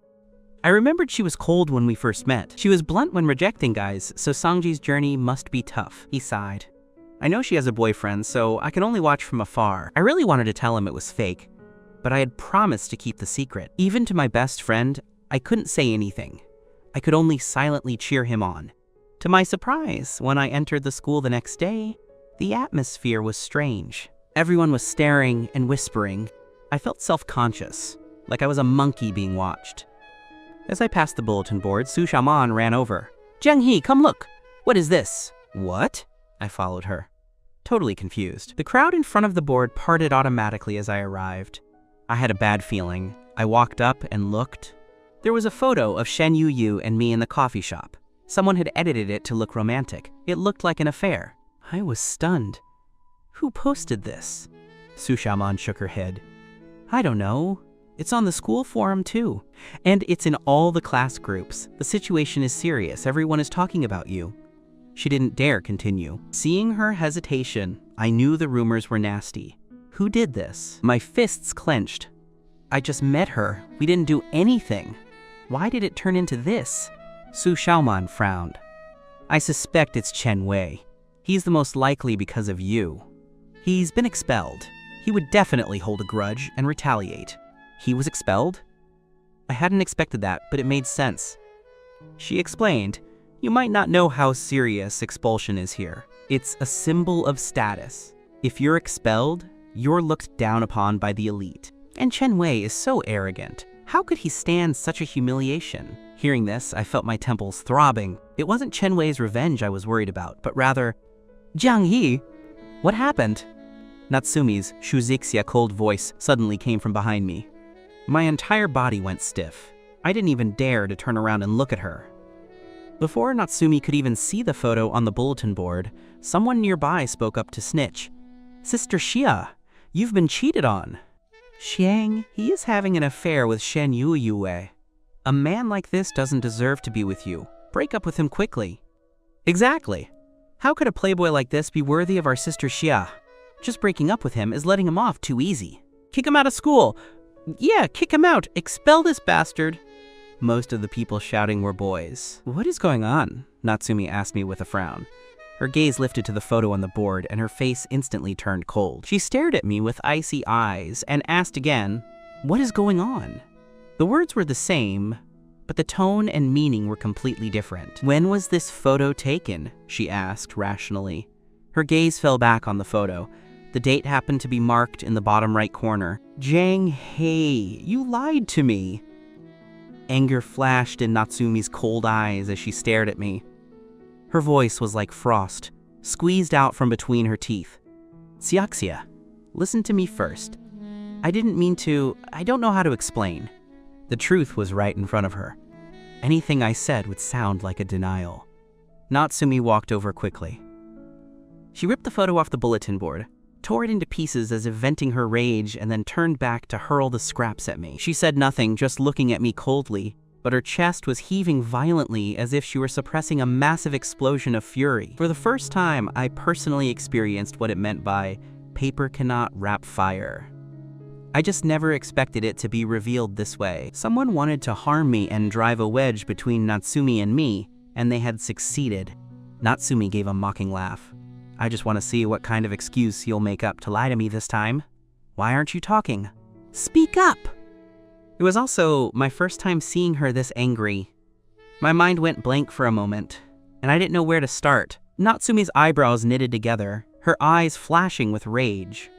I remembered she was cold when we first met. She was blunt when rejecting guys, so Sangji's journey must be tough. He sighed. I know she has a boyfriend, so I can only watch from afar. I really wanted to tell him it was fake, but I had promised to keep the secret. Even to my best friend, I couldn't say anything. I could only silently cheer him on. To my surprise, when I entered the school the next day, the atmosphere was strange. Everyone was staring and whispering. I felt self-conscious, like I was a monkey being watched. As I passed the bulletin board, Su Xiaoman ran over. Jiang-hee, come look! What is this? What? I followed her, totally confused. The crowd in front of the board parted automatically as I arrived. I had a bad feeling. I walked up and looked. There was a photo of Shen Yuyu and me in the coffee shop. Someone had edited it to look romantic. It looked like an affair. I was stunned. Who posted this? Su Xiaoman shook her head. I don't know. It's on the school forum too. And it's in all the class groups. The situation is serious. Everyone is talking about you. She didn't dare continue. Seeing her hesitation, I knew the rumors were nasty. Who did this? My fists clenched. I just met her. We didn't do anything. Why did it turn into this? Su Xiaoman frowned. I suspect it's Chen Wei. He's the most likely because of you. He's been expelled. He would definitely hold a grudge and retaliate. He was expelled? I hadn't expected that, but it made sense. She explained, you might not know how serious expulsion is here. It's a symbol of status. If you're expelled, you're looked down upon by the elite. And Chen Wei is so arrogant. How could he stand such a humiliation? Hearing this, I felt my temples throbbing. It wasn't Chen Wei's revenge I was worried about, but rather, Jiang Yi, what happened? Natsumi's Shuzixia cold voice suddenly came from behind me. My entire body went stiff. I didn't even dare to turn around and look at her. Before Natsumi could even see the photo on the bulletin board, someone nearby spoke up to snitch. Sister Xia, you've been cheated on. Xiang, he is having an affair with Shen Yuyu. A man like this doesn't deserve to be with you. Break up with him quickly. Exactly. How could a playboy like this be worthy of our sister Xia? Just breaking up with him is letting him off too easy. Kick him out of school. Yeah, kick him out. Expel this bastard. Most of the people shouting were boys. What is going on? Natsumi asked me with a frown. Her gaze lifted to the photo on the board and her face instantly turned cold. She stared at me with icy eyes and asked again, what is going on? The words were the same, but the tone and meaning were completely different. When was this photo taken? She asked rationally. Her gaze fell back on the photo. The date happened to be marked in the bottom right corner. Jiang Hei, you lied to me. Anger flashed in Natsumi's cold eyes as she stared at me. Her voice was like frost, squeezed out from between her teeth. Xiaxia, listen to me first. I didn't mean to, I don't know how to explain. The truth was right in front of her. Anything I said would sound like a denial. Natsumi walked over quickly. She ripped the photo off the bulletin board, tore it into pieces as if venting her rage, and then turned back to hurl the scraps at me. She said nothing, just looking at me coldly, but her chest was heaving violently as if she were suppressing a massive explosion of fury. For the first time, I personally experienced what it meant by paper cannot wrap fire. I just never expected it to be revealed this way. Someone wanted to harm me and drive a wedge between Natsumi and me, and they had succeeded. Natsumi gave a mocking laugh. I just want to see what kind of excuse you'll make up to lie to me this time. Why aren't you talking? Speak up! It was also my first time seeing her this angry. My mind went blank for a moment, and I didn't know where to start. Natsumi's eyebrows knitted together, her eyes flashing with rage.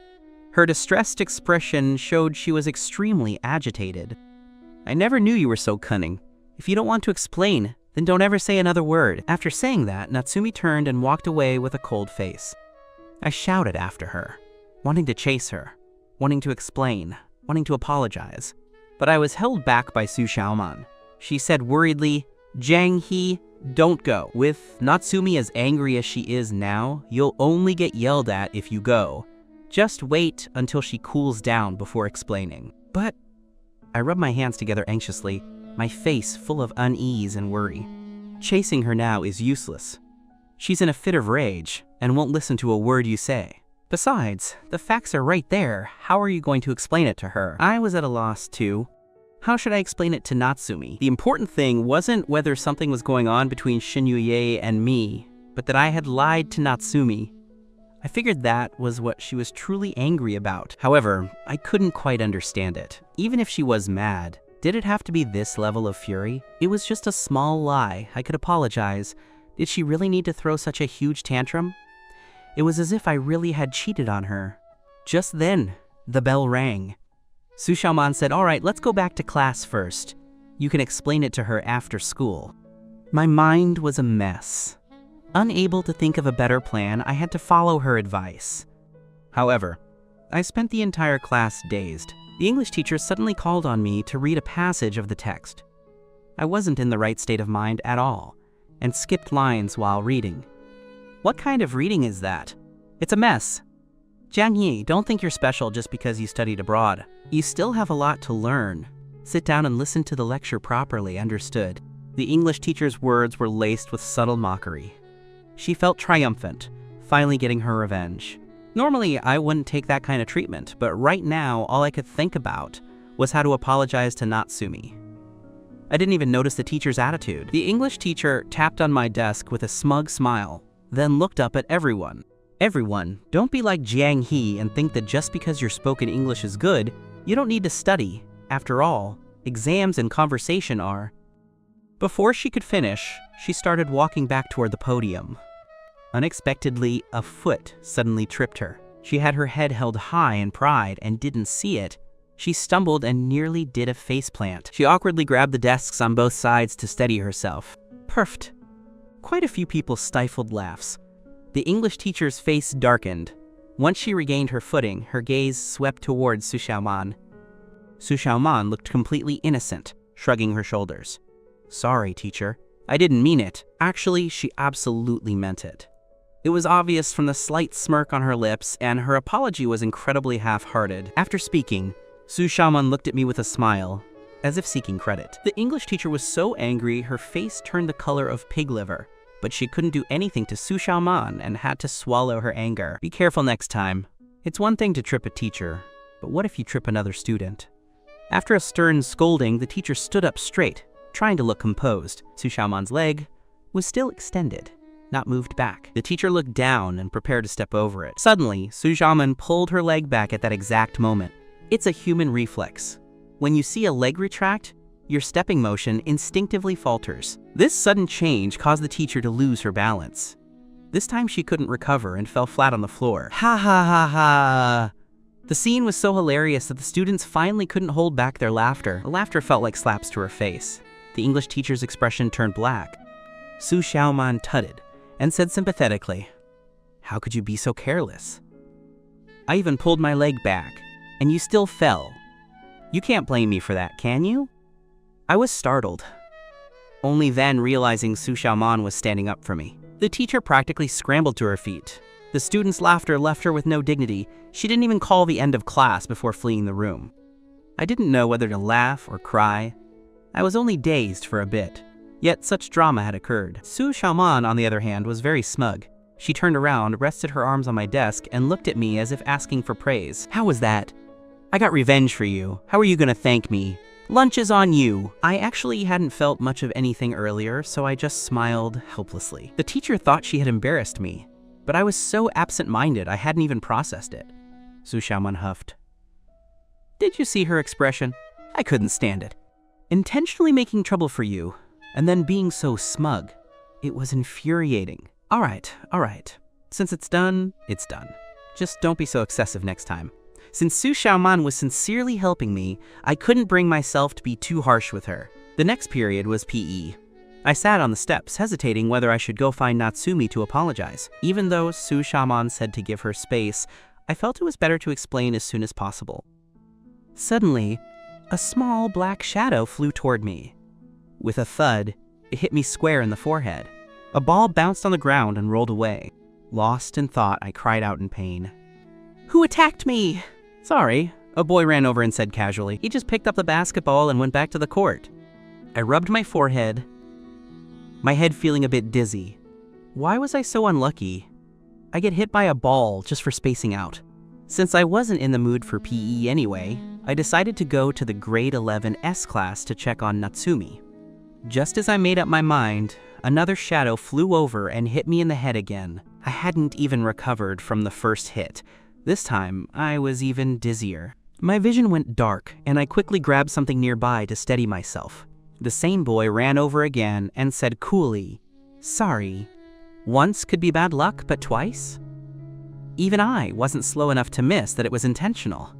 Her distressed expression showed she was extremely agitated. I never knew you were so cunning. If you don't want to explain, then don't ever say another word. After saying that, Natsumi turned and walked away with a cold face. I shouted after her, wanting to chase her, wanting to explain, wanting to apologize. But I was held back by Su Xiaoman. She said worriedly, Jiang He, don't go. With Natsumi as angry as she is now, you'll only get yelled at if you go. Just wait until she cools down before explaining. But I rub my hands together anxiously, my face full of unease and worry. Chasing her now is useless. She's in a fit of rage and won't listen to a word you say. Besides, the facts are right there. How are you going to explain it to her? I was at a loss too. How should I explain it to Natsumi? The important thing wasn't whether something was going on between Shinyuye and me, but that I had lied to Natsumi. I figured that was what she was truly angry about. However, I couldn't quite understand it. Even if she was mad, did it have to be this level of fury? It was just a small lie. I could apologize. Did she really need to throw such a huge tantrum? It was as if I really had cheated on her. Just then, the bell rang. Su Xiaoman said, "All right, let's go back to class first. You can explain it to her after school." My mind was a mess. Unable to think of a better plan, I had to follow her advice. However, I spent the entire class dazed. The English teacher suddenly called on me to read a passage of the text. I wasn't in the right state of mind at all, and skipped lines while reading. What kind of reading is that? It's a mess. Jiang Yi, don't think you're special just because you studied abroad. You still have a lot to learn. Sit down and listen to the lecture properly, understood? The English teacher's words were laced with subtle mockery. She felt triumphant, finally getting her revenge. Normally, I wouldn't take that kind of treatment, but right now, all I could think about was how to apologize to Natsumi. I didn't even notice the teacher's attitude. The English teacher tapped on my desk with a smug smile, then looked up at everyone. Everyone, don't be like Jiang He and think that just because your spoken English is good, you don't need to study. After all, exams and conversation are. Before she could finish, she started walking back toward the podium. Unexpectedly, a foot suddenly tripped her. She had her head held high in pride and didn't see it. She stumbled and nearly did a faceplant. She awkwardly grabbed the desks on both sides to steady herself. Perfect. Quite a few people stifled laughs. The English teacher's face darkened. Once she regained her footing, her gaze swept towards Su Xiaoman. Su Xiaoman looked completely innocent, shrugging her shoulders. Sorry, teacher. I didn't mean it. Actually, she absolutely meant it. It was obvious from the slight smirk on her lips, and her apology was incredibly half-hearted. After speaking, Su Xiaoman looked at me with a smile, as if seeking credit. The English teacher was so angry, her face turned the color of pig liver. But she couldn't do anything to Su Xiaoman and had to swallow her anger. Be careful next time. It's one thing to trip a teacher, but what if you trip another student? After a stern scolding, the teacher stood up straight, trying to look composed. Su Xiaoman's leg was still extended, not moved back. The teacher looked down and prepared to step over it. Suddenly, Su Xiaoman pulled her leg back at that exact moment. It's a human reflex. When you see a leg retract, your stepping motion instinctively falters. This sudden change caused the teacher to lose her balance. This time she couldn't recover and fell flat on the floor. Ha ha ha ha! The scene was so hilarious that the students finally couldn't hold back their laughter. The laughter felt like slaps to her face. The English teacher's expression turned black. Su Xiaoman tutted and said sympathetically, "How could you be so careless? I even pulled my leg back, and you still fell. You can't blame me for that, can you?" I was startled, only then realizing Su Xiaoman was standing up for me. The teacher practically scrambled to her feet. The students' laughter left her with no dignity. She didn't even call the end of class before fleeing the room. I didn't know whether to laugh or cry. I was only dazed for a bit, yet such drama had occurred. Su Xiaoman, on the other hand, was very smug. She turned around, rested her arms on my desk, and looked at me as if asking for praise. "How was that? I got revenge for you. How are you gonna thank me? Lunch is on you." I actually hadn't felt much of anything earlier, so I just smiled helplessly. The teacher thought she had embarrassed me, but I was so absent-minded I hadn't even processed it. Su Xiaoman huffed. "Did you see her expression? I couldn't stand it. Intentionally making trouble for you, and then being so smug. It was infuriating." All right. Since it's done, it's done. Just don't be so excessive next time. Since Su Xiaoman was sincerely helping me, I couldn't bring myself to be too harsh with her. The next period was PE. I sat on the steps, hesitating whether I should go find Natsumi to apologize. Even though Su Xiaoman said to give her space, I felt it was better to explain as soon as possible. Suddenly, a small black shadow flew toward me. With a thud, it hit me square in the forehead. A ball bounced on the ground and rolled away. Lost in thought, I cried out in pain. Who attacked me? Sorry, a boy ran over and said casually. He just picked up the basketball and went back to the court. I rubbed my forehead, my head feeling a bit dizzy. Why was I so unlucky? I get hit by a ball just for spacing out. Since I wasn't in the mood for PE anyway, I decided to go to the grade 11 S class to check on Natsumi. Just as I made up my mind, another shadow flew over and hit me in the head again. I hadn't even recovered from the first hit. This time, I was even dizzier. My vision went dark, and I quickly grabbed something nearby to steady myself. The same boy ran over again and said coolly, "Sorry. Once could be bad luck, but twice?" Even I wasn't slow enough to miss that it was intentional.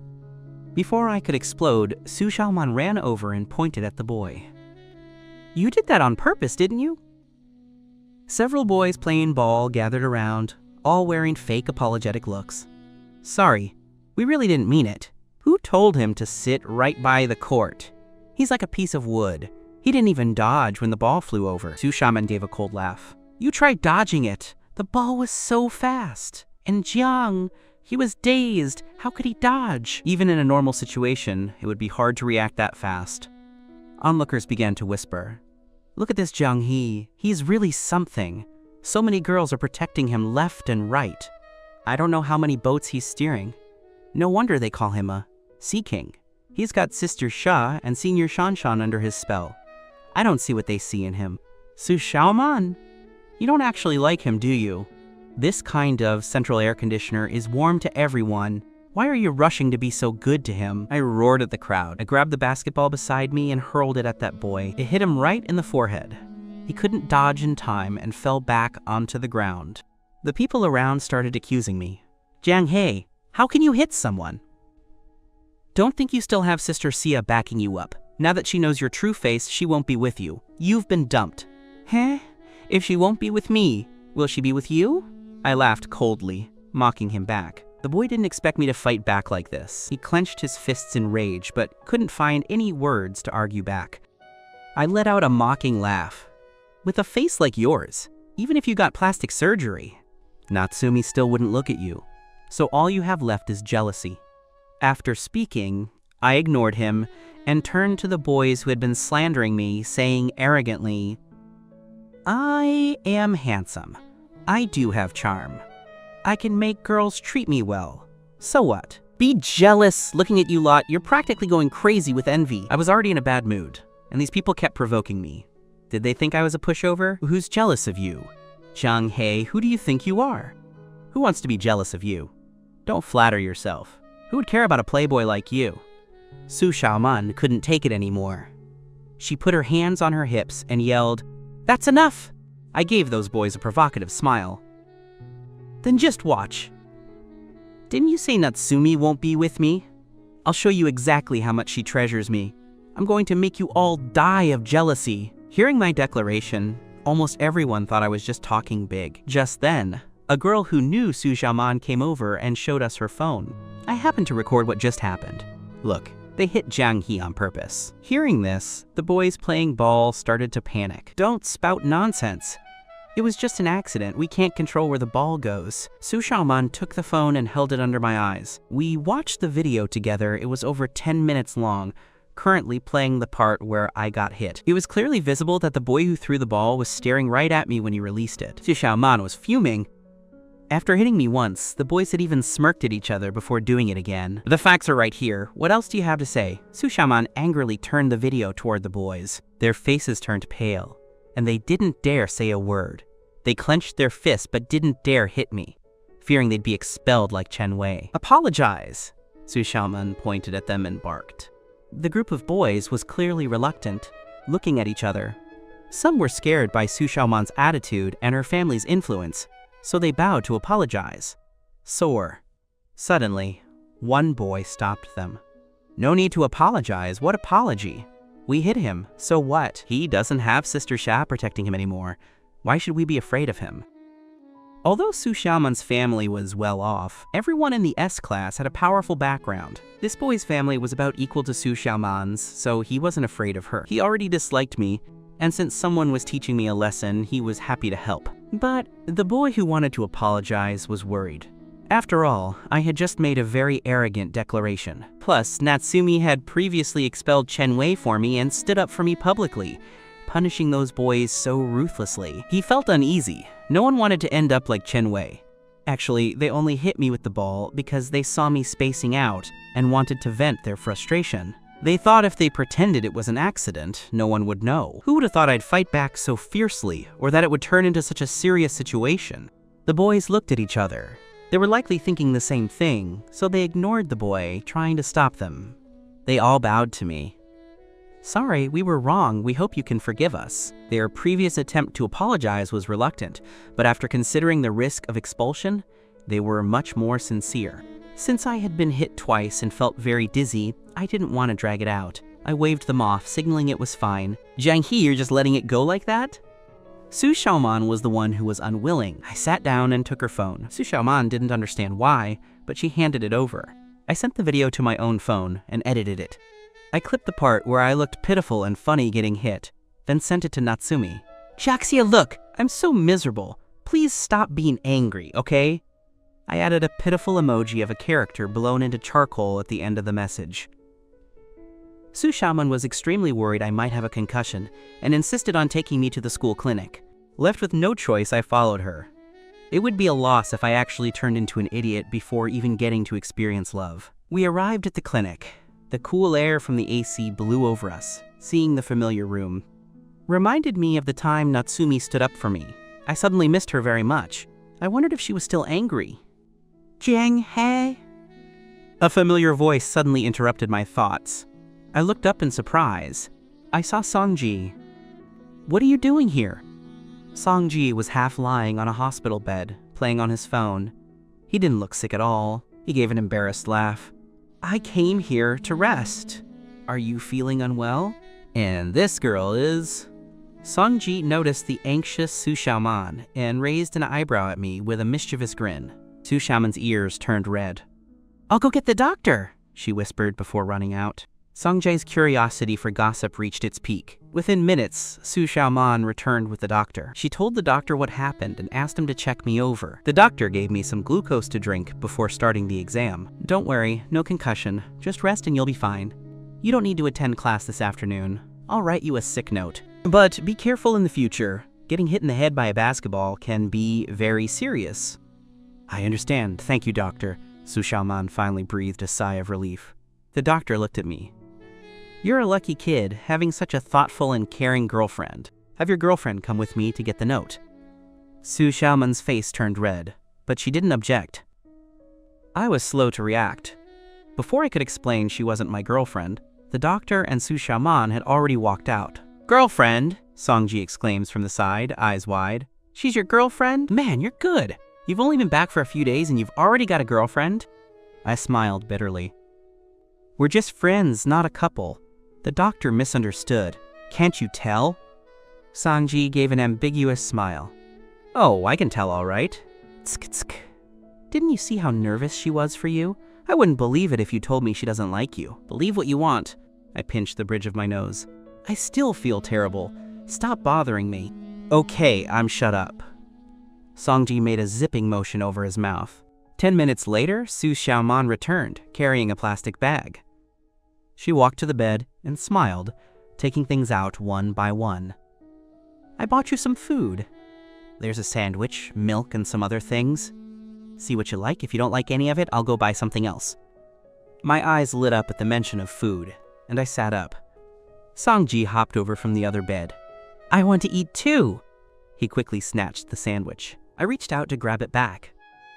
Before I could explode, Su Xiaoman ran over and pointed at the boy. "You did that on purpose, didn't you?" Several boys playing ball gathered around, all wearing fake apologetic looks. "Sorry, we really didn't mean it. Who told him to sit right by the court? He's like a piece of wood. He didn't even dodge when the ball flew over." Su Xiaoman gave a cold laugh. "You tried dodging it. The ball was so fast. And Jiang, he was dazed. How could he dodge?" Even in a normal situation, it would be hard to react that fast. Onlookers began to whisper, "Look at this Jiang He. He's really something. So many girls are protecting him left and right. I don't know how many boats he's steering. No wonder they call him a Sea King. He's got Sister Sha and Senior Shanshan under his spell. I don't see what they see in him. Su Xiaoman, you don't actually like him, do you? This kind of central air conditioner is warm to everyone. Why are you rushing to be so good to him?" I roared at the crowd. I grabbed the basketball beside me and hurled it at that boy. It hit him right in the forehead. He couldn't dodge in time and fell back onto the ground. The people around started accusing me. "Jiang He, how can you hit someone? Don't think you still have Sister Sia backing you up. Now that she knows your true face, she won't be with you. You've been dumped." "Huh? If she won't be with me, will she be with you?" I laughed coldly, mocking him back. The boy didn't expect me to fight back like this. He clenched his fists in rage, but couldn't find any words to argue back. I let out a mocking laugh. "With a face like yours, even if you got plastic surgery, Natsumi still wouldn't look at you. So all you have left is jealousy." After speaking, I ignored him and turned to the boys who had been slandering me, saying arrogantly, "I am handsome. I do have charm. I can make girls treat me well. So what? Be jealous. Looking at you lot, you're practically going crazy with envy." I was already in a bad mood, and these people kept provoking me. Did they think I was a pushover? "Who's jealous of you? Jiang He, who do you think you are? Who wants to be jealous of you? Don't flatter yourself. Who would care about a playboy like you?" Su Xiaoman couldn't take it anymore. She put her hands on her hips and yelled, "That's enough!" I gave those boys a provocative smile. "Then just watch. Didn't you say Natsumi won't be with me? I'll show you exactly how much she treasures me. I'm going to make you all die of jealousy." Hearing my declaration, almost everyone thought I was just talking big. Just then, a girl who knew Su Xiaoman came over and showed us her phone. I happened to record what just happened. Look, they hit Jiang He on purpose. Hearing this, the boys playing ball started to panic. "Don't spout nonsense. It was just an accident. We can't control where the ball goes." Su Xiaoman took the phone and held it under my eyes. We watched the video together. It was over 10 minutes long, currently playing the part where I got hit. It was clearly visible that the boy who threw the ball was staring right at me when he released it. Su Xiaoman was fuming. After hitting me once, the boys had even smirked at each other before doing it again. "The facts are right here. What else do you have to say?" Su Xiaoman angrily turned the video toward the boys. Their faces turned pale, and they didn't dare say a word. They clenched their fists but didn't dare hit me, fearing they'd be expelled like Chen Wei. "Apologize!" Su Xiaoman pointed at them and barked. The group of boys was clearly reluctant, looking at each other. Some were scared by Su Xiaoman's attitude and her family's influence, so they bowed to apologize. Sore. Suddenly, one boy stopped them. "No need to apologize. What apology? We hit him. So what? He doesn't have Sister Sha protecting him anymore. Why should we be afraid of him?" Although Su Xiaoman's family was well off, everyone in the S class had a powerful background. This boy's family was about equal to Su Xiaoman's, so he wasn't afraid of her. He already disliked me, and since someone was teaching me a lesson, he was happy to help. But the boy who wanted to apologize was worried. After all, I had just made a very arrogant declaration. Plus, Natsumi had previously expelled Chen Wei for me and stood up for me publicly, punishing those boys so ruthlessly. He felt uneasy. No one wanted to end up like Chen Wei. Actually, they only hit me with the ball because they saw me spacing out and wanted to vent their frustration. They thought if they pretended it was an accident, no one would know. Who would have thought I'd fight back so fiercely, or that it would turn into such a serious situation? The boys looked at each other. They were likely thinking the same thing, so they ignored the boy, trying to stop them. They all bowed to me. "Sorry, we were wrong. We hope you can forgive us." Their previous attempt to apologize was reluctant, but after considering the risk of expulsion, they were much more sincere. Since I had been hit twice and felt very dizzy, I didn't want to drag it out. I waved them off, signaling it was fine. "Jiang He, you're just letting it go like that?" Su Xiaoman was the one who was unwilling. I sat down and took her phone. Su Xiaoman didn't understand why, but she handed it over. I sent the video to my own phone and edited it. I clipped the part where I looked pitiful and funny getting hit, then sent it to Natsumi. "Jaxia, look! I'm so miserable. Please stop being angry, okay?" I added a pitiful emoji of a character blown into charcoal at the end of the message. Su Xiaoman was extremely worried I might have a concussion and insisted on taking me to the school clinic. Left with no choice, I followed her. It would be a loss if I actually turned into an idiot before even getting to experience love. We arrived at the clinic. The cool air from the AC blew over us. Seeing the familiar room reminded me of the time Natsumi stood up for me. I suddenly missed her very much. I wondered if she was still angry. "Jiang He?" A familiar voice suddenly interrupted my thoughts. I looked up in surprise. I saw Songji. "What are you doing here?" Songji was half lying on a hospital bed, playing on his phone. He didn't look sick at all. He gave an embarrassed laugh. "I came here to rest. Are you feeling unwell?" "And this girl is..." Songji noticed the anxious Su Xiaoman and raised an eyebrow at me with a mischievous grin. Su Xiaoman's ears turned red. "I'll go get the doctor," she whispered before running out. Songjae's curiosity for gossip reached its peak. Within minutes, Su Xiaoman returned with the doctor. She told the doctor what happened and asked him to check me over. The doctor gave me some glucose to drink before starting the exam. "Don't worry, no concussion. Just rest and you'll be fine. You don't need to attend class this afternoon. I'll write you a sick note. But be careful in the future. Getting hit in the head by a basketball can be very serious." "I understand. Thank you, doctor." Su Xiaoman finally breathed a sigh of relief. The doctor looked at me. "You're a lucky kid, having such a thoughtful and caring girlfriend. Have your girlfriend come with me to get the note." Su Xiaoman's face turned red, but she didn't object. I was slow to react. Before I could explain she wasn't my girlfriend, the doctor and Su Xiaoman had already walked out. "Girlfriend?" Songji exclaims from the side, eyes wide. "She's your girlfriend? Man, you're good. You've only been back for a few days and you've already got a girlfriend?" I smiled bitterly. "We're just friends, not a couple." The doctor misunderstood. "Can't you tell?" Songji gave an ambiguous smile. "Oh, I can tell all right." Tsk. "Didn't you see how nervous she was for you? I wouldn't believe it if you told me she doesn't like you. Believe what you want." I pinched the bridge of my nose. "I still feel terrible. Stop bothering me." "Okay, I'm shut up." Songji made a zipping motion over his mouth. 10 minutes later, Su Xiaoman returned, carrying a plastic bag. She walked to the bed and smiled, taking things out one by one. "I bought you some food. There's a sandwich, milk, and some other things. See what you like. If you don't like any of it, I'll go buy something else." My eyes lit up at the mention of food, and I sat up. Songji hopped over from the other bed. "I want to eat too." He quickly snatched the sandwich. I reached out to grab it back.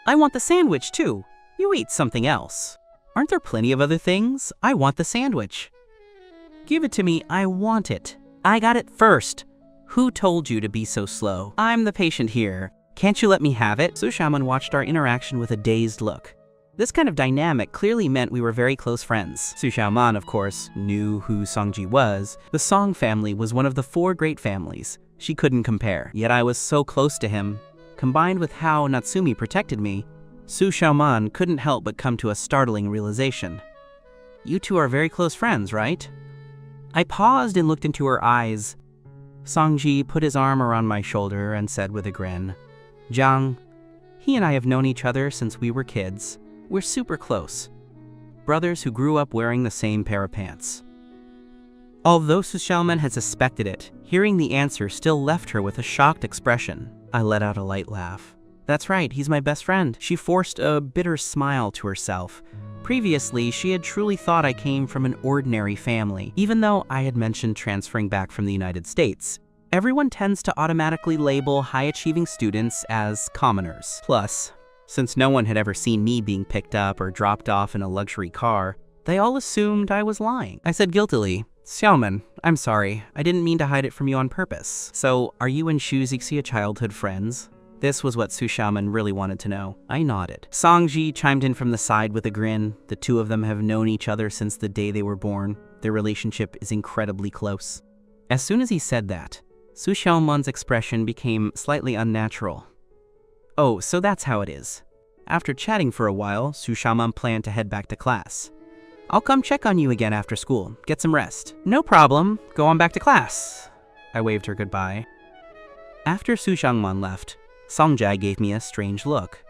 "I want the sandwich too. You eat something else. Aren't there plenty of other things? I want the sandwich." "Give it to me. I want it. I got it first. Who told you to be so slow? I'm the patient here. Can't you let me have it?" Su Xiaoman watched our interaction with a dazed look. This kind of dynamic clearly meant we were very close friends. Su Xiaoman, of course, knew who Songji was. The Song family was one of the 4 great families. She couldn't compare. Yet I was so close to him. Combined with how Natsumi protected me, Su Xiaoman couldn't help but come to a startling realization. "You two are very close friends, right?" I paused and looked into her eyes. Songji put his arm around my shoulder and said with a grin, "Jiang, He and I have known each other since we were kids. We're super close. Brothers who grew up wearing the same pair of pants. Although Su Xiaoman had suspected it, hearing the answer still left her with a shocked expression. I let out a light laugh. That's right, he's my best friend. She forced a bitter smile to herself. Previously, she had truly thought I came from an ordinary family, even though I had mentioned transferring back from the United States. Everyone tends to automatically label high-achieving students as commoners. Plus, since no one had ever seen me being picked up or dropped off in a luxury car, they all assumed I was lying. I said guiltily, Xiaoman, I'm sorry, I didn't mean to hide it from you on purpose. So, are you and Xu Zixia childhood friends? This was what Su Xiaoman really wanted to know. I nodded. Songji chimed in from the side with a grin. The two of them have known each other since the day they were born. Their relationship is incredibly close. As soon as he said that, Su Xiaoman's expression became slightly unnatural. Oh, so that's how it is. After chatting for a while, Su Xiaoman planned to head back to class. I'll come check on you again after school. Get some rest. No problem. Go on back to class. I waved her goodbye. After Su Xiaoman left, Songjai gave me a strange look.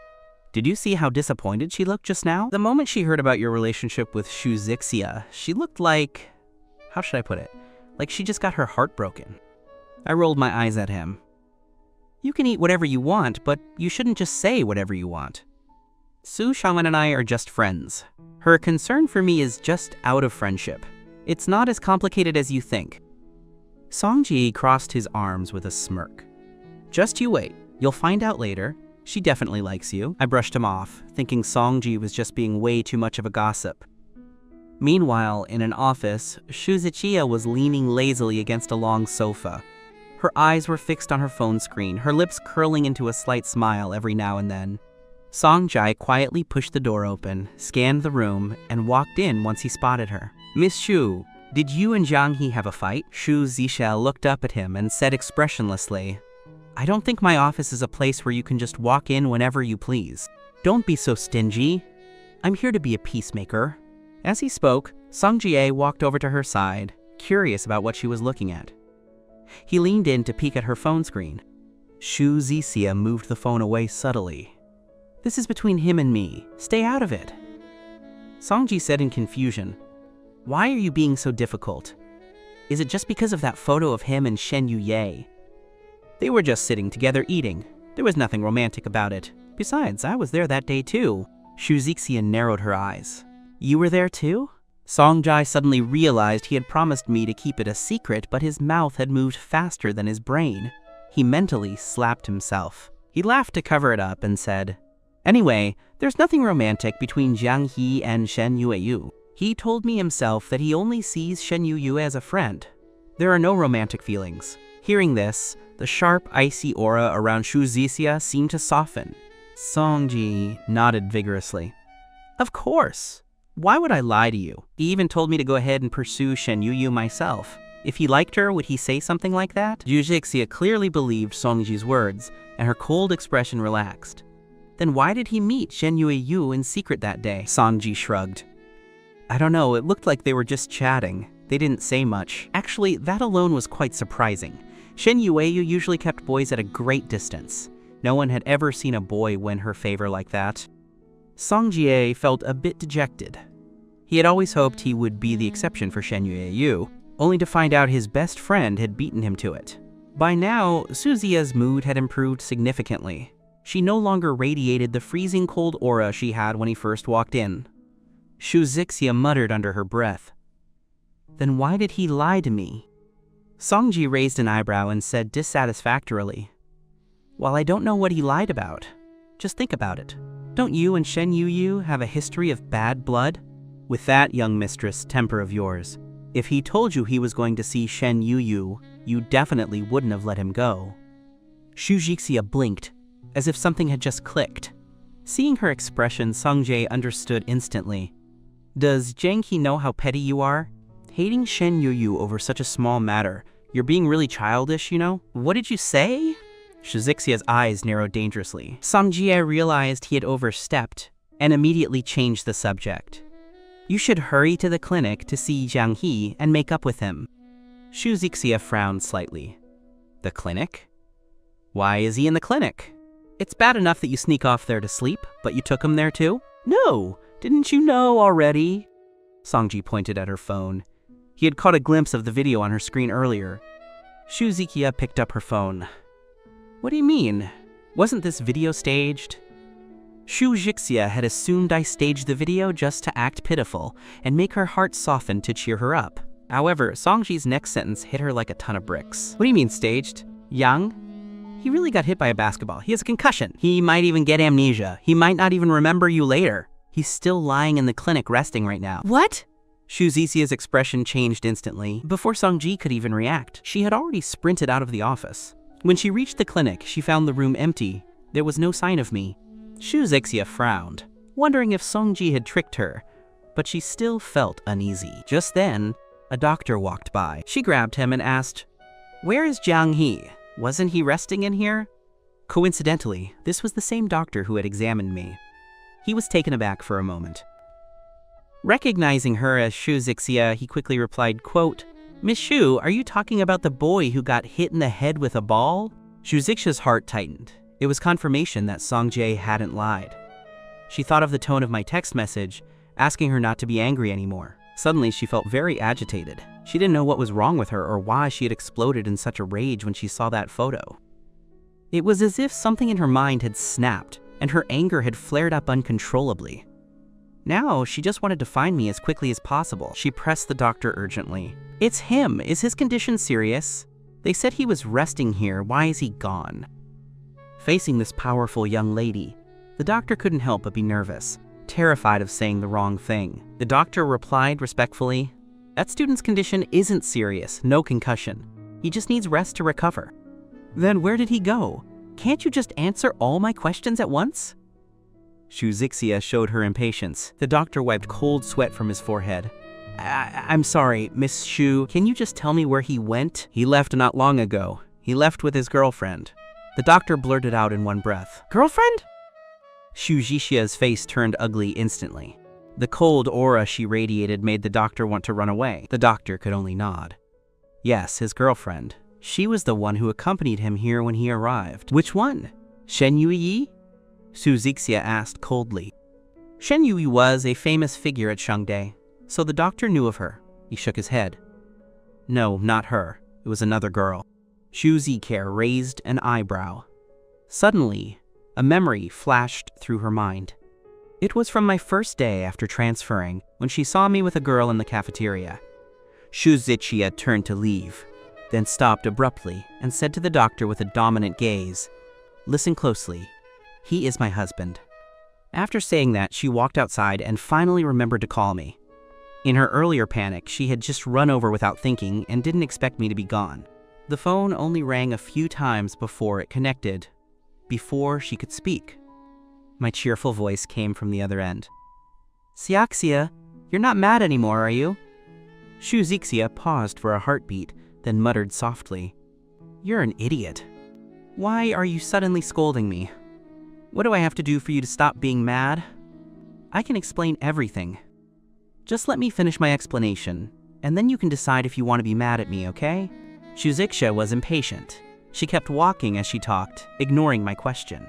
Did you see how disappointed she looked just now? The moment she heard about your relationship with Xu Zixia, she looked like... how should I put it? Like she just got her heart broken. I rolled my eyes at him. You can eat whatever you want, but you shouldn't just say whatever you want. Su Xiaoman and I are just friends. Her concern for me is just out of friendship. It's not as complicated as you think. Songji crossed his arms with a smirk. Just you wait. You'll find out later. She definitely likes you. I brushed him off, thinking Songji was just being way too much of a gossip. Meanwhile, in an office, Xu Zixia was leaning lazily against a long sofa. Her eyes were fixed on her phone screen, her lips curling into a slight smile every now and then. Songjai quietly pushed the door open, scanned the room, and walked in once he spotted her. Miss Xu, did you and Jiang He have a fight? Xu Zixia looked up at him and said expressionlessly, I don't think my office is a place where you can just walk in whenever you please. Don't be so stingy. I'm here to be a peacemaker. As he spoke, Song Jie walked over to her side, curious about what she was looking at. He leaned in to peek at her phone screen. Xu Zixia moved the phone away subtly. This is between him and me. Stay out of it. Songji said in confusion, Why are you being so difficult? Is it just because of that photo of him and Shen Yuye? They were just sitting together eating. There was nothing romantic about it. Besides, I was there that day too. Xu Zixia narrowed her eyes. You were there too? Songjai suddenly realized he had promised me to keep it a secret, but his mouth had moved faster than his brain. He mentally slapped himself. He laughed to cover it up and said, Anyway, there's nothing romantic between Jiang He and Shen Yueyu. He told me himself that he only sees Shen Yuyu as a friend. There are no romantic feelings. Hearing this, the sharp, icy aura around Xu Zixia seemed to soften. Songji nodded vigorously. Of course. Why would I lie to you? He even told me to go ahead and pursue Shen Yuyu myself. If he liked her, would he say something like that? Xu Zixia clearly believed Songji's words, and her cold expression relaxed. Then why did he meet Shen Yueyu in secret that day? Songji shrugged. I don't know, it looked like they were just chatting. They didn't say much. Actually, that alone was quite surprising. Shen Yueyu usually kept boys at a great distance. No one had ever seen a boy win her favor like that. Songjie felt a bit dejected. He had always hoped he would be the exception for Shen Yueyu, only to find out his best friend had beaten him to it. By now, Suzia's mood had improved significantly. She no longer radiated the freezing cold aura she had when he first walked in. Xu Zixia muttered under her breath. Then why did he lie to me? Songji raised an eyebrow and said dissatisfactorily, Well, I don't know what he lied about. Just think about it. Don't you and Shen Yuyu have a history of bad blood? With that, young mistress, temper of yours, if he told you he was going to see Shen Yuyu, you definitely wouldn't have let him go. Xu Zixia blinked, as if something had just clicked. Seeing her expression, Songjie understood instantly. Does Jiang He know how petty you are? Hating Shen Yuyu over such a small matter. You're being really childish, you know? What did you say? Xu Zixia's eyes narrowed dangerously. Songjie realized he had overstepped and immediately changed the subject. You should hurry to the clinic to see Jiang He and make up with him. Xu Zixia frowned slightly. The clinic? Why is he in the clinic? It's bad enough that you sneak off there to sleep, but you took him there too? No, didn't you know already? Songji pointed at her phone. He had caught a glimpse of the video on her screen earlier. Shu Zikia picked up her phone. What do you mean? Wasn't this video staged? Shu Zixia had assumed I staged the video just to act pitiful and make her heart soften to cheer her up. However, Songji's next sentence hit her like a ton of bricks. What do you mean staged? Yang? He really got hit by a basketball. He has a concussion. He might even get amnesia. He might not even remember you later. He's still lying in the clinic resting right now. What? Shu Zixia's expression changed instantly. Before Songji could even react, she had already sprinted out of the office. When she reached the clinic, she found the room empty. There was no sign of me. Shu Zixia frowned, wondering if Songji had tricked her, but she still felt uneasy. Just then, a doctor walked by. She grabbed him and asked, "Where is Jiang He? Wasn't he resting in here?" Coincidentally, this was the same doctor who had examined me. He was taken aback for a moment. Recognizing her as Shu Zixia, he quickly replied, quote, "Miss Shu, are you talking about the boy who got hit in the head with a ball?" Shu Zixia's heart tightened. It was confirmation that Songjae hadn't lied. She thought of the tone of my text message, asking her not to be angry anymore. Suddenly, she felt very agitated. She didn't know what was wrong with her or why she had exploded in such a rage when she saw that photo. It was as if something in her mind had snapped, and her anger had flared up uncontrollably. Now, she just wanted to find me as quickly as possible. She pressed the doctor urgently. "It's him. Is his condition serious? They said he was resting here. Why is he gone?" Facing this powerful young lady, the doctor couldn't help but be nervous, terrified of saying the wrong thing. The doctor replied respectfully, "That student's condition isn't serious, no concussion. He just needs rest to recover." Then where did he go? Can't you just answer all my questions at once? Shu Zixia showed her impatience. The doctor wiped cold sweat from his forehead. I'm sorry, Miss Shu, can you just tell me where he went?" "He left not long ago. He left with his girlfriend." The doctor blurted out in one breath. "Girlfriend?" Shu Zixia's face turned ugly instantly. The cold aura she radiated made the doctor want to run away. The doctor could only nod. Yes, his girlfriend. She was the one who accompanied him here when he arrived. "Which one? Shen Yuyi?" Shu Zixia asked coldly. Shen Yuyi was a famous figure at Shangde, so the doctor knew of her. He shook his head. "No, not her. It was another girl." Shu Zixia raised an eyebrow. Suddenly, a memory flashed through her mind. It was from my first day after transferring, when she saw me with a girl in the cafeteria. Shu Zixia turned to leave, then stopped abruptly and said to the doctor with a dominant gaze, "Listen closely. He is my husband." After saying that, she walked outside and finally remembered to call me. In her earlier panic, she had just run over without thinking and didn't expect me to be gone. The phone only rang a few times before it connected, before she could speak. My cheerful voice came from the other end. "Xiaxia, you're not mad anymore, are you?" Shu Zixia paused for a heartbeat, then muttered softly, "You're an idiot. Why are you suddenly scolding me? What do I have to do for you to stop being mad? I can explain everything. Just let me finish my explanation, and then you can decide if you want to be mad at me, okay?" Shu Zixia was impatient. She kept walking as she talked, ignoring my question.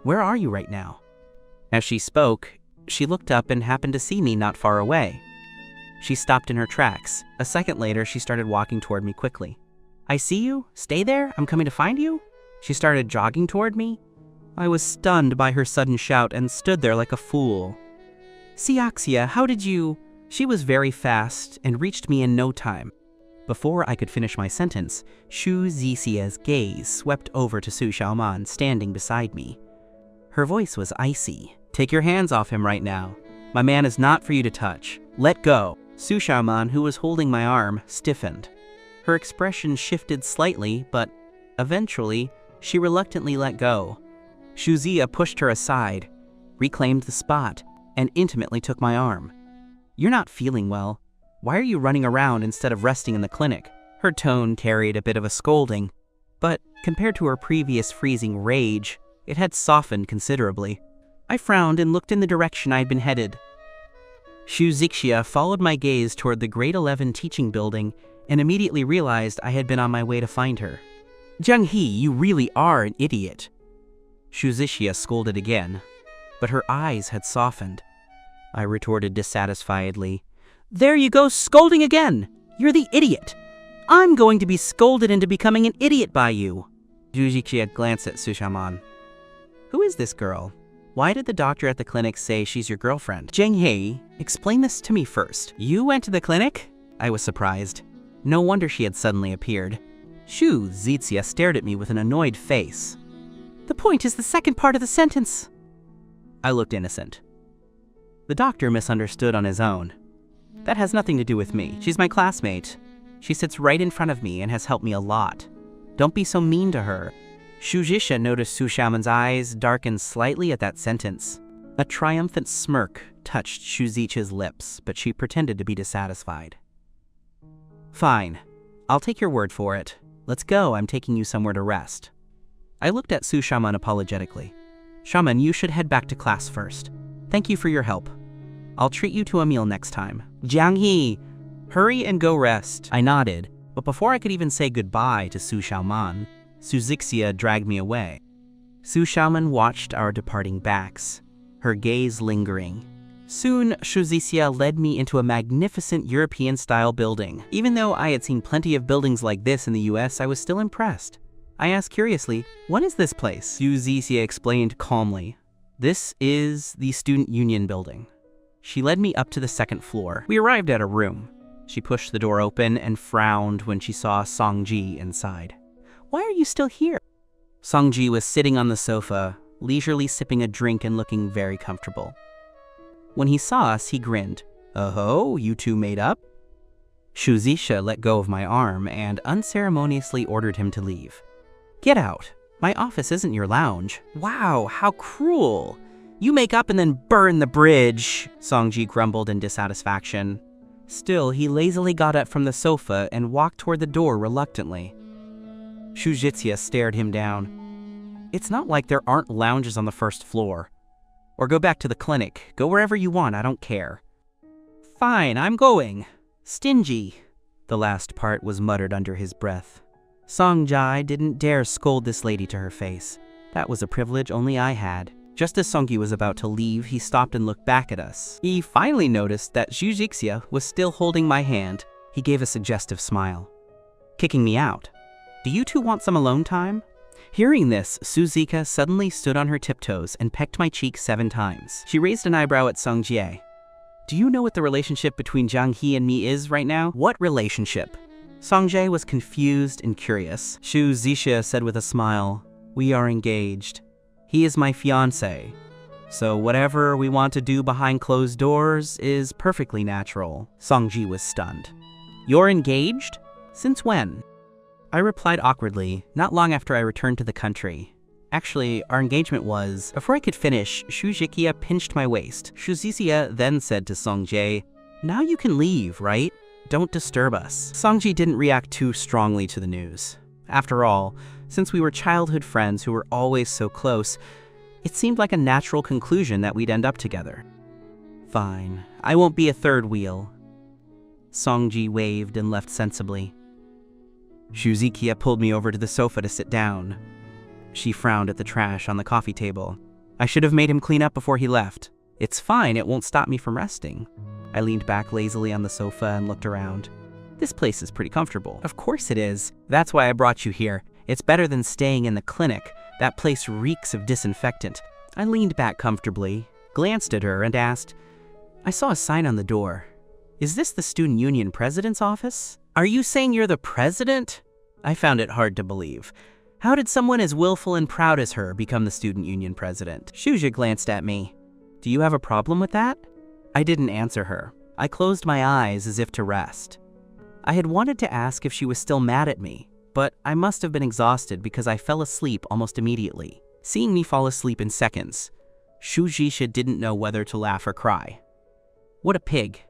"Where are you right now?" As she spoke, she looked up and happened to see me not far away. She stopped in her tracks. A second later, she started walking toward me quickly. "I see you? Stay there? I'm coming to find you?" She started jogging toward me. I was stunned by her sudden shout and stood there like a fool. "Xiaxia, how did you—" She was very fast and reached me in no time. Before I could finish my sentence, Shu Zixia's gaze swept over to Su Xiaoman standing beside me. Her voice was icy. "Take your hands off him right now. My man is not for you to touch. Let go." Su Xiaoman, who was holding my arm, stiffened. Her expression shifted slightly, but eventually, she reluctantly let go. Shu Zixia pushed her aside, reclaimed the spot, and intimately took my arm. "You're not feeling well. Why are you running around instead of resting in the clinic?" Her tone carried a bit of a scolding, but compared to her previous freezing rage, it had softened considerably. I frowned and looked in the direction I had been headed. Shu Zixia followed my gaze toward the grade 11 teaching building and immediately realized I had been on my way to find her. "Jiang He, you really are an idiot. Shuzishia scolded again, but her eyes had softened. I retorted dissatisfiedly, "There you go, scolding again! You're the idiot! I'm going to be scolded into becoming an idiot by you!" Shuzishia glanced at Sushaman. "Who is this girl? Why did the doctor at the clinic say she's your girlfriend?" "Zhenghei, explain this to me first. You went to the clinic?" I was surprised. No wonder she had suddenly appeared. Shuzishia stared at me with an annoyed face. "The point is the second part of the sentence." I looked innocent. The doctor misunderstood on his own. That has nothing to do with me. She's my classmate. She sits right in front of me and has helped me a lot. Don't be so mean to her. Shuzishia noticed Sushaman's eyes darken slightly at that sentence. A triumphant smirk touched Shuzishya's lips, but she pretended to be dissatisfied. "Fine. I'll take your word for it. Let's go, I'm taking you somewhere to rest." I looked at Sushaman apologetically. "Shaman, you should head back to class first. Thank you for your help. I'll treat you to a meal next time." "Jianghe, hurry and go rest." I nodded, but before I could even say goodbye to Sushaman, Shuzishia dragged me away. Sushaman watched our departing backs, her gaze lingering. Soon, Shuzishia led me into a magnificent European-style building. Even though I had seen plenty of buildings like this in the US, I was still impressed. I asked curiously, "What is this place?" Shuzishia explained calmly, "This is the Student Union building." She led me up to the second floor. We arrived at a room. She pushed the door open and frowned when she saw Songji inside. "Why are you still here?" Songji was sitting on the sofa, leisurely sipping a drink and looking very comfortable. When he saw us, he grinned. "Oh, you two made up?" Shuzishia let go of my arm and unceremoniously ordered him to leave. "Get out. My office isn't your lounge." "Wow, how cruel. You make up and then burn the bridge," Songji grumbled in dissatisfaction. Still, he lazily got up from the sofa and walked toward the door reluctantly. Shuzishia stared him down. "It's not like there aren't lounges on the first floor. Or go back to the clinic. Go wherever you want, I don't care." "Fine, I'm going. Stingy." The last part was muttered under his breath. Songjai didn't dare scold this lady to her face. That was a privilege only I had. Just as Songji was about to leave, he stopped and looked back at us. He finally noticed that Shuzishia was still holding my hand. He gave a suggestive smile. "Kicking me out. Do you two want some alone time?" Hearing this, Shuzishia suddenly stood on her tiptoes and pecked my cheek 7 times. She raised an eyebrow at Songjie. "Do you know what the relationship between Jianghe and me is right now?" "What relationship?" Songjie was confused and curious. Shuzishia said with a smile, "We are engaged. He is my fiancé. So whatever we want to do behind closed doors is perfectly natural." Songji was stunned. "You're engaged? Since when?" I replied awkwardly, not long after I returned to the country. Actually, our engagement was... Before I could finish, Shuzishia pinched my waist. Shuzishia then said to Songjie, "Now you can leave, right? Don't disturb us." Songji didn't react too strongly to the news. After all, since we were childhood friends who were always so close, it seemed like a natural conclusion that we'd end up together. "Fine, I won't be a third wheel." Songji waved and left sensibly. Shuzishia pulled me over to the sofa to sit down. She frowned at the trash on the coffee table. "I should have made him clean up before he left." "It's fine, it won't stop me from resting." I leaned back lazily on the sofa and looked around. "This place is pretty comfortable." "Of course it is. That's why I brought you here. It's better than staying in the clinic. That place reeks of disinfectant." I leaned back comfortably, glanced at her, and asked, "I saw a sign on the door. Is this the Student Union President's office?" "Are you saying you're the president?" I found it hard to believe. How did someone as willful and proud as her become the Student Union President? Shuzia glanced at me. "Do you have a problem with that?" I didn't answer her. I closed my eyes as if to rest. I had wanted to ask if she was still mad at me, but I must have been exhausted because I fell asleep almost immediately. Seeing me fall asleep in seconds, Shuzia didn't know whether to laugh or cry. What a pig.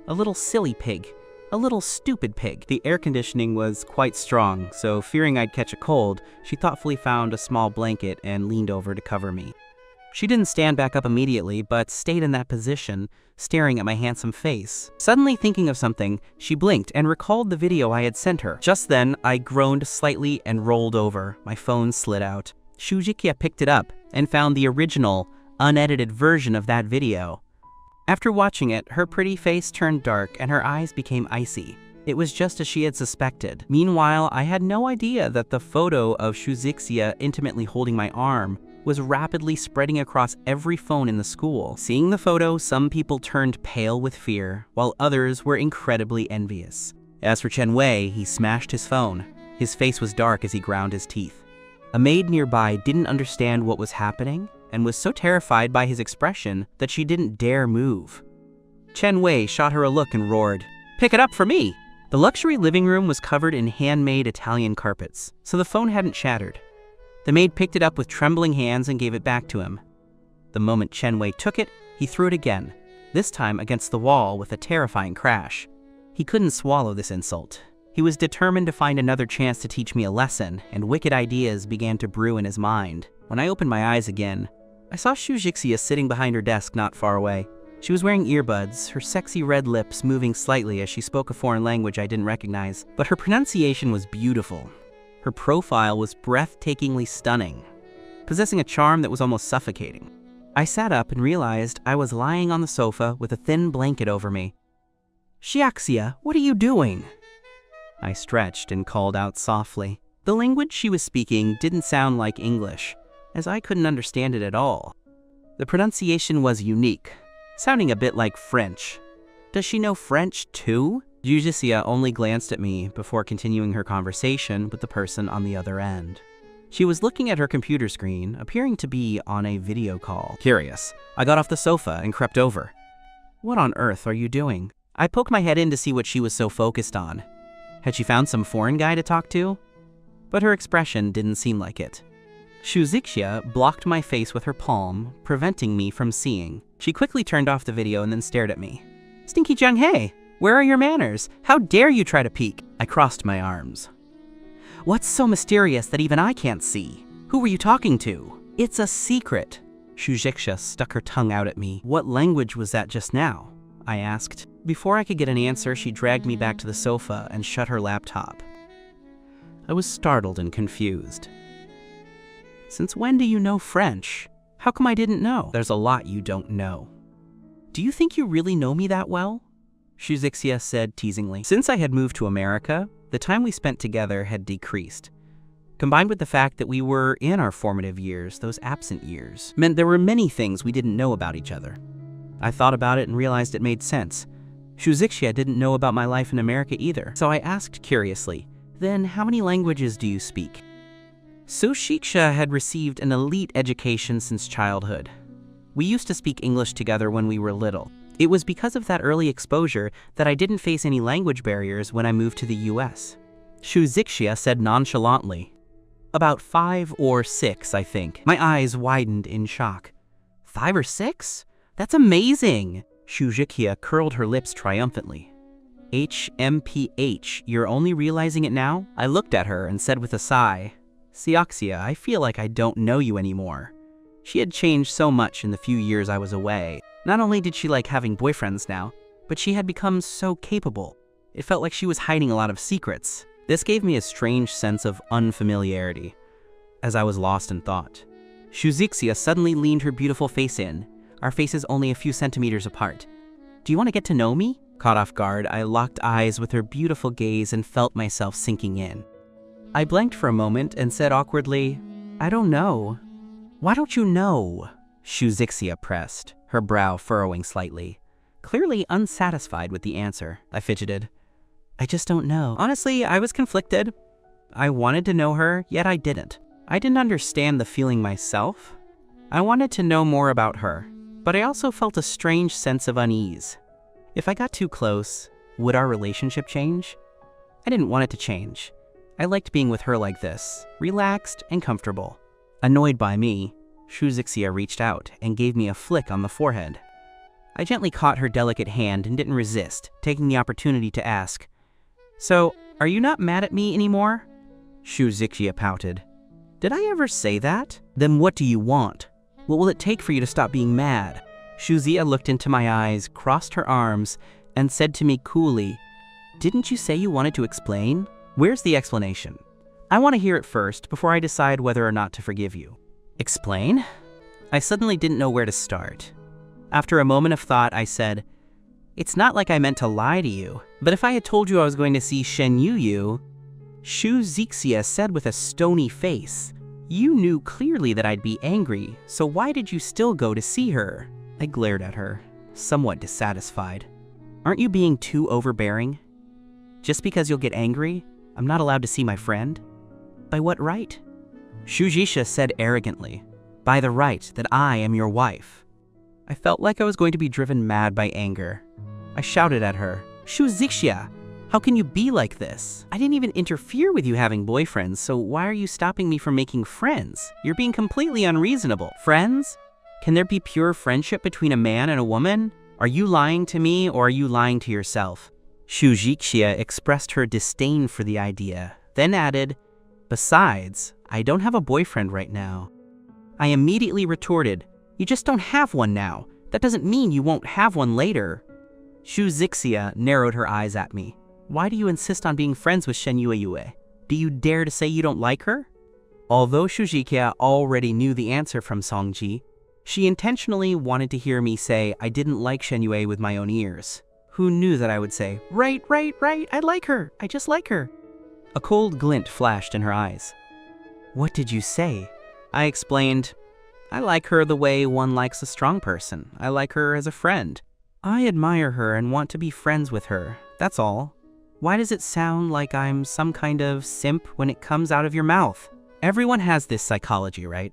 A little silly pig. A little stupid pig. The air conditioning was quite strong, so fearing I'd catch a cold, she thoughtfully found a small blanket and leaned over to cover me. She didn't stand back up immediately, but stayed in that position, staring at my handsome face. Suddenly thinking of something, she blinked and recalled the video I had sent her. Just then, I groaned slightly and rolled over. My phone slid out. Shujikia picked it up and found the original, unedited version of that video. After watching it, her pretty face turned dark and her eyes became icy. It was just as she had suspected. Meanwhile, I had no idea that the photo of Shuzixia intimately holding my arm was rapidly spreading across every phone in the school. Seeing the photo, some people turned pale with fear, while others were incredibly envious. As for Chen Wei, he smashed his phone. His face was dark as he ground his teeth. A maid nearby didn't understand what was happening and was so terrified by his expression that she didn't dare move. Chen Wei shot her a look and roared, "Pick it up for me!" The luxury living room was covered in handmade Italian carpets, so the phone hadn't shattered. The maid picked it up with trembling hands and gave it back to him. The moment Chen Wei took it, he threw it again, this time against the wall with a terrifying crash. He couldn't swallow this insult. He was determined to find another chance to teach me a lesson, and wicked ideas began to brew in his mind. When I opened my eyes again, I saw Shujixia sitting behind her desk not far away. She was wearing earbuds, her sexy red lips moving slightly as she spoke a foreign language I didn't recognize, but her pronunciation was beautiful. Her profile was breathtakingly stunning, possessing a charm that was almost suffocating. I sat up and realized I was lying on the sofa with a thin blanket over me. "Xiaxia, what are you doing?" I stretched and called out softly. The language she was speaking didn't sound like English, as I couldn't understand it at all. The pronunciation was unique, sounding a bit like French. Does she know French too? Jujisia only glanced at me before continuing her conversation with the person on the other end. She was looking at her computer screen, appearing to be on a video call. Curious, I got off the sofa and crept over. "What on earth are you doing?" I poked my head in to see what she was so focused on. Had she found some foreign guy to talk to? But her expression didn't seem like it. Shuzixia blocked my face with her palm, preventing me from seeing. She quickly turned off the video and then stared at me. "Stinky Jung-hae, where are your manners? How dare you try to peek?" I crossed my arms. "What's so mysterious that even I can't see? Who were you talking to?" "It's a secret." Shuzixia stuck her tongue out at me. "What language was that just now?" I asked. Before I could get an answer, she dragged me back to the sofa and shut her laptop. I was startled and confused. "Since when do you know French? How come I didn't know?" "There's a lot you don't know." "Do you think you really know me that well?" Shuzixia said teasingly. Since I had moved to America, the time we spent together had decreased. Combined with the fact that we were in our formative years, those absent years, meant there were many things we didn't know about each other. I thought about it and realized it made sense. Shuzixia didn't know about my life in America either, so I asked curiously, "Then how many languages do you speak?" Shuzixia had received an elite education since childhood. We used to speak English together when we were little. It was because of that early exposure that I didn't face any language barriers when I moved to the US. Shuzixia said nonchalantly, "About 5 or 6, I think." My eyes widened in shock. 5 or 6? That's amazing! Shuzixia curled her lips triumphantly. HMPH, you're only realizing it now? I looked at her and said with a sigh, "Xiaxia, I feel like I don't know you anymore." She had changed so much in the few years I was away. Not only did she like having boyfriends now, but she had become so capable. It felt like she was hiding a lot of secrets. This gave me a strange sense of unfamiliarity, as I was lost in thought. Shuzixia suddenly leaned her beautiful face in, our faces only a few centimeters apart. "Do you want to get to know me?" Caught off guard, I locked eyes with her beautiful gaze and felt myself sinking in. I blanked for a moment and said awkwardly, "I don't know." "Why don't you know?" Shuzixia pressed, her brow furrowing slightly, clearly unsatisfied with the answer. I fidgeted. "I just don't know." Honestly, I was conflicted. I wanted to know her, yet I didn't. I didn't understand the feeling myself. I wanted to know more about her, but I also felt a strange sense of unease. If I got too close, would our relationship change? I didn't want it to change. I liked being with her like this, relaxed and comfortable. Annoyed by me, Shuzixia reached out and gave me a flick on the forehead. I gently caught her delicate hand and didn't resist, taking the opportunity to ask, "So, are you not mad at me anymore?" Shuzixia pouted. "Did I ever say that? Then what do you want? What will it take for you to stop being mad?" Shuzia looked into my eyes, crossed her arms, and said to me coolly, "Didn't you say you wanted to explain? Where's the explanation?" I want to hear it first before I decide whether or not to forgive you. Explain? I suddenly didn't know where to start. After a moment of thought, I said, it's not like I meant to lie to you, but if I had told you I was going to see Shen Yu, Shu Zixia said with a stony face, you knew clearly that I'd be angry, so why did you still go to see her? I glared at her, somewhat dissatisfied. Aren't you being too overbearing? Just because you'll get angry, I'm not allowed to see my friend? By what right? Shu Zixia said arrogantly, by the right that I am your wife. I felt like I was going to be driven mad by anger. I shouted at her, Shu Zixia, how can you be like this? I didn't even interfere with you having boyfriends, so why are you stopping me from making friends? You're being completely unreasonable. Friends? Can there be pure friendship between a man and a woman? Are you lying to me or are you lying to yourself? Shu Zixia expressed her disdain for the idea, then added, besides, I don't have a boyfriend right now. I immediately retorted, you just don't have one now. That doesn't mean you won't have one later. Shu Zixia narrowed her eyes at me. Why do you insist on being friends with Shen Yue? Do you dare to say you don't like her? Although Shu Zixia already knew the answer from Songji, she intentionally wanted to hear me say I didn't like Shen Yue with my own ears. Who knew that I would say, right, I like her, I just like her. A cold glint flashed in her eyes. What did you say? I explained, I like her the way one likes a strong person. I like her as a friend. I admire her and want to be friends with her, that's all. Why does it sound like I'm some kind of simp when it comes out of your mouth? Everyone has this psychology, right?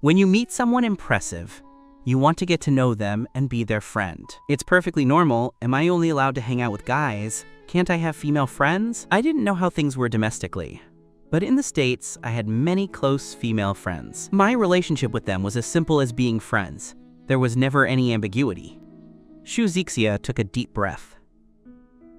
When you meet someone impressive, you want to get to know them and be their friend. It's perfectly normal. Am I only allowed to hang out with guys? Can't I have female friends? I didn't know how things were domestically, but in the States, I had many close female friends. My relationship with them was as simple as being friends. There was never any ambiguity. Shu Zixia took a deep breath.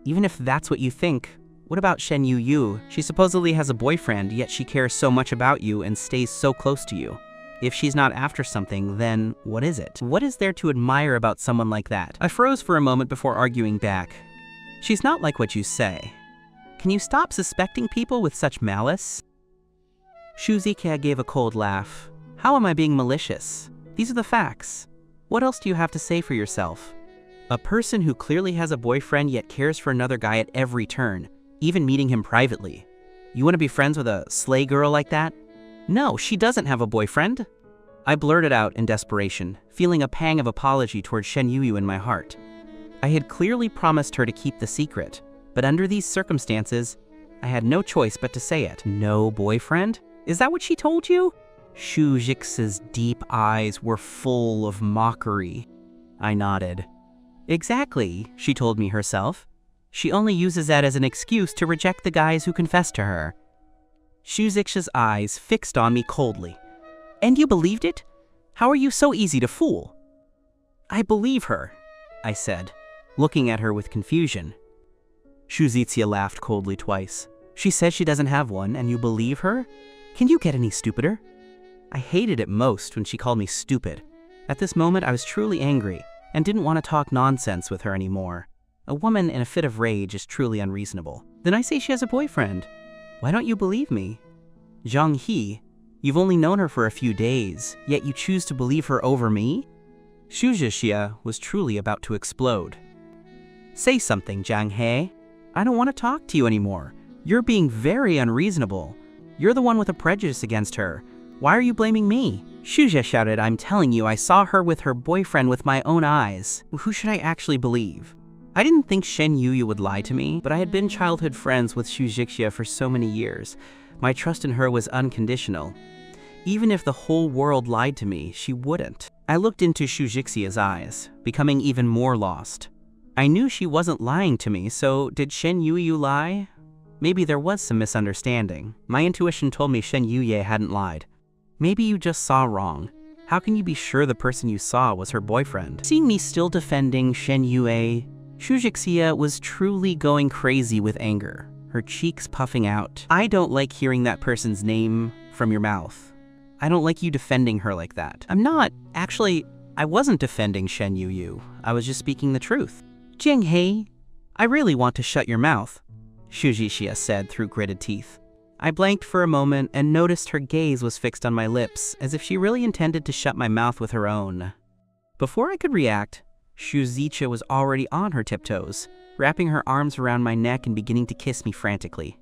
Even if that's what you think, what about Shen Yu? She supposedly has a boyfriend, yet she cares so much about you and stays so close to you. If she's not after something, then what is it? What is there to admire about someone like that? I froze for a moment before arguing back. She's not like what you say. Can you stop suspecting people with such malice? Shu Zixia gave a cold laugh. How am I being malicious? These are the facts. What else do you have to say for yourself? A person who clearly has a boyfriend yet cares for another guy at every turn, even meeting him privately. You want to be friends with a slay girl like that? No, she doesn't have a boyfriend. I blurted out in desperation, feeling a pang of apology towards Shen Yu in my heart. I had clearly promised her to keep the secret, but under these circumstances, I had no choice but to say it. No boyfriend? Is that what she told you? Shu Zixia's deep eyes were full of mockery. I nodded. Exactly, she told me herself. She only uses that as an excuse to reject the guys who confess to her. Shu Zixia's eyes fixed on me coldly. And you believed it? How are you so easy to fool? I believe her, I said, looking at her with confusion. Shu Zixia laughed coldly twice. She says she doesn't have one, and you believe her? Can you get any stupider? I hated it most when she called me stupid. At this moment, I was truly angry and didn't want to talk nonsense with her anymore. A woman in a fit of rage is truly unreasonable. Then I say she has a boyfriend. Why don't you believe me? Zhang He, you've only known her for a few days, yet you choose to believe her over me? Shu Zixia was truly about to explode. Say something, Zhang He. I don't want to talk to you anymore. You're being very unreasonable. You're the one with a prejudice against her. Why are you blaming me? Shu Zixia shouted, I'm telling you, I saw her with her boyfriend with my own eyes. Who should I actually believe? I didn't think Shen Yu would lie to me, but I had been childhood friends with Shu Zixia for so many years. My trust in her was unconditional. Even if the whole world lied to me, she wouldn't. I looked into Shu Zixia's eyes, becoming even more lost. I knew she wasn't lying to me, so did Shen Yu lie? Maybe there was some misunderstanding. My intuition told me Shen Yu hadn't lied. Maybe you just saw wrong. How can you be sure the person you saw was her boyfriend? Seeing me still defending Shen Yu, Shu Zixia was truly going crazy with anger, her cheeks puffing out. I don't like hearing that person's name from your mouth. I don't like you defending her like that. I wasn't defending Shen Yu. I was just speaking the truth. Jiang He, I really want to shut your mouth, Shu Zixia said through gritted teeth. I blanked for a moment and noticed her gaze was fixed on my lips, as if she really intended to shut my mouth with her own. Before I could react, Shuzicha was already on her tiptoes, wrapping her arms around my neck and beginning to kiss me frantically.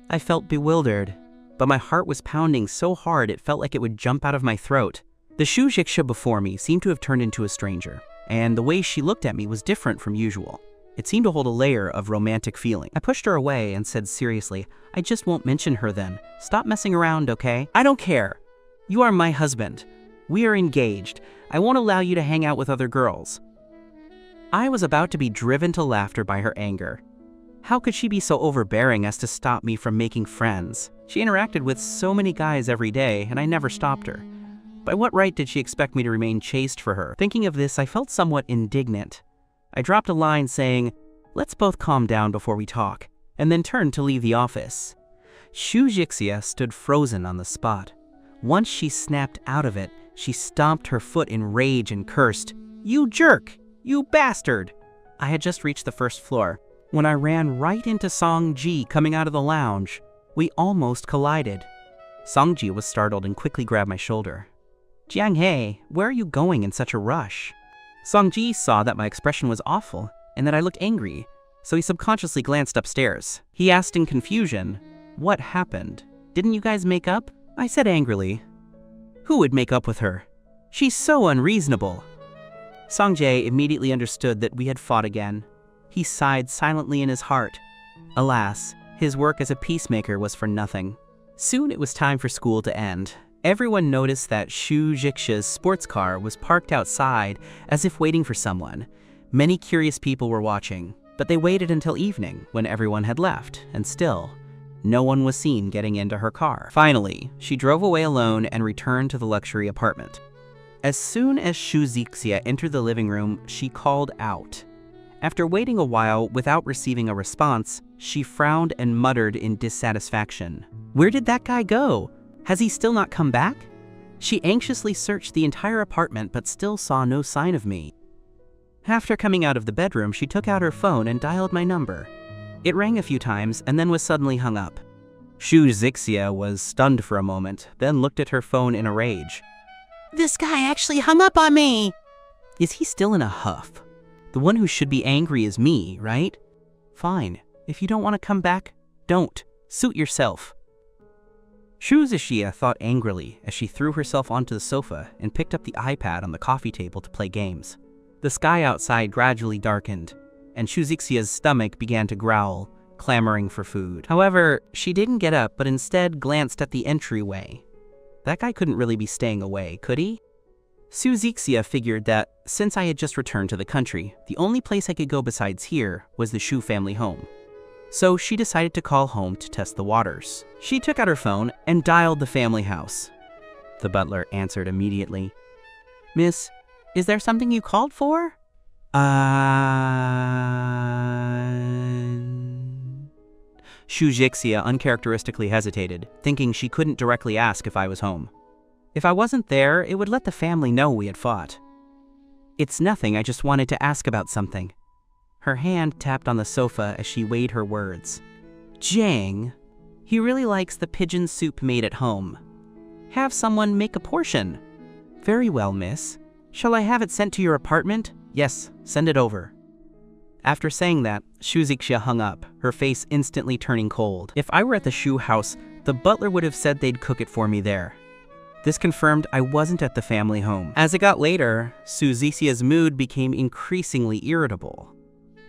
I felt bewildered, but my heart was pounding so hard it felt like it would jump out of my throat. The Shuzicha before me seemed to have turned into a stranger, and the way she looked at me was different from usual. It seemed to hold a layer of romantic feeling. I pushed her away and said seriously, "I just won't mention her then. Stop messing around, okay?" "I don't care. You are my husband. We are engaged. I won't allow you to hang out with other girls." I was about to be driven to laughter by her anger. How could she be so overbearing as to stop me from making friends? She interacted with so many guys every day, and I never stopped her. By what right did she expect me to remain chaste for her? Thinking of this, I felt somewhat indignant. I dropped a line saying, "Let's both calm down before we talk," and then turned to leave the office. Shujixia stood frozen on the spot. Once she snapped out of it, she stomped her foot in rage and cursed, "You jerk! You bastard!" I had just reached the first floor when I ran right into Songji coming out of the lounge. We almost collided. Songji was startled and quickly grabbed my shoulder. "Jiang-hei, where are you going in such a rush?" Songji saw that my expression was awful and that I looked angry, so he subconsciously glanced upstairs. He asked in confusion, "What happened? Didn't you guys make up?" I said angrily, "Who would make up with her? She's so unreasonable." Songjae immediately understood that we had fought again. He sighed silently in his heart. Alas, his work as a peacemaker was for nothing. Soon it was time for school to end. Everyone noticed that Shu Jixia's sports car was parked outside as if waiting for someone. Many curious people were watching, but they waited until evening when everyone had left, and still, no one was seen getting into her car. Finally, she drove away alone and returned to the luxury apartment. As soon as Shu Zixia entered the living room, she called out. After waiting a while without receiving a response, she frowned and muttered in dissatisfaction. "Where did that guy go? Has he still not come back?" She anxiously searched the entire apartment but still saw no sign of me. After coming out of the bedroom, she took out her phone and dialed my number. It rang a few times and then was suddenly hung up. Shu Zixia was stunned for a moment, then looked at her phone in a rage. "This guy actually hung up on me!" Is he still in a huff? The one who should be angry is me, right? Fine. If you don't want to come back, don't. Suit yourself. Shu Zixia thought angrily as she threw herself onto the sofa and picked up the iPad on the coffee table to play games. The sky outside gradually darkened, and Shu Zixia's stomach began to growl, clamoring for food. However, she didn't get up but instead glanced at the entryway. That guy couldn't really be staying away, could he? Shu Zixia figured that, since I had just returned to the country, the only place I could go besides here was the Shu family home. So she decided to call home to test the waters. She took out her phone and dialed the family house. The butler answered immediately. "Miss, is there something you called for?" Shu Zixia uncharacteristically hesitated, thinking she couldn't directly ask if I was home. If I wasn't there, it would let the family know we had fought. "It's nothing, I just wanted to ask about something." Her hand tapped on the sofa as she weighed her words. "Jang, he really likes the pigeon soup made at home. Have someone make a portion." "Very well, miss. Shall I have it sent to your apartment?" "Yes, send it over." After saying that, Shu Zixia hung up, her face instantly turning cold. If I were at the Shu house, the butler would have said they'd cook it for me there. This confirmed I wasn't at the family home. As it got later, Shu Zixia's mood became increasingly irritable.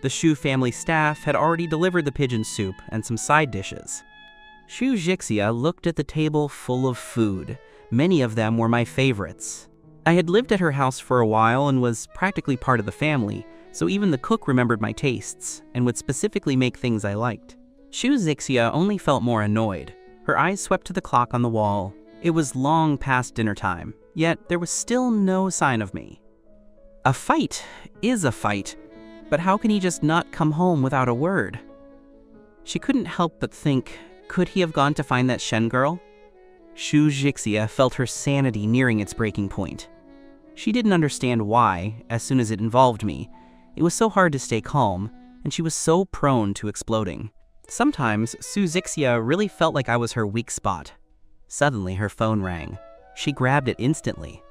The Shu family staff had already delivered the pigeon soup and some side dishes. Shu Zixia looked at the table full of food. Many of them were my favorites. I had lived at her house for a while and was practically part of the family, so even the cook remembered my tastes and would specifically make things I liked. Shu Zixia only felt more annoyed. Her eyes swept to the clock on the wall. It was long past dinner time, yet there was still no sign of me. A fight is a fight, but how can he just not come home without a word? She couldn't help but think, could he have gone to find that Shen girl? Shu Zixia felt her sanity nearing its breaking point. She didn't understand why, as soon as it involved me. It was so hard to stay calm, and she was so prone to exploding. Sometimes, Su Zixia really felt like I was her weak spot. Suddenly, her phone rang. She grabbed it instantly.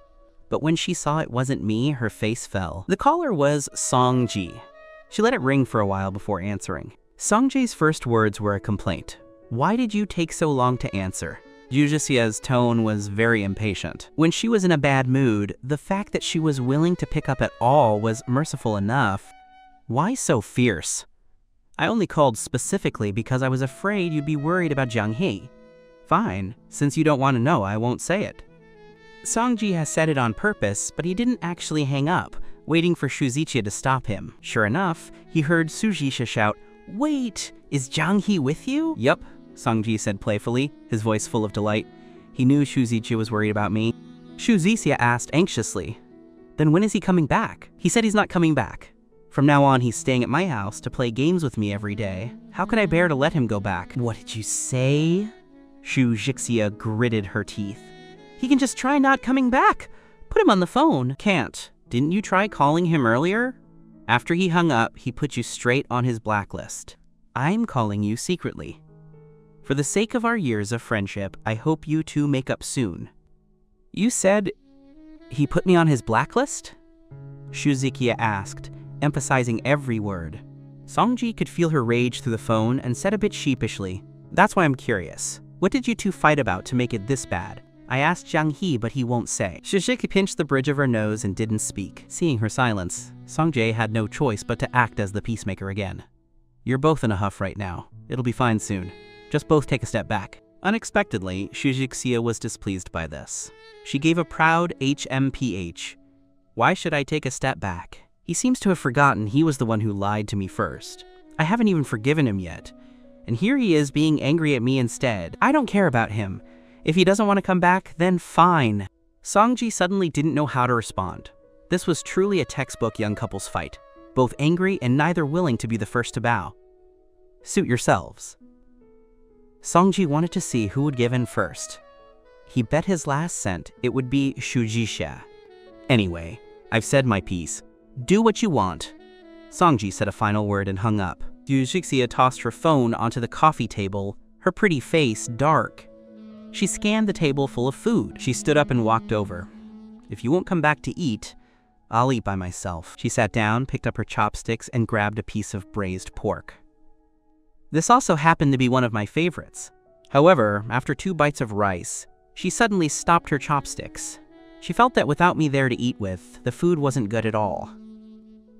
But when she saw it wasn't me, her face fell. The caller was Songji. She let it ring for a while before answering. Songji's first words were a complaint. "Why did you take so long to answer?" Yujixia's tone was very impatient. When she was in a bad mood, the fact that she was willing to pick up at all was merciful enough. Why so fierce? I only called specifically because I was afraid you'd be worried about Jiang He. Fine, since you don't want to know, I won't say it. Songji has said it on purpose, but he didn't actually hang up, waiting for Su Zixia to stop him. Sure enough, he heard Su Zixia shout, "Wait, is Jiang He with you?" "Yup," Songji said playfully, his voice full of delight. He knew Su Zixia was worried about me. Su Zixia asked anxiously, "Then when is he coming back?" "He said he's not coming back. From now on, he's staying at my house to play games with me every day. How could I bear to let him go back?" "What did you say?" Su Zixia gritted her teeth. "He can just try not coming back. Put him on the phone." "Can't. Didn't you try calling him earlier?" "After he hung up, he put you straight on his blacklist. I'm calling you secretly. For the sake of our years of friendship, I hope you two make up soon." "You said he put me on his blacklist?" Su Zixia asked, emphasizing every word. Songji could feel her rage through the phone and said a bit sheepishly, "That's why I'm curious. What did you two fight about to make it this bad?" "I asked Jiang He, but he won't say." Su Zixia pinched the bridge of her nose and didn't speak. Seeing her silence, Songjae had no choice but to act as the peacemaker again. "You're both in a huff right now. It'll be fine soon. Just both take a step back." Unexpectedly, Su Zixia was displeased by this. She gave a proud HMPH. "Why should I take a step back? He seems to have forgotten he was the one who lied to me first. I haven't even forgiven him yet. And here he is being angry at me instead. I don't care about him. If he doesn't want to come back, then fine." Songji suddenly didn't know how to respond. This was truly a textbook young couples fight, both angry and neither willing to be the first to bow. Suit yourselves. Songji wanted to see who would give in first. He bet his last cent it would be Su Zixia. "Anyway, I've said my piece. Do what you want." Songji said a final word and hung up. Su Zixia tossed her phone onto the coffee table, her pretty face dark. She scanned the table full of food. She stood up and walked over. "If you won't come back to eat, I'll eat by myself." She sat down, picked up her chopsticks, and grabbed a piece of braised pork. This also happened to be one of my favorites. However, after 2 bites of rice, she suddenly stopped her chopsticks. She felt that without me there to eat with, the food wasn't good at all.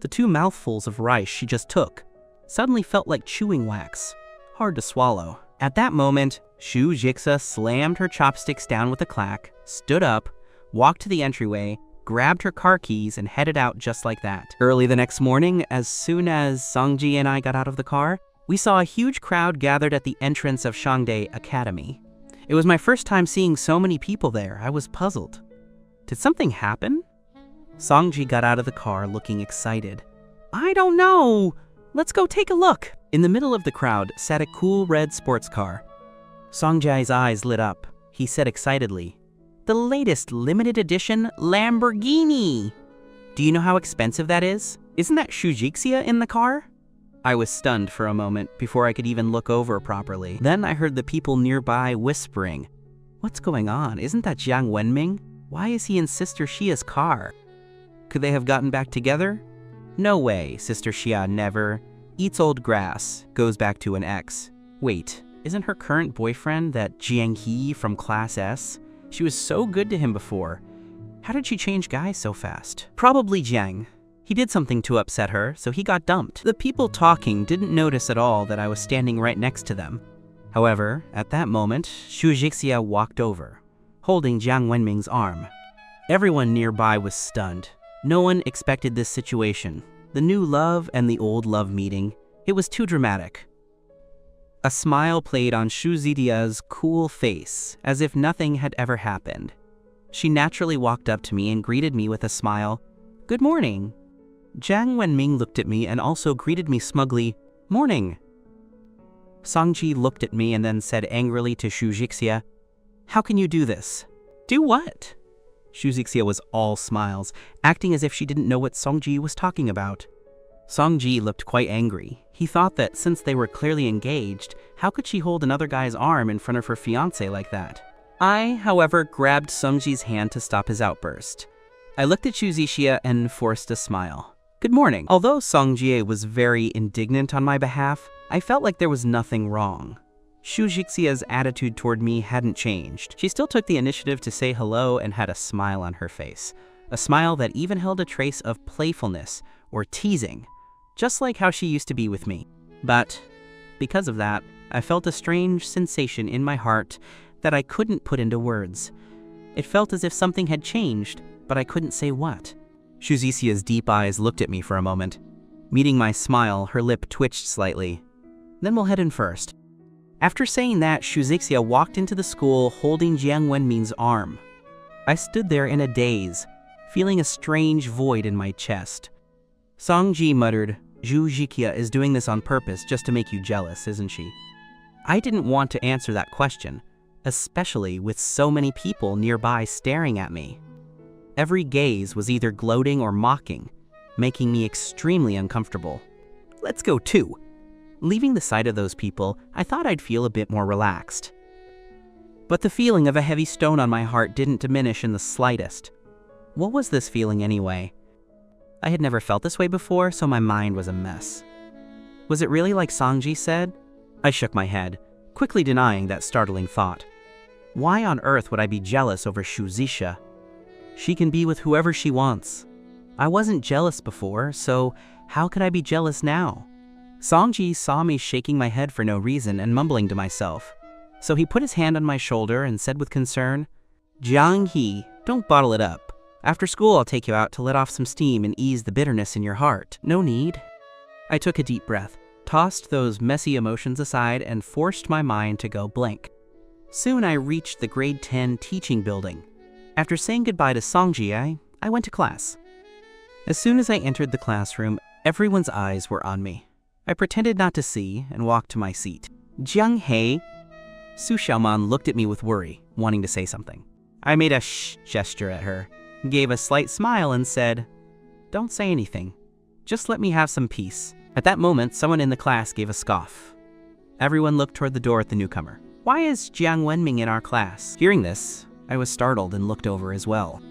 The 2 mouthfuls of rice she just took suddenly felt like chewing wax, hard to swallow. At that moment, Su Zixia slammed her chopsticks down with a clack, stood up, walked to the entryway, grabbed her car keys, and headed out just like that. Early the next morning, as soon as Songji and I got out of the car, we saw a huge crowd gathered at the entrance of Shangdae Academy. It was my first time seeing so many people there. I was puzzled. Did something happen? Songji got out of the car looking excited. "I don't know. Let's go take a look." In the middle of the crowd sat a cool red sports car. Songjae's eyes lit up. He said excitedly, "The latest limited edition Lamborghini! Do you know how expensive that is? Isn't that Su Zixia in the car?" I was stunned for a moment before I could even look over properly. Then I heard the people nearby whispering, "What's going on? Isn't that Jiang Wenming? Why is he in Sister Xia's car? Could they have gotten back together? No way, Sister Xia never. Eats old grass, goes back to an ex. Wait, isn't her current boyfriend that Jiang He from Class S? She was so good to him before. How did she change guys so fast?" Probably Jiang. He did something to upset her, so he got dumped. The people talking didn't notice at all that I was standing right next to them. However, at that moment, Su Zixia walked over, holding Jiang Wenming's arm. Everyone nearby was stunned. No one expected this situation. The new love and the old love meeting. It was too dramatic. A smile played on Su Zixia's cool face, as if nothing had ever happened. She naturally walked up to me and greeted me with a smile. "Good morning." Jiang Wenming looked at me and also greeted me smugly, "Morning." Songji looked at me and then said angrily to Su Zixia, "How can you do this?" "Do what?" Su Zixia was all smiles, acting as if she didn't know what Songji was talking about. Songji looked quite angry. He thought that since they were clearly engaged, how could she hold another guy's arm in front of her fiancé like that? I, however, grabbed Songji's hand to stop his outburst. I looked at Shuzishia and forced a smile. Good morning. Although Songjie was very indignant on my behalf, I felt like there was nothing wrong. Shujixia's attitude toward me hadn't changed. She still took the initiative to say hello and had a smile on her face. A smile that even held a trace of playfulness or teasing, just like how she used to be with me. But because of that, I felt a strange sensation in my heart that I couldn't put into words. It felt as if something had changed, but I couldn't say what. Shuzisia's deep eyes looked at me for a moment. Meeting my smile, her lip twitched slightly. Then we'll head in first. After saying that, Shuzixia walked into the school holding Jiang Wenming's arm. I stood there in a daze, feeling a strange void in my chest. Songji muttered, "Zhu Jikia is doing this on purpose just to make you jealous, isn't she?" I didn't want to answer that question, especially with so many people nearby staring at me. Every gaze was either gloating or mocking, making me extremely uncomfortable. Let's go too. Leaving the sight of those people, I thought I'd feel a bit more relaxed. But the feeling of a heavy stone on my heart didn't diminish in the slightest. What was this feeling anyway? I had never felt this way before, so my mind was a mess. Was it really like Songji said? I shook my head, quickly denying that startling thought. Why on earth would I be jealous over Shuzisha? She can be with whoever she wants. I wasn't jealous before, so how could I be jealous now? Songji saw me shaking my head for no reason and mumbling to myself. So he put his hand on my shoulder and said with concern, "Jiang He, don't bottle it up. After school I'll take you out to let off some steam and ease the bitterness in your heart. No need." I took a deep breath, tossed those messy emotions aside, and forced my mind to go blank. Soon I reached the grade 10 teaching building. After saying goodbye to Songji, I went to class. As soon as I entered the classroom, everyone's eyes were on me. I pretended not to see and walked to my seat. "Jiang He." Su Xiaoman looked at me with worry, wanting to say something. I made a shh gesture at her, gave a slight smile and said, "Don't say anything. Just let me have some peace." At that moment, someone in the class gave a scoff. Everyone looked toward the door at the newcomer. "Why is Jiang Wenming in our class?" Hearing this, I was startled and looked over as well.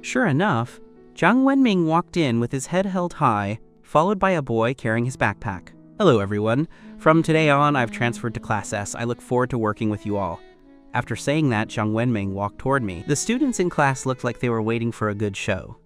Sure enough, Jiang Wenming walked in with his head held high, followed by a boy carrying his backpack. "Hello everyone. From today on, I've transferred to Class S. I look forward to working with you all." After saying that, Jiang Wenming walked toward me. The students in class looked like they were waiting for a good show.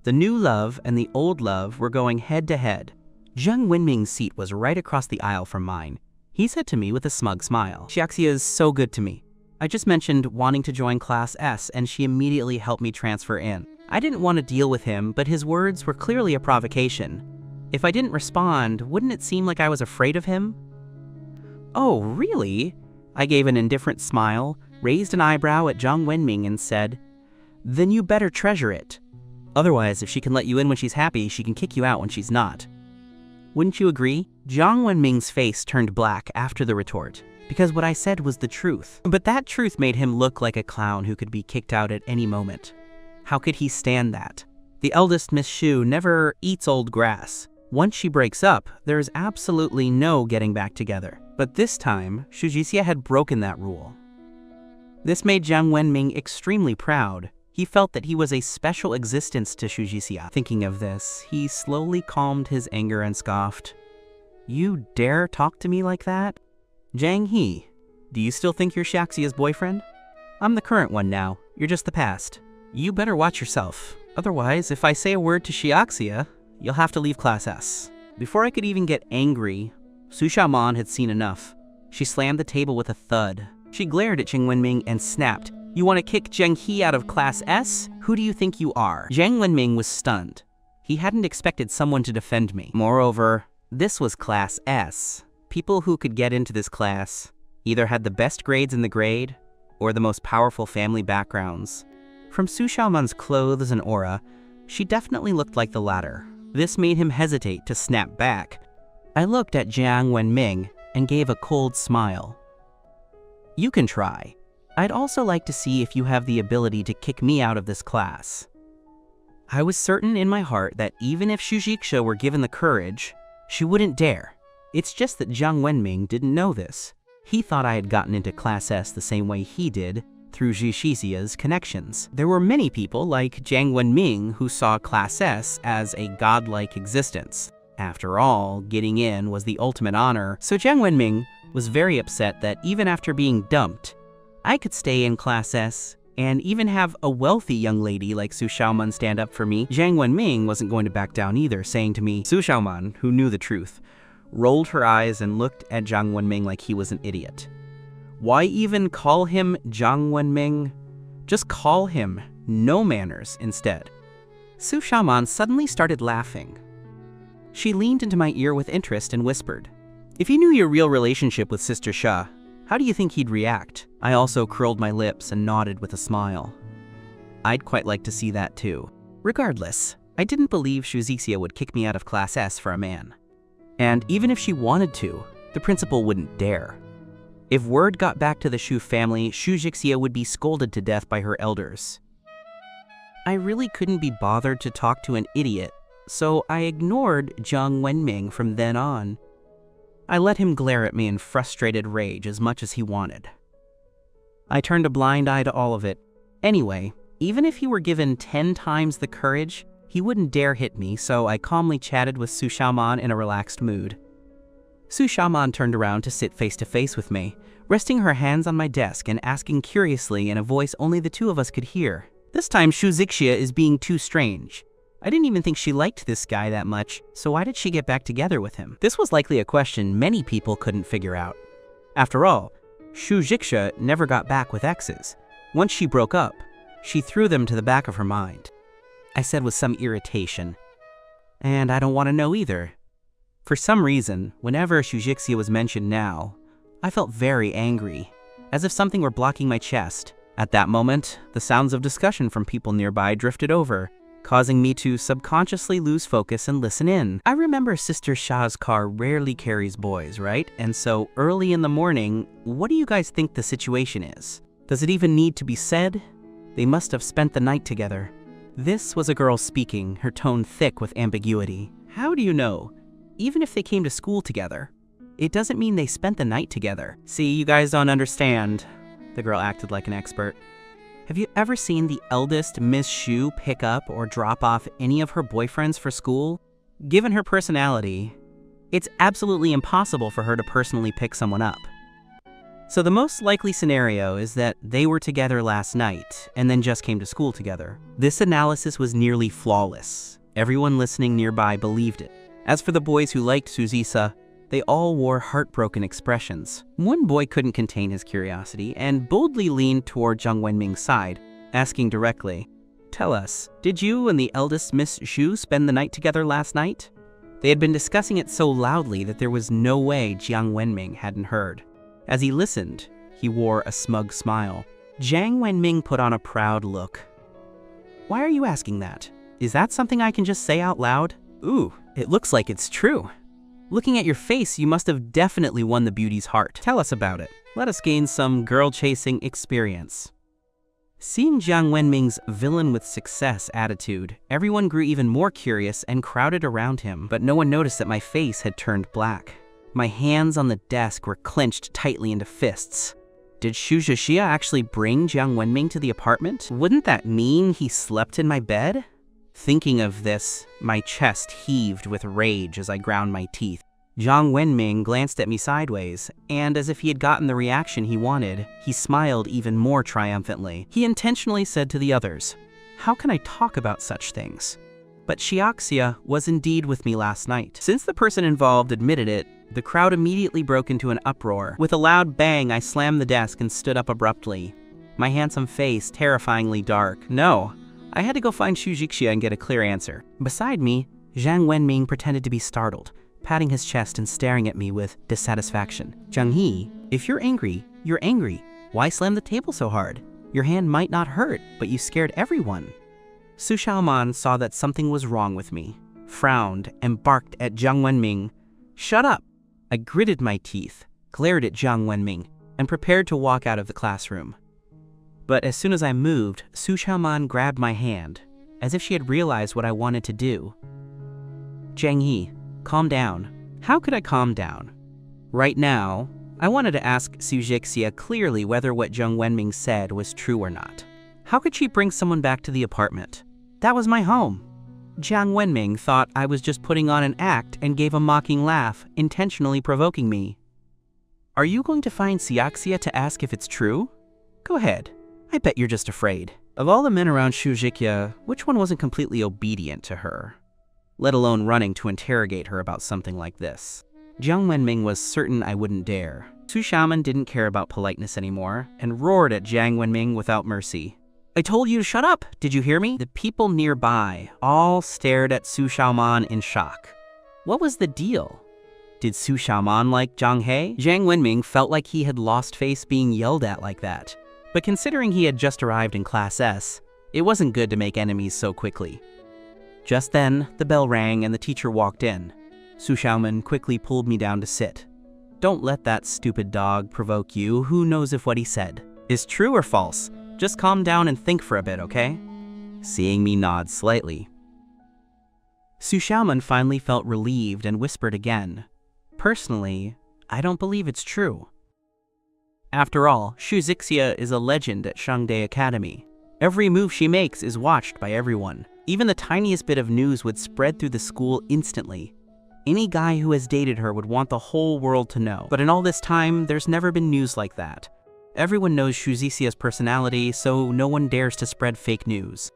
The new love and the old love were going head to head. Jiang Wenming's seat was right across the aisle from mine. He said to me with a smug smile, "Xiaxia is so good to me. I just mentioned wanting to join Class S and she immediately helped me transfer in." I didn't want to deal with him, but his words were clearly a provocation. If I didn't respond, wouldn't it seem like I was afraid of him? "Oh, really?" I gave an indifferent smile, raised an eyebrow at Jiang Wenming and said, "Then you better treasure it. Otherwise, if she can let you in when she's happy, she can kick you out when she's not." Wouldn't you agree? Jiang Wenming's face turned black after the retort, because what I said was the truth. But that truth made him look like a clown who could be kicked out at any moment. How could he stand that? The eldest Miss Shu never eats old grass. Once she breaks up, there is absolutely no getting back together. But this time, Shujisia had broken that rule. This made Jiang Wenming extremely proud. He felt that he was a special existence to Shujisia. Thinking of this, he slowly calmed his anger and scoffed. "You dare talk to me like that? Jiang He, do you still think you're Shaxia's boyfriend? I'm the current one now. You're just the past. You better watch yourself. Otherwise, if I say a word to Xiaxia, you'll have to leave Class S." Before I could even get angry, Su Xiaoman had seen enough. She slammed the table with a thud. She glared at Jiang Wenming and snapped, "You want to kick Jiang He out of Class S? Who do you think you are?" Jiang Wenming was stunned. He hadn't expected someone to defend me. Moreover, this was Class S. People who could get into this class either had the best grades in the grade or the most powerful family backgrounds. From Su Xiaoman's clothes and aura, she definitely looked like the latter. This made him hesitate to snap back. I looked at Jiang Wenming and gave a cold smile. "You can try. I'd also like to see if you have the ability to kick me out of this class." I was certain in my heart that even if Shujixia were given the courage, she wouldn't dare. It's just that Jiang Wenming didn't know this. He thought I had gotten into Class S the same way he did, through Zhixixia's connections. There were many people like Jiang Wenming who saw Class S as a godlike existence. After all, getting in was the ultimate honor, so Jiang Wenming was very upset that even after being dumped, I could stay in Class S and even have a wealthy young lady like Su Xiaoman stand up for me. Jiang Wenming wasn't going to back down either, saying to me, Su Xiaoman, who knew the truth, rolled her eyes and looked at Jiang Wenming like he was an idiot. Why even call him Jiang Wenming? Just call him No Manners instead. Su Xiaoman suddenly started laughing. She leaned into my ear with interest and whispered, if you knew your real relationship with Sister Sha, how do you think he'd react? I also curled my lips and nodded with a smile. I'd quite like to see that too. Regardless, I didn't believe Shuzixia would kick me out of Class S for a man. And even if she wanted to, the principal wouldn't dare. If word got back to the Shu family, Shuzixia would be scolded to death by her elders. I really couldn't be bothered to talk to an idiot, so I ignored Jiang Wenming from then on. I let him glare at me in frustrated rage as much as he wanted. I turned a blind eye to all of it. Anyway, even if he were given 10 times the courage, he wouldn't dare hit me, so I calmly chatted with Su Xiaoman in a relaxed mood. Su Xiaoman turned around to sit face to face with me, resting her hands on my desk and asking curiously in a voice only the two of us could hear. This time Shuzixia is being too strange. I didn't even think she liked this guy that much, so why did she get back together with him? This was likely a question many people couldn't figure out. After all, Shuzixia never got back with exes. Once she broke up, she threw them to the back of her mind. I said with some irritation, and I don't want to know either. For some reason, whenever Shuzixia was mentioned now, I felt very angry, as if something were blocking my chest. At that moment, the sounds of discussion from people nearby drifted over, causing me to subconsciously lose focus and listen in. I remember Sister Sha's car rarely carries boys, right? And so early in the morning, what do you guys think the situation is? Does it even need to be said? They must have spent the night together. This was a girl speaking, her tone thick with ambiguity. How do you know? Even if they came to school together, it doesn't mean they spent the night together. See, you guys don't understand. The girl acted like an expert. Have you ever seen the eldest Miss Shu pick up or drop off any of her boyfriends for school? Given her personality, it's absolutely impossible for her to personally pick someone up. So the most likely scenario is that they were together last night and then just came to school together. This analysis was nearly flawless. Everyone listening nearby believed it. As for the boys who liked Suzisa, they all wore heartbroken expressions. One boy couldn't contain his curiosity and boldly leaned toward Jiang Wenming's side, asking directly, "Tell us, did you and the eldest Miss Shu spend the night together last night?" They had been discussing it so loudly that there was no way Jiang Wenming hadn't heard. As he listened, he wore a smug smile. Jiang Wenming put on a proud look. "Why are you asking that? Is that something I can just say out loud?" "Ooh, it looks like it's true. Looking at your face, you must have definitely won the beauty's heart. Tell us about it. Let us gain some girl-chasing experience." Seeing Jiang Wenming's villain with success attitude, everyone grew even more curious and crowded around him, but no one noticed that my face had turned black. My hands on the desk were clenched tightly into fists. Did Shuzixia actually bring Jiang Wenming to the apartment? Wouldn't that mean he slept in my bed? Thinking of this, my chest heaved with rage as I ground my teeth. Jiang Wenming glanced at me sideways, and as if he had gotten the reaction he wanted, he smiled even more triumphantly. He intentionally said to the others, "How can I talk about such things?" But Xiaxia was indeed with me last night. Since the person involved admitted it, the crowd immediately broke into an uproar. With a loud bang, I slammed the desk and stood up abruptly, my handsome face terrifyingly dark. No, I had to go find Shuzixia and get a clear answer. Beside me, Jiang Wenming pretended to be startled, patting his chest and staring at me with dissatisfaction. "Jiang He, if you're angry, you're angry. Why slam the table so hard? Your hand might not hurt, but you scared everyone." Su Xiaoman saw that something was wrong with me, frowned, and barked at Jiang Wenming. "Shut up!" I gritted my teeth, glared at Jiang Wenming, and prepared to walk out of the classroom. But as soon as I moved, Su Xiaoman grabbed my hand as if she had realized what I wanted to do. Jang Hee, calm down. How could I calm down? Right now, I wanted to ask Su Jixia clearly whether what Jung Wenming said was true or not. How could she bring someone back to the apartment? That was my home. Jiang Wenming thought I was just putting on an act and gave a mocking laugh, intentionally provoking me. Are you going to find Xiaxia to ask if it's true? Go ahead. I bet you're just afraid. Of all the men around Su Jixia, which one wasn't completely obedient to her? Let alone running to interrogate her about something like this. Jiang Wenming was certain I wouldn't dare. Su Xiaoman didn't care about politeness anymore and roared at Jiang Wenming without mercy. I told you to shut up! Did you hear me? The people nearby all stared at Su Xiaoman in shock. What was the deal? Did Su Xiaoman like Zhang He? Jiang Wenming felt like he had lost face being yelled at like that. But considering he had just arrived in Class S, it wasn't good to make enemies so quickly. Just then, the bell rang and the teacher walked in. Su Xiaoman quickly pulled me down to sit. Don't let that stupid dog provoke you. Who knows if what he said is true or false? Just calm down and think for a bit, okay? Seeing me nod slightly. Su Xiaoman finally felt relieved and whispered again. Personally, I don't believe it's true. After all, Su Jixia is a legend at Shangde Academy. Every move she makes is watched by everyone. Even the tiniest bit of news would spread through the school instantly. Any guy who has dated her would want the whole world to know. But in all this time, there's never been news like that. Everyone knows Su Jixia's personality, so no one dares to spread fake news.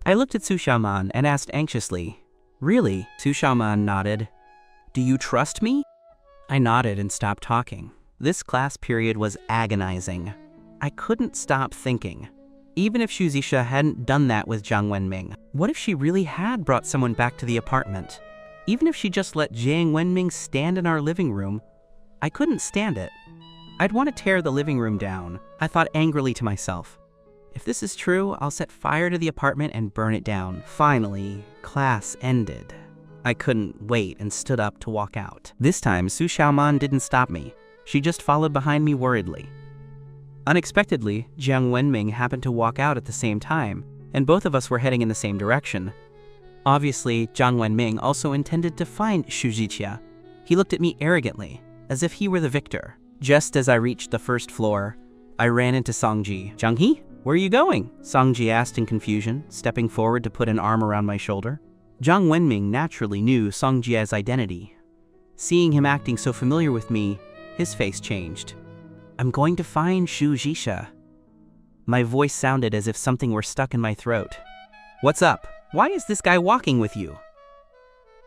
I looked at Su Xiaoman and asked anxiously, "Really?" Su Xiaoman nodded. "Do you trust me?" I nodded and stopped talking. This class period was agonizing. I couldn't stop thinking. Even if Su Jixia hadn't done that with Jiang Wenming, what if she really had brought someone back to the apartment? Even if she just let Jiang Wenming stand in our living room, I couldn't stand it. I'd want to tear the living room down. I thought angrily to myself, if this is true, I'll set fire to the apartment and burn it down. Finally, class ended. I couldn't wait and stood up to walk out. This time, Su Xiaoman didn't stop me. She just followed behind me worriedly. Unexpectedly, Jiang Wenming happened to walk out at the same time, and both of us were heading in the same direction. Obviously, Jiang Wenming also intended to find Su Jixia. He looked at me arrogantly, as if he were the victor. Just as I reached the first floor, I ran into Songji. "Jiang Hee, where are you going?" Songji asked in confusion, stepping forward to put an arm around my shoulder. Jiang Wenming naturally knew Songji's identity. Seeing him acting so familiar with me, his face changed. "I'm going to find Su Jixia." My voice sounded as if something were stuck in my throat. "What's up? Why is this guy walking with you?"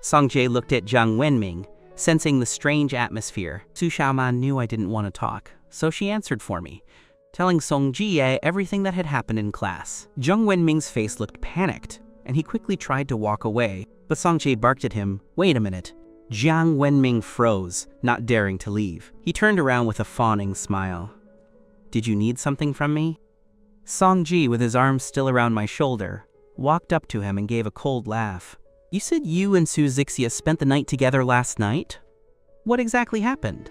Songji looked at Jiang Wenming, sensing the strange atmosphere. Su Xiaoman knew I didn't want to talk, so she answered for me, telling Songji everything that had happened in class. Jiang Wenming's face looked panicked, and he quickly tried to walk away, but Songji barked at him, "Wait a minute." Jiang Wenming froze, not daring to leave. He turned around with a fawning smile. "Did you need something from me?" Songji, with his arm still around my shoulder, walked up to him and gave a cold laugh. "You said you and Su Jixia spent the night together last night? What exactly happened?"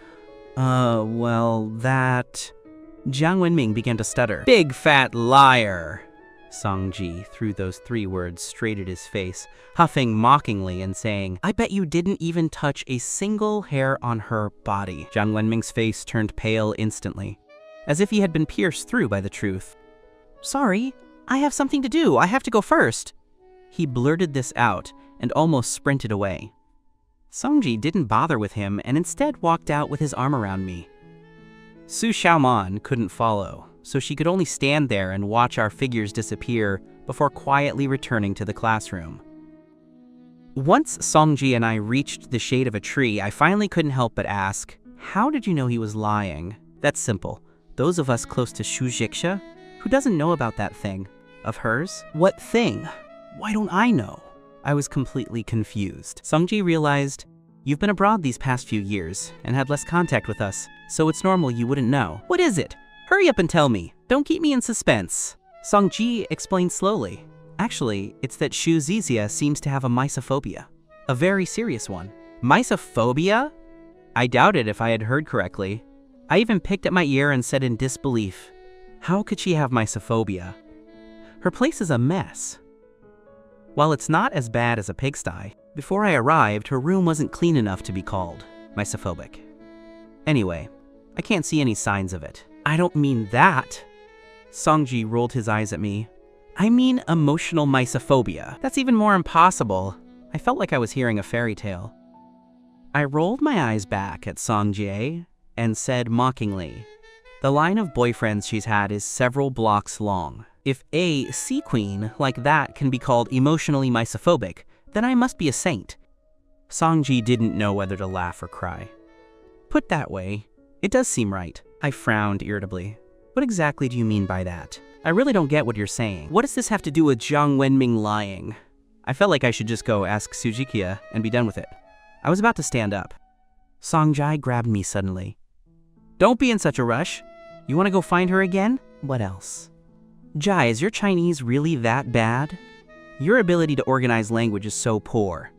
Well, that..." Jiang Wenming began to stutter. "Big fat liar!" Songji threw those 3 words straight at his face, huffing mockingly and saying, "I bet you didn't even touch a single hair on her body." Jiang Wenming's face turned pale instantly, as if he had been pierced through by the truth. "Sorry, I have something to do. I have to go first." He blurted this out and almost sprinted away. Songji didn't bother with him and instead walked out with his arm around me. Su Xiaoman couldn't follow, so she could only stand there and watch our figures disappear before quietly returning to the classroom. Once Songji and I reached the shade of a tree, I finally couldn't help but ask, "How did you know he was lying?" That's simple. Those of us close to Su Jixia, who doesn't know about that thing of hers? What thing? Why don't I know? I was completely confused. Songji realized, "You've been abroad these past few years and had less contact with us, so it's normal you wouldn't know." "What is it? Hurry up and tell me. Don't keep me in suspense." Songji explained slowly. "Actually, it's that Su Jixia seems to have a mysophobia. A very serious one." Mysophobia? I doubted if I had heard correctly. I even picked at my ear and said in disbelief, "How could she have mysophobia? Her place is a mess." While it's not as bad as a pigsty, before I arrived, her room wasn't clean enough to be called misophobic. Anyway, I can't see any signs of it. I don't mean that. Songji rolled his eyes at me. I mean emotional misophobia. That's even more impossible. I felt like I was hearing a fairy tale. I rolled my eyes back at Songjie and said mockingly, the line of boyfriends she's had is several blocks long. If a sea queen like that can be called emotionally misophobic, then I must be a saint. Songji didn't know whether to laugh or cry. Put that way, it does seem right. I frowned irritably. What exactly do you mean by that? I really don't get what you're saying. What does this have to do with Jiang Wenming lying? I felt like I should just go ask Sujikia and be done with it. I was about to stand up. Songjie grabbed me suddenly. Don't be in such a rush. You want to go find her again? What else? Jai, is your Chinese really that bad? Your ability to organize language is so poor.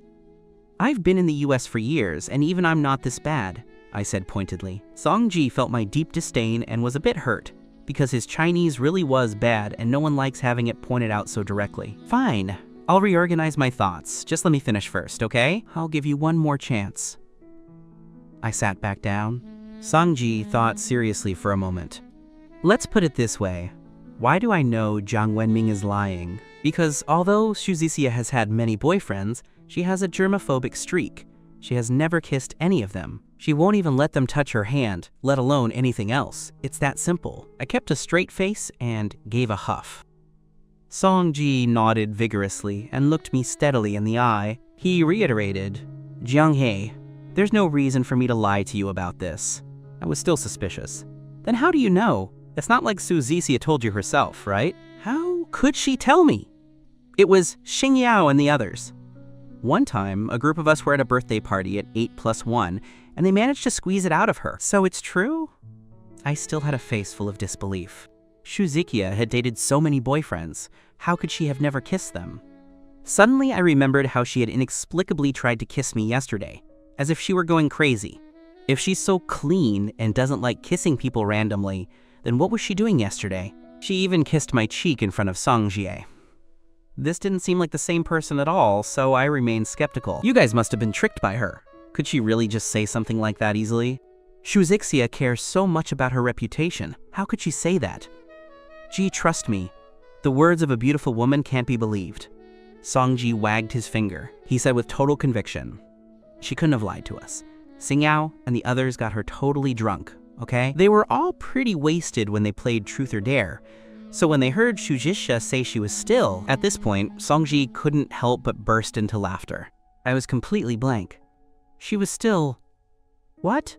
I've been in the US for years, and even I'm not this bad, I said pointedly. Songji felt my deep disdain and was a bit hurt, because his Chinese really was bad and no one likes having it pointed out so directly. Fine, I'll reorganize my thoughts. Just let me finish first, okay? I'll give you one more chance. I sat back down. Songji thought seriously for a moment. Let's put it this way. Why do I know Jiang Wenming is lying? Because although Shuzisia has had many boyfriends, she has a germophobic streak. She has never kissed any of them. She won't even let them touch her hand, let alone anything else. It's that simple. I kept a straight face and gave a huff. Songji nodded vigorously and looked me steadily in the eye. He reiterated, Jiang He, there's no reason for me to lie to you about this. I was still suspicious. Then how do you know? It's not like Suzicia told you herself, right? How could she tell me? It was Xingyao and the others. One time, a group of us were at a birthday party at 8+1, and they managed to squeeze it out of her. So it's true? I still had a face full of disbelief. Shuzikia had dated so many boyfriends. How could she have never kissed them? Suddenly, I remembered how she had inexplicably tried to kiss me yesterday, as if she were going crazy. If she's so clean and doesn't like kissing people randomly, then what was she doing yesterday? She even kissed my cheek in front of Songjie. This didn't seem like the same person at all, so I remained skeptical. You guys must have been tricked by her. Could she really just say something like that easily? Shuzixia cares so much about her reputation. How could she say that? Gee, trust me. The words of a beautiful woman can't be believed. Songji wagged his finger. He said with total conviction, she couldn't have lied to us. Xingyao and the others got her totally drunk, okay? They were all pretty wasted when they played Truth or Dare. So when they heard Shujisha say she was still, at this point, Songji couldn't help but burst into laughter. I was completely blank. She was still... What?